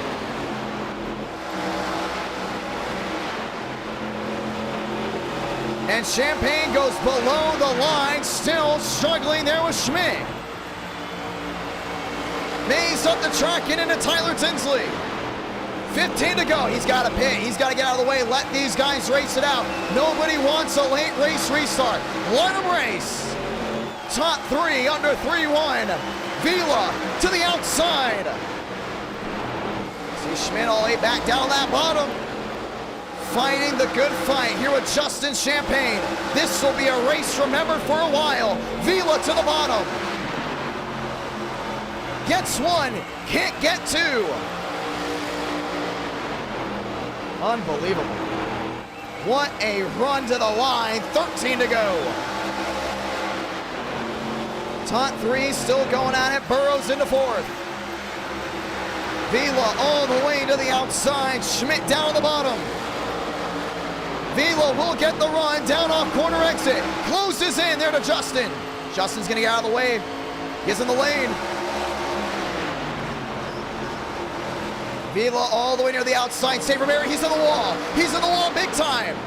And Champagne goes below the line, still struggling there with Schmidt. Mays up the track and into Tyler Tinsley. 15 to go. He's got to pit. He's got to get out of the way. Let these guys race it out. Nobody wants a late race restart. Let them race. Top 3 under 3-1. Vila to the outside. See Schmidt all the way back down that bottom. Fighting the good fight here with Justin Champagne. This will be a race remembered for a while. Vila to the bottom. Gets one, can't get two. Unbelievable. What a run to the line, 13 to go. Top 3 still going at it, Burrows into 4th. Vila all the way to the outside, Schmidt down the bottom. Vila will get the run down off corner exit. Closes in there to Justin. Justin's gonna get out of the way. He's in the lane. Vila all the way near the outside. Save from Eric. He's in the wall. He's in the wall big time.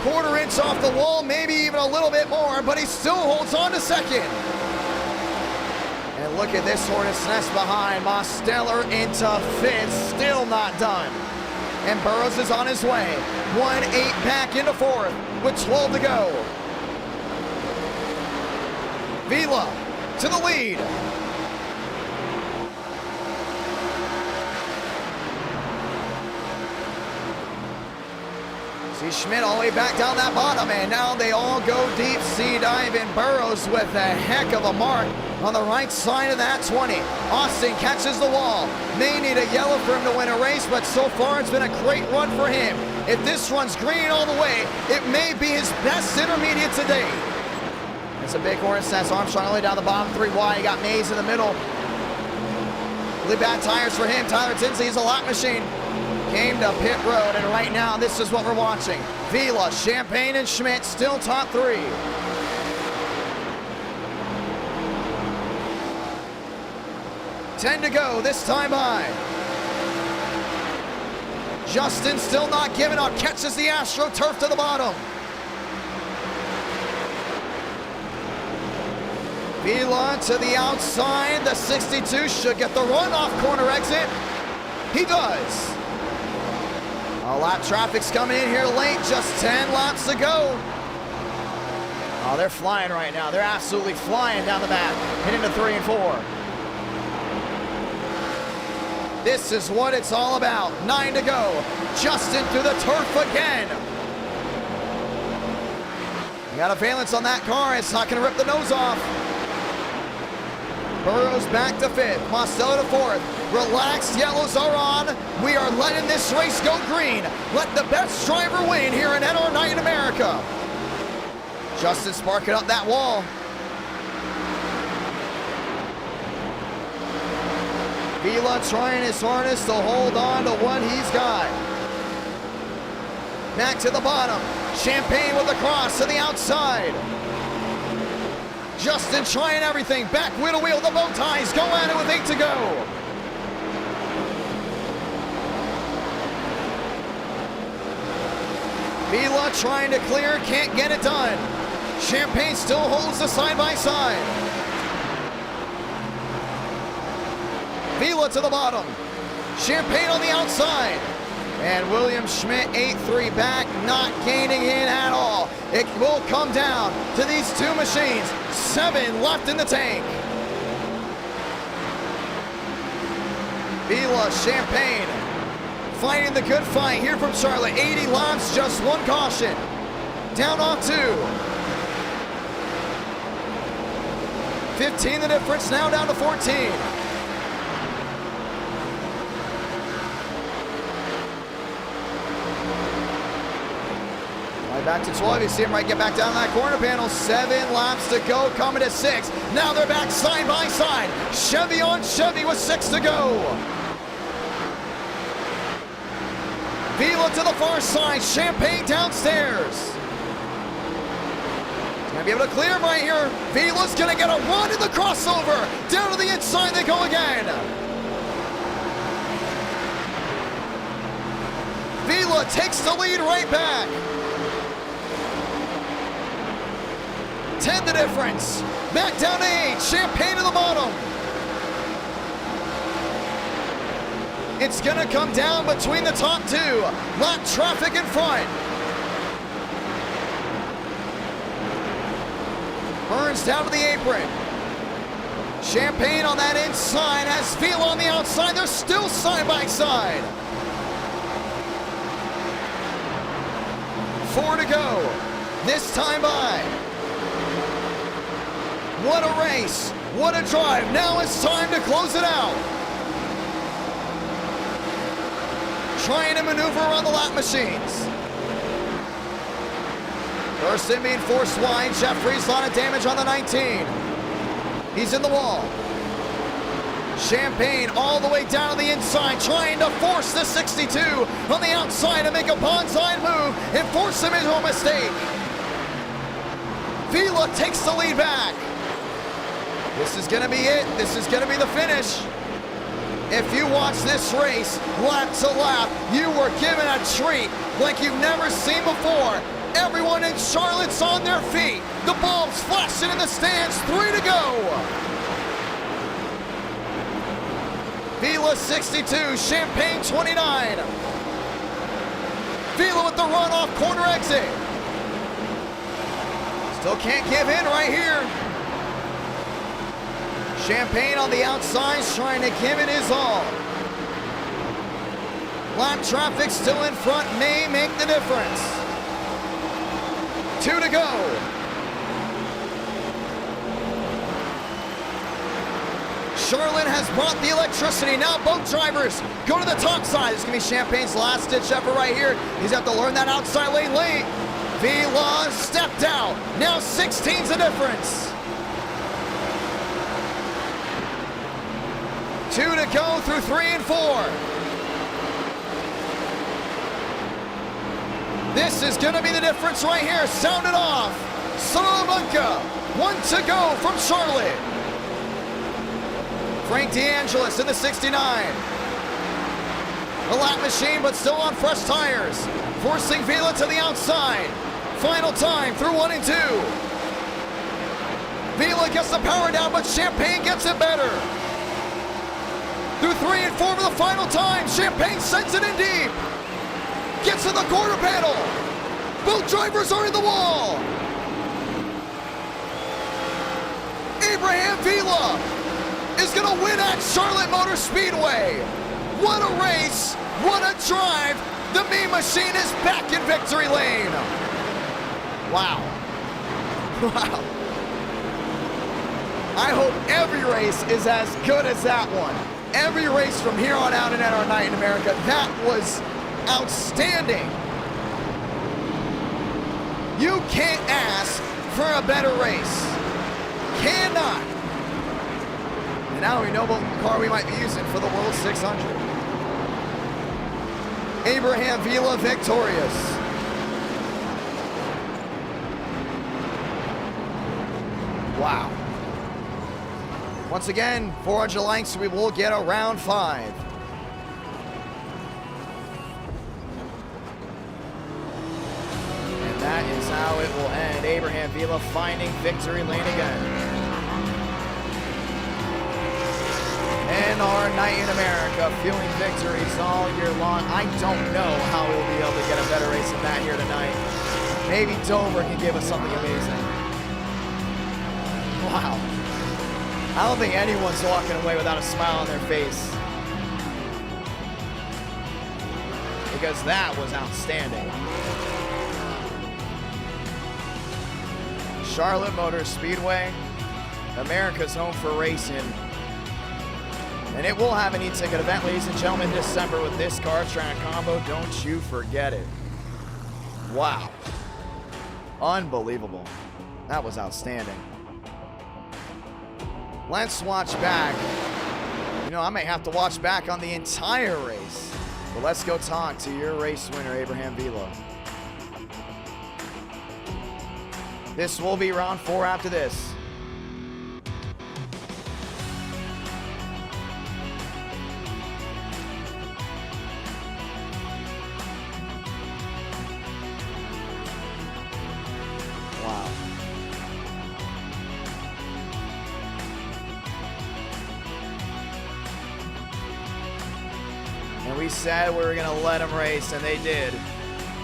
Quarter inch off the wall, maybe even a little bit more, but he still holds on to second. And look at this hornet's nest behind. Mosteller into 5th, still not done. And Burrows is on his way. 1-8 back into 4th with 12 to go. Vila to the lead. See Schmidt all the way back down that bottom, and now they all go deep sea dive, and Burrows with a heck of a mark on the right side of that 20. Austin catches the wall. May need a yellow for him to win a race, but so far it's been a great run for him. If this runs green all the way, it may be his best intermediate to date. It's a big hornet's nest. Armstrong all the way down the bottom, 3 wide. You got Mays in the middle. Really bad tires for him. Tyler Tinsley is a lap machine. Came to pit road, and right now this is what we're watching. Vila, Champagne, and Schmidt still top 3. Ten to go, this time by. Justin still not giving up, catches the AstroTurf to the bottom. Vila to the outside, the 62 should get the run off corner exit. He does. Lap traffic's coming in here late, just 10 laps to go. Oh, they're flying right now. They're absolutely flying down the back, heading to 3 and 4. This is what it's all about. 9 to go. Justin through the turf again. You got a valence on that car. It's not going to rip the nose off. Burrows back to 5th. Mostello to 4th. Relaxed yellows are on. We are letting this race go green. Let the best driver win here in NR Night in America. Justin sparking up that wall. Vila trying his hardest to hold on to what he's got. Back to the bottom. Champagne with the cross to the outside. Justin trying everything. Back wheel to wheel. The bow ties go at it with 8 to go. Vila trying to clear, can't get it done. Champagne still holds the side-by-side. Vila to the bottom. Champagne on the outside. And William Schmidt 8-3 back, not gaining in at all. It will come down to these two machines. 7 left in the tank. Vila, Champagne, fighting the good fight here from Charlotte. 80 laps, just 1 caution. Down off 2. 15 the difference, now down to 14. Back to 12, you see him right get back down that corner panel. 7 laps to go, coming to 6. Now they're back side by side. Chevy on Chevy with 6 to go. Vila to the far side, Champagne downstairs. Gonna be able to clear him right here. Vila's gonna get a run in the crossover. Down to the inside they go again. Vila takes the lead right back. 10 the difference. Back down to 8. Champagne to the bottom. It's gonna come down between the top 2. Lap traffic in front. Burns down to the apron. Champagne on that inside, has Vila on the outside. They're still side by side. 4 to go. This time by. What a race. What a drive. Now it's time to close it out. Trying to maneuver around the lap machines. First in being forced wide. Jeffries, a lot of damage on the 19. He's in the wall. Champagne all the way down to the inside, trying to force the 62 on the outside to make a bonsai move and force him into a mistake. Vila takes the lead back. This is gonna be it. This is gonna be the finish. If you watch this race lap to lap, you were given a treat like you've never seen before. Everyone in Charlotte's on their feet. The bulbs flashing in the stands. 3 to go. Vila 62, Champagne 29. Vila with the run off corner exit. Still can't give in right here. Champagne on the outside, trying to give it his all. Lap traffic still in front, may make the difference. 2 to go. Charlotte has brought the electricity. Now both drivers go to the top side. This is going to be Champagne's last ditch effort right here. He's have to learn that outside lane late. Vila stepped out. Now 16's the difference. 2 to go through 3 and 4. This is going to be the difference right here. Sound it off. Salamanca. 1 to go from Charlotte. Frank DeAngelis in the 69. A lap machine, but still on fresh tires. Forcing Vila to the outside. Final time through 1 and 2. Vila gets the power down, but Champagne gets it better. Through 3 and 4 for the final time. Champagne sends it in deep. Gets to the quarter panel. Both drivers are in the wall. Abraham Vila is going to win at Charlotte Motor Speedway. What a race. What a drive. The Mean Machine is back in victory lane. Wow. Wow. I hope every race is as good as that one. Every race from here on out in our Night in America, that was outstanding. You can't ask for a better race. Cannot. And now we know what car we might be using for the World 600. Abraham Vila victorious. Wow. Once again, 400 lengths, we will get a round 5. And that is how it will end. Abraham Vila finding victory lane again. And our Night in America, feeling victories all year long. I don't know how we'll be able to get a better race than that here tonight. Maybe Dover can give us something amazing. Wow. I don't think anyone's walking away without a smile on their face. Because that was outstanding. Charlotte Motor Speedway, America's home for racing. And it will have an e-ticket event, ladies and gentlemen, December with this car track combo. Don't you forget it. Wow. Unbelievable. That was outstanding. Let's watch back. You know, I may have to watch back on the entire race. But let's go talk to your race winner, Abraham Vila. This will be round 4 after this. We said we were going to let them race, and they did.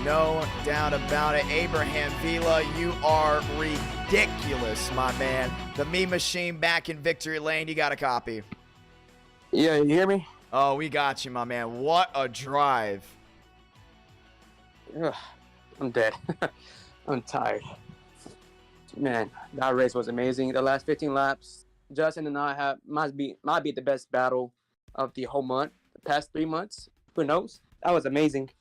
No doubt about it. Abraham Vila, you are ridiculous, my man. The meme machine back in victory lane. You got a copy. Yeah, you hear me? Oh, we got you, my man. What a drive. Ugh, I'm dead. I'm tired. Man, that race was amazing. The last 15 laps, Justin and I might be the best battle of the whole month. The past 3 months, who knows? That was amazing.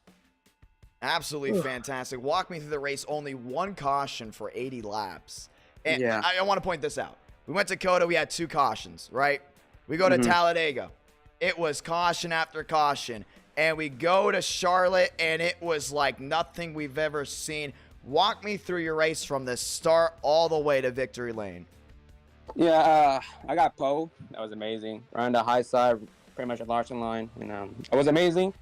Absolutely fantastic. Walk me through the race. Only one caution for 80 laps. And Yeah. I want to point this out. We went to COTA. We had 2 cautions, right? We go to Talladega. It was caution after caution. And we go to Charlotte, and it was like nothing we've ever seen. Walk me through your race from the start all the way to victory lane. Yeah, I got pole. That was amazing. Around the high side, pretty much a Larson line. And it was amazing.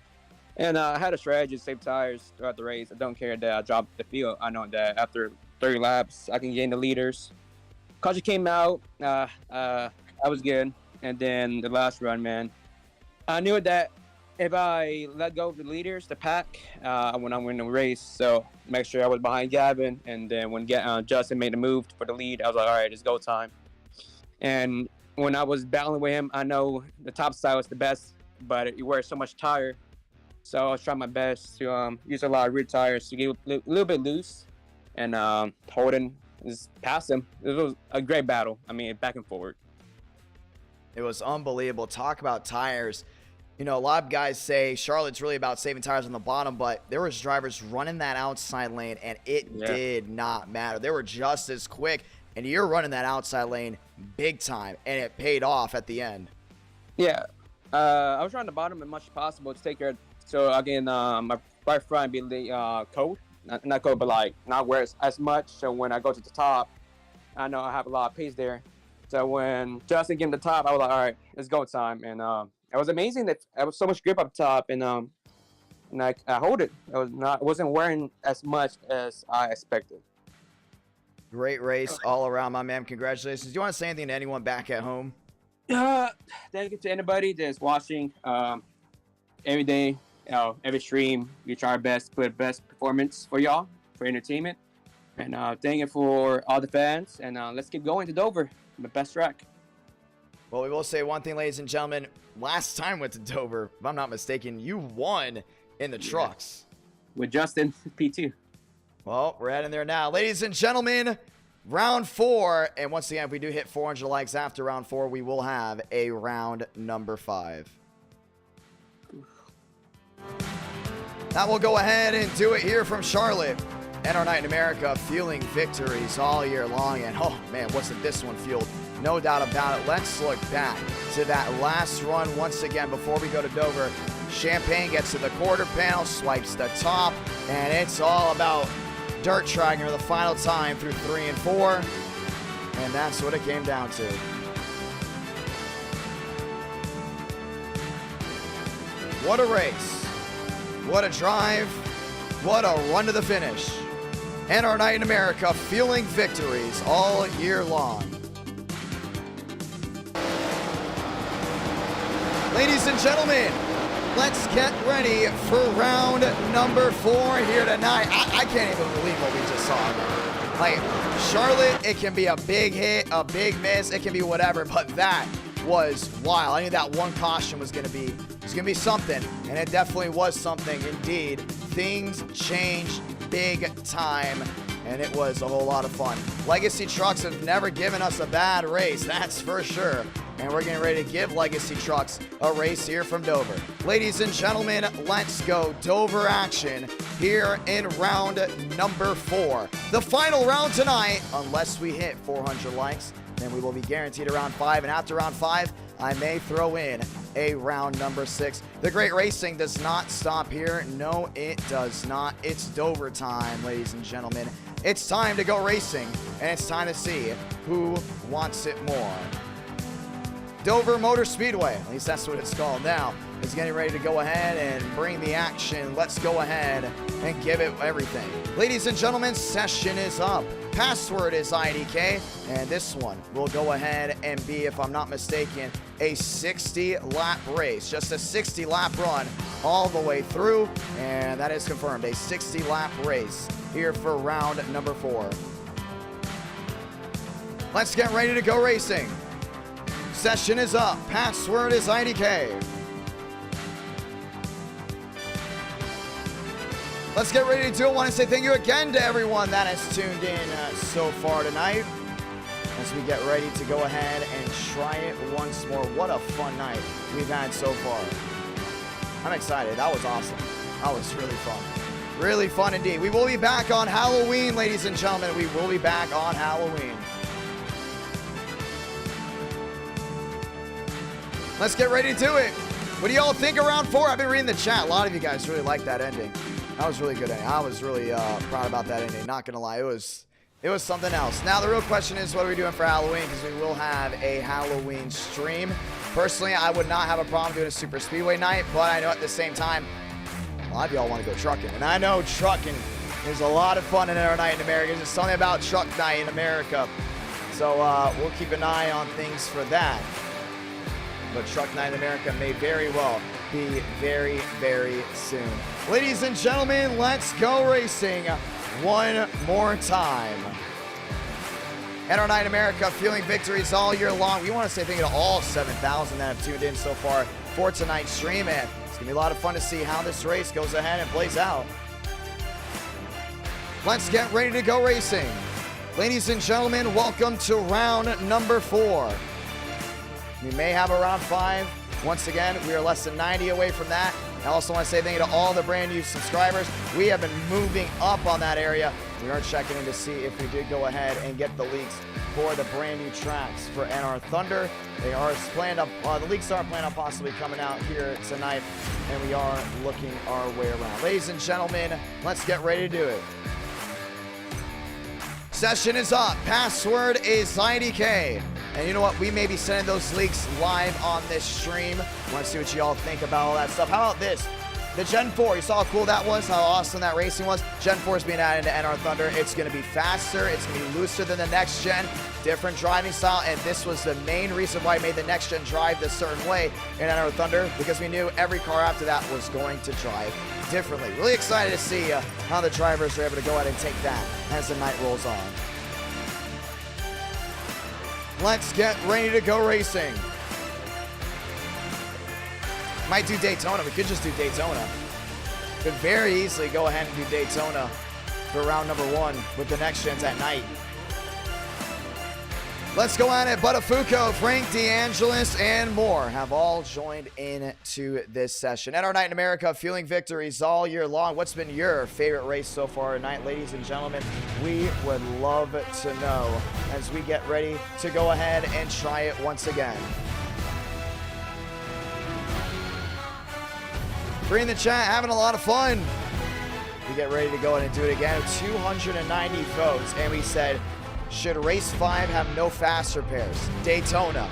And I had a strategy to save tires throughout the race. I don't care that I dropped the field. I know that after 30 laps, I can gain the leaders. Caution came out. I was good. And then the last run, man, I knew that if I let go of the leaders, the pack, when I win the race. So make sure I was behind Gavin. And then when Justin made the move for the lead, I was like, all right, it's go time. And when I was battling with him, I know the top side was the best, but you wear so much tire. So I was trying my best to use a lot of rear tires to get a little bit loose. And Holden just passed him. It was a great battle. I mean, back and forward. It was unbelievable. Talk about tires. You know, a lot of guys say Charlotte's really about saving tires on the bottom, but there was drivers running that outside lane, and it did not matter. They were just as quick, and you're running that outside lane big time, and it paid off at the end. Yeah. I was trying the bottom as much as possible to take care of. So again, my right front be cold, not cold, but like not wear as much. So when I go to the top, I know I have a lot of pace there. So when Justin gave me the top, I was like, all right, it's go time. And it was amazing that I was so much grip up top, and I hold it. I wasn't wearing as much as I expected. Great race all around, my man. Congratulations. Do you want to say anything to anyone back at home? Thank you to anybody that's watching every day. Every stream, we try our best to put best performance for y'all, for entertainment. And thank you for all the fans. And let's keep going to Dover, the best track. Well, we will say one thing, ladies and gentlemen. Last time went to Dover, if I'm not mistaken, you won in the trucks. With Justin P2. Well, we're heading there now. Ladies and gentlemen, round 4. And once again, if we do hit 400 likes after round 4, we will have a round number 5. That will go ahead and do it here from Charlotte. And our night in America, fueling victories all year long. And oh man, wasn't this one fueled? No doubt about it. Let's look back to that last run once again before we go to Dover. Champagne gets to the quarter panel, swipes the top, and it's all about dirt tracking for the final time through 3 and 4. And that's what it came down to. What a race. What a drive. What a run to the finish. And our night in America, fueling victories all year long. Ladies and gentlemen, let's get ready for round number 4 here tonight. I can't even believe what we just saw. Like, Charlotte, it can be a big hit, a big miss, it can be whatever, but that was wild. I knew that one caution was going to be something, and it definitely was something indeed. Things changed big time, and it was a whole lot of fun. Legacy Trucks have never given us a bad race, that's for sure. And we're getting ready to give Legacy Trucks a race here from Dover. Ladies and gentlemen, let's go Dover action here in round number 4. The final round tonight, unless we hit 400 likes, then we will be guaranteed a round 5. And after round 5, I may throw in a round number 6. The great racing does not stop here. No, it does not. It's Dover time, ladies and gentlemen. It's time to go racing, and it's time to see who wants it more. Dover Motor Speedway, at least that's what it's called now, is getting ready to go ahead and bring the action. Let's go ahead and give it everything. Ladies and gentlemen, session is up. Password is IDK. And this one will go ahead and be, if I'm not mistaken, a 60-lap race. Just a 60-lap run all the way through. And that is confirmed. A 60-lap race here for round number 4. Let's get ready to go racing. Session is up. Password is IDK. Let's get ready to do it. I want to say thank you again to everyone that has tuned in so far tonight as we get ready to go ahead and try it once more. What a fun night we've had so far. I'm excited. That was awesome. That was really fun. Really fun indeed. We will be back on Halloween, ladies and gentlemen. We will be back on Halloween. Let's get ready to do it. What do y'all think of round 4? I've been reading the chat. A lot of you guys really like that ending. That was really good ending. I was really proud about that ending. Not gonna lie, it was something else. Now the real question is, what are we doing for Halloween? Because we will have a Halloween stream. Personally, I would not have a problem doing a super speedway night, but I know at the same time, a lot of y'all want to go trucking, and I know trucking is a lot of fun in our night in America. There's just something about truck night in America, so we'll keep an eye on things for that. But Truck Night in America may very well be very, very soon. Ladies and gentlemen, let's go racing one more time. And our Night in America, feeling victories all year long. We want to say thank you to all 7,000 that have tuned in so far for tonight's stream. And it's going to be a lot of fun to see how this race goes ahead and plays out. Let's get ready to go racing. Ladies and gentlemen, welcome to round number 4. We may have a round 5. Once again, we are less than 90 away from that. I also want to say thank you to all the brand new subscribers. We have been moving up on that area. We are checking in to see if we did go ahead and get the leaks for the brand new tracks for NR Thunder. They are planned up, the leaks are planned on possibly coming out here tonight, and we are looking our way around. Ladies and gentlemen, let's get ready to do it. Session is up. Password is IDK. And you know what? We may be sending those leaks live on this stream. Want to see what y'all think about all that stuff. How about this? The Gen 4, you saw how cool that was, how awesome that racing was. Gen 4 is being added to NR Thunder. It's going to be faster. It's going to be looser than the next gen. Different driving style. And this was the main reason why I made the next gen drive this certain way in NR Thunder, because we knew every car after that was going to drive differently. Really excited to see how the drivers are able to go ahead and take that as the night rolls on. Let's get ready to go racing. Might do Daytona. We could just do Daytona. Could very easily go ahead and do Daytona for round number 1 with the next gens at night. Let's go at it. Buttafuoco, Frank DeAngelis, and more have all joined in to this session. At our Night in America, feeling victories all year long. What's been your favorite race so far tonight, ladies and gentlemen? We would love to know as we get ready to go ahead and try it once again. Free in the chat, having a lot of fun. We get ready to go ahead and do it again. 290 votes, and we said, should race 5 have no fast repairs? Daytona.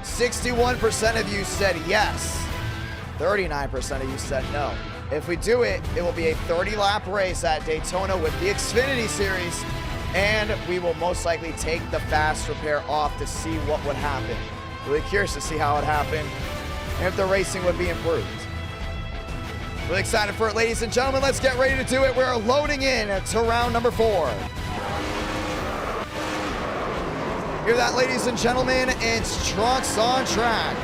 61% of you said yes. 39% of you said no. If we do it, it will be a 30-lap race at Daytona with the Xfinity Series, and we will most likely take the fast repair off to see what would happen. Really curious to see how it happened and if the racing would be improved. Really excited for it, ladies and gentlemen. Let's get ready to do it. We're loading in to round number 4. Hear that, ladies and gentlemen? It's trucks on track.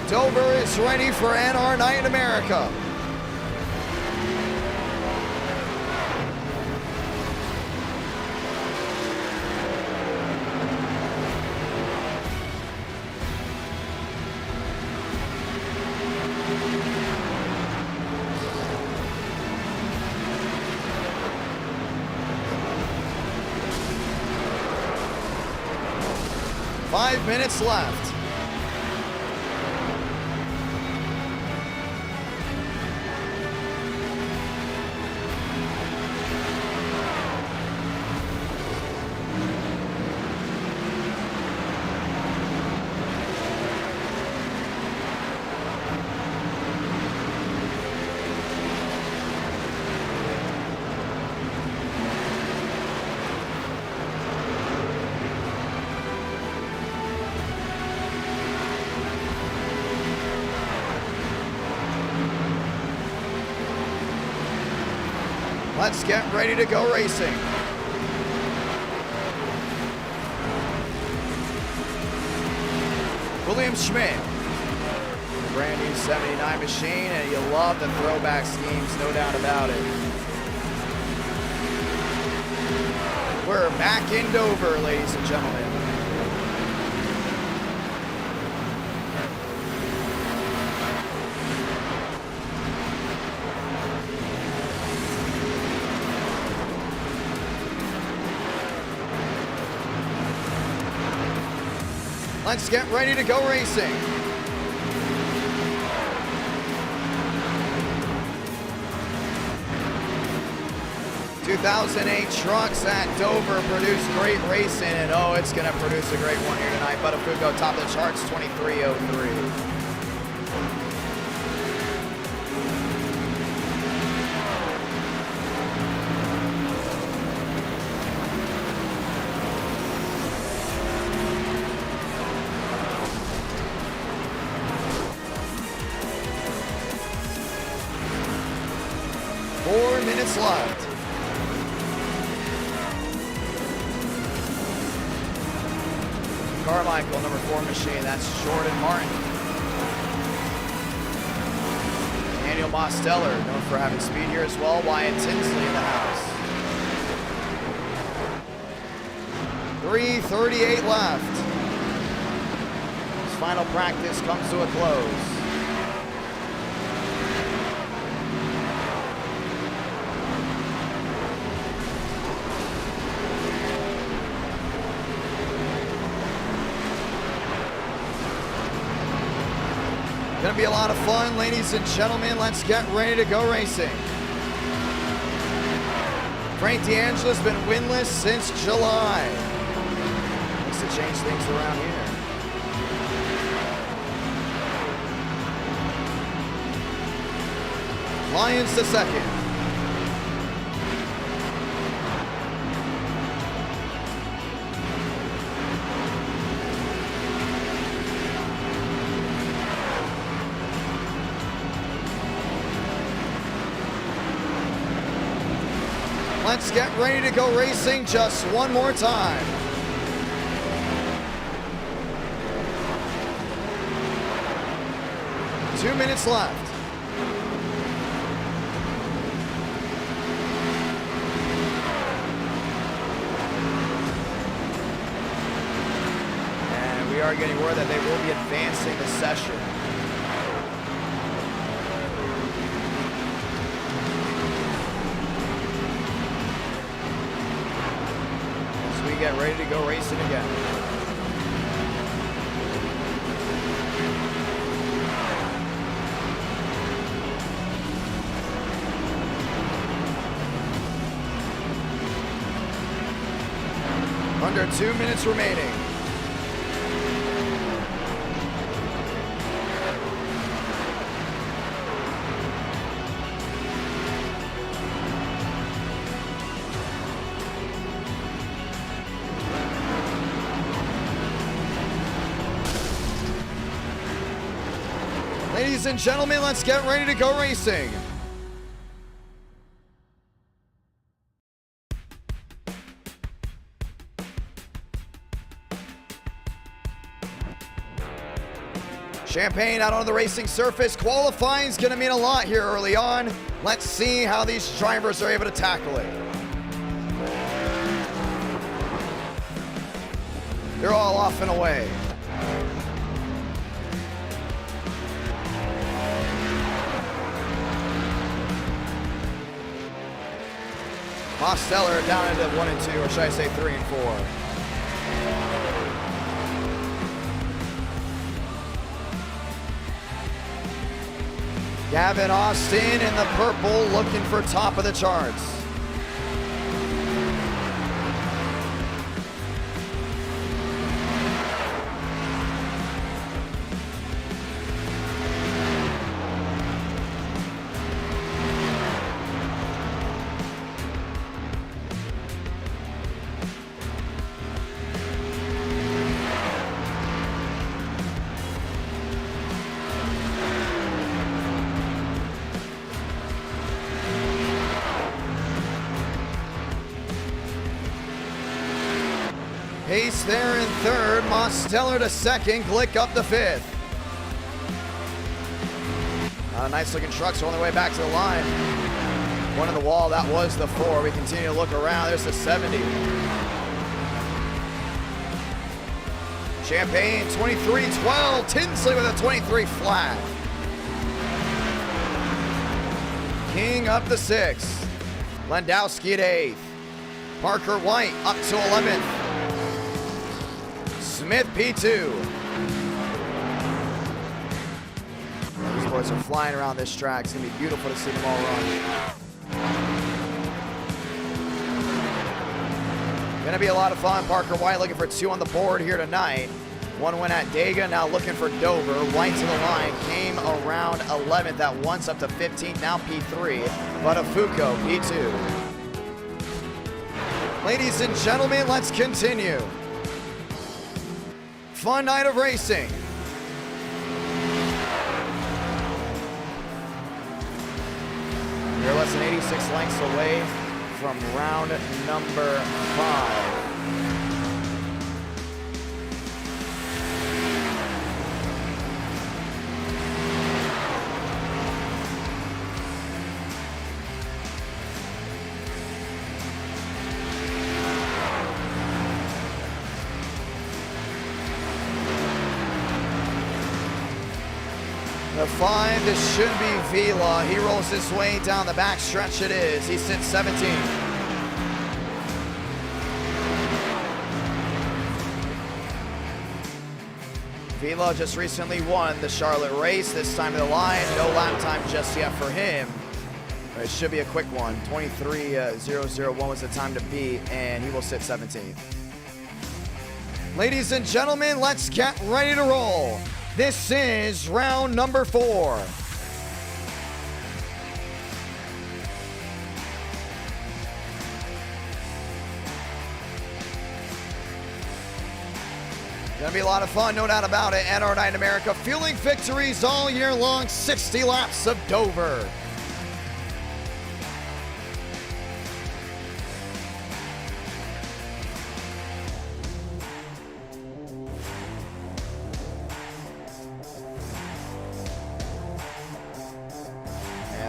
Dover is ready for NR Night in America. Five minutes left. Let's get ready to go racing. William Schmidt. Brand new 79 machine, and you love the throwback schemes, no doubt about it. We're back in Dover, ladies and gentlemen. Let's get ready to go racing. ...2008 trucks at Dover produced great racing, and oh, it's going to produce a great one here tonight. Buttafuoco top of the charts, 23:03. Minutes left. Carmichael, number 4 machine. That's Jordan Martin. Daniel Mosteller, known for having speed here as well. Wyatt Tinsley in the house. 3:38 left. His final practice comes to a close. Gonna be a lot of fun, ladies and gentlemen. Let's get ready to go racing. Frank D'Angelo's been winless since July. Needs to change things around here. Lyons to second. Let's get ready to go racing just one more time. Two minutes left. And we are getting word that they will be advancing the session. Get ready to go racing again. Under 2 minutes remaining. Ladies and gentlemen, let's get ready to go racing. Champagne out on the racing surface. Qualifying is going to mean a lot here early on. Let's see how these drivers are able to tackle it. They're all off and away. Mosteller down into 1 and 2, or should I say 3 and 4. Gavin Austin in the purple looking for top of the charts. Pace there in third. Mosteller to second. Glick up to fifth. Nice looking trucks on their way back to the line. One in the wall. That was the 4. We continue to look around. There's the 70. Champagne 23-12. Tinsley with a 23 flat. King up to 6th. Landowski at 8th. Parker White up to 11th. Smith P2. These boys are flying around this track. It's going to be beautiful to see them all run. Going to be a lot of fun. Parker White looking for 2 on the board here tonight. 1 win at Daytona, now looking for Dover. White to the line, came around 11th at once, up to 15th, now P3. Buttafuoco, P2. Ladies and gentlemen, let's continue. Fun night of racing. We're less than 86 lengths away from round number 5. The 5, this should be Vila. He rolls his way down the back stretch. It is. He sits 17th. Vila just recently won the Charlotte race. This time to the line. No lap time just yet for him. But it should be a quick one. 23.001 was the time to beat, and he will sit 17th. Ladies and gentlemen, let's get ready to roll. This is round number 4. Gonna be a lot of fun, no doubt about it. And our night in America, fueling victories all year long, 60 laps of Dover.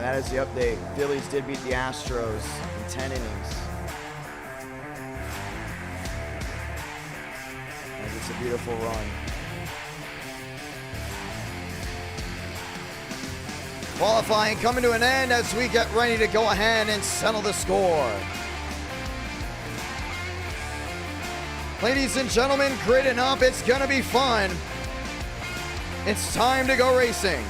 That is the update. Phillies did beat the Astros in 10 innings. And it's a beautiful run. Qualifying coming to an end as we get ready to go ahead and settle the score. Ladies and gentlemen, gridding up. It's going to be fun. It's time to go racing.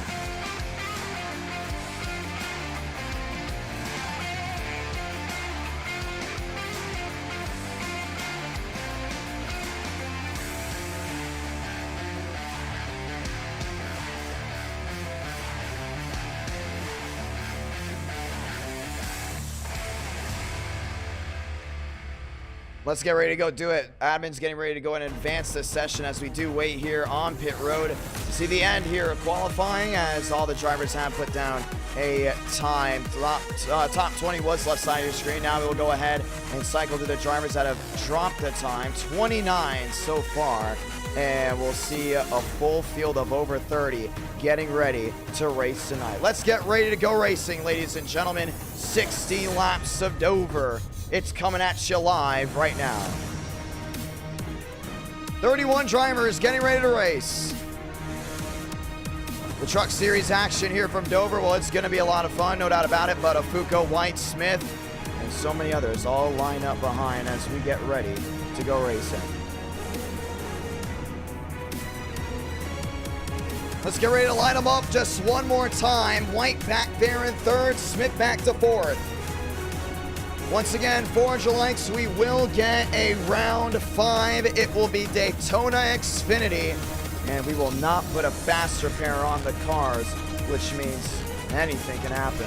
Let's get ready to go do it. Admin's getting ready to go and advance this session as we do wait here on pit road to see the end here of qualifying, as all the drivers have put down a time. Top 20 was left side of your screen. Now we will go ahead and cycle to the drivers that have dropped the time. 29 so far. And we'll see a full field of over 30 getting ready to race tonight. Let's get ready to go racing, ladies and gentlemen. 60 laps of Dover. It's coming at you live right now. 31 drivers getting ready to race. The Truck Series action here from Dover, well, it's going to be a lot of fun, no doubt about it. Buttafuoco, White, Smith, and so many others all line up behind as we get ready to go racing. Let's get ready to line them up just one more time. White back there in third, Smith back to fourth. Once again, 400 likes, we will get a round 5. It will be Daytona Xfinity, and we will not put a fast repair on the cars, which means anything can happen.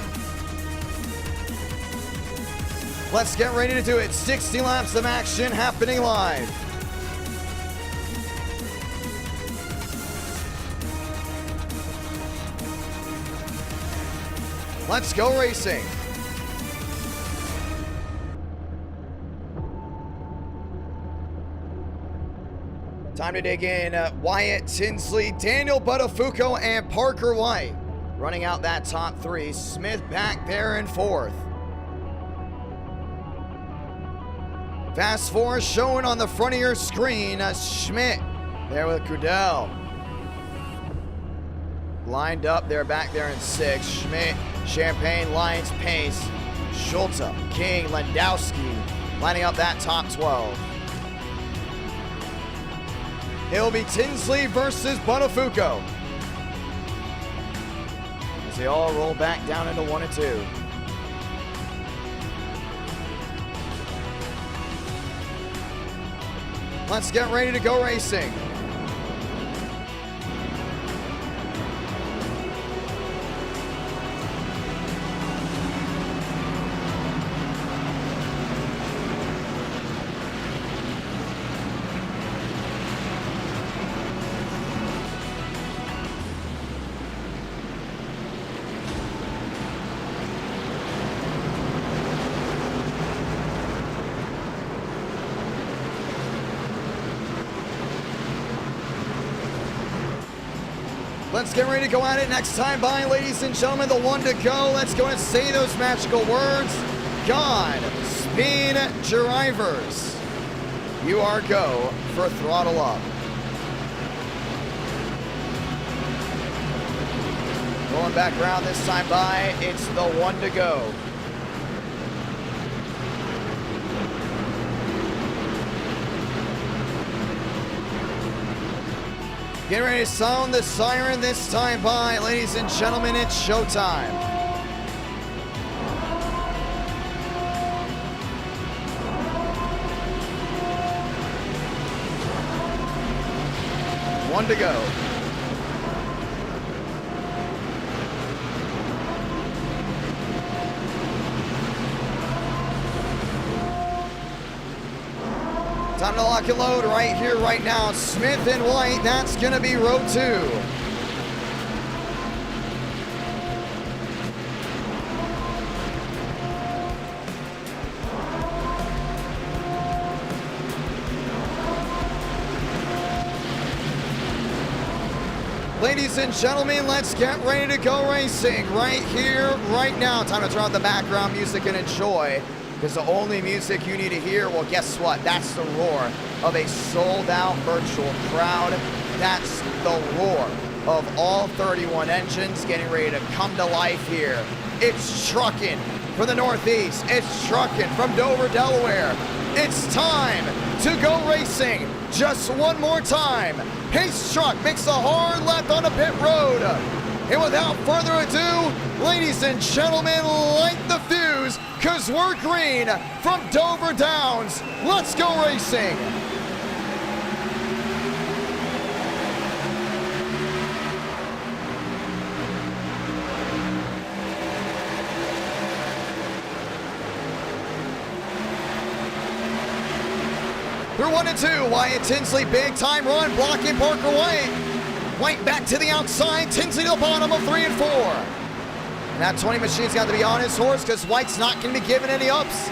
Let's get ready to do it. 60 laps of action happening live. Let's go racing. Time to dig in. Wyatt Tinsley, Daniel Buttafuoco, and Parker White running out that top three. Smith back there in fourth. Fast four showing on the front of your screen. Schmidt there with Goodell. Lined up there, back there in sixth. Schmidt, Champagne, Lyons, Pace, Schulte, King, Landowski lining up that top 12. It'll be Tinsley versus Buttafuoco as they all roll back down into 1 and 2. Let's get ready to go racing. Let's get ready to go at it. Next time by, ladies and gentlemen, the 1 to go. Let's go and say those magical words. God, speed drivers. You are go for throttle up. Going back around this time by, it's the 1 to go. Get ready to sound the siren this time by, ladies and gentlemen, it's showtime. One to go. Time to lock and load right here, right now. Smith and White, that's going to be row 2. Ladies and gentlemen, let's get ready to go racing right here, right now. Time to turn on the background music and enjoy. Because the only music you need to hear, well, guess what? That's the roar of a sold-out virtual crowd. That's the roar of all 31 engines getting ready to come to life here. It's trucking from the Northeast. It's trucking from Dover, Delaware. It's time to go racing. Just one more time. Pace truck makes a hard left on a pit road. And without further ado, ladies and gentlemen, light the fuse, because we're green from Dover Downs. Let's go racing. Through 1 and 2, Wyatt Tinsley, big time run, blocking Parker White. White back to the outside, Tinsley to the bottom of 3 and 4. And that 20 machine's got to be on his horse because White's not going to be giving any ups.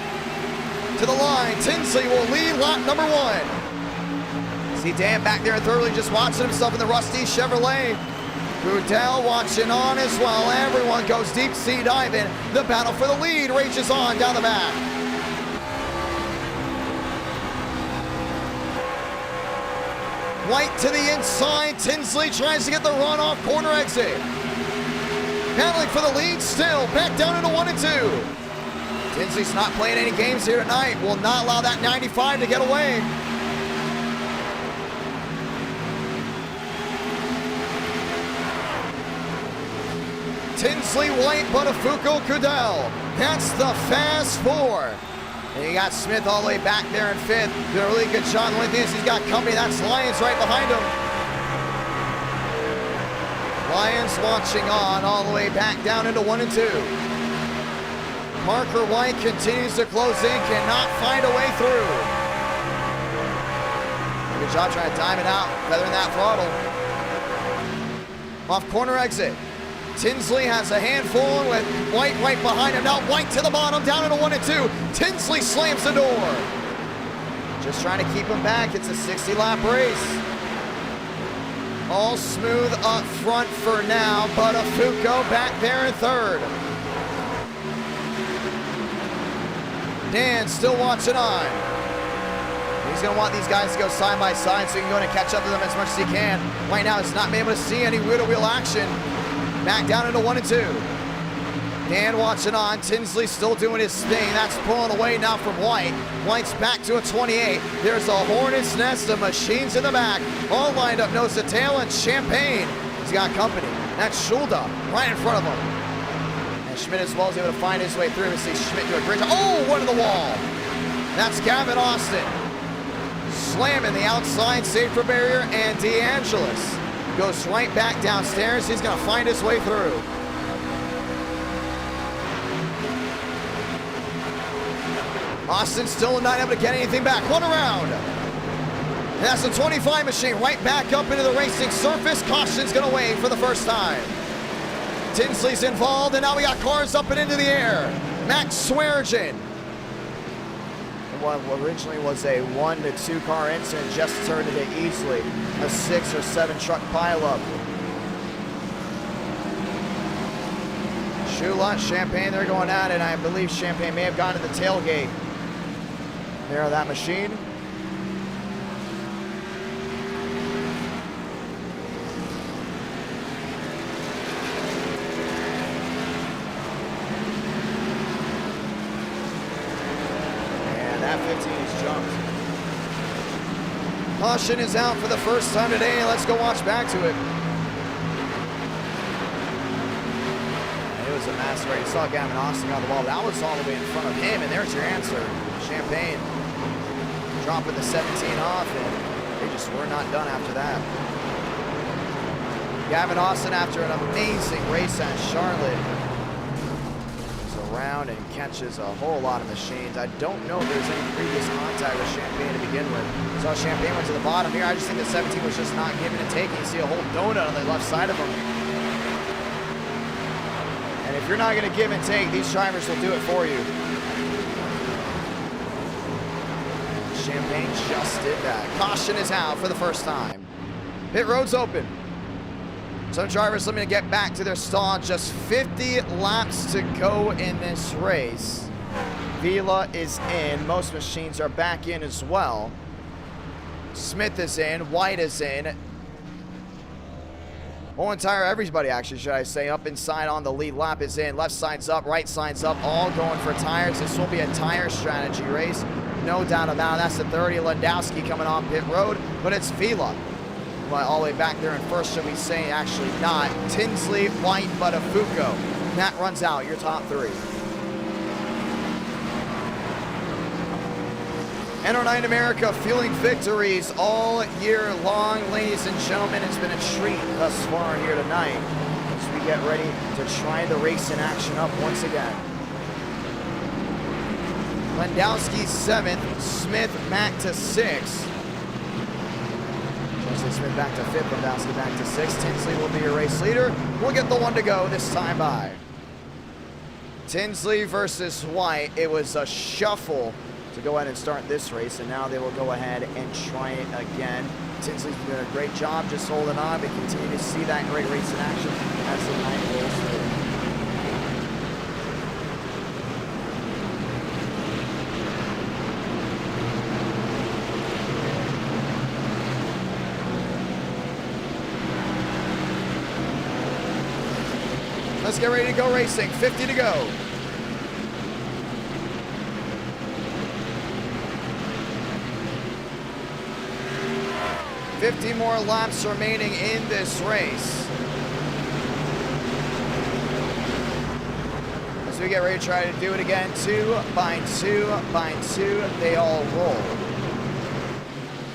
To the line, Tinsley will lead lap number 1. See Dan back there thoroughly just watching himself in the rusty Chevrolet. Goodell watching on as well. Everyone goes deep sea diving. The battle for the lead rages on down the back. White to the inside. Tinsley tries to get the run off corner exit. Battling for the lead still. Back down into 1 and 2. Tinsley's not playing any games here tonight. Will not allow that 95 to get away. Tinsley, White, Buttafuoco, Goodell. That's the fast 4. And you got Smith all the way back there in 5th. Doing a really good job. The only thing is he's got company. That's Lyons right behind him. Lyons watching on all the way back down into 1 and 2. Parker White continues to close in. Cannot find a way through. Good job trying to time it out. Feathering that throttle. Off corner exit. Tinsley has a handful with White right behind him. Now White to the bottom, down into 1 and 2. Tinsley slams the door. Just trying to keep him back. It's a 60-lap race. All smooth up front for now, but Fuco back there in third. Dan still watching on. He's going to want these guys to go side by side so he can go in and catch up to them as much as he can. Right now, he's not been able to see any wheel-to-wheel action. Back down into 1 and 2. Dan watching on. Tinsley still doing his thing. That's pulling away now from White. White's back to a 28. There's a hornet's nest of machines in the back. All lined up nose to tail, and Champagne. He's got company. That's Schulda right in front of him. And Schmidt as well is able to find his way through. We see Schmidt do a great job. Oh, one to the wall. That's Gavin Austin. Slamming the outside safer barrier, and DeAngelis goes right back downstairs. He's going to find his way through. Austin still not able to get anything back. One around. And that's the 25 machine right back up into the racing surface. Caution's going to wave for the first time. Tinsley's involved, and now we got cars up and into the air. Max Swearengin. What originally was a 1 to 2 car incident just turned into easily a 6 or 7 truck pileup. Shula, Champagne, they're going at it. I believe Champagne may have gone to the tailgate. There, that machine. Caution is out for the first time today. Let's go watch back to it. It was a massive race. You saw Gavin Austin got the ball. That was all the way in front of him, and there's your answer. Champagne dropping the 17 off, and they just were not done after that. Gavin Austin, after an amazing race at Charlotte, goes around and catches a whole lot of machines. I don't know if there's any previous contact with Champagne to begin with. So Champagne went to the bottom here. I just think the 17 was just not giving and taking. You see a whole donut on the left side of him. And if you're not going to give and take, these drivers will do it for you. Champagne just did that. Caution is out for the first time. Pit road's open. Some drivers looking to get back to their stall. Just 50 laps to go in this race. Vila is in. Most machines are back in as well. Smith is in. White is in. Whole entire everybody, actually, should I say, up inside on the lead lap is in. Left side's up, right side's up, all going for tires. This will be a tire strategy race. No doubt about it. That's the 30. Landowski coming on pit road, but it's Vila. All the way back there in first, should we say? Actually not. Tinsley, White, Buttafuoco. That runs out your top 3. NR9 America fueling victories all year long, ladies and gentlemen. It's been a treat thus far here tonight as we get ready to try the race in action up once again. Landowski 7th, Smith back to 6th. Smith back to 5th, Landowski back to 6th. Tinsley will be your race leader. We'll get the 1 to go this time by. Tinsley versus White. It was a shuffle to go ahead and start this race, and now they will go ahead and try it again. Tinsley's doing a great job just holding on, but continue to see that great race in action as the night rolls through. Let's get ready to go racing. 50 to go. $50 more laps remaining in this race. As we get ready to try to do it again, 2 by 2 by 2, they all roll.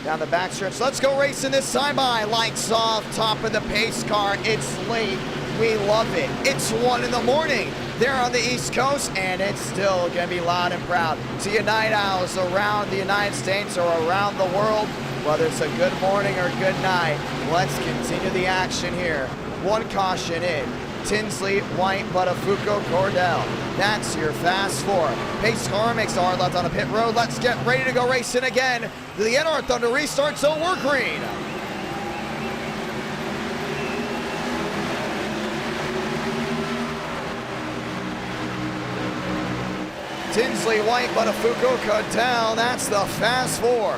Down the backstretch. Let's go racing this time by. Lights off, top of the pace car. It's late. We love it. It's 1 in the morning there on the East Coast, and it's still going to be loud and proud. To you night owls around the United States or around the world, whether it's a good morning or good night, let's continue the action here. 1 caution in. Tinsley, White, Buttafuoco, Cordell. That's your fast 4. Pace car makes the hard left on a pit road. Let's get ready to go racing again. The NR Thunder restarts, so we're green. Tinsley, White, but a Fukuoka down. That's the fast four.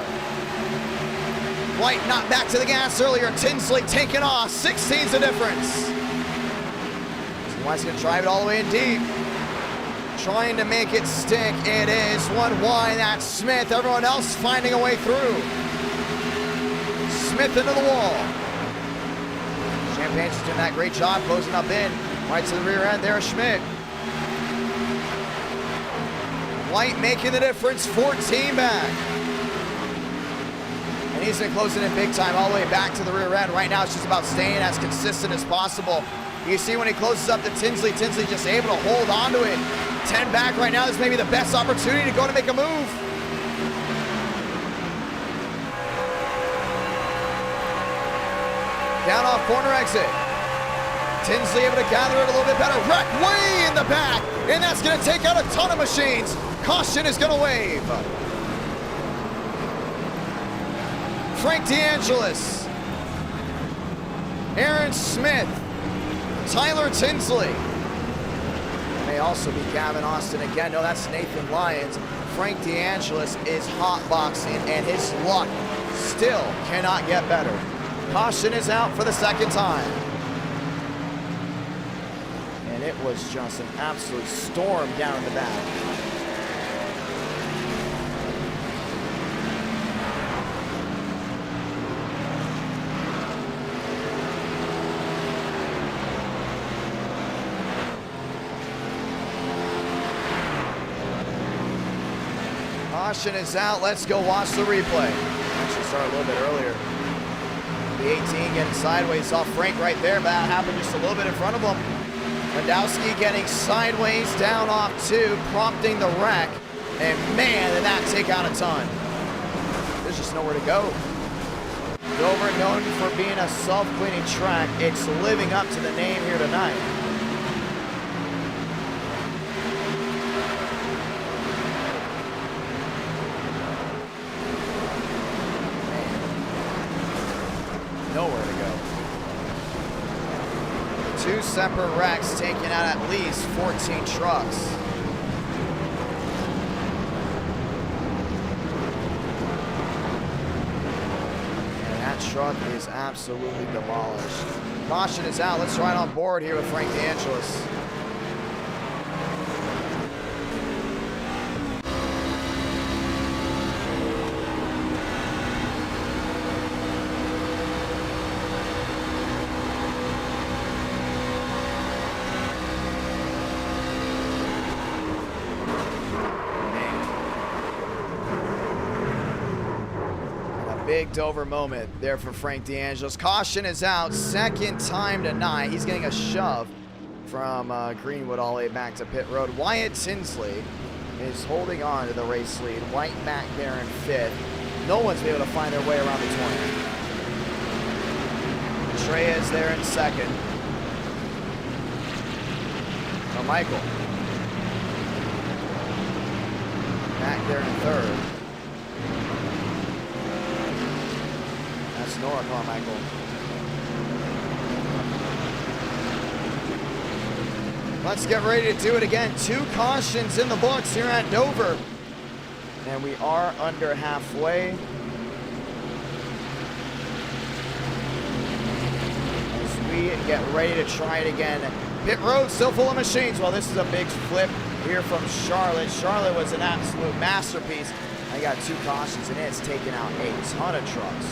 White not back to the gas earlier. Tinsley taking off. 16's the difference. White's going to drive it all the way in deep. Trying to make it stick. It is one wide. That's Smith. Everyone else finding a way through. Smith into the wall. Champagne's doing that great job closing up in. Right to the rear end there, Schmidt. White making the difference, 14 back. And he's been closing in big time all the way back to the rear end. Right now it's just about staying as consistent as possible. You see when he closes up to Tinsley, Tinsley just able to hold on to it. 10 back right now. This may be the best opportunity to go to make a move. Down off corner exit. Tinsley able to gather it a little bit better. Wreck way in the back, and that's going to take out a ton of machines. Caution is going to wave. Frank DeAngelis, Aaron Smith, Tyler Tinsley. May also be Gavin Austin again. No, that's Nathan Lyons. Frank DeAngelis is hotboxing, and his luck still cannot get better. Caution is out for the second time. And it was just an absolute storm down in the back. Caution is out. Let's go watch the replay. Actually start a little bit earlier. The 18 getting sideways. Saw Frank right there, but that happened just a little bit in front of him. Landowski getting sideways down off two, prompting the wreck. And man, did that take out a ton. There's just nowhere to go. Dover, known for being a self-cleaning track, it's living up to the name here tonight. Nowhere to go. Two separate wrecks taking out at least 14 trucks. And that truck is absolutely demolished. Caution is out. Let's ride on board here with Frank DeAngelis. Big Dover moment there for Frank DeAngelis. Caution is out. Second time tonight. He's getting a shove from Greenwood all the way back to pit road. Wyatt Tinsley is holding on to the race lead. White back there in fifth. No one's been able to find their way around the 20. Trey is there in second. Michael back there in third. That's Nora Carmichael. Let's get ready to do it again. Two cautions in the books here at Dover. And we are under halfway. As we get ready to try it again. Pit road still full of machines. Well, this is a big flip here from Charlotte. Charlotte was an absolute masterpiece. I got two cautions and it's taken out a ton of trucks.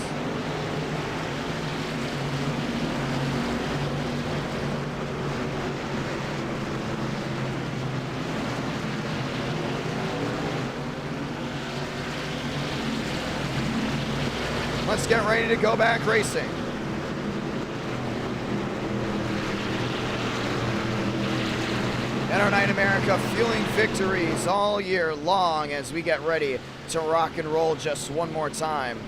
Let's get ready to go back racing. And our Night America fueling victories all year long as we get ready to rock and roll just one more time.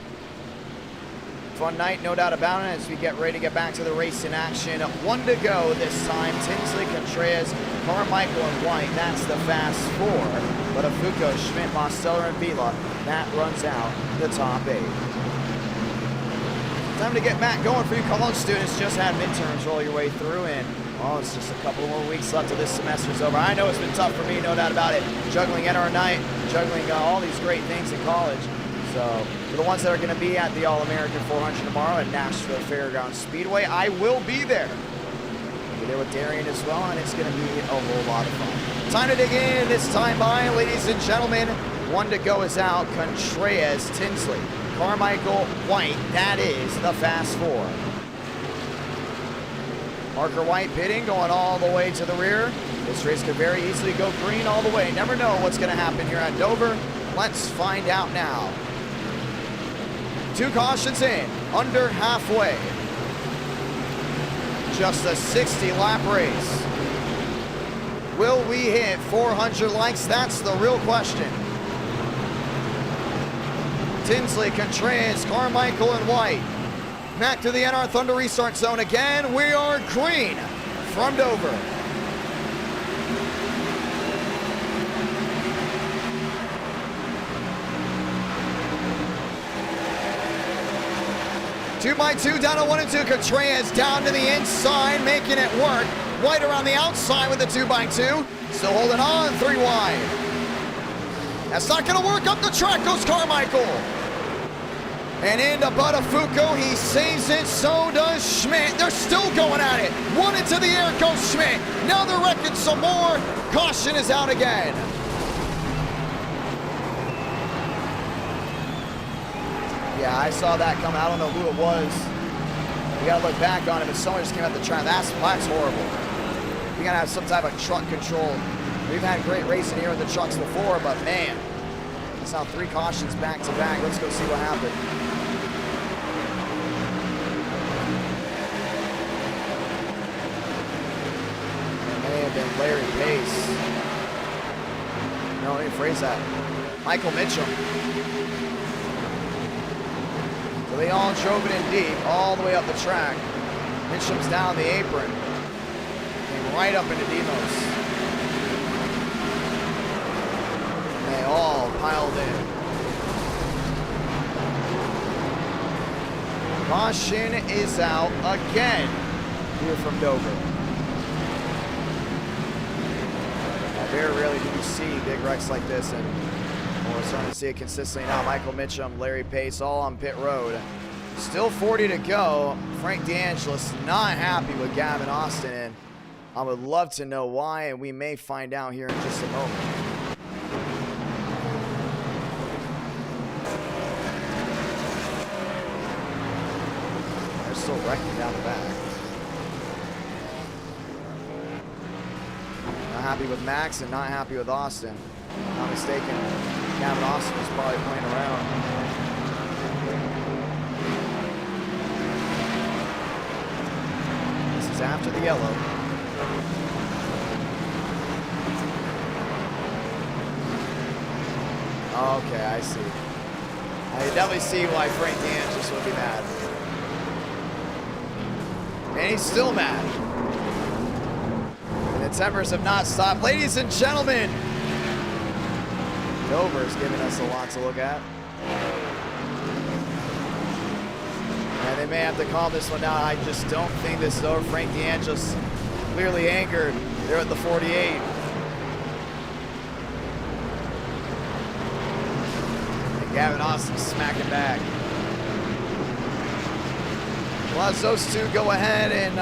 Fun night, no doubt about it, as we get ready to get back to the racing action. One to go this time. Tinsley, Contreras, Carmichael, and White. That's the fast four. But Afuco, Schmidt, Mosteller, and Vila, that runs out the top eight. Time to get back going for you college students. Just had midterms roll your way through, and Oh, it's just a couple more weeks left till this semester's over. I know it's been tough for me, no doubt about it. Juggling NR night, juggling all these great things in college. So for the ones that are going to be at the All-American 400 tomorrow at Nashville Fairgrounds Speedway, I will be there. I'll be there with Darian as well, and it's going to be a whole lot of fun. Time to dig in this time by, ladies and gentlemen. One to go is out, Contreras, Tinsley, Carmichael, White. That is the fast four. Parker White pitting, going all the way to the rear. This race could very easily go green all the way. Never know what's going to happen here at Dover. Let's find out now. 2 cautions in, under halfway. Just a 60-lap race. Will we hit 400 likes? That's the real question. Tinsley, Contreras, Carmichael, and White. Back to the NR Thunder restart zone again. We are green from Dover. Two by two, down to 1 and 2. Contreras down to the inside, making it work. White around the outside with the 2 by 2. Still holding on, 3 wide. That's not going to work. Up the track goes Carmichael. And into Buttafuoco, he saves it, so does Schmidt. They're still going at it. 1 into the air goes Schmidt. Now they're wrecking some more. Caution is out again. Yeah, I saw that coming. I don't know who it was. We gotta look back on it, but someone just came out the track. That's horrible. We gotta have some type of truck control. We've had great racing here in the trucks before, but man, it's now 3 cautions back to back. Let's go see what happened. It may have been Larry Pace. No, let me phrase that. Michael Mitchell. So they all drove it in deep, all the way up the track. Mitchum's down the apron. Came right up into Demos. And they all piled in. Caution is out again here from Dover. Now, very rarely do you see big wrecks like this, and we're starting to see it consistently now. Michael Mitchum, Larry Pace, all on pit road. Still 40 to go. Frank DeAngelis not happy with Gavin Austin, and I would love to know why, and we may find out here in just a moment. They're still wrecking down the back. Not happy with Max and not happy with Austin. Not mistaken, Gavin Austin was probably playing around. This is after the yellow. Okay, I see. I definitely see why Frank DeAngelis would be mad. And he's still mad. And the tempers have not stopped. Ladies and gentlemen, Dover's giving us a lot to look at. And they may have to call this one out. I just don't think this is over. Frank DeAngelis clearly angered. They're at the 48. And Gavin Austin smacking back. Well, as those two go ahead and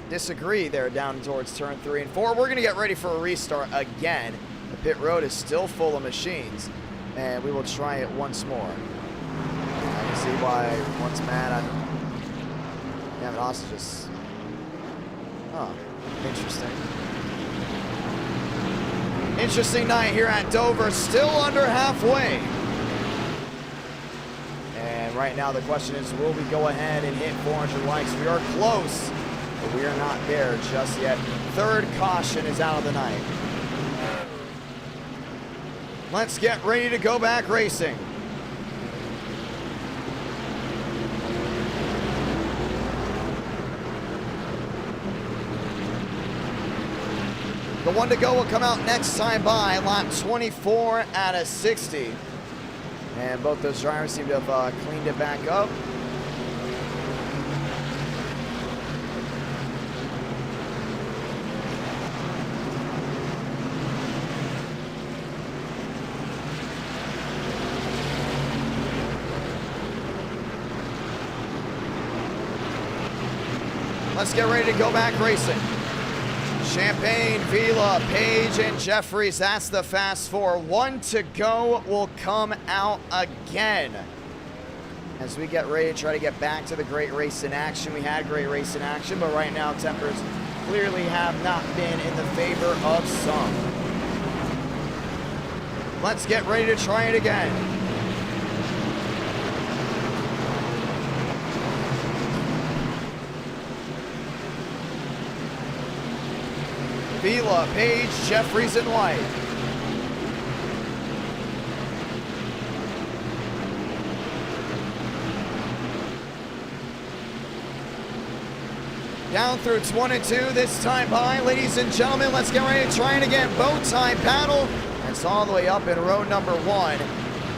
disagree there down towards turn 3 and 4. We're going to get ready for a restart again. The pit road is still full of machines, and we will try it once more. I can see why one's mad. Gavin Austin just... Oh, interesting. Interesting night here at Dover, still under halfway. And right now the question is, will we go ahead and hit 400 likes? We are close, but we are not there just yet. Third caution is out of the night. Let's get ready to go back racing. The one to go will come out next time by, lap 24 out of 60. And both those drivers seem to have cleaned it back up. Let's get ready to go back racing. Champagne, Vila, Page, and Jeffries. That's the fast four. 1 to go will come out again. As we get ready to try to get back to the great race in action. We had great race in action, but right now tempers clearly have not been in the favor of some. Let's get ready to try it again. Vila, Page, Jeffries, and White. Down through 1 and 2 this time by. Ladies and gentlemen, let's get ready to try it again. Bow tie battle. It's all the way up in row number 1.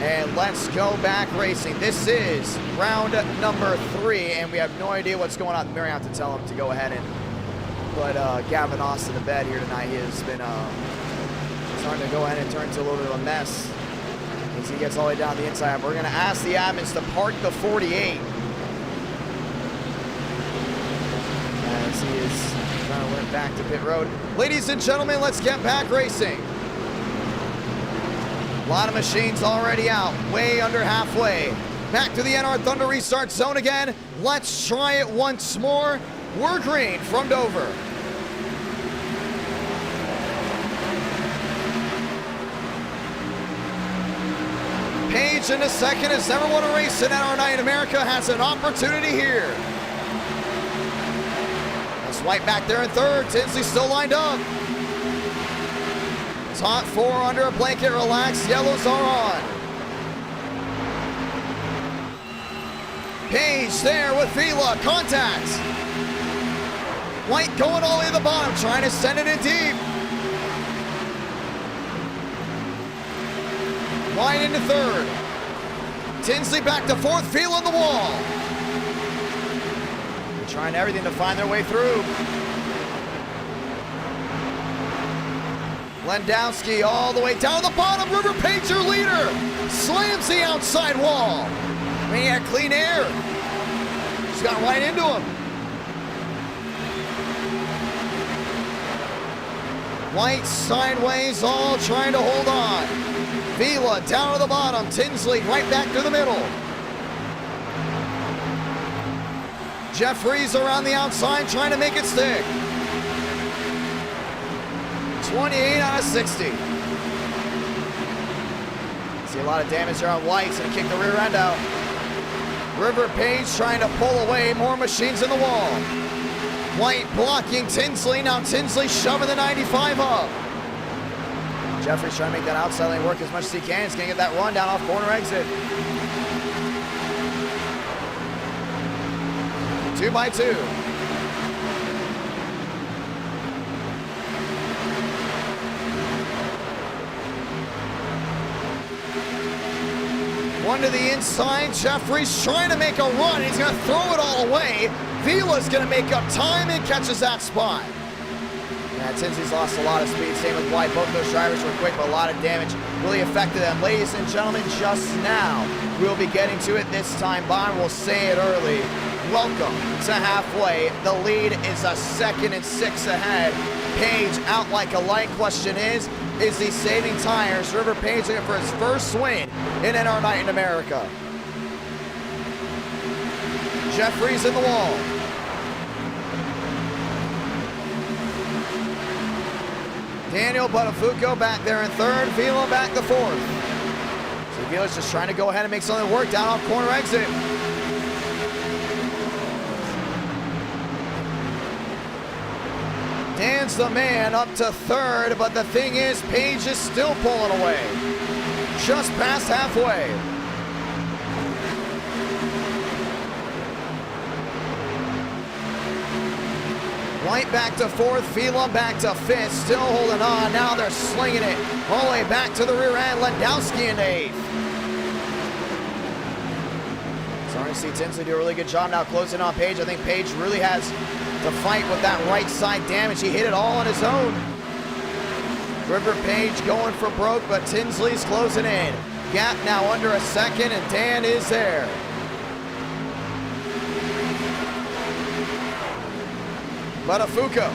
And let's go back racing. This is round number 3, and we have no idea what's going on. We're going to have to tell him to go ahead and put Gavin Austin to bed here tonight. He has been starting to go ahead and turn into a little bit of a mess as he gets all the way down the inside. We're going to ask the admins to park the 48. As he is trying to limp back to pit road. Ladies and gentlemen, let's get back racing. A lot of machines already out, way under halfway. Back to the NR Thunder restart zone again. Let's try it once more. We're green from Dover. Page in a second has never won a race in NR Night in America, has an opportunity here. That's White back there in third. Tinsley still lined up. Top 4 under a blanket, relaxed. Yellows are on. Page there with Vila. Contact. White going all the way to the bottom, trying to send it in deep. White into third. Tinsley back to fourth, feeling the wall. They're trying everything to find their way through. Lendowski all the way down to the bottom. River Page, your leader, slams the outside wall. I mean, he had clean air. Just got right into him. White sideways, all trying to hold on. Vila down to the bottom. Tinsley right back to the middle. Jeffries around the outside trying to make it stick. 28 out of 60. See a lot of damage there on White. He's gonna kick the rear end out. River Page trying to pull away. More machines in the wall. White blocking Tinsley. Now Tinsley shoving the 95 up. Jeffries trying to make that outside lane work as much as he can. He's going to get that run down off corner exit. 2 by 2. One to the inside. Jeffries trying to make a run. He's going to throw it all away. Vila's going to make up time and catches that spot. Yeah, Tinsley's lost a lot of speed. Same with White. Both those drivers were quick, but a lot of damage really affected them. Ladies and gentlemen, just now, we'll be getting to it this time by. We'll say it early. Welcome to halfway. The lead is a 2nd and 6 ahead. Page out like a light. Question is he saving tires? River Page looking for his first win in NR Night in America. Jeffries in the wall. Daniel Buttafuoco back there in third. Vila back to fourth. So Vila's just trying to go ahead and make something work down off corner exit. Dan's the man up to third, but the thing is, Page is still pulling away. Just past halfway. White back to fourth, Vila back to fifth, still holding on. Now they're slinging it all the way back to the rear end. Lendowski in eighth. Starting to see Tinsley do a really good job now closing on Page. I think Page really has to fight with that right side damage. He hit it all on his own. River Page going for broke, but Tinsley's closing in. Gap now under a second, and Dan is there. Buttafuoco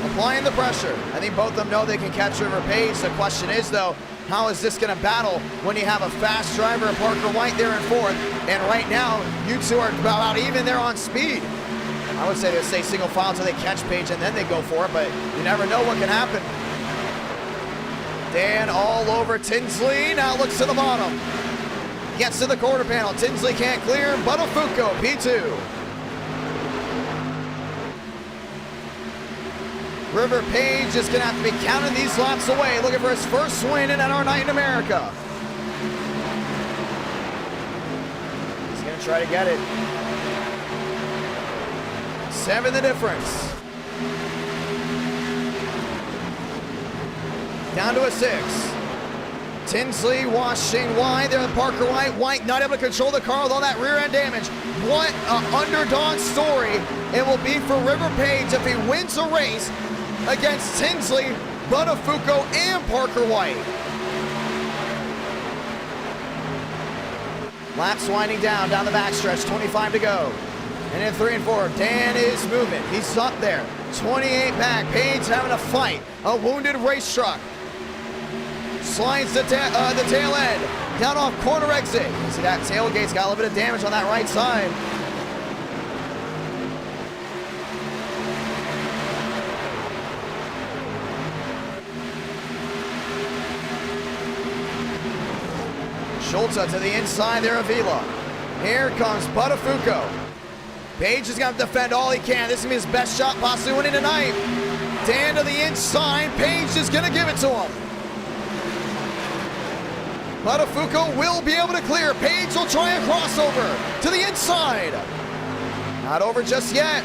applying the pressure. I think both of them know they can catch River Page. The question is, though, how is this going to battle when you have a fast driver, Parker White, there in fourth? And right now, you two are about even there on speed. I would say they stay single file until they catch Page and then they go for it, but you never know what can happen. Dan all over Tinsley, now looks to the bottom. Gets to the quarter panel, Tinsley can't clear, Buttafuoco, P2. River Page is gonna have to be counting these laps away, looking for his first win in NR Night in America. He's gonna try to get it. 7 the difference. Down to a 6. Tinsley washing wide there with Parker White. White not able to control the car with all that rear end damage. What an underdog story it will be for River Page if he wins a race against Tinsley, Buttafuoco, and Parker White. Laps winding down the backstretch, 25 to go. And in 3 and 4, Dan is moving. He's up there, 28 back. Page having a fight, a wounded race truck. Slides the tail end, down off corner exit. You see that tailgate's got a little bit of damage on that right side. Schultz to the inside there of Vila. Here comes Buttafuoco. Page is going to defend all he can. This is going to be his best shot possibly winning tonight. Dan to the inside. Page is going to give it to him. Buttafuoco will be able to clear. Page will try a crossover to the inside. Not over just yet.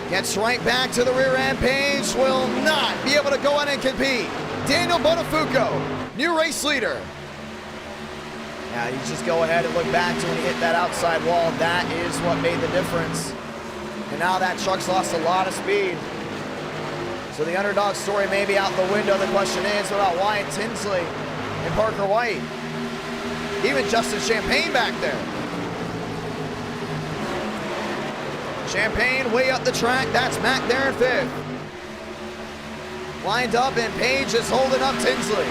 Gets right back to the rear end. Page will not be able to go in and compete. Daniel Buttafuoco, new race leader. Now you just go ahead and look back to when he hit that outside wall. That is what made the difference. And now that truck's lost a lot of speed. So the underdog story may be out the window. The question is, what about Wyatt Tinsley and Parker White? Even Justin Champagne back there. Champagne way up the track. That's Matt there in 5th. Lined up, and Page is holding up Tinsley.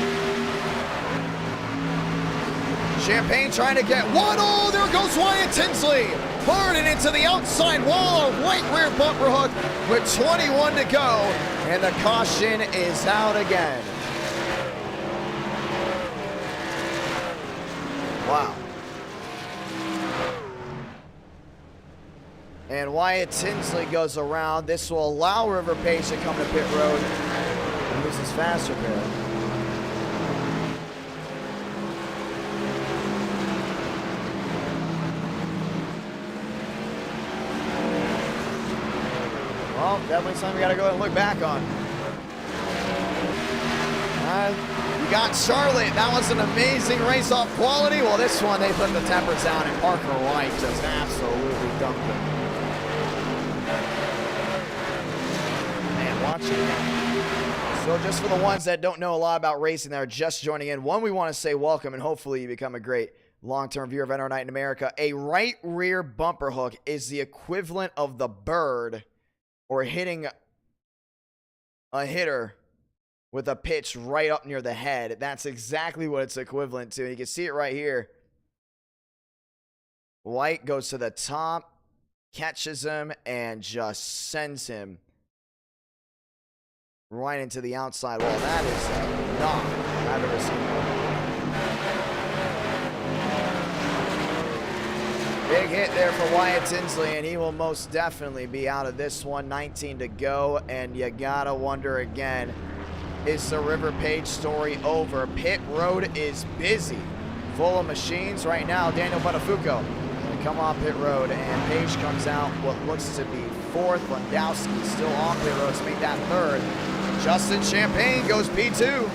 Champagne trying to get one. Oh, there goes Wyatt Tinsley. Hard and into the outside wall. A right rear bumper hook with 21 to go. And the caution is out again. Wow. And Wyatt Tinsley goes around. This will allow River Page to come to pit road and use his faster pair. Well, definitely something we got to go ahead and look back on. You got Charlotte. That was an amazing race off quality. Well, this one, they put the tempers down, and Parker White just absolutely dumped him. Man, watch it. So just for the ones that don't know a lot about racing that are just joining in, one, we want to say welcome, and hopefully you become a great long-term viewer of NR Night in America. A right rear bumper hook is the equivalent of the bird or hitting a hitter with a pitch right up near the head. That's exactly what it's equivalent to. You can see it right here. White goes to the top, catches him, and just sends him right into the outside wall. That is a knock I've ever seen. Big hit there for Wyatt Tinsley, and he will most definitely be out of this one. 19 to go, and you gotta wonder again, is the River Page story over? Pit road is busy, full of machines right now. Daniel Buttafuoco gonna come on pit road, and Page comes out what looks to be 4th. Landowski still on pit road to make that 3rd. Justin Champagne goes P2.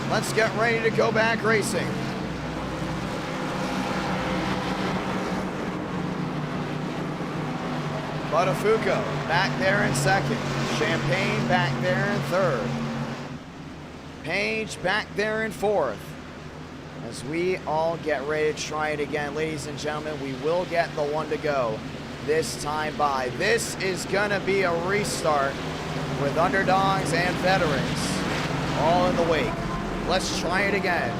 Let's get ready to go back racing. Buttafuoco back there in second. Champagne back there in third. Page back there in fourth. As we all get ready to try it again, ladies and gentlemen, we will get the one to go this time by. This is gonna be a restart with underdogs and veterans all in the wake. Let's try it again.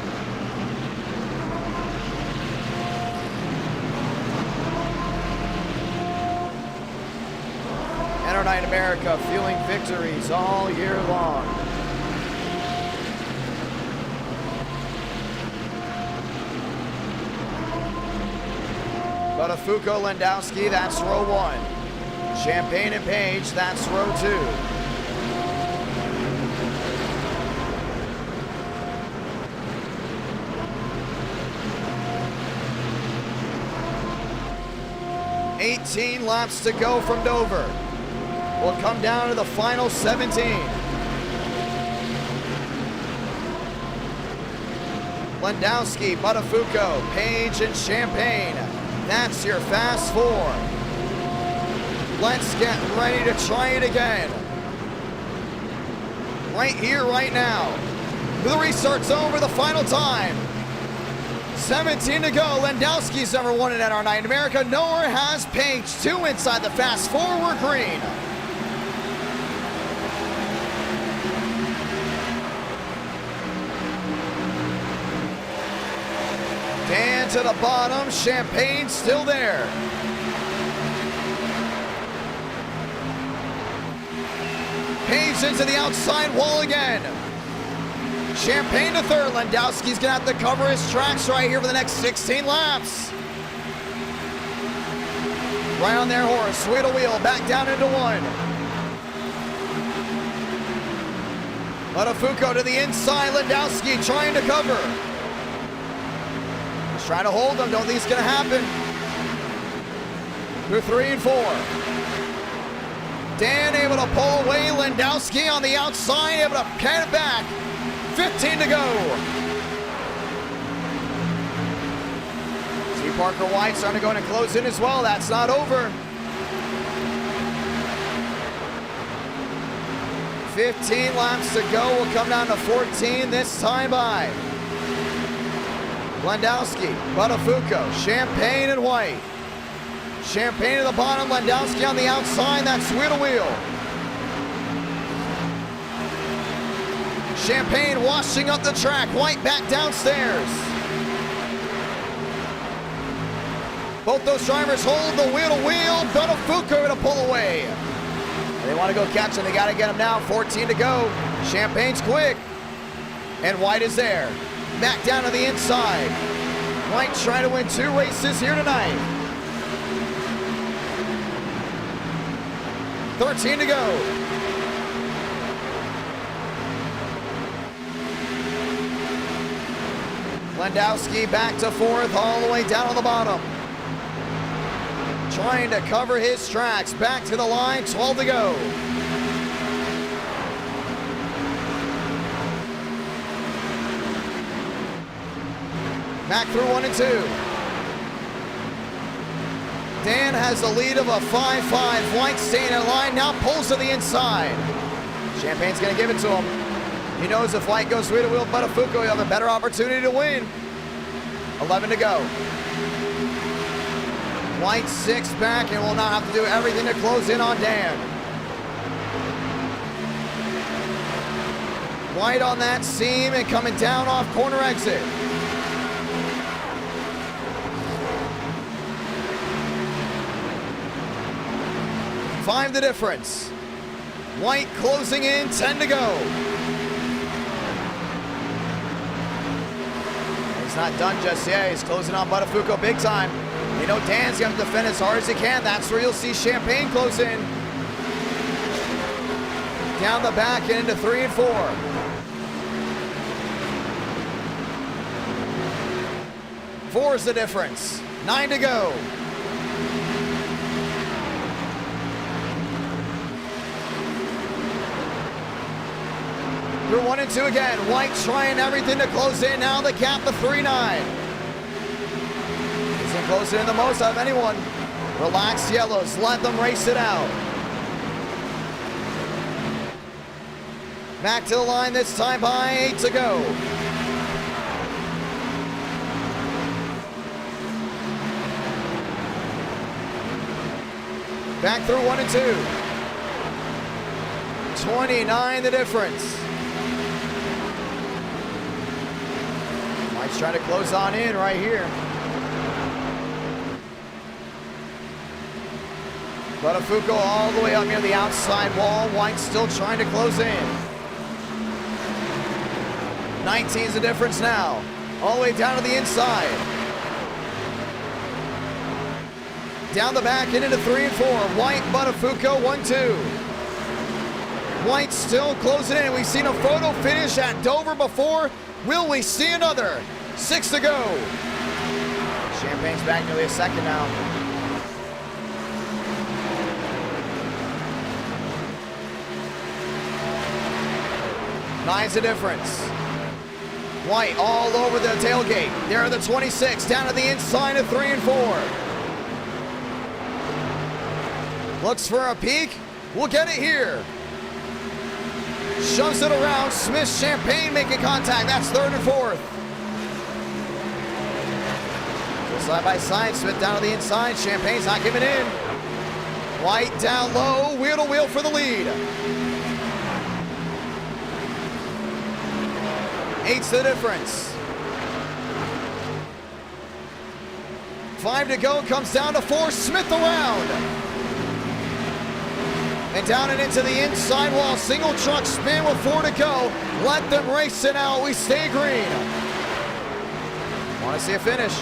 Enter Night America, fueling victories all year long. Buttafuoco, Landowski, that's row one. Champagne and Page, that's row two. $18 laps to go from Dover. We'll come down to the final 17. Landowski, Buttafuoco, Page, and Champagne. That's your fast four. Let's get ready to try it again. Right here, right now. The restart's over, the final time. 17 to go. Landowski's number one in NR Night America. Nowhere has Page. Two inside the fast four. We're green. Dan to the bottom. Champagne still there. Page into the outside wall again. Champagne to third. Landowski's gonna have to cover his tracks right here for the next 16 laps. Right on their horse. Sweet wheel back down into one. Buttafuoco to the inside. Landowski trying to cover. He's trying to hold him. Don't think it's gonna happen. Through 3 and 4. Dan able to pull away. Landowski on the outside, able to get it back. 15 to go. See Parker White starting to go in and close in as well. That's not over. 15 laps to go. We'll come down to 14 this time by. Landowski, Buttafuoco, Champagne, and White. Champagne at the bottom, Landowski on the outside. That's wheel to wheel. Champagne washing up the track. White back downstairs. Both those drivers hold the wheel to wheel. Buttafuoco to pull away. They want to go catch him. They got to get him now. 14 to go. Champagne's quick. And White is there. Back down to the inside. White trying to win 2 races here tonight. 13 to go. Landowski back to fourth, all the way down on the bottom. Trying to cover his tracks. Back to the line, 12 to go. Back through 1 and 2. Dan has the lead of a 5-5. White staying in line, now pulls to the inside. Champagne's gonna give it to him. He knows if White goes wheel to wheel, Buttafuoco, he'll have a better opportunity to win. 11 to go. White 6 back and will now have to do everything to close in on Dan. White on that seam and coming down off corner exit. Five the difference. White closing in, 10 to go. He's not done just yet. He's closing on Buttafuoco big time. You know Dan's going to defend as hard as he can. That's where you'll see Champagne close in. Down the back and into 3 and 4. 4 is the difference. 9 to go. Through 1 and 2 again. White trying everything to close in. Now the gap to 3-9. Isn't closing in the most out of anyone. Relax, yellows. Let them race it out. Back to the line this time by 8 to go. Back through 1 and 2. 29 the difference. Mike's trying to close on in right here. Buttafuoco all the way up near the outside wall. White still trying to close in. 19 is the difference now. All the way down to the inside. Down the back and into 3 and 4. White, Buttafuoco, 1-2. White still closing in. We've seen a photo finish at Dover before. Will we see another? 6 to go. Champagne's back nearly a second now. Nine's the difference. White all over the tailgate. There are the 26 down to the inside of 3 and 4. Looks for a peek. We'll get it here. Shoves it around. Smith Champagne making contact. That's 3rd and 4th. Side by side. Smith down to the inside. Champagne's not giving in. White down low. Wheel to wheel for the lead. 8's the difference. 5 to go. Comes down to 4. Smith around. And down and into the inside wall. Single truck spin with 4 to go. Let them race it out. We stay green. Want to see a finish.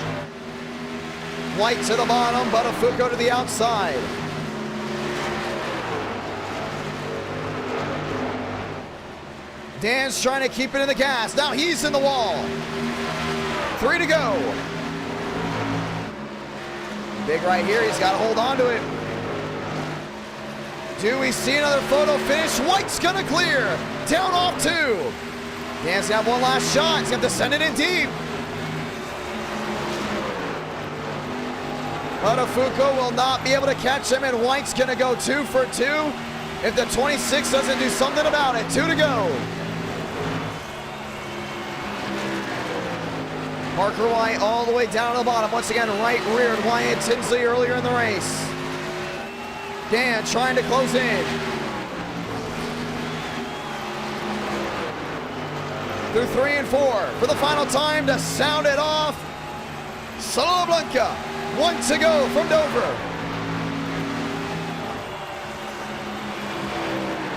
White to the bottom. Buttafuoco to the outside. Dan's trying to keep it in the gas. Now he's in the wall. 3 to go. Big right here. He's got to hold on to it. Do we see another photo finish? White's gonna clear. Down off 2. Dan's got one last shot. He's got to send it in deep. Buttafuoco will not be able to catch him, and White's gonna go 2 for 2 if the 26 doesn't do something about it. 2 to go. Parker White all the way down to the bottom. Once again, right reared Wyatt Tinsley earlier in the race. Dan trying to close in. Through 3 and 4 for the final time to sound it off. Saloblanca, 1 to go from Dover.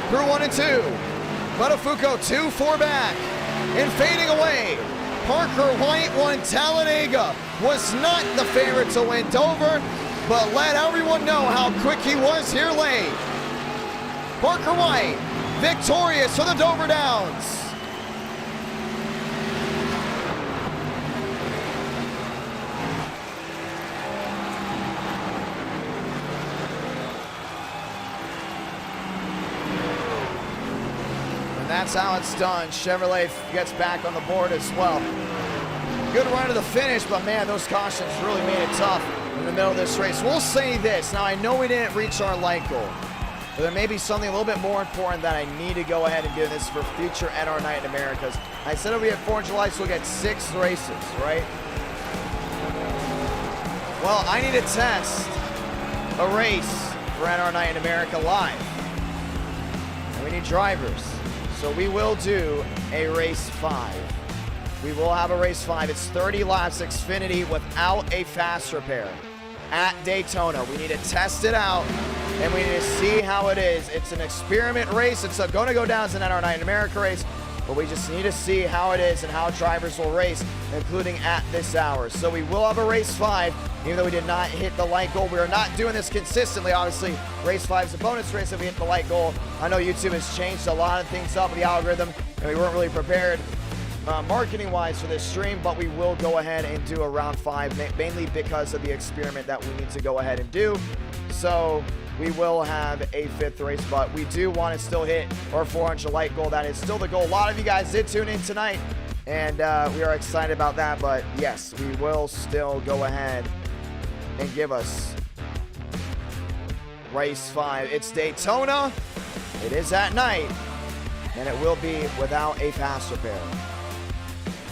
Through 1 and 2. Buttafuoco 2-4 back and fading away. Parker White won Talladega. Was not the favorite to win Dover, but let everyone know how quick he was here late. Parker White, victorious for the Dover Downs. And that's how it's done. Chevrolet gets back on the board as well. Good run to the finish, but man, those cautions really made it tough in the middle of this race. We'll say this. Now, I know we didn't reach our light goal, but there may be something a little bit more important that I need to go ahead and do this for future NR Night in Americas. I said it'll be at 4th of July, so we'll get 6 races, right? Well, I need to test a race for NR Night in America live. And we need drivers. So we will do a race 5. We will have a race 5. It's 30 laps Xfinity without a fast repair at Daytona. We need to test it out, and we need to see how it is. It's an experiment race. It's going to go down as an NR Night in America race, but we just need to see how it is and how drivers will race, including at this hour. So we will have a race 5, even though we did not hit the light goal. We are not doing this consistently. Obviously, race 5 is a bonus race if we hit the light goal. I know YouTube has changed a lot of things up with the algorithm, and we weren't really prepared marketing-wise for this stream, but we will go ahead and do a round 5, mainly because of the experiment that we need to go ahead and do. So we will have a 5th race, but we do want to still hit our 400 light goal. That is still the goal. A lot of you guys did tune in tonight, and we are excited about that. But yes, we will still go ahead and give us race 5. It's Daytona. It is at night, and it will be without a pass repair.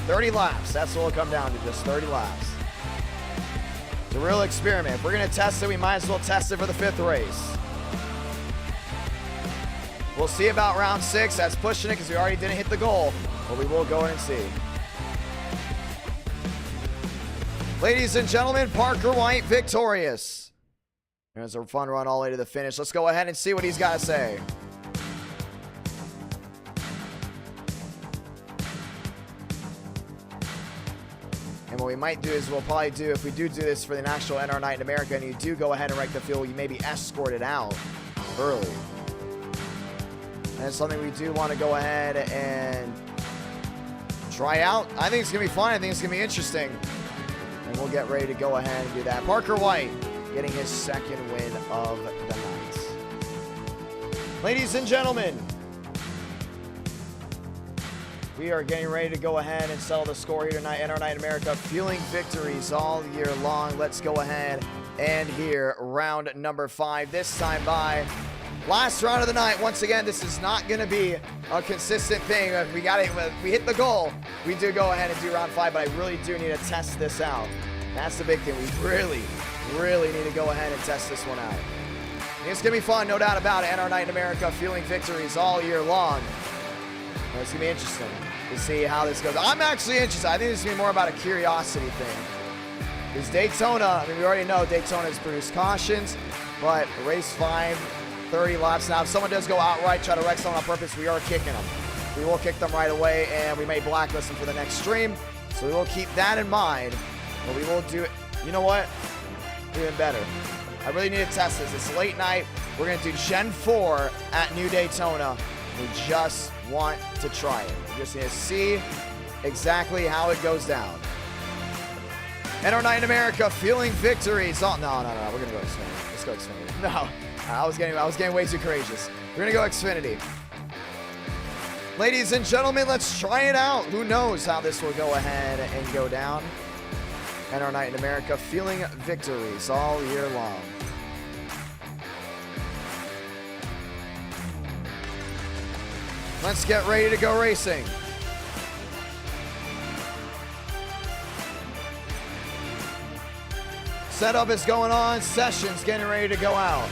30 laps. That's what it'll come down to, just 30 laps. It's a real experiment. If we're going to test it, we might as well test it for the 5th race. We'll see about round 6. That's pushing it because we already didn't hit the goal, but we will go in and see. Ladies and gentlemen, Parker White victorious. There's a fun run all the way to the finish. Let's go ahead and see what he's got to say. And what we might do is we'll probably do, if we do this for the actual NR Night in America and you do go ahead and wreck the field, you may be escorted out early. And it's something we do want to go ahead and try out. I think it's going to be fun. I think it's going to be interesting. And we'll get ready to go ahead and do that. Parker White getting his 2nd win of the night. Ladies and gentlemen, we are getting ready to go ahead and settle the score here tonight. NR Night in America, fueling victories all year long. Let's go ahead and hear round number 5. This time by last round of the night. Once again, this is not going to be a consistent thing. If we hit the goal, we do go ahead and do round 5, but I really do need to test this out. That's the big thing. We really need to go ahead and test this one out. It's going to be fun, no doubt about it. NR Night in America, fueling victories all year long. It's going to be interesting to see how this goes. I'm actually interested. I think this is going to be more about a curiosity thing. Because Daytona, I mean, we already know Daytona has produced cautions, but race 5, 30 laps. Now, if someone does go outright, try to wreck someone on purpose, we are kicking them. We will kick them right away, and we may blacklist them for the next stream. So we will keep that in mind. But we will do it. You know what? Even better. I really need to test this. It's late night. We're going to do Gen 4 at New Daytona. We just want to try it. We just need to see exactly how it goes down. NR Night in America, feeling victories. Oh, no. We're going to go Xfinity. Let's go Xfinity. No. I was getting way too courageous. We're going to go Xfinity. Ladies and gentlemen, let's try it out. Who knows how this will go ahead and go down. NR Night in America, feeling victories all year long. Let's get ready to go racing. Setup is going on. Session's getting ready to go out.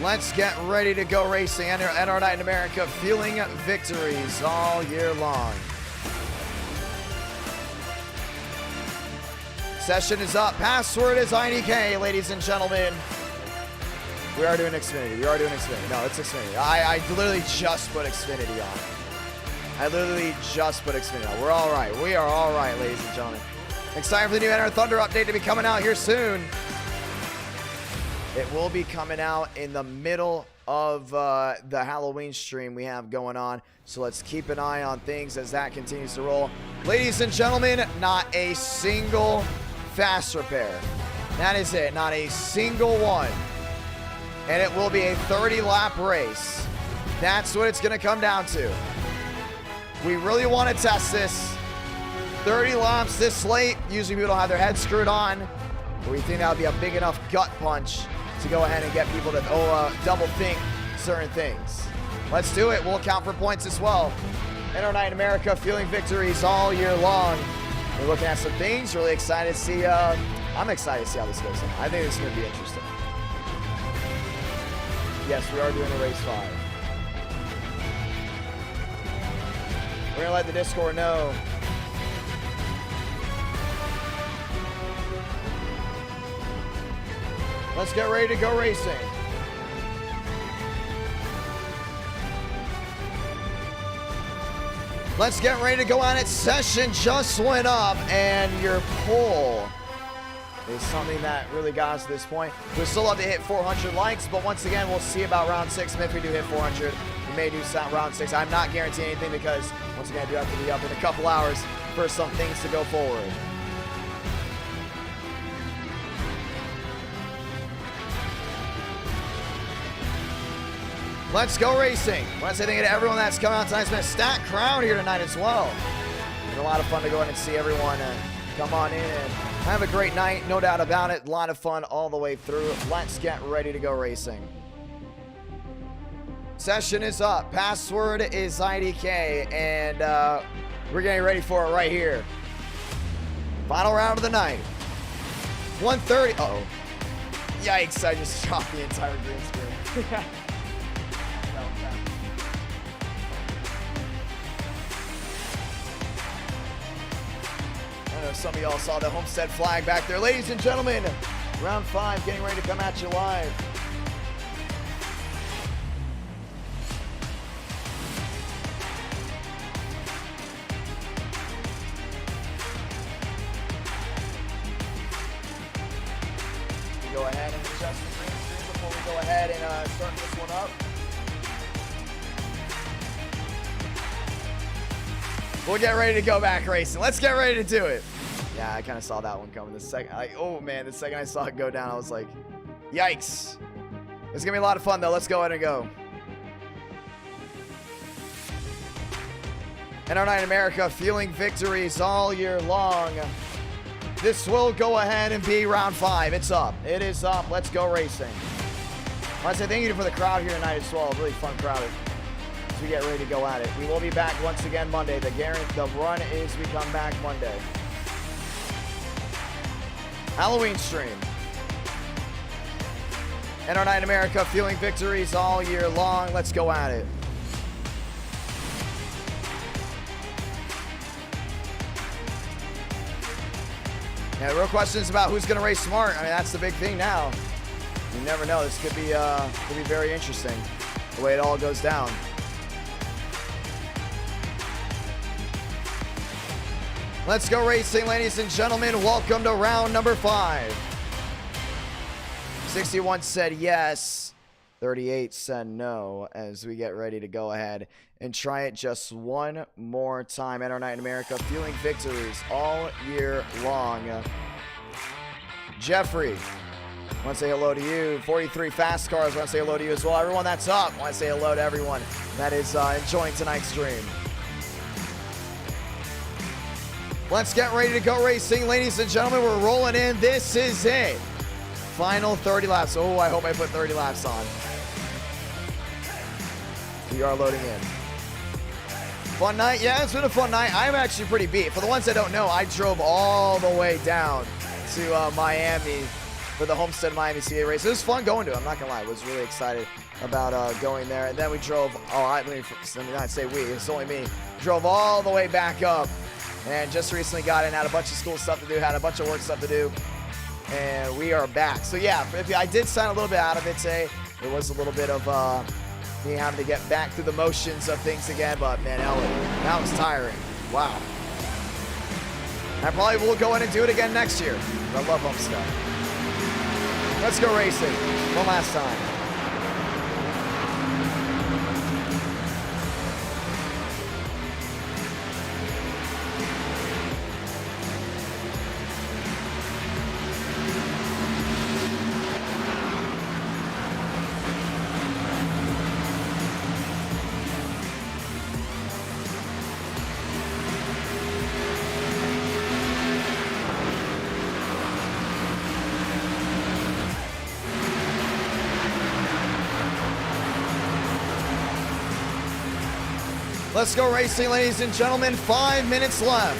Let's get ready to go racing. NR Night in America, feeling victories all year long. Session is up. Password is IDK, ladies and gentlemen. We are doing Xfinity. No, it's Xfinity. I literally just put Xfinity on. We're all right. We are all right, ladies and gentlemen. Excited for the new NR Thunder update to be coming out here soon. It will be coming out in the middle of the Halloween stream we have going on. So let's keep an eye on things as that continues to roll. Ladies and gentlemen, not a single fast repair. That is it. Not a single one. And it will be a 30-lap race. That's what it's going to come down to. We really want to test this. 30 laps this late. Usually people don't have their heads screwed on. But we think that would be a big enough gut punch to go ahead and get people to double think certain things. Let's do it. We'll count for points as well. NR Night in America, feeling victories all year long. We're looking at some things. Really excited to see. I'm excited to see how this goes. I think this is going to be interesting. Yes, we are doing a race 5. We're going to let the Discord know. Let's get ready to go racing. Let's get ready to go on it. Session just went up, and your poll is something that really got us to this point. We still have to hit 400 likes, but once again, we'll see about round 6. And if we do hit 400, we may do round 6. I'm not guaranteeing anything because, once again, I do have to be up in a couple hours for some things to go forward. Let's go racing. I want to say thank you to everyone that's coming out tonight. It's been a stacked crowd here tonight as well. It's been a lot of fun to go in and see everyone Come on in and have a great night. No doubt about it. A lot of fun all the way through. Let's get ready to go racing. Session is up. Password is IDK, and we're getting ready for it right here. Final round of the night. 1:30. Uh-oh. Yikes, I just dropped the entire green screen. I know some of y'all saw the Homestead flag back there. Ladies and gentlemen, round 5 getting ready to come at you live. Go ahead and adjust the green screen before we go ahead and start this one up. We'll get ready to go back racing. Let's get ready to do it. Yeah, I kind of saw that one coming. The second, oh man, the second I saw it go down, I was like, yikes. It's gonna be a lot of fun though. Let's go ahead and go. NR9 America feeling victories all year long. This will go ahead and be round 5. It's up. It is up. Let's go racing. I want to say thank you for the crowd here tonight as well. Really fun crowd as we get ready to go at it. We will be back once again Monday. The run is we come back Monday. Halloween stream. NR9 America feeling victories all year long. Let's go at it. Yeah, the real question is about who's going to race smart. I mean, that's the big thing now. You never know. This could be very interesting, the way it all goes down. Let's go racing, ladies and gentlemen. Welcome to round number 5. 61 said yes. 38 said no, as we get ready to go ahead and try it just one more time. NR9 America feeling victories all year long. Jeffrey, I want to say hello to you. 43 Fast Cars, I want to say hello to you as well. Everyone that's up, I want to say hello to everyone that is enjoying tonight's stream. Let's get ready to go racing, ladies and gentlemen. We're rolling in. This is it. Final 30 laps. Oh, I hope I put 30 laps on. We are loading in. Fun night? Yeah, it's been a fun night. I'm actually pretty beat. For the ones that don't know, I drove all the way down to Miami for the Homestead Miami CA race. It was fun going to it. I'm not going to lie. I was really excited about going there. And then we drove, let me not say we, it's only me. Drove all the way back up and just recently got in, had a bunch of school stuff to do, had a bunch of work stuff to do. And we are back. So yeah, I did sign a little bit out of it today. It was a little bit of me having to get back through the motions of things again, but man, that was tiring. Wow. I probably will go in and do it again next year. I love Homestead. Let's go racing one last time. Let's go racing, ladies and gentlemen. 5 minutes left.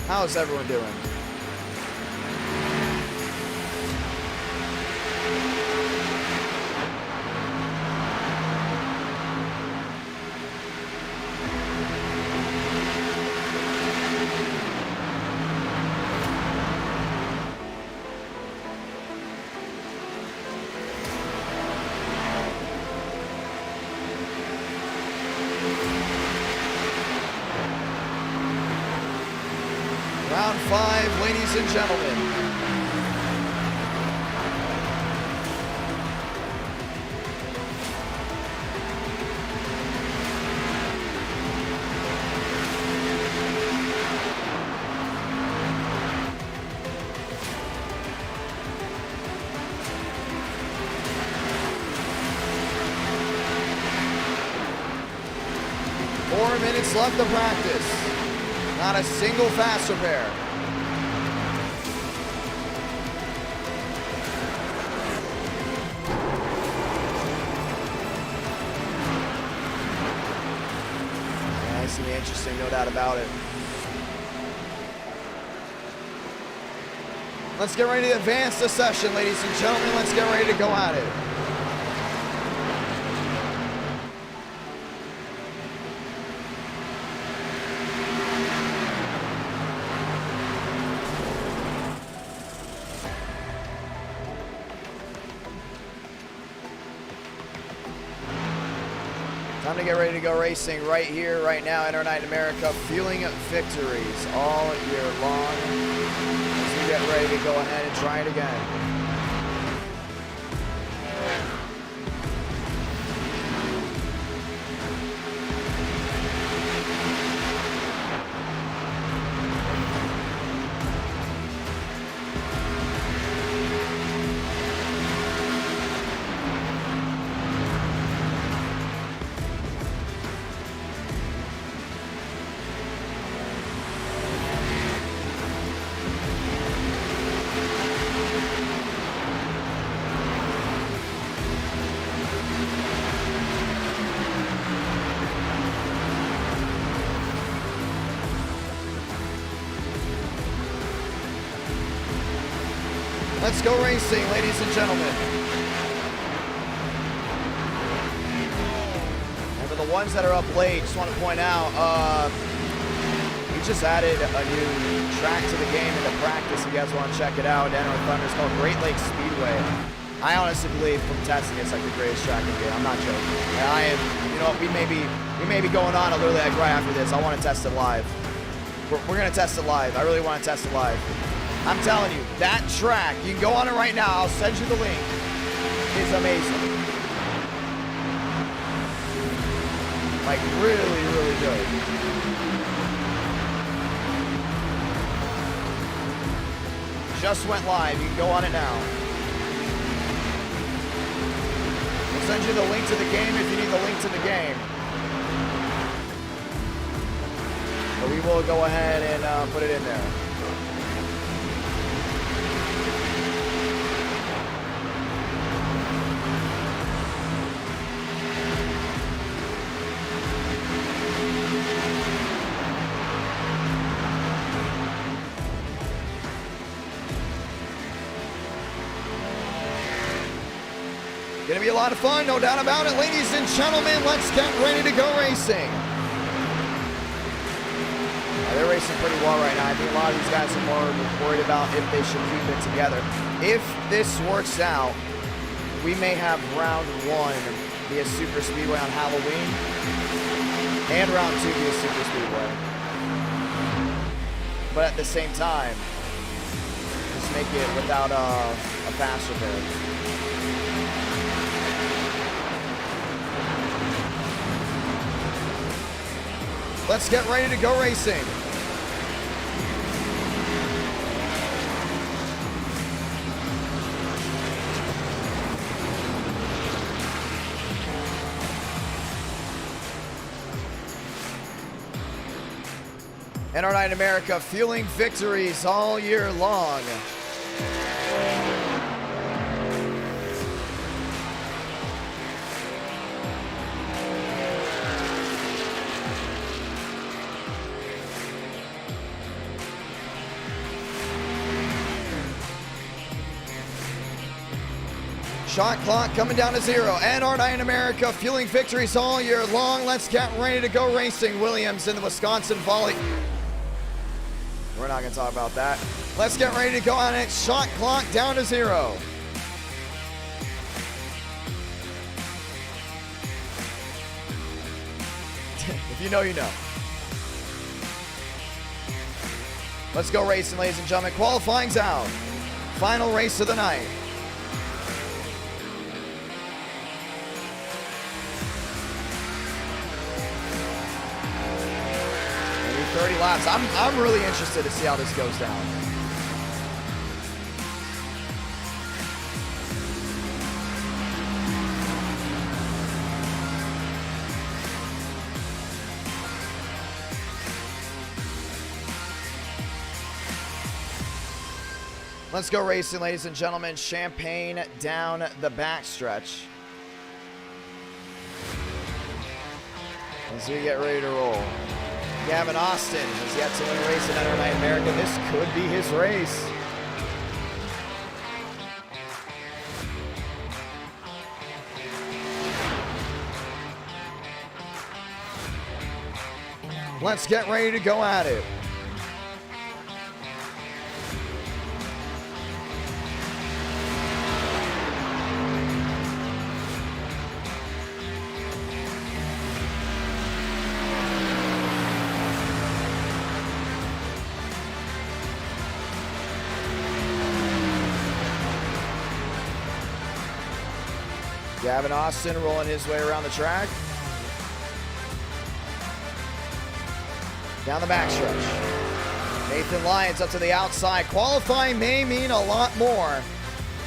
How's everyone doing? Round 5, ladies and gentlemen. more minutes left to practice. Not a single fast repair. Yeah, it's gonna be interesting, no doubt about it. Let's get ready to advance the session, ladies and gentlemen. Let's get ready to go at it. Time to get ready to go racing right here, right now in our night in America, fueling victories all year long as we get ready to go ahead and try it again. Let's go racing, ladies and gentlemen. And for the ones that are up late, just want to point out, we just added a new track to the game into practice. If you guys want to check it out, down on Thunder, it's called Great Lakes Speedway. I honestly believe from testing it's like the greatest track in the game. I'm not joking. And I am, you know, we may be going on literally like right after this. I want to test it live. We're going to test it live. I really want to test it live. I'm telling you, that track, you can go on it right now, I'll send you the link, is amazing. Like, really, really good. Just went live, you can go on it now. We'll send you the link to the game if you need the link to the game. But we will go ahead and put it in there. Gonna be a lot of fun, no doubt about it. Ladies and gentlemen, let's get ready to go racing. They're racing pretty well right now. I think a lot of these guys are more worried about if they should keep it together. If this works out, we may have round 1 be a super speedway on Halloween, and round 2 be a super speedway. But at the same time, just make it without a fast repair. Let's get ready to go racing. And our night in America, fueling victories all year long. Shot clock coming down to 0. And our night in America, fueling victories all year long. Let's get ready to go racing. Williams in the Wisconsin Volley. We're not going to talk about that. Let's get ready to go on it. Shot clock down to 0. If you know, you know. Let's go racing, ladies and gentlemen. Qualifying's out. Final race of the night. 30 laps. I'm really interested to see how this goes down. Let's go racing, ladies and gentlemen. Champagne down the backstretch. As we get ready to roll. Gavin Austin has yet to win a race in NASCAR America. This could be his race. Let's get ready to go at it. Gavin Austin rolling his way around the track. Down the backstretch. Nathan Lyons up to the outside. Qualifying may mean a lot more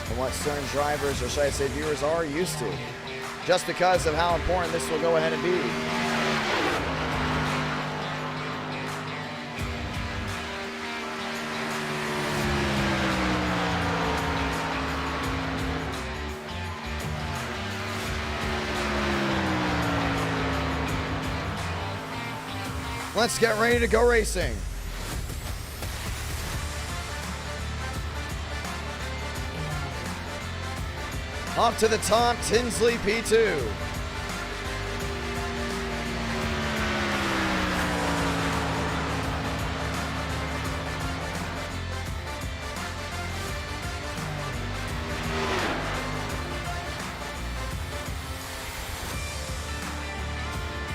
than what certain drivers, or should I say viewers, are used to. Just because of how important this will go ahead and be. Let's get ready to go racing. Up to the top, Tinsley P2.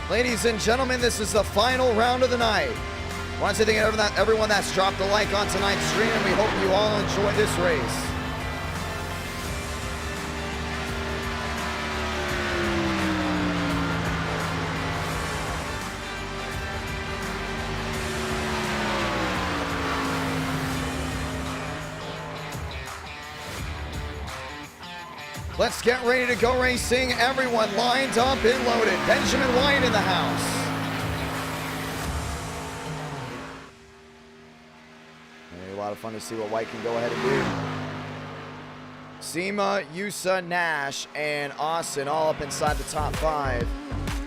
Ladies and gentlemen, this is the final round of the night. Once again, everyone that's dropped a like on tonight's stream, and we hope you all enjoy this race. Let's get ready to go racing. Everyone lined up and loaded. Benjamin White in the house. A lot of fun to see what White can go ahead and do. Seema, Yusa, Nash, and Austin all up inside the top 5.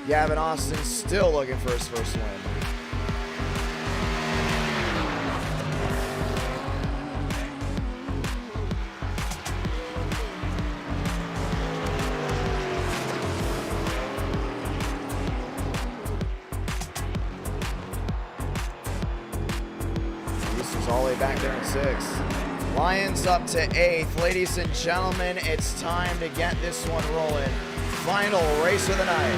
Gavin Austin still looking for his first win. All the way back there in 6th. Lions up to 8th. Ladies and gentlemen, it's time to get this one rolling. Final race of the night.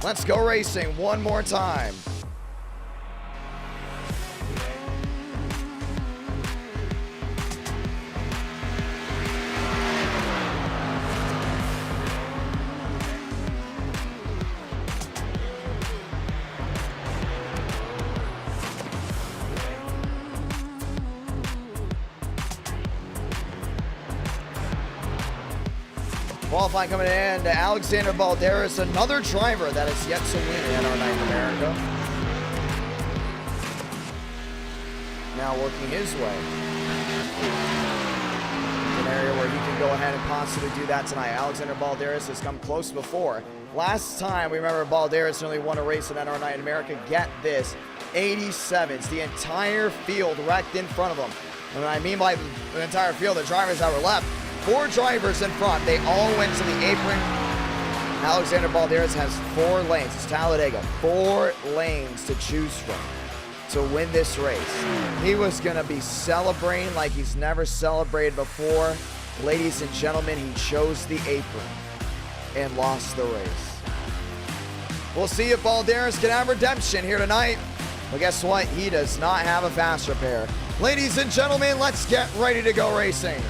Let's go racing one more time. Qualifying coming in to Alexander Balderas, another driver that has yet to win in NR North America. Now working his way. An area where he can go ahead and possibly do that tonight. Alexander Balderas has come close before. Last time, we remember Balderas only won a race in NR Night in America. Get this, 87s. The entire field wrecked in front of him. And what I mean by the entire field, the drivers that were left, 4 drivers in front. They all went to the apron. Alexander Balderas has 4 lanes. It's Talladega. 4 lanes to choose from to win this race. He was going to be celebrating like he's never celebrated before. Ladies and gentlemen, he chose the apron and lost the race. We'll see if Balderas can have redemption here tonight. But guess what? He does not have a fast repair. Ladies and gentlemen, let's get ready to go racing.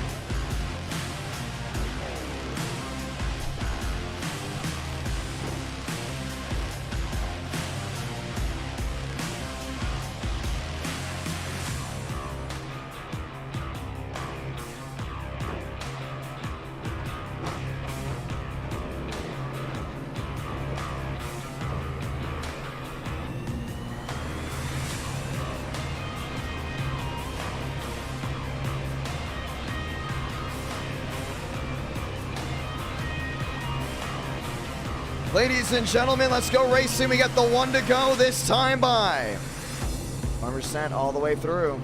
Ladies and gentlemen, let's go racing. We got the one to go this time by 100% all the way through.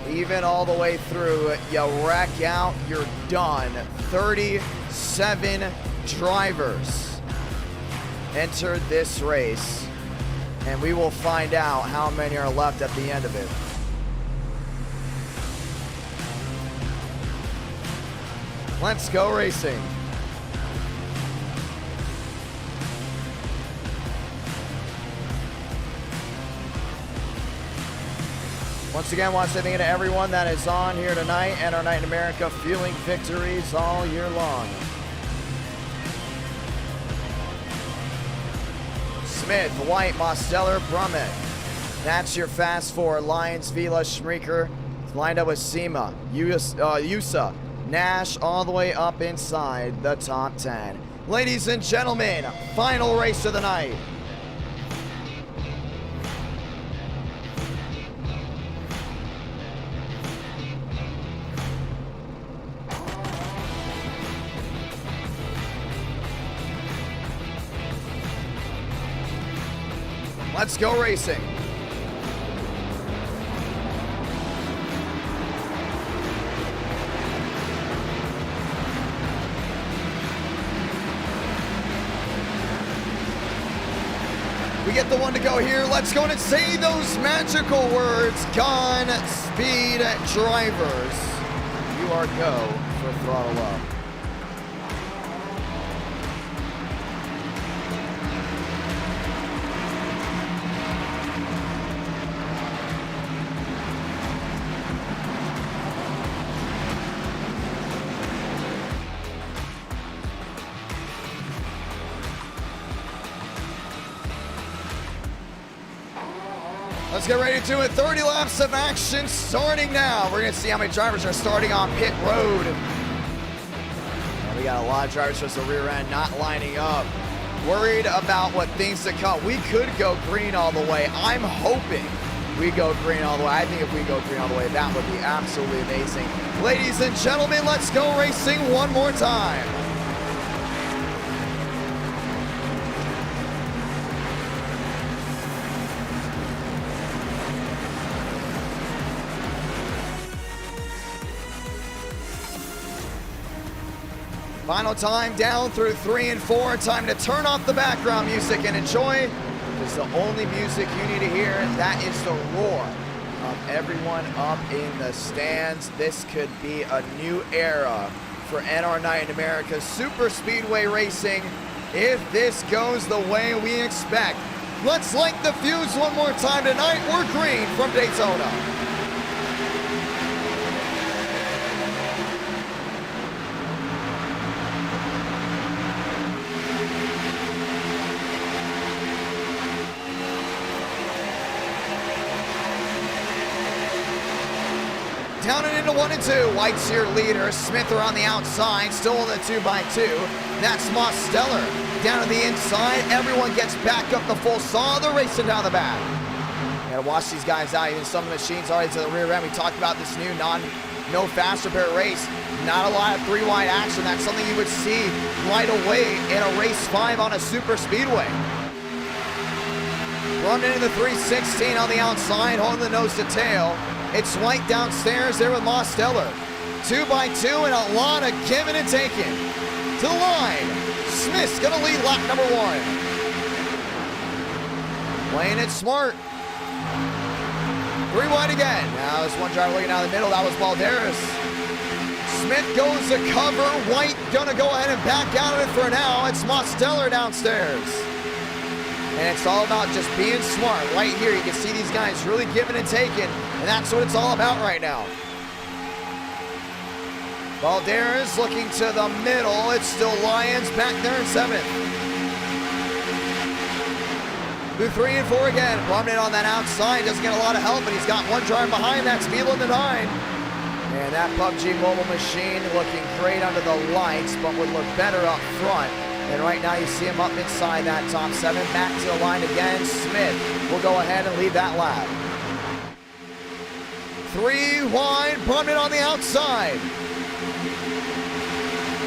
Even all the way through, you wreck out, you're done. 37 drivers entered this race, and we will find out how many are left at the end of it. Let's go racing. Once again, want to say thank you to everyone that is on here tonight and our Night in America, fueling victories all year long. Smith, White, Mosteller, Brummett. That's your fast four. Lions, Vila, Schmieker, lined up with Sema, Yusa, Nash, all the way up inside the top 10. Ladies and gentlemen, final race of the night. Let's go racing. We get the one to go here. Let's go and say those magical words. Godspeed, drivers. You are go for throttle up. Let's get ready to do it. 30 laps of action starting now. We're going to see how many drivers are starting on pit road. And we got a lot of drivers just the rear end not lining up. Worried about what things to come. We could go green all the way. I'm hoping we go green all the way. I think if we go green all the way, that would be absolutely amazing. Ladies and gentlemen, let's go racing one more time. Final time down through 3 and 4. Time to turn off the background music and enjoy. It's the only music you need to hear. That is the roar of everyone up in the stands. This could be a new era for NR Night in America Super Speedway Racing if this goes the way we expect. Let's light the fuse one more time tonight. We're green from Daytona. Down and into 1 and 2. White's your leader. Smith are on the outside, still in the 2x2. That's Mosteller down to the inside. Everyone gets back up the full saw. They're racing down the back. Gotta watch these guys out. Even some of the machines already to the rear end. We talked about this new no fast repair race. Not a lot of 3-wide action. That's something you would see right away in a race 5 on a super speedway. Run into the 316 on the outside, holding the nose to tail. It's White downstairs there with Mosteller. 2x2 and a lot of giving and taking. To the line. Smith's gonna lead lap number 1. Playing it smart. 3 wide again. Now there's one driver looking down the middle. That was Balderas. Smith goes to cover. White gonna go ahead and back out of it for now. It's Mosteller downstairs. And it's all about just being smart. Right here, you can see these guys really giving and taking, and that's what it's all about right now. Balderas looking to the middle. It's still Lions back there in 7th. Through 3 and 4 again. Brummett on that outside. Doesn't get a lot of help, but he's got one driver behind. That's Vila in the 9. And that PUBG mobile machine looking great under the lights, but would look better up front. And right now you see him up inside that top 7. Back to the line again. Smith will go ahead and lead that lap. 3 wide, Brumman on the outside.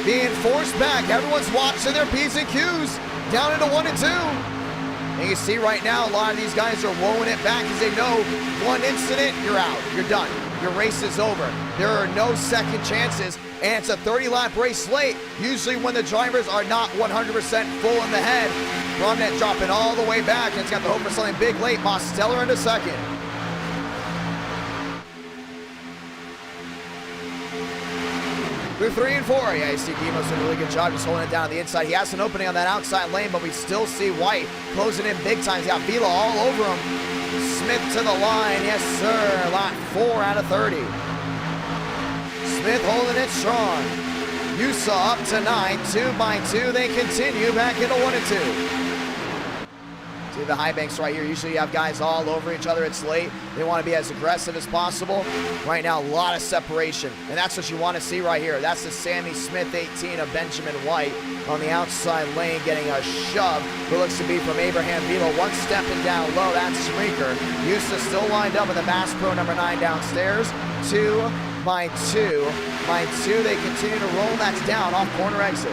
Being forced back. Everyone's watching their P's and Q's. Down into 1 and 2. And you see right now, a lot of these guys are rolling it back because they know one incident, you're out. You're done. Your race is over. There are no second chances. And it's a 30-lap race late. Usually when the drivers are not 100% full in the head. Brumman dropping all the way back. And it's got the hope for something big late. Mosteller into second. Through 3 and 4. Yeah, you see Demos doing a really good job just holding it down on the inside. He has an opening on that outside lane, but we still see White closing in big time. He's got Vila all over him. Smith to the line. Yes, sir. Lap 4 out of 30. Smith holding it strong. Yusa up to 9. 2 by 2. They continue back into 1 and 2. See the high banks right here. Usually you have guys all over each other. It's late. They want to be as aggressive as possible. Right now, a lot of separation. And that's what you want to see right here. That's the Sammy Smith 18 of Benjamin White on the outside lane getting a shove. It looks to be from Abraham Vila. One stepping down low. That's Schmeeker. Yusa still lined up with the Bass Pro number 9 downstairs. 2 by 2. By 2, they continue to roll. That's down off corner exit.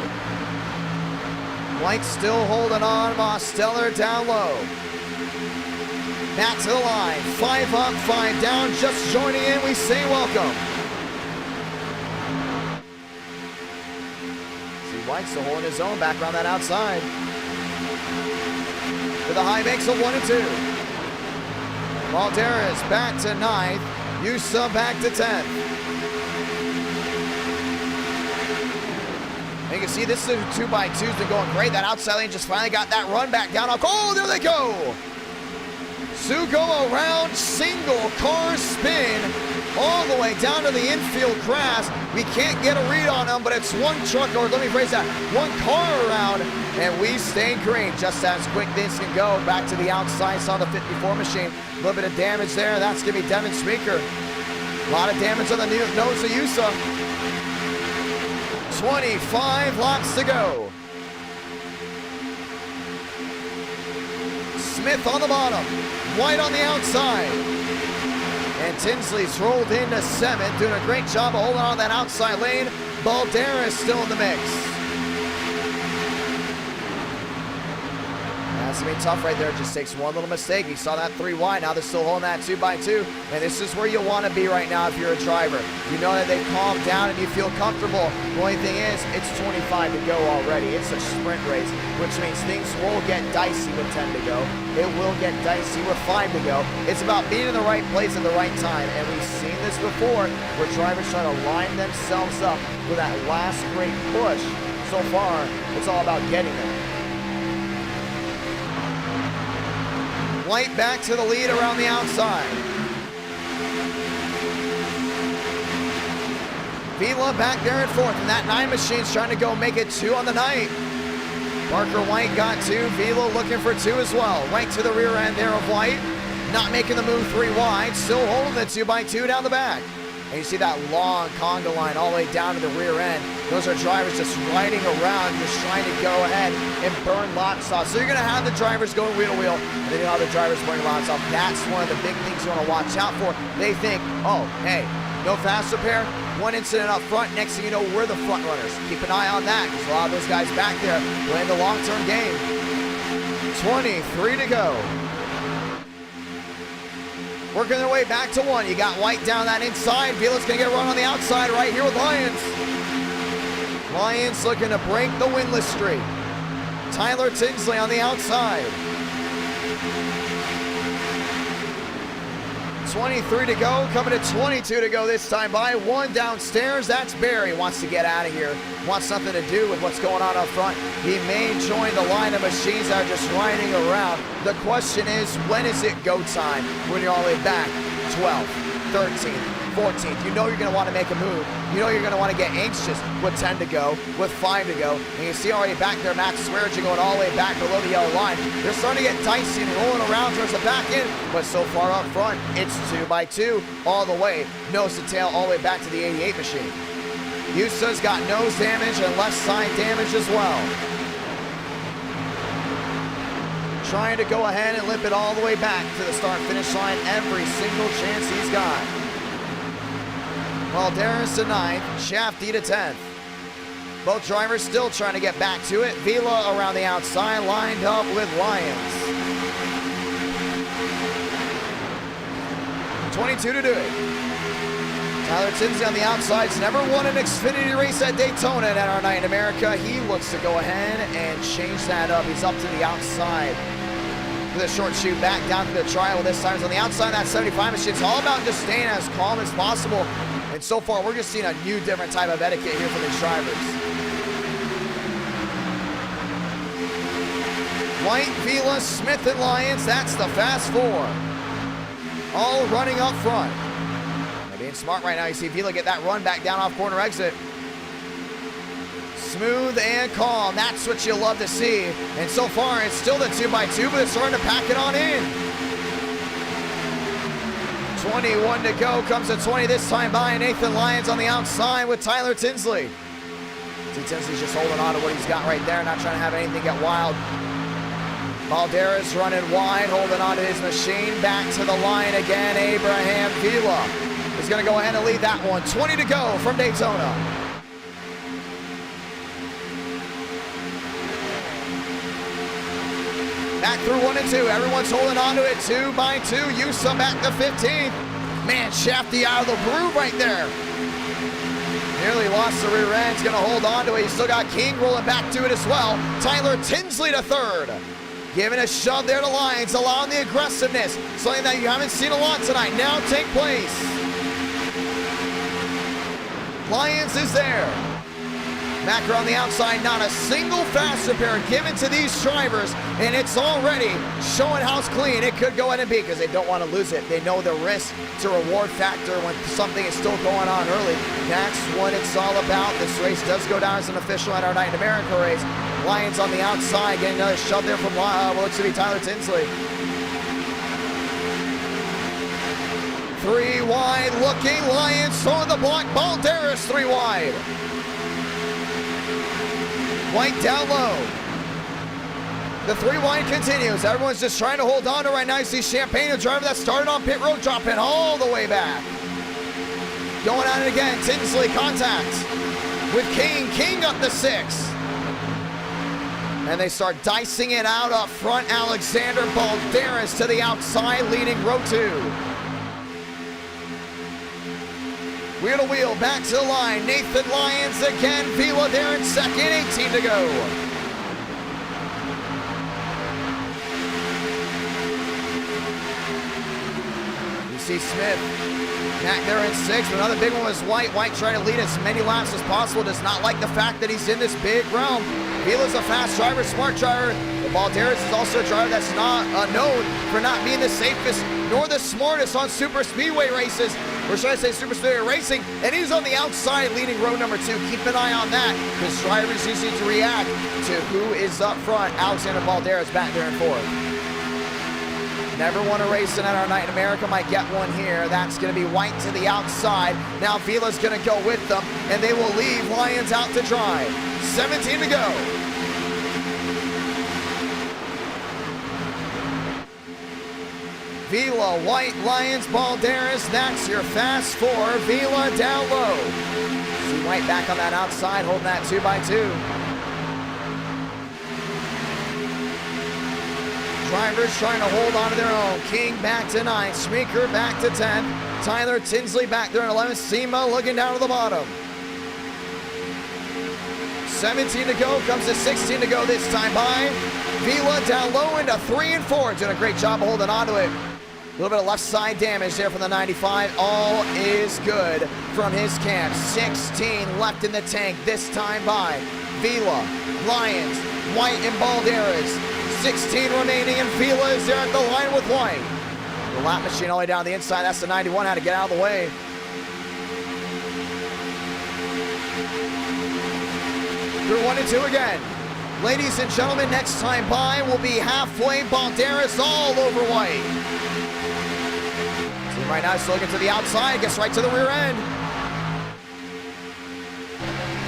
White still holding on. Mosteller down low. Back to the line. 5 up, 5 down. Just joining in, we say welcome. See White still holding his own back around that outside. To the high banks of 1 and 2. Valderas back to 9th. Yusa back to 10th. You can see this 2 by 2's been going great. That outside lane just finally got that run back down. Oh, there they go. Sugo around, single car spin all the way down to the infield grass. We can't get a read on them, but it's one truck, or let me phrase that, one car around, and we stay green. Just as quick things can go. Back to the outside, saw the 54 machine. A little bit of damage there. That's going to be Devin Schmeeker. A lot of damage on the nose of Yusa. 25 laps to go. Smith on the bottom, White on the outside. And Tinsley's rolled into 7th, doing a great job of holding on that outside lane. Balderas still in the mix. That's going to be tough right there. Just takes one little mistake. You saw that 3 wide. Now they're still holding that 2 by 2. And this is where you want to be right now if you're a driver. You know that they've calmed down and you feel comfortable. The only thing is, it's 25 to go already. It's a sprint race, which means things will get dicey with 10 to go. It will get dicey with 5 to go. It's about being in the right place at the right time. And we've seen this before, where drivers try to line themselves up with that last great push. So far, it's all about getting there. White back to the lead around the outside. Vila back there in 4th, and that 9 machine's trying to go make it 2 on the night. Parker White got 2, Vila looking for 2 as well. Right to the rear end there of White, not making the move 3 wide, still holding the 2 by 2 down the back. And you see that long conga line all the way down to the rear end. Those are drivers just riding around, just trying to go ahead and burn lots off. So you're going to have the drivers going wheel to wheel, and then you'll have the drivers burning lots off. That's one of the big things you want to watch out for. They think, oh, hey, no fast repair, one incident up front, next thing you know, we're the front runners. Keep an eye on that, because a lot of those guys back there playing the long-term game. 23 to go. Working their way back to 1. You got White down that inside. Vila's going to get a run on the outside right here with Lyons. Lyons looking to break the winless streak. Tyler Tinsley on the outside. 23 to go, coming to 22 to go this time by. 1 downstairs, that's Barry. Wants to get out of here. Wants something to do with what's going on up front. He may join the line of machines that are just riding around. The question is, when is it go time? When you're all the way back, 12th, 13th, 14th. You know you're going to want to make a move. You know you're going to want to get anxious with 10 to go, with 5 to go. And you see already back there, Max Swearinger going all the way back below the yellow line. They're starting to get dicey and rolling around towards the back end, but so far up front, it's 2 by 2 all the way, nose to tail, all the way back to the 88 machine. Yusa's got nose damage and left side damage as well. Trying to go ahead and limp it all the way back to the start-finish line every single chance he's got. Balderas to 9th, Shafty to 10th. Both drivers still trying to get back to it. Vila around the outside, lined up with Lyons. 22 to do it. Tyler Tinsley on the outside's never won an Xfinity race at Daytona at our night in America. He looks to go ahead and change that up. He's up to the outside with a short shoot back down to the trial. This time he's on the outside of that 75 machine. It's all about just staying as calm as possible. And so far, we're just seeing a new, different type of etiquette here from these drivers. White, Vila, Smith, and Lyons, that's the fast four. All running up front. They're being smart right now. You see Vila get that run back down off corner exit. Smooth and calm. That's what you love to see. And so far, it's still the 2x2, but it's starting to pack it on in. 21 to go. Comes to 20 this time by Nathan Lyons on the outside with Tyler Tinsley. See, Tinsley's just holding on to what he's got right there, not trying to have anything get wild. Balderas running wide, holding on to his machine. Back to the line again. Abraham Vila is going to go ahead and lead that one. 20 to go from Daytona. Back through 1 and 2. Everyone's holding on to it. 2x2. Yusa back to 15th. Man, Shafty out of the groove right there. Nearly lost the rear end. He's going to hold on to it. He's still got King rolling back to it as well. Tyler Tinsley to 3rd. Giving a shove there to Lyons, allowing the aggressiveness. Something that you haven't seen a lot tonight now take place. Lyons is there. Macker on the outside, not a single fast repair given to these drivers, and it's already showing how clean it could go ahead and be because they don't want to lose it. They know the risk to reward factor when something is still going on early. That's what it's all about. This race does go down as an official at our Night in America race. Lyons on the outside, getting another shove there from looks to be Tyler Tinsley. 3 wide looking, Lyons throwing the block, Balderas 3 wide. White down low. The 3 wide continues. Everyone's just trying to hold on to right now. You see Champagne, a driver that started on pit road, dropping all the way back. Going at it again. Tinsley contact with King. King up to 6. And they start dicing it out up front. Alexander Balderas to the outside, leading row 2. Wheel to wheel, back to the line. Nathan Lyons again. Vila there in second, 18 to go. You see Smith back there in 6th. Another big one was White. White trying to lead as many laps as possible. Does not like the fact that he's in this big realm. Vila's a fast driver, smart driver. But Balderas is also a driver that's not known for not being the safest nor the smartest on super speedway races. Or should I say super speedway racing? And he's on the outside leading row number 2. Keep an eye on that because drivers usually need to react to who is up front. Alexander Balderas back there in 4th. Never won a race in at our Night in America. Might get one here. That's going to be White to the outside. Now Vila's going to go with them, and they will leave Lyons out to dry. 17 to go. Vila, White, Lyons, Balderas. That's your fast 4. Vila down low. See White back on that outside, holding that 2x2. Drivers trying to hold on to their own. King back to 9th. Schmeeker back to 10th. Tyler Tinsley back there in 11th. Sema looking down to the bottom. 17 to go. Comes to 16 to go this time by. Vila down low into 3 and 4. Doing a great job of holding on to it. A little bit of left side damage there from the 95. All is good from his camp. 16 left in the tank this time by. Vila, Lyons, White, and Balderas. 16 remaining, and Vila is there at the line with White. The lap machine all the way down the inside. That's the 91. Had to get out of the way. Through 1 and 2 again. Ladies and gentlemen, next time by will be halfway. Balderas all over White. See right now, still looking to the outside. Gets right to the rear end.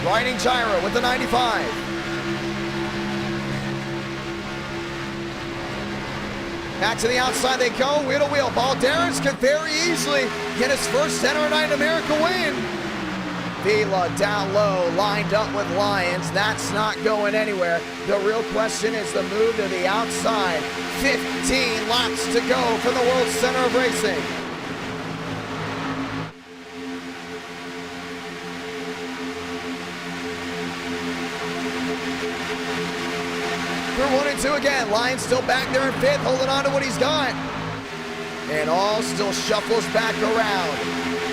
Riding gyro with the 95. Back to the outside they go, wheel to wheel. Balderas could very easily get his first NR9 America win. Vila down low, lined up with Lyons. That's not going anywhere. The real question is the move to the outside. 15 laps to go for the World Center of Racing. Through 1 and 2 again. Lyons still back there in 5th, holding on to what he's got. And all still shuffles back around.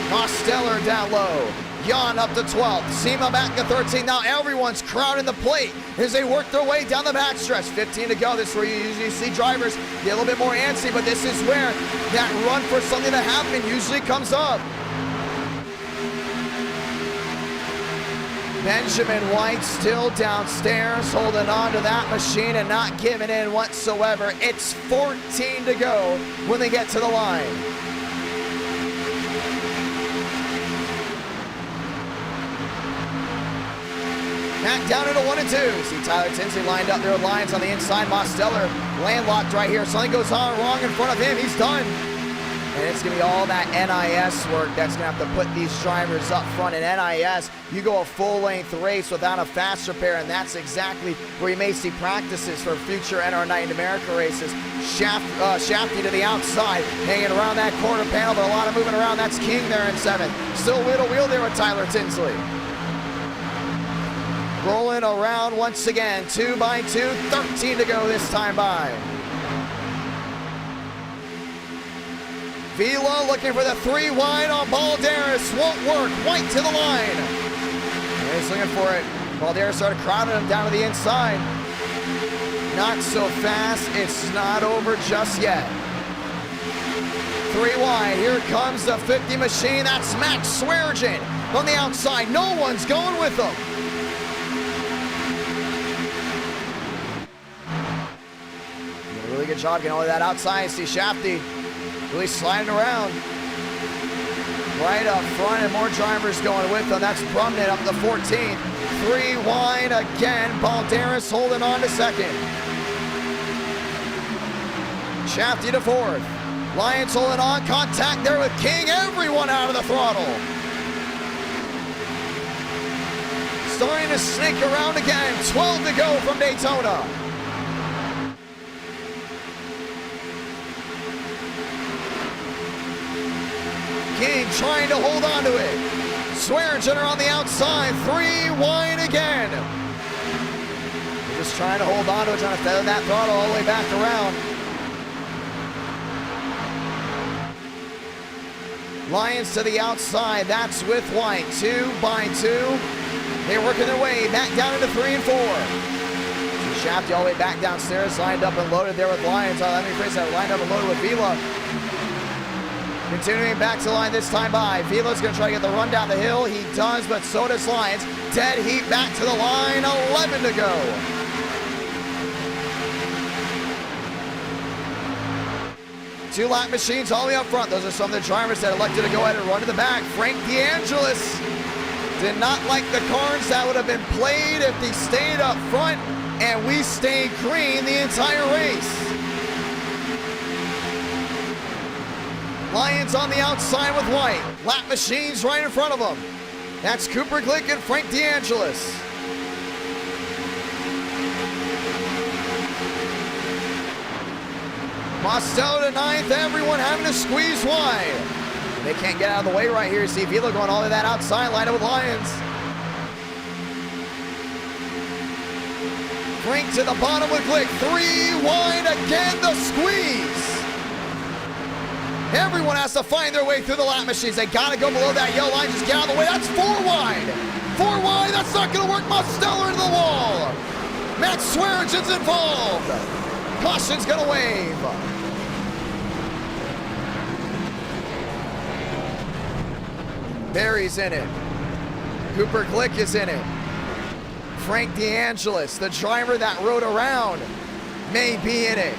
Mosteller down low. Jan up to 12th. Seema back to 13th. Now everyone's crowding the plate as they work their way down the backstretch. 15 to go. This is where you usually see drivers get a little bit more antsy, but this is where that run for something to happen usually comes up. Benjamin White still downstairs, holding on to that machine and not giving in whatsoever. It's 14 to go when they get to the line. Back down into 1 and 2. See Tyler Tinsley lined up there with Lyons on the inside. Mosteller landlocked right here. Something goes on wrong in front of him. He's done. And it's going to be all that NIS work that's going to have to put these drivers up front. In NIS, you go a full-length race without a faster pair, and that's exactly where you may see practices for future NR9 America races. Shafty to the outside, hanging around that quarter panel, but a lot of moving around. That's King there in 7th. Still wheel to wheel there with Tyler Tinsley. Rolling around once again, 2 by 2, 13 to go this time by. Vila looking for the 3 wide on Balderas, won't work, White to the line. And he's looking for it. Balderas started crowding him down to the inside. Not so fast, it's not over just yet. 3 wide, here comes the 50 machine, that's Max Swearengin on the outside. No one's going with him. Really good job getting all of that outside. See Shafty really sliding around. Right up front and more drivers going with them. That's Brumnet up to 14th. 3 wide again. Balderas holding on to 2nd. Shafty to 4th. Lyons holding on. Contact there with King. Everyone out of the throttle. Starting to snake around again. 12 to go from Daytona. King trying to hold on to it. Swearengin on the outside, 3 wide again. They're just trying to hold on to it, trying to feather that throttle all the way back around. Lyons to the outside, that's with White, 2 by 2. They're working their way back down into 3 and 4. Shafty all the way back downstairs, lined up and loaded there with Lyons. Let me phrase that, lined up and loaded with Vila. Continuing back to the line this time by. Vila's going to try to get the run down the hill. He does, but so does Lyons. Dead heat back to the line. 11 to go. Two lap machines all the way up front. Those are some of the drivers that elected to go ahead and run to the back. Frank DeAngelis did not like the cards that would have been played if they stayed up front and we stayed green the entire race. Lyons on the outside with White. Lap machines right in front of him. That's Cooper Glick and Frank DeAngelis. Mosteller to 9th. Everyone having to squeeze wide. They can't get out of the way right here. See Vila going all of that outside, lined up with Lyons. Frank to the bottom with Glick. 3 wide again, the squeeze. Everyone has to find their way through the lap machines. They gotta go below that yellow line, just get out of the way. That's 4 wide. 4 wide, that's not gonna work. Mosteller into the wall. Max Swearengin's involved. Caution's gonna wave. Barry's in it. Cooper Glick is in it. Frank DeAngelis, the driver that rode around, may be in it.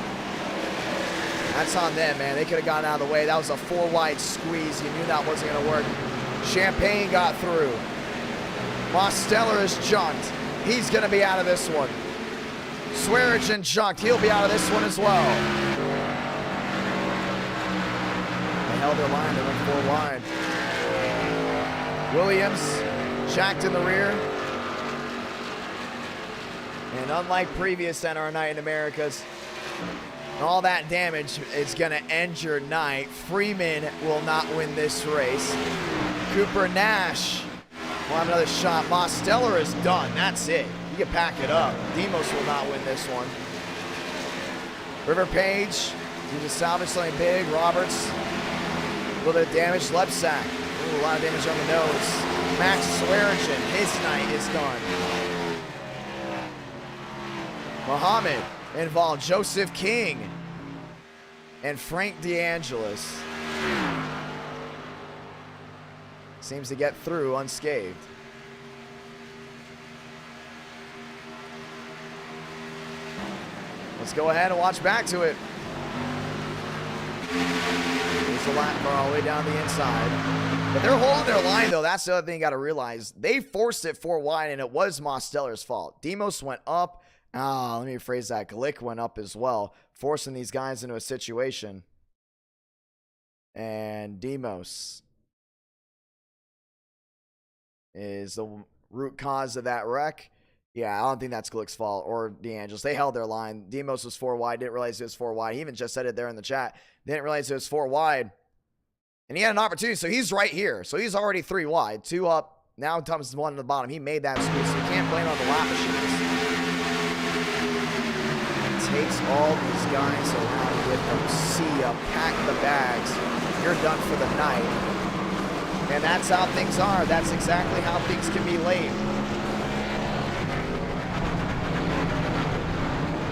That's on them, man. They could have gotten out of the way. That was a 4 wide squeeze. You knew that wasn't going to work. Champagne got through. Mosteller is junked. He's going to be out of this one. Swearengin junked. He'll be out of this one as well. held their line. They went 4 wide. Williams, jacked in the rear. And unlike previous NR Night in Americas, all that damage is going to end your night. Freeman will not win this race. Cooper Nash will have another shot. Mosteller is done. That's it. You can pack it up. Demos will not win this one. River Page, you just salvage something big. Roberts, a little bit of damage. Lepsack, a lot of damage on the nose. Max Swearigan, his night is done. Muhammad involved. Joseph King and Frank DeAngelis. Seems to get through unscathed. Let's go ahead and watch back to it. There's a lap bar all the way down the inside. But they're holding their line, though. That's the other thing you got to realize. They forced it 4 wide, and it was Mosteller's fault. Demos went up. Let me rephrase that. Glick went up as well, forcing these guys into a situation. And Demos is the root cause of that wreck. Yeah, I don't think that's Glick's fault or DeAngelis. They held their line. Demos was 4 wide. Didn't realize it was 4 wide. He even just said it there in the chat. Didn't realize it was 4 wide. And he had an opportunity, so he's right here. So he's already 3 wide. 2 up. Now comes 1 at the bottom. He made that squeeze, so you can't blame on the lap machines. Takes all these guys around with them. See ya, pack the bags. You're done for the night. And that's how things are. That's exactly how things can be laid.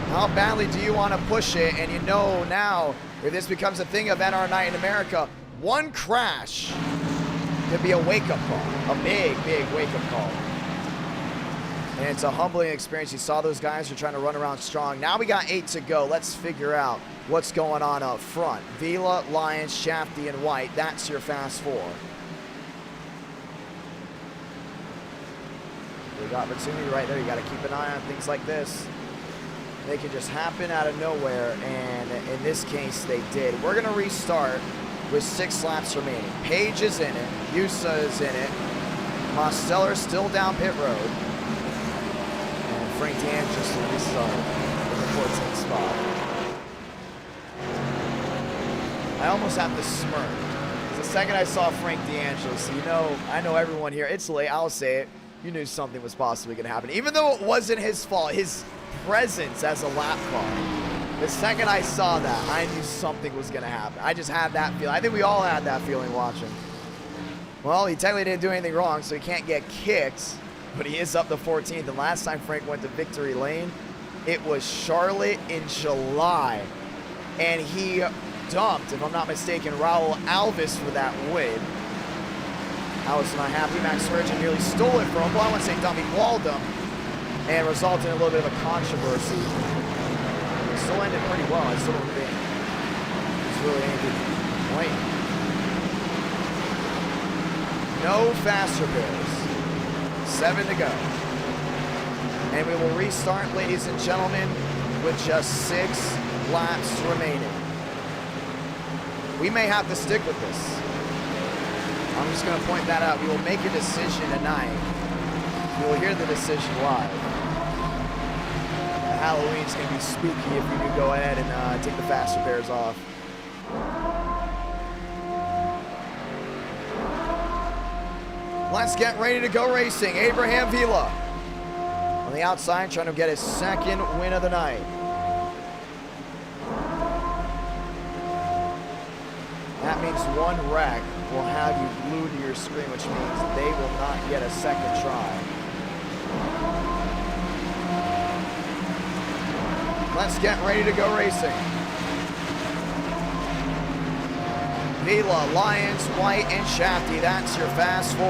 How badly do you want to push it? And you know now, if this becomes a thing of NR Night in America, 1 crash could be a wake-up call. A big, big wake-up call. And it's a humbling experience. You saw those guys are trying to run around strong. Now we got 8 to go. Let's figure out what's going on up front. Vila, Lyons, Shafty, and White. That's your fast 4. Big opportunity right there. You got to keep an eye on things like this. They can just happen out of nowhere, and in this case, they did. We're going to restart with 6 laps remaining. Page is in it. Yusa is in it. Mosteller still down pit road. Frank DeAngelis will restart in the 14th spot. I almost have to smirk. The second I saw Frank DeAngelis, you know, I know everyone here. It's late. I'll say it. You knew something was possibly going to happen. Even though it wasn't his fault, his presence as a lap car. The second I saw that, I knew something was going to happen. I just had that feeling. I think we all had that feeling watching. Well, he technically didn't do anything wrong, so he can't get kicked. But he is up to 14th. And last time Frank went to victory lane, it was Charlotte in July. And he dumped, if I'm not mistaken, Raul Alves for that win. I was not happy. Max Swearigan nearly stole it from him. Well, I wouldn't say dump, he walled him. And resulted in a little bit of a controversy. It still ended pretty well. I still don't think it's really anything to complain. No faster pairs. 7 to go. And we will restart, ladies and gentlemen, with just 6 laps remaining. We may have to stick with this. I'm just going to point that out. We will make a decision tonight. You will hear the decision live. Halloween's going to be spooky if we do go ahead and take the faster pairs off. Let's get ready to go racing. Abraham Vila on the outside, trying to get his 2nd win of the night. That means 1 wreck will have you glued to your screen, which means they will not get a 2nd try. Let's get ready to go racing. Vila, Lyons, White, and Shafty. That's your fast 4.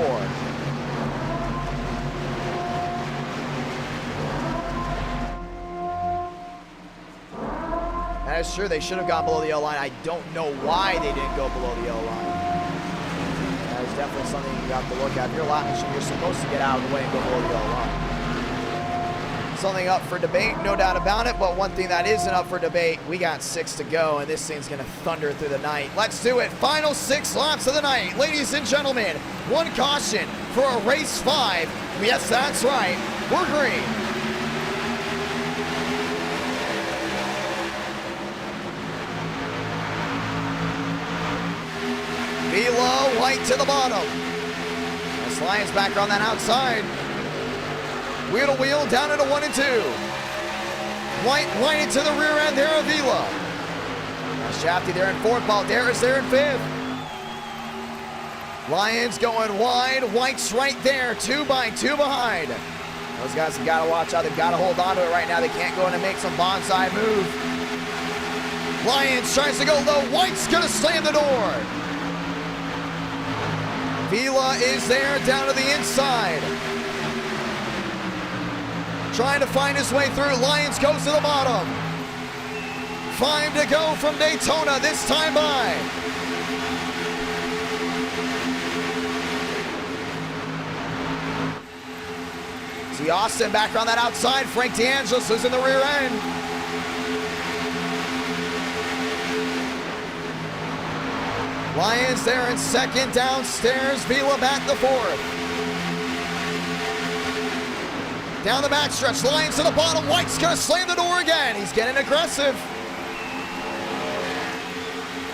That is true. They should have gone below the yellow line. I don't know why they didn't go below the yellow line. That is definitely something you have to look at. If you're a lap machine, you're supposed to get out of the way and go below the yellow line. something up for debate, no doubt about it, but one thing that isn't up for debate, we got 6 to go, and this thing's gonna thunder through the night. Let's do it. Final 6 laps of the night. Ladies and gentlemen, one caution for a race 5. Yes, that's right. We're green. Vila, white to the bottom. This Lions back on that outside. Wheel to wheel down into 1 and 2. White right into the rear end there of Vila. Shafty there in 4th, Balderas there in 5th. Lions going wide, White's right there, 2 by 2 behind. Those guys have got to watch out, they've got to hold on to it right now. They can't go in and make some bonsai move. Lions tries to go low, White's gonna slam the door. Vila is there down to the inside. Trying to find his way through. Lions goes to the bottom. 5 to go from Daytona, this time by. See Austin back on that outside. Frank DeAngelis is in the rear end. Lions there in 2nd, downstairs. Vila back to 4th. Down the backstretch, Lions to the bottom. White's gonna slam the door again. He's getting aggressive.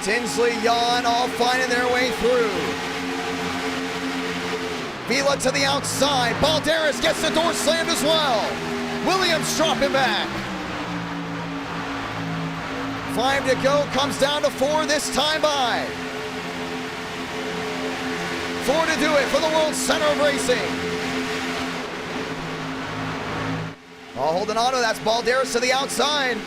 Tinsley, Jan, all finding their way through. Vila to the outside. Balderas gets the door slammed as well. Williams dropping back. 5 to go, comes down to 4 this time by. 4 to do it for the World Center of Racing. All holding on to that's Balderas to the outside.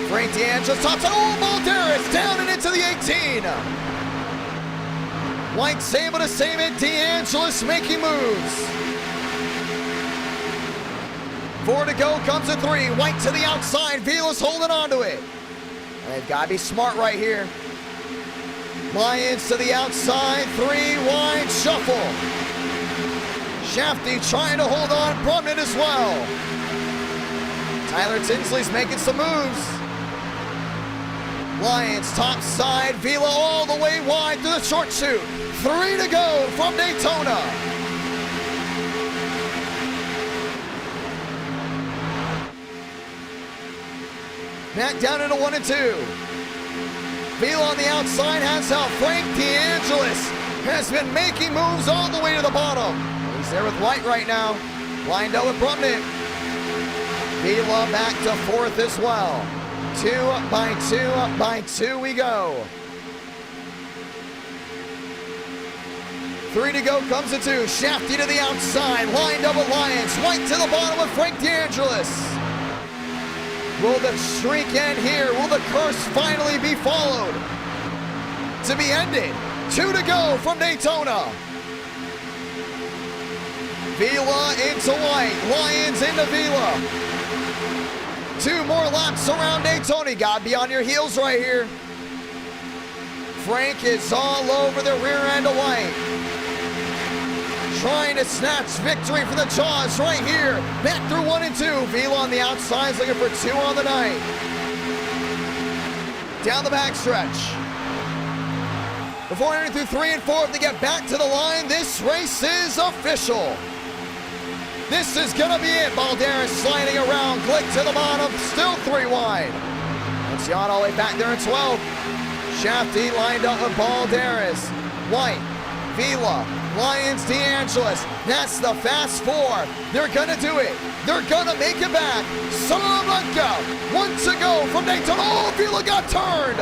Frank DeAngelis tops it. Oh, Balderas down and into the 18. White's able to save it. DeAngelis making moves. 4 to go, comes a 3. White to the outside. Vila's holding on to it. And they've got to be smart right here. Lions to the outside. 3 wide shuffle. Shafty trying to hold on, Brumman as well. Tyler Tinsley's making some moves. Lions top side, Vila all the way wide through the short chute. 3 to go from Daytona. Back down into 1 and 2. Vila on the outside has help. Frank DeAngelis has been making moves all the way to the bottom. He's there with White right now. Lined up with Brumman. Vila back to 4th as well. 2 by 2 by 2 we go. 3 to go comes a 2. Shafty to the outside. Lined up with Lions. White to the bottom with Frank DeAngelis. Will the streak end here? Will the curse finally be followed? To be ended. 2 to go from Daytona. Vila into White, Lions into Vila. 2 more laps around Daytona. You gotta be on your heels right here. Frank is all over the rear end of White. Trying to snatch victory for the Jaws right here. Back through 1 and 2. Vila on the outside looking for 2 on the night. Down the backstretch. Before entering through 3 and 4, if they get back to the line, this race is official. This is gonna be it. Balderas sliding around. Glick to the bottom. Still 3 wide. That's Jan all the way back there in 12. Shafty lined up with Balderas. White, Vila, Lions, DeAngelis. That's the fast 4. They're gonna do it. They're gonna make it back. Salamanca. 1 to go from Daytona. Oh, Vila got turned.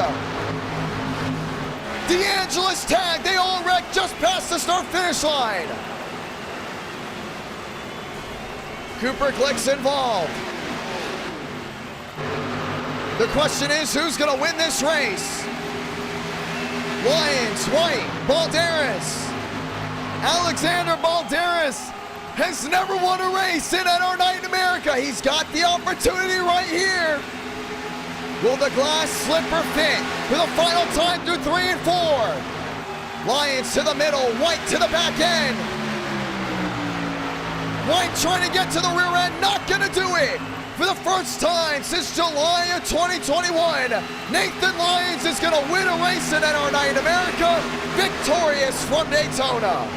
DeAngelis tag. They all wrecked just past the start-finish line. Cooper Glick's involved. The question is, who's gonna win this race? Lions, White, Balderas. Alexander Balderas has never won a race in NR Night in America. He's got the opportunity right here. Will the glass slipper fit for the final time through 3 and 4? Lions to the middle, White to the back end. White trying to get to the rear end, not gonna do it. For the first time since July of 2021, Nathan Lyons is gonna win a race in NR9 America, victorious from Daytona.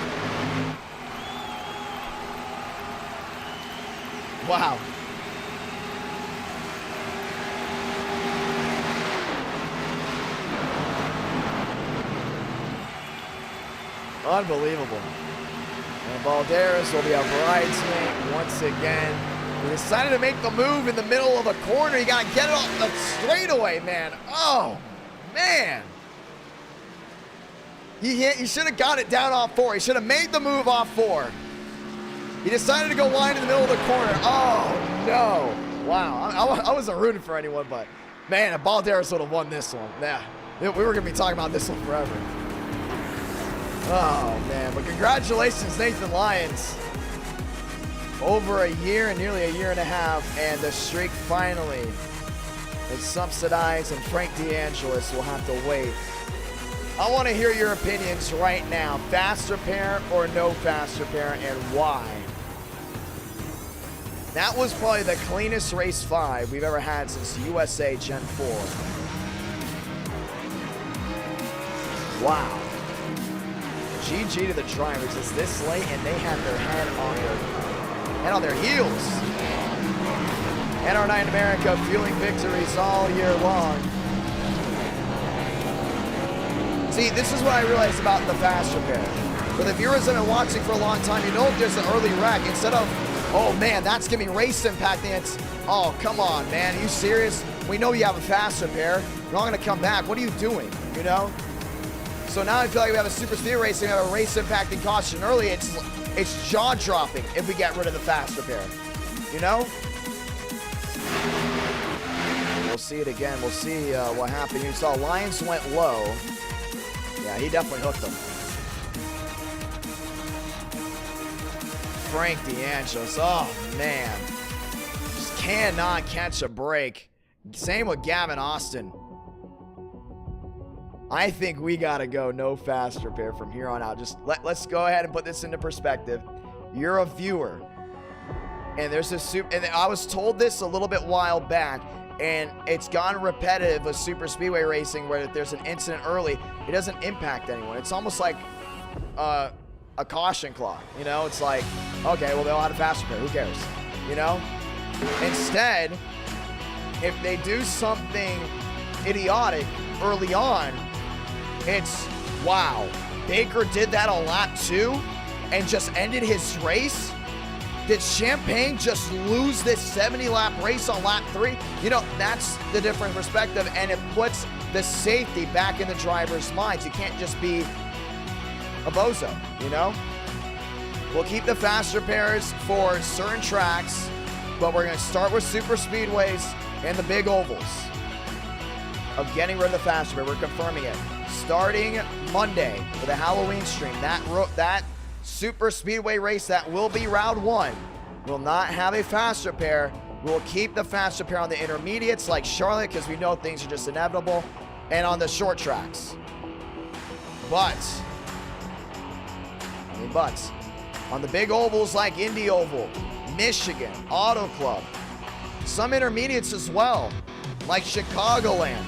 Wow. Unbelievable. And Balderas will be a bridesmaid once again. He decided to make the move in the middle of a corner. You gotta get it off the straightaway, man. Oh, man. He should have got it down off 4. He should have made the move off 4. He decided to go wide in the middle of the corner. Oh, no. Wow. I wasn't rooting for anyone, but, man, if Balderas would have won this one. Yeah, we were going to be talking about this one forever. Oh, man. But congratulations, Nathan Lyons. Over a year and nearly a year and a half, and the streak finally is subsidized, and Frank DeAngelis will have to wait. I want to hear your opinions right now. Faster pair or no faster pair, and why? That was probably the cleanest race 5 we've ever had since USA Gen 4. Wow. GG to the drivers. It's this late, and they have their head on their heels. NR9 America fueling victories all year long. See, this is what I realized about the faster pair. For the viewers that have been watching for a long time, you know if there's an early wreck, instead of, oh man, that's giving race impact, it's, oh, come on, man, are you serious? We know you have a faster pair. You're not gonna come back. What are you doing, you know? So now I feel like we have a super speed racing, we have a race impacting caution early. It's jaw-dropping if we get rid of the faster pair, you know? We'll see it again. We'll see what happened. You saw Lyons went low. Yeah, he definitely hooked them. Frank DeAngelis, oh man. Just cannot catch a break. Same with Gavin Austin. I think we gotta go no faster pair from here on out. Just let's go ahead and put this into perspective. You're a viewer, and there's a super, and I was told this a little bit while back, and it's gone repetitive with super speedway racing where if there's an incident early, it doesn't impact anyone. It's almost like a caution clock, you know? It's like, okay, well, they all had a faster pair, who cares, you know? Instead, if they do something idiotic early on, it's, wow, Baker did that on lap 2 and just ended his race? Did Champagne just lose this 70-lap race on lap 3? You know, that's the different perspective, and it puts the safety back in the driver's minds. You can't just be a bozo, you know? We'll keep the faster pairs for certain tracks, but we're going to start with super speedways and the big ovals of getting rid of the faster pair. We're confirming it. Starting Monday for the Halloween stream, that super speedway race that will be round 1 will not have a faster pair. We'll keep the faster pair on the intermediates like Charlotte because we know things are just inevitable, and on the short tracks. But on the big ovals like Indy Oval, Michigan, Auto Club, some intermediates as well, like Chicagoland,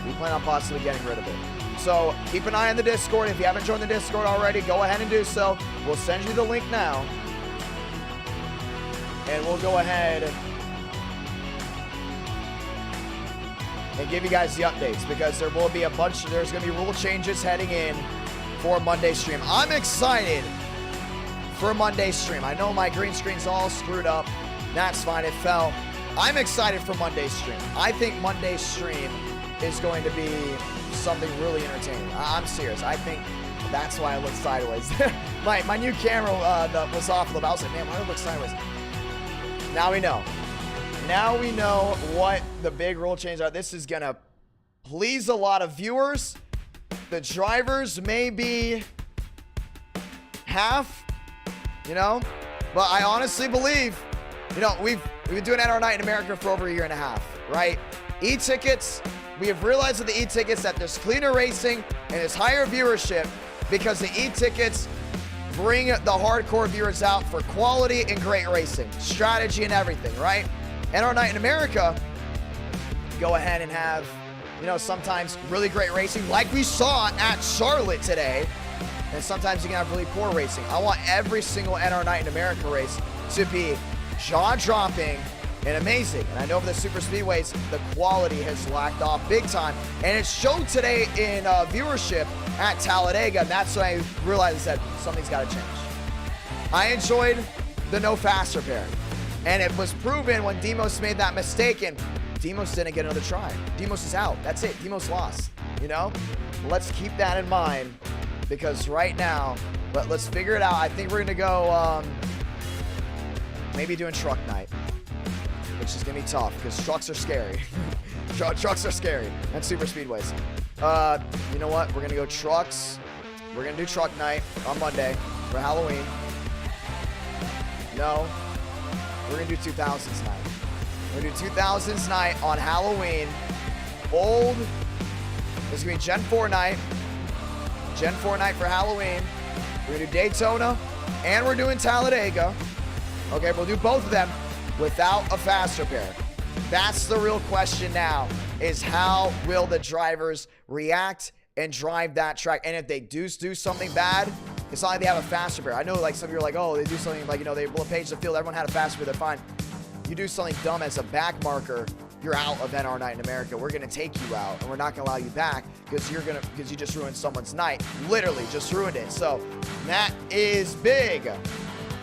we plan on possibly getting rid of it. So keep an eye on the Discord. If you haven't joined the Discord already, go ahead and do so. We'll send you the link now. And we'll go ahead and give you guys the updates because there will be there's going to be rule changes heading in for Monday stream. I'm excited for Monday stream. I know my green screen's all screwed up. That's fine. It fell. I'm excited for Monday stream. I think Monday stream is going to be something really entertaining. I'm serious. I think that's why I look sideways. my new camera that was off the I was like, man, why do I look sideways? Now we know. Now we know what the big rule changes are. This is gonna please a lot of viewers. The drivers may be half, you know, but I honestly believe, you know, we've been doing NR9 in America for over a year and a half, right? E-tickets. We have realized with the e-tickets that there's cleaner racing and there's higher viewership because the e-tickets bring the hardcore viewers out for quality and great racing, strategy and everything, right? And our night in America, go ahead and have, you know, sometimes really great racing like we saw at Charlotte today. And sometimes you can have really poor racing. I want every single NR Night in America race to be jaw-dropping and amazing. And I know for the super speedways, the quality has lacked off big time. And it showed today in viewership at Talladega. And that's when I realized that something's got to change. I enjoyed the no faster pairing. And it was proven when Demos made that mistake, and Demos didn't get another try. Demos is out. That's it. Demos lost. You know? Let's keep that in mind, because right now, let's figure it out. I think we're going to go maybe doing truck night, which is going to be tough because trucks are scary. Trucks are scary. And super speedways. You know what? We're going to go trucks. We're going to do truck night on Monday for Halloween. No. We're going to do 2000s night. We're going to do 2000s night on Halloween. Old. This is going to be Gen 4 night. Gen 4 night for Halloween. We're going to do Daytona. And we're doing Talladega. Okay, we'll do both of them without a faster pair. That's the real question now, is how will the drivers react and drive that track? And if they do something bad, it's not like they have a faster pair. I know like some of you are like, oh, they do something like, you know, they will page the field, everyone had a faster pair, they're fine. You do something dumb as a back marker, you're out of NR Night in America. We're gonna take you out, and we're not gonna allow you back because you just ruined someone's night. Literally just ruined it. So that is big.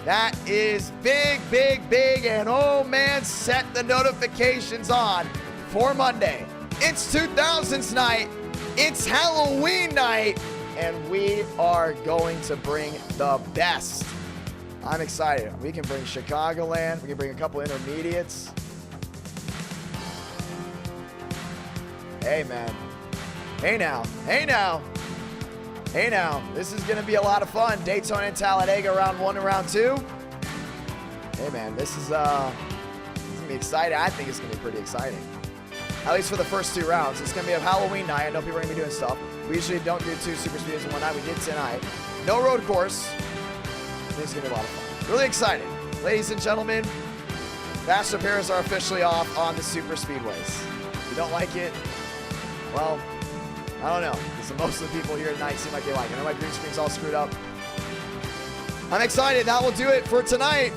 That is big, big, big. And oh man, set the notifications on for Monday. It's 2000s night. It's Halloween night. And we are going to bring the best. I'm excited. We can bring Chicagoland. We can bring a couple intermediates. Hey, man. Hey, now. Hey, now. Hey, now. This is going to be a lot of fun. Daytona and Talladega, round 1 and round 2. Hey, man. This is going to be exciting. I think it's going to be pretty exciting. At least for the first 2 rounds. It's going to be a Halloween night. I know people are going to be doing stuff. We usually don't do 2 super speeds in one night. We did tonight. No road course. This is going to be a lot of fun. Really excited. Ladies and gentlemen, faster pairs are officially off on the super speedways. If you don't like it, well, I don't know. Because most of the people here tonight seem like they like it. I know my green screen's all screwed up. I'm excited. That will do it for tonight.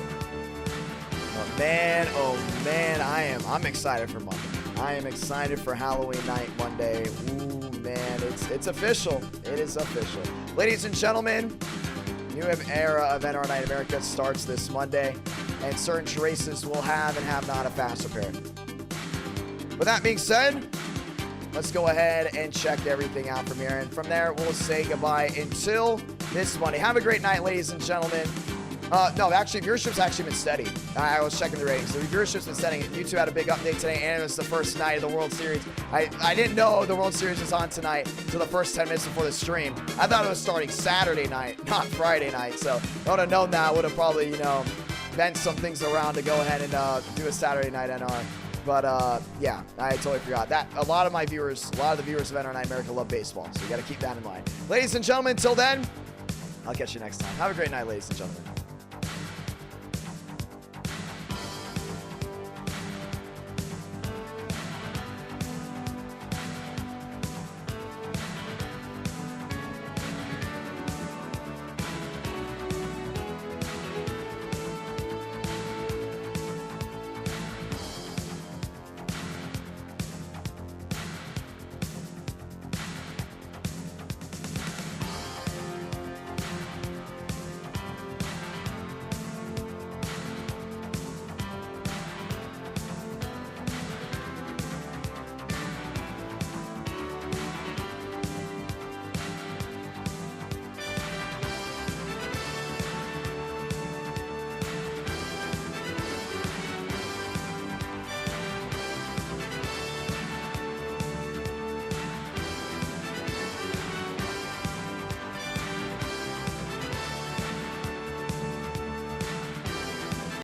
Oh man, I'm excited for Monday. I am excited for Halloween night Monday. Ooh, man, it's official. It is official. Ladies and gentlemen, new era of NR Night America starts this Monday, and certain races will have and have not a faster pair. With that being said, let's go ahead and check everything out from here. And from there, we'll say goodbye until this Monday. Have a great night, ladies and gentlemen. No, actually, viewership's actually been steady. I was checking the ratings. The viewership's been steady. YouTube had a big update today, and it was the first night of the World Series. I didn't know the World Series was on tonight until the first 10 minutes before the stream. I thought it was starting Saturday night, not Friday night. So if I would have known that, I would have probably, you know, bent some things around to go ahead and do a Saturday night NR. But yeah, I totally forgot that. A lot of the viewers of NR Night America love baseball, so you got to keep that in mind. Ladies and gentlemen, until then, I'll catch you next time. Have a great night, ladies and gentlemen.